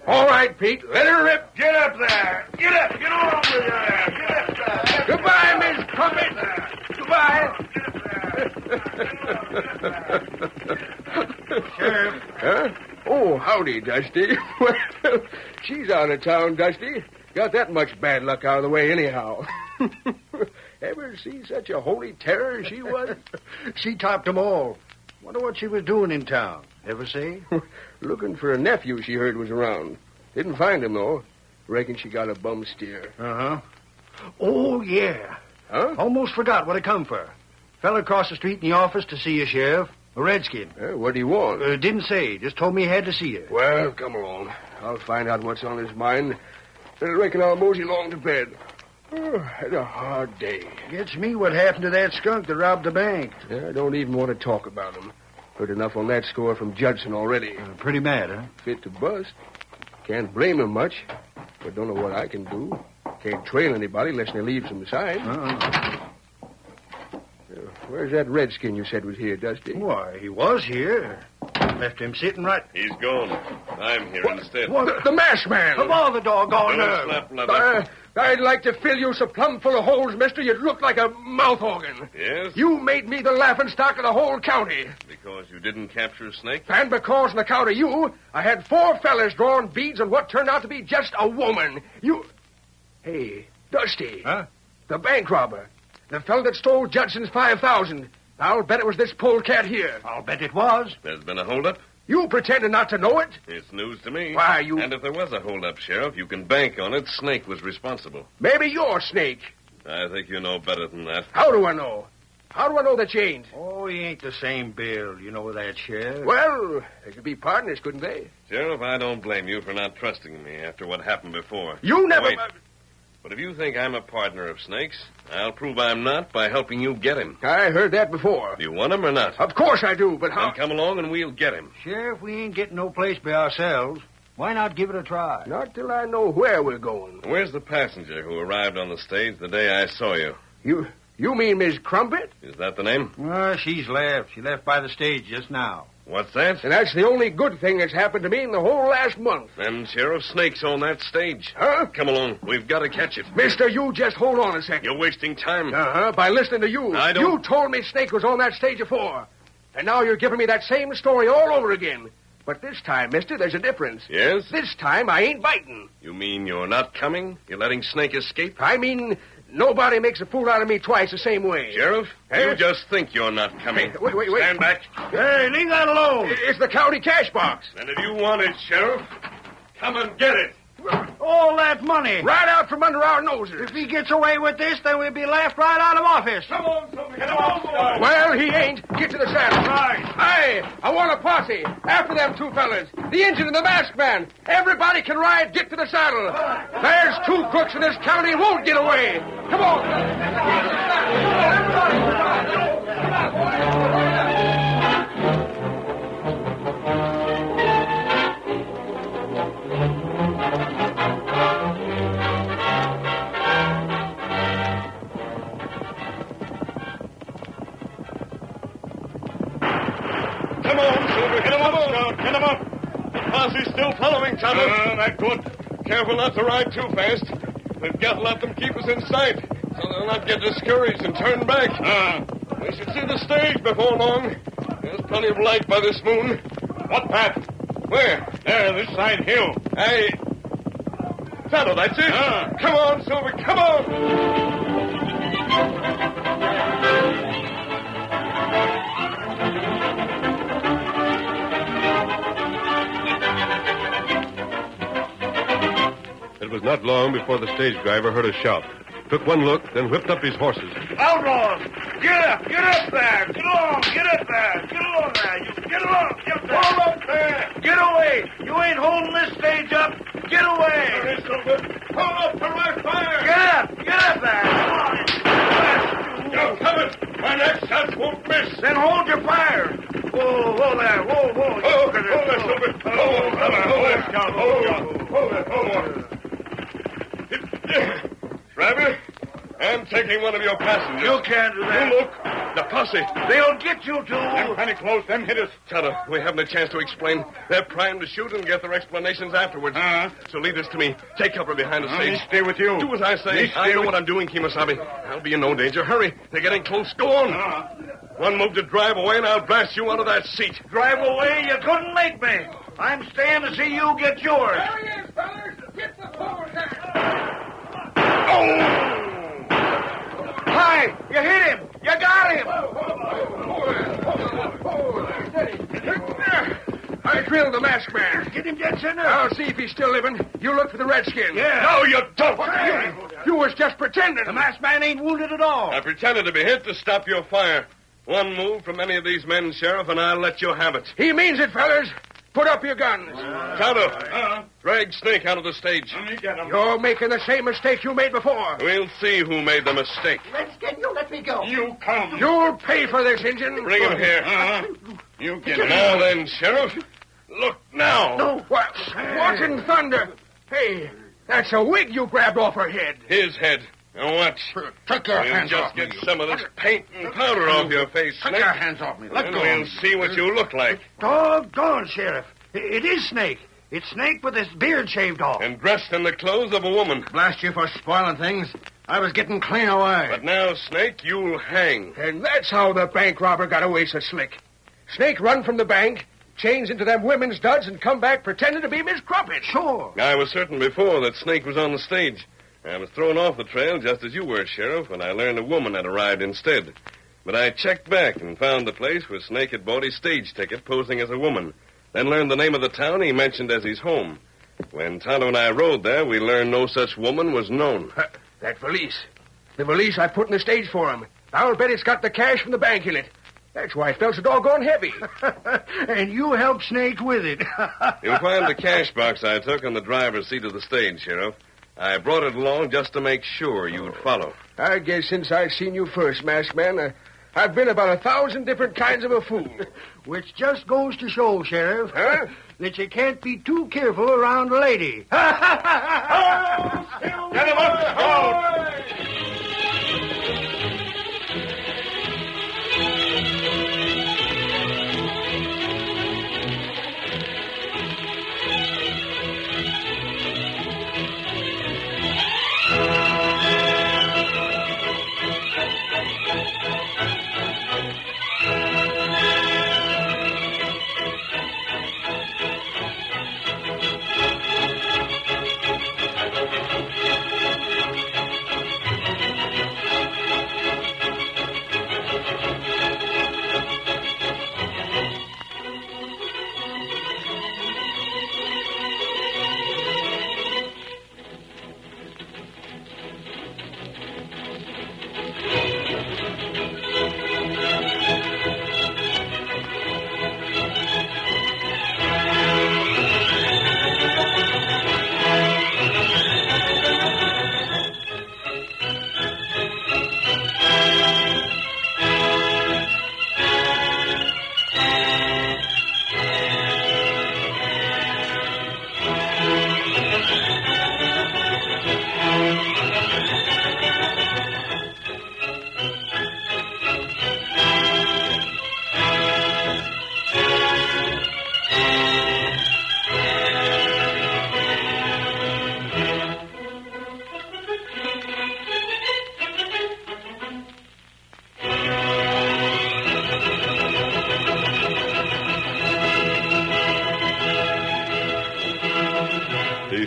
All right, Pete. Let her rip. Get up there. Get up. Get on over there. Get up there. Goodbye, Miss Crumpet. Goodbye. Sheriff. Huh? Oh, howdy, Dusty. Well, she's out of town, Dusty. Got that much bad luck out of the way anyhow. Ever see such a holy terror as she was? She topped them all. Wonder what she was doing in town. Ever see? Looking for a nephew she heard was around. Didn't find him, though. Reckon she got a bum steer. Uh-huh. Oh, yeah. Huh? Almost forgot what I come for. Fella across the street in the office to see you, Sheriff. A redskin. What do you want? Didn't say. Just told me he had to see you. Well, come along. I'll find out what's on his mind. Then I reckon I'll mosey along to bed. Oh, had a hard day. Gets me what happened to that skunk that robbed the bank. I don't even want to talk about him. Heard enough on that score from Judson already. Pretty mad, huh? Fit to bust. Can't blame him much, but don't know what I can do. Can't trail anybody unless they leave some sign. Where's that redskin you said was here, Dusty? Why, he was here. Left him sitting right... He's gone. I'm here instead. What? The masked man! Of all the doggone Don't slap leather. I'd like to fill you so plumb full of holes, mister, you'd look like a mouth organ. Yes? You made me the laughingstock of the whole county. Because you didn't capture a snake? And because on account of you, I had 4 fellas drawing beads on what turned out to be just a woman. You... Hey, Dusty. Huh? The bank robber. The fellow that stole Judson's 5,000. I'll bet it was this polecat here. I'll bet it was. There's been a holdup? You pretended not to know it? It's news to me. Why, you... And if there was a holdup, Sheriff, you can bank on it. Snake was responsible. Maybe you're Snake. I think you know better than that. How do I know? How do I know that you ain't? Oh, he ain't the same Bill. You know that, Sheriff. Well, they could be partners, couldn't they? Sheriff, I don't blame you for not trusting me after what happened before. You never... Wait. But if you think I'm a partner of Snake's, I'll prove I'm not by helping you get him. I heard that before. Do you want him or not? Of course I do, but how... Then come along and we'll get him. Sheriff, we ain't getting no place by ourselves. Why not give it a try? Not till I know where we're going. Where's the passenger who arrived on the stage the day I saw you? You mean Miss Crumpet? Is that the name? She's left. She left by the stage just now. What's that? And that's the only good thing that's happened to me in the whole last month. Then Sheriff Snake's on that stage. Huh? Come along. We've got to catch it. Mister, you just hold on a second. You're wasting time. By listening to you. I don't... You told me Snake was on that stage before. And now you're giving me that same story all over again. But this time, mister, there's a difference. Yes? This time I ain't biting. You mean you're not coming? You're letting Snake escape? I mean... Nobody makes a fool out of me twice the same way. Sheriff, you just think you're not coming. Hey, wait. Stand back. Hey, leave that alone. It's the county cash box. And if you want it, Sheriff, come and get it. All that money. Right out from under our noses. If he gets away with this, then we'll be laughed right out of office. Come on, somebody. Come on. Well, he ain't. Get to the saddle. Right. Hey, I want a posse. After them 2 fellas. The engine and the masked man. Everybody can ride. Get to the saddle. There's 2 crooks in this county won't get away. Come on. Come on, Silver. Get him up, Scout. Get him up. The posse's still following, Tonto. That's good. Careful not to ride too fast. We've got to let them keep us in sight so they'll not get discouraged and turn back. We should see the stage before long. There's plenty of light by this moon. What path? Where? There, this side hill. Tonto, that's it. Come on, Silver, come on. It was not long before the stage driver heard a shout. Took one look, then whipped up his horses. Outlaws! Get up! Get up there! Get along! Get up there! Get along there! You get along! Get there! Hold up there! Get away! You ain't holding this stage up! Get away! There is Silver. Hold up for my fire! Get up! Get up there! Come on! You're coming! My next shot won't miss. Then hold your fire! Whoa there! Whoa! Hold there, Silver! Hold there! Driver, I'm taking one of your passengers. You can't do that. You look. The posse. They'll get you two. Them plenty close. Them hit us. Tonto, we haven't a chance to explain. They're primed to shoot and get their explanations afterwards. So leave this to me. Take cover behind the stage. Stay with you. Do as I say. I know what I'm doing, Kemosabe. I'll be in no danger. Hurry. They're getting close. Go on. One move to drive away, and I'll blast you out of that seat. Drive away? You couldn't make me. I'm staying to see you get yours. There he is, fellas. Get the forward there. Hi! You hit him! You got him! I drilled the masked man. Get him, Jensen. I'll see if he's still living. You look for the redskin. Yeah. No, you don't. You was just pretending. The masked man ain't wounded at all. I pretended to be hit to stop your fire. One move from any of these men, Sheriff, and I'll let you have it. He means it, fellas. Put up your guns. Tonto, drag Snake out of the stage. You're making the same mistake you made before. We'll see who made the mistake. Redskin, you let me go. You come. You'll pay for this, Injun. Bring him here. You get him. Now then, Sheriff. Look now. No, what in thunder? Hey, that's a wig you grabbed off her head. His head. Now watch. Take your hands off me. Just get some of this paint and powder off your face, Take Snake. your hands off me. Let And go. we'll see what you look like. Doggone, Sheriff. It is Snake. It's Snake with his beard shaved off. And dressed in the clothes of a woman. Blast you for spoiling things. I was getting clean away. But now, Snake, you'll hang. And that's how the bank robber got away so slick. Snake run from the bank, changed into them women's duds, and come back pretending to be Miss Crumpet. Sure. I was certain before that Snake was on the stage. I was thrown off the trail just as you were, Sheriff, when I learned a woman had arrived instead. But I checked back and found the place where Snake had bought his stage ticket posing as a woman. Then learned the name of the town he mentioned as his home. When Tonto and I rode there, we learned no such woman was known. That valise. The valise I put in the stage for him. I'll bet it's got the cash from the bank in it. That's why it felt so doggone heavy. And you helped Snake with it. You'll find the cash box I took on the driver's seat of the stage, Sheriff. I brought it along just to make sure you'd follow. I guess since I seen you first, Masked Man, I've been about 1,000 different kinds of a fool. Which just goes to show, Sheriff, Huh? that you can't be too careful around a lady. Get him up, Scout!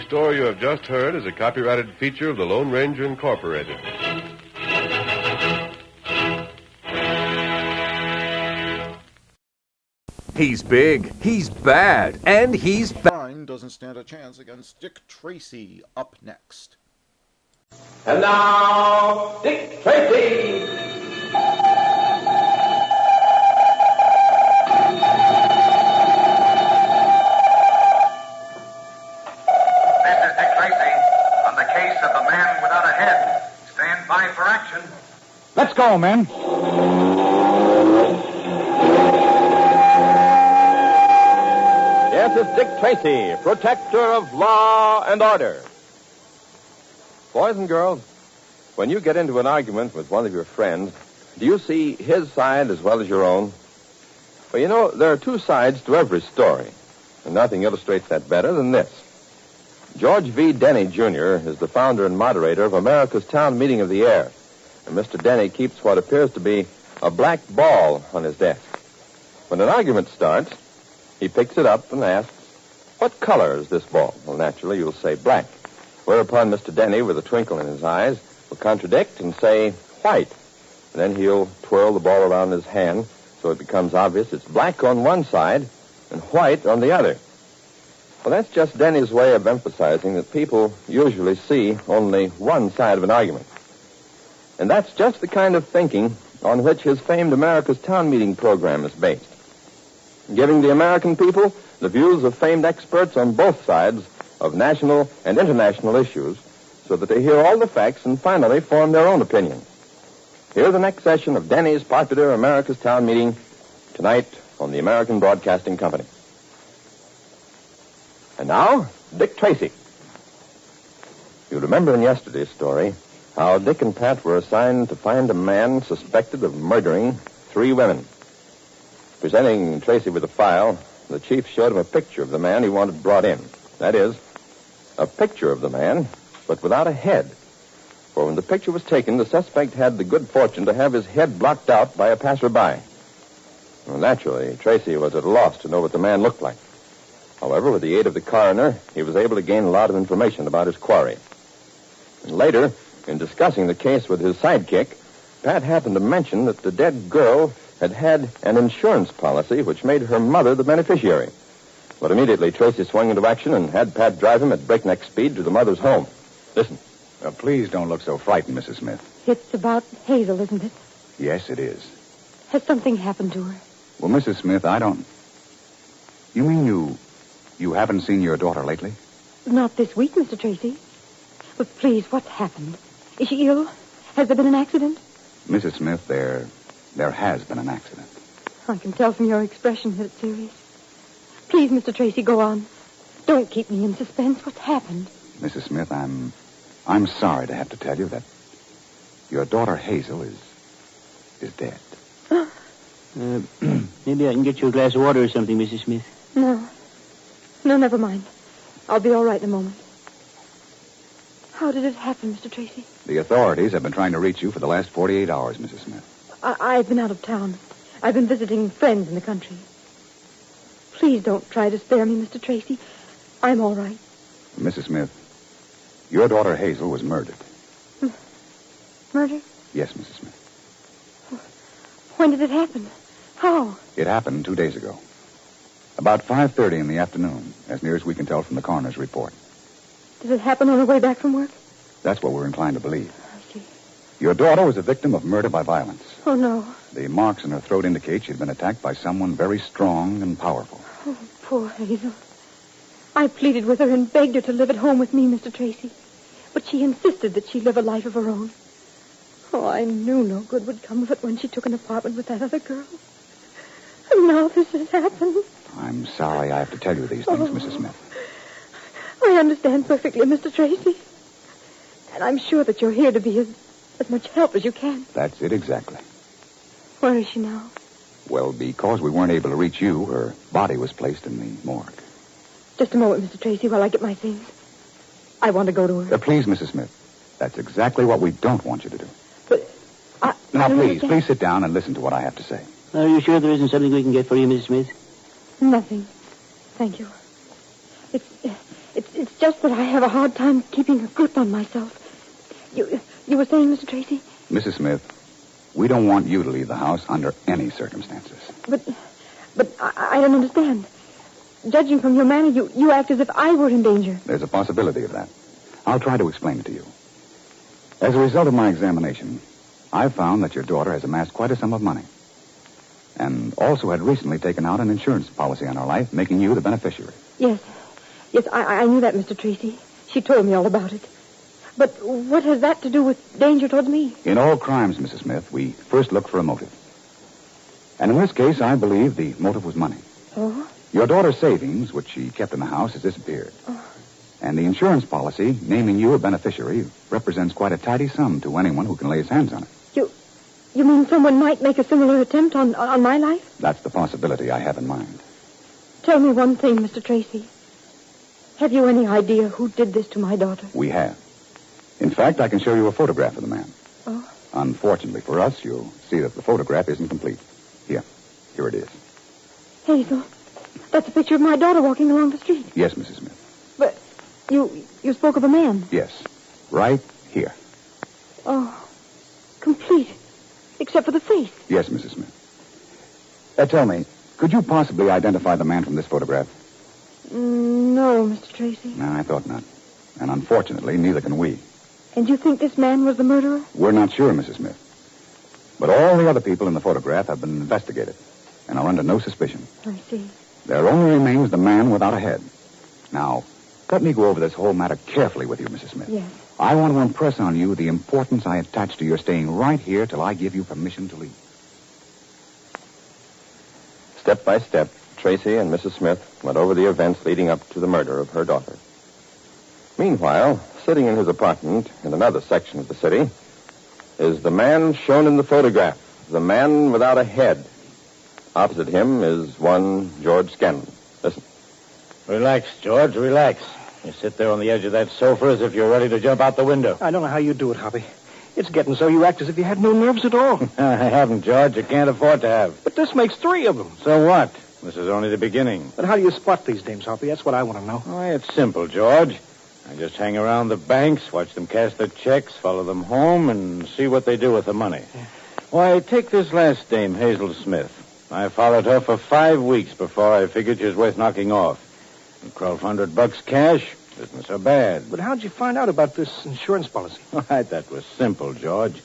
story you have just heard is a copyrighted feature of the Lone Ranger Incorporated. He's big, he's bad, and he's Crime doesn't stand a chance against Dick Tracy. Up next. And now, Dick Tracy. This is Dick Tracy on the case of the man without a head. Stand by for action. Let's go, men. Yes, it's Dick Tracy, protector of law and order. Boys and girls, when you get into an argument with one of your friends, do you see his side as well as your own? Well, you know, there are two sides to every story, and nothing illustrates that better than this. George V. Denny, Jr. is the founder and moderator of America's Town Meeting of the Air, and Mr. Denny keeps what appears to be a black ball on his desk. When an argument starts, he picks it up and asks, "What color is this ball?" Well, naturally, you'll say black. Whereupon Mr. Denny, with a twinkle in his eyes, will contradict and say white. And then he'll twirl the ball around his hand so it becomes obvious it's black on one side and white on the other. Well, that's just Denny's way of emphasizing that people usually see only one side of an argument. And that's just the kind of thinking on which his famed America's Town Meeting program is based. Giving the American people the views of famed experts on both sides of national and international issues so that they hear all the facts and finally form their own opinion. Here's the next session of Denny's popular America's Town Meeting tonight on the American Broadcasting Company. And now, Dick Tracy. You remember in yesterday's story how Dick and Pat were assigned to find a man suspected of murdering 3 women. Presenting Tracy with a file, the chief showed him a picture of the man he wanted brought in. That is, a picture of the man, but without a head. For when the picture was taken, the suspect had the good fortune to have his head blocked out by a passerby. Well, naturally, Tracy was at a loss to know what the man looked like. However, with the aid of the coroner, he was able to gain a lot of information about his quarry. And later, in discussing the case with his sidekick, Pat happened to mention that the dead girl had had an insurance policy which made her mother the beneficiary. But immediately, Tracy swung into action and had Pat drive him at breakneck speed to the mother's home. Listen. Please don't look so frightened, Mrs. Smith. It's about Hazel, isn't it? Yes, it is. Has something happened to her? Well, Mrs. Smith, I don't... You mean you haven't seen your daughter lately? Not this week, Mr. Tracy. But please, what's happened? Is she ill? Has there been an accident? Mrs. Smith, there has been an accident. I can tell from your expression that it's serious. Please, Mr. Tracy, go on. Don't keep me in suspense. What's happened? Mrs. Smith, I'm sorry to have to tell you that your daughter Hazel is dead. Maybe I can get you a glass of water or something, Mrs. Smith. No, never mind. I'll be all right in a moment. How did it happen, Mr. Tracy? The authorities have been trying to reach you for the last 48 hours, Mrs. Smith. I've been out of town. I've been visiting friends in the country. Please don't try to spare me, Mr. Tracy. I'm all right. Mrs. Smith, your daughter Hazel was murdered. Murder? Yes, Mrs. Smith. When did it happen? How? It happened 2 days ago. About 5:30 in the afternoon, as near as we can tell from the coroner's report. Did it happen on her way back from work? That's what we're inclined to believe. I see. Your daughter was a victim of murder by violence. Oh, no. The marks in her throat indicate she'd been attacked by someone very strong and powerful. Oh, poor Hazel. I pleaded with her and begged her to live at home with me, Mr. Tracy. But she insisted that she live a life of her own. Oh, I knew no good would come of it when she took an apartment with that other girl. And now this has happened. I'm sorry I have to tell you these things, Mrs. Smith. I understand perfectly, Mr. Tracy. And I'm sure that you're here to be as much help as you can. That's it exactly. Where is she now? Well, because we weren't able to reach you, her body was placed in the morgue. Just a moment, Mr. Tracy, while I get my things. I want to go to her. Please, Mrs. Smith. That's exactly what we don't want you to do. But Now, please sit down and listen to what I have to say. Are you sure there isn't something we can get for you, Mrs. Smith? Nothing. Thank you. It's just that I have a hard time keeping a grip on myself. You were saying, Mr. Tracy? Mrs. Smith, we don't want you to leave the house under any circumstances. But I don't understand. Judging from your manner, you act as if I were in danger. There's a possibility of that. I'll try to explain it to you. As a result of my examination, I've found that your daughter has amassed quite a sum of money. And also had recently taken out an insurance policy on her life, making you the beneficiary. Yes, I knew that, Mr. Tracy. She told me all about it. But what has that to do with danger towards me? In all crimes, Mrs. Smith, we first look for a motive. And in this case, I believe the motive was money. Oh? Your daughter's savings, which she kept in the house, has disappeared. Oh. And the insurance policy, naming you a beneficiary, represents quite a tidy sum to anyone who can lay his hands on it. You mean someone might make a similar attempt on my life? That's the possibility I have in mind. Tell me one thing, Mr. Tracy. Have you any idea who did this to my daughter? We have. In fact, I can show you a photograph of the man. Oh? Unfortunately for us, you'll see that the photograph isn't complete. Here it is. Hazel, that's a picture of my daughter walking along the street. Yes, Mrs. Smith. But you spoke of a man. Yes, right here. Oh, complete. Except for the face. Yes, Mrs. Smith. Tell me, could you possibly identify the man from this photograph? No, Mr. Tracy. No, I thought not. And unfortunately, neither can we. And you think this man was the murderer? We're not sure, Mrs. Smith. But all the other people in the photograph have been investigated and are under no suspicion. I see. There only remains the man without a head. Now, let me go over this whole matter carefully with you, Mrs. Smith. Yes. I want to impress on you the importance I attach to your staying right here till I give you permission to leave. Step by step, Tracy and Mrs. Smith went over the events leading up to the murder of her daughter. Meanwhile, sitting in his apartment in another section of the city is the man shown in the photograph, the man without a head. Opposite him is one George Scanlon. Listen. Relax, George, relax. You sit there on the edge of that sofa as if you're ready to jump out the window. I don't know how you do it, Hoppy. It's getting so you act as if you had no nerves at all. I haven't, George. You can't afford to have. But this makes 3 of them. So what? This is only the beginning. But how do you spot these dames, Hoppy? That's what I want to know. Why, it's simple, George. I just hang around the banks, watch them cash their checks, follow them home, and see what they do with the money. Yeah. Why, take this last dame, Hazel Smith. I followed her for 5 weeks before I figured she was worth knocking off. And $1,200 cash isn't so bad. But how'd you find out about this insurance policy? Why, that was simple, George.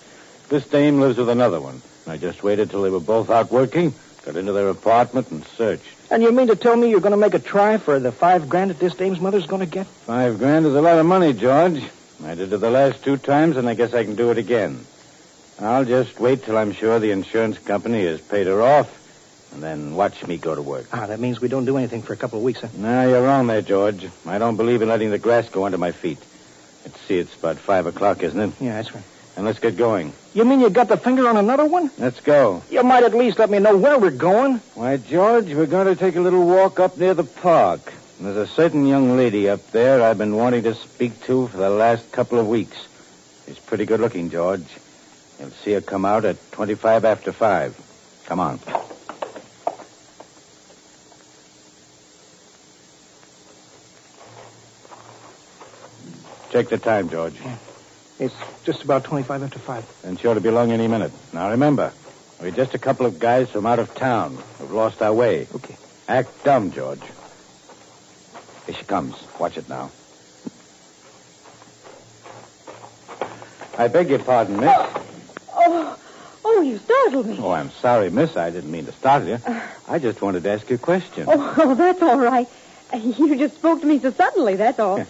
This dame lives with another one. I just waited till they were both out working, got into their apartment, and searched. And you mean to tell me you're going to make a try for the $5,000 that this dame's mother's going to get? $5,000 is a lot of money, George. I did it the last 2 times, and I guess I can do it again. I'll just wait till I'm sure the insurance company has paid her off, and then watch me go to work. That means we don't do anything for a couple of weeks, huh? No, you're wrong there, George. I don't believe in letting the grass go under my feet. Let's see, it's about 5 o'clock, isn't it? Yeah, that's right. And let's get going. You mean you got the finger on another one? Let's go. You might at least let me know where we're going. Why, George, we're going to take a little walk up near the park. There's a certain young lady up there I've been wanting to speak to for the last couple of weeks. She's pretty good looking, George. You'll see her come out at 25 after 5. Come on. Check the time, George. Yeah. It's just about 25 after 5. And sure to be along any minute. Now, remember, we're just a couple of guys from out of town who've lost our way. Okay. Act dumb, George. Here she comes. Watch it now. I beg your pardon, miss. Oh, you startled me. Oh, I'm sorry, miss. I didn't mean to startle you. I just wanted to ask you a question. Oh, that's all right. You just spoke to me so suddenly, that's all.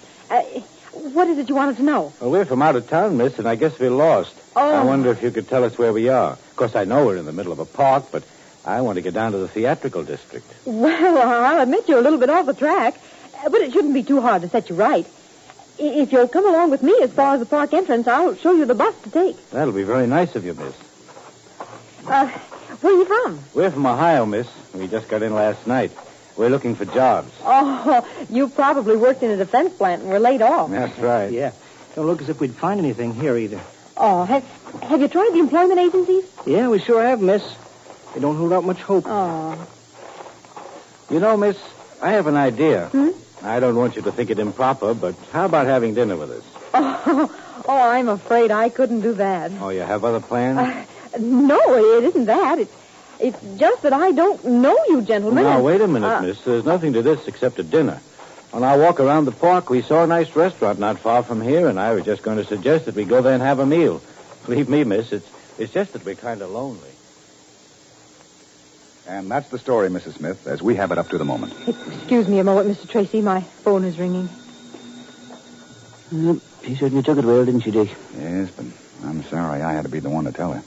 What is it you wanted to know? Well, we're from out of town, miss, and I guess we're lost. Oh. I wonder if you could tell us where we are. Of course, I know we're in the middle of a park, but I want to get down to the theatrical district. Well, I'll admit you're a little bit off the track, but it shouldn't be too hard to set you right. If you'll come along with me as far as the park entrance, I'll show you the bus to take. That'll be very nice of you, miss. Where are you from? We're from Ohio, miss. We just got in last night. We're looking for jobs. Oh, you probably worked in a defense plant and were laid off. That's right. Yeah. Don't look as if we'd find anything here either. Oh, have you tried the employment agencies? Yeah, we sure have, miss. They don't hold out much hope. Oh. You know, miss, I have an idea. I don't want you to think it improper, but how about having dinner with us? Oh, I'm afraid I couldn't do that. Oh, you have other plans? No, it isn't that. It's just that I don't know you gentlemen. Now, wait a minute, miss. There's nothing to this except a dinner. On our walk around the park, we saw a nice restaurant not far from here, and I was just going to suggest that we go there and have a meal. Believe me, miss, it's just that we're kind of lonely. And that's the story, Mrs. Smith, as we have it up to the moment. Excuse me a moment, Mr. Tracy. My phone is ringing. She certainly took it well, didn't she, Dick? Yes, but I'm sorry I had to be the one to tell her.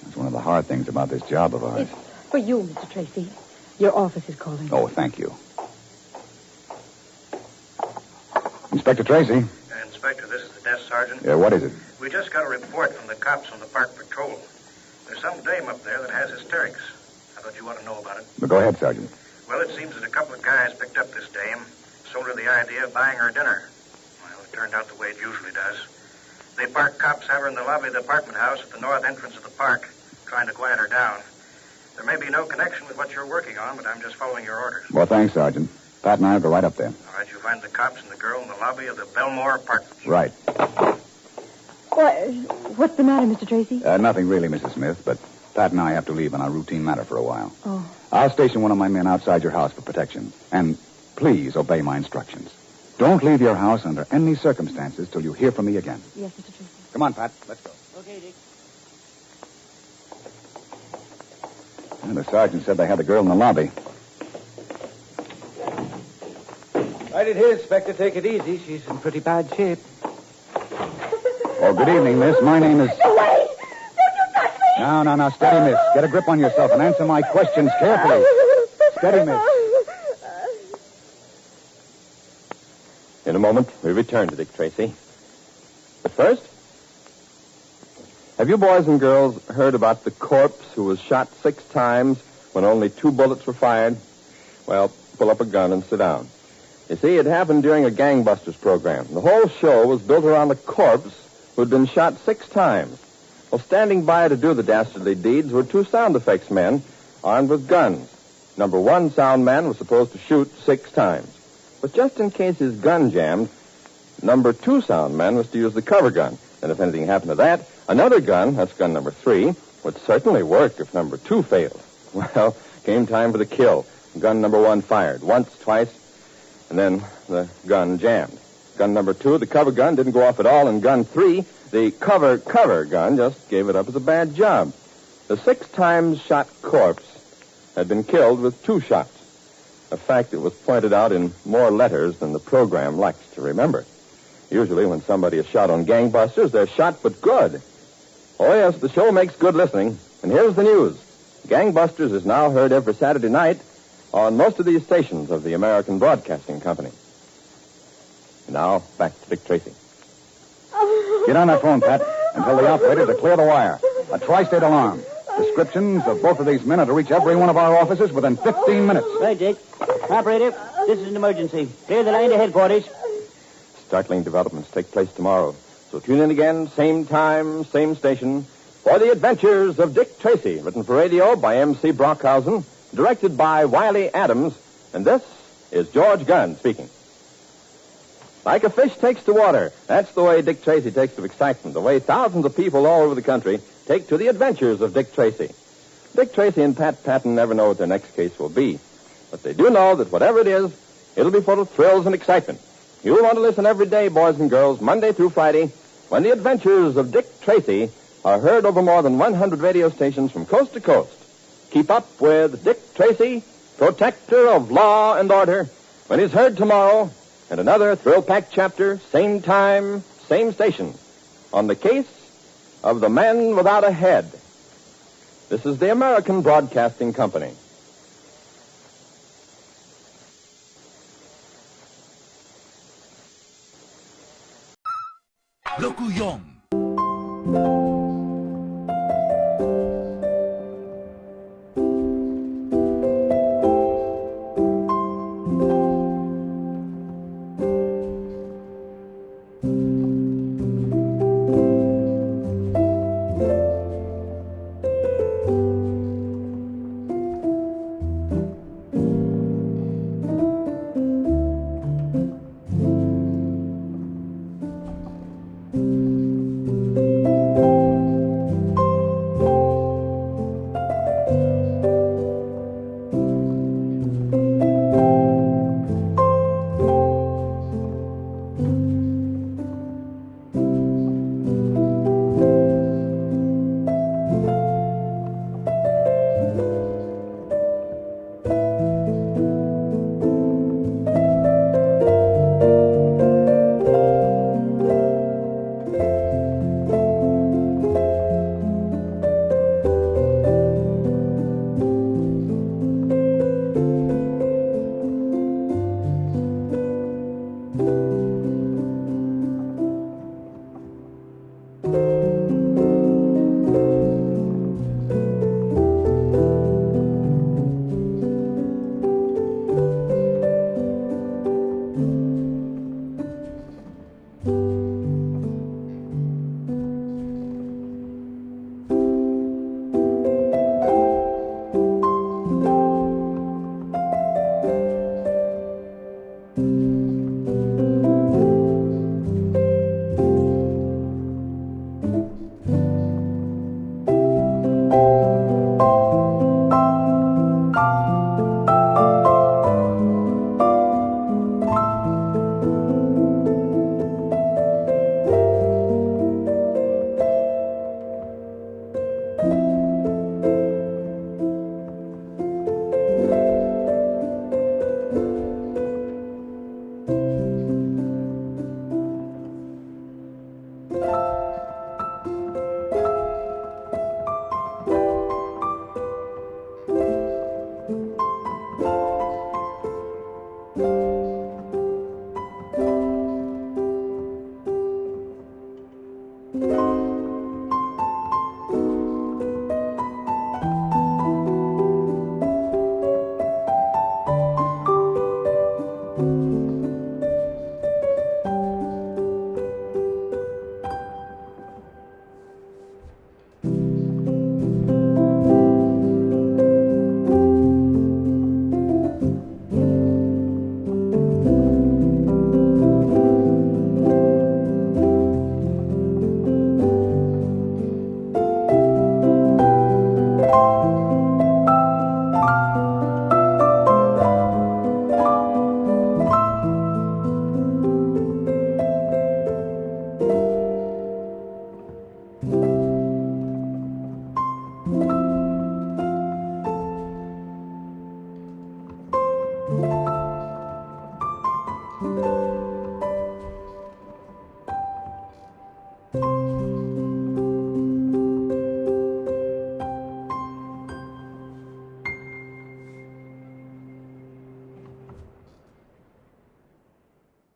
That's one of the hard things about this job of ours. It's for you, Mr. Tracy. Your office is calling. Oh, thank you. Inspector Tracy. Inspector, this is the desk sergeant. Yeah, what is it? We just got a report from the cops on the park patrol. There's some dame up there that has hysterics. I thought you want to know about it. But go ahead, Sergeant. Well, it seems that a couple of guys picked up this dame, sold her the idea of buying her dinner. Well, it turned out the way it usually does. They parked cops have her in the lobby of the apartment house at the north entrance of the park, trying to quiet her down. There may be no connection with what you're working on, but I'm just following your orders. Well, thanks, Sergeant. Pat and I will go right up there. All right, you'll find the cops and the girl in the lobby of the Belmore apartments. Right. What's the matter, Mr. Tracy? Nothing really, Mrs. Smith, but Pat and I have to leave on a routine matter for a while. Oh. I'll station one of my men outside your house for protection. And please obey my instructions. Don't leave your house under any circumstances till you hear from me again. Yes, Mr. Tracy. Come on, Pat. Let's go. Okay, Dick. And the sergeant said they had the girl in the lobby. Right it here, Inspector. Take it easy. She's in pretty bad shape. Oh, good evening, miss. My name is... Away! No. Steady, miss. Get a grip on yourself and answer my questions carefully. Steady, miss. In a moment, we return to Dick Tracy. But first, have you boys and girls heard about the corpse who was shot 6 times when only 2 bullets were fired? Well, pull up a gun and sit down. You see, it happened during a gangbusters program. The whole show was built around a corpse who'd been shot 6 times. Well, standing by to do the dastardly deeds were 2 sound effects men armed with guns. Number 1 sound man was supposed to shoot 6 times. But just in case his gun jammed, number 2 sound man was to use the cover gun. And if anything happened to that, another gun, that's gun number 3, would certainly work if number 2 failed. Well, came time for the kill. Gun number 1 fired once, twice, and then the gun jammed. Gun number 2, the cover gun, didn't go off at all, and gun 3, the cover gun, just gave it up as a bad job. The 6 times shot corpse had been killed with 2 shots, a fact that was pointed out in more letters than the program likes to remember. Usually when somebody is shot on gangbusters, they're shot but good. Oh, yes, the show makes good listening. And here's the news. Gangbusters is now heard every Saturday night on most of these stations of the American Broadcasting Company. And now, back to Dick Tracy. Get on that phone, Pat, and tell the operator to clear the wire. A tri-state alarm. Descriptions of both of these men are to reach every one of our offices within 15 minutes. Right, Dick. Operator, this is an emergency. Clear the line to headquarters. Startling developments take place tomorrow. So tune in again, same time, same station, for the adventures of Dick Tracy, written for radio by M.C. Brockhausen, directed by Wiley Adams, and this is George Gunn speaking. Like a fish takes to water, that's the way Dick Tracy takes to excitement, the way thousands of people all over the country take to the adventures of Dick Tracy. Dick Tracy and Pat Patton never know what their next case will be, but they do know that whatever it is, it'll be full of thrills and excitement. You'll want to listen every day, boys and girls, Monday through Friday, when the adventures of Dick Tracy are heard over more than 100 radio stations from coast to coast. Keep up with Dick Tracy, protector of law and order, when he's heard tomorrow, and another thrill-packed chapter, same time, same station, on the case of the man without a head. This is the American Broadcasting Company. Locuyon. you.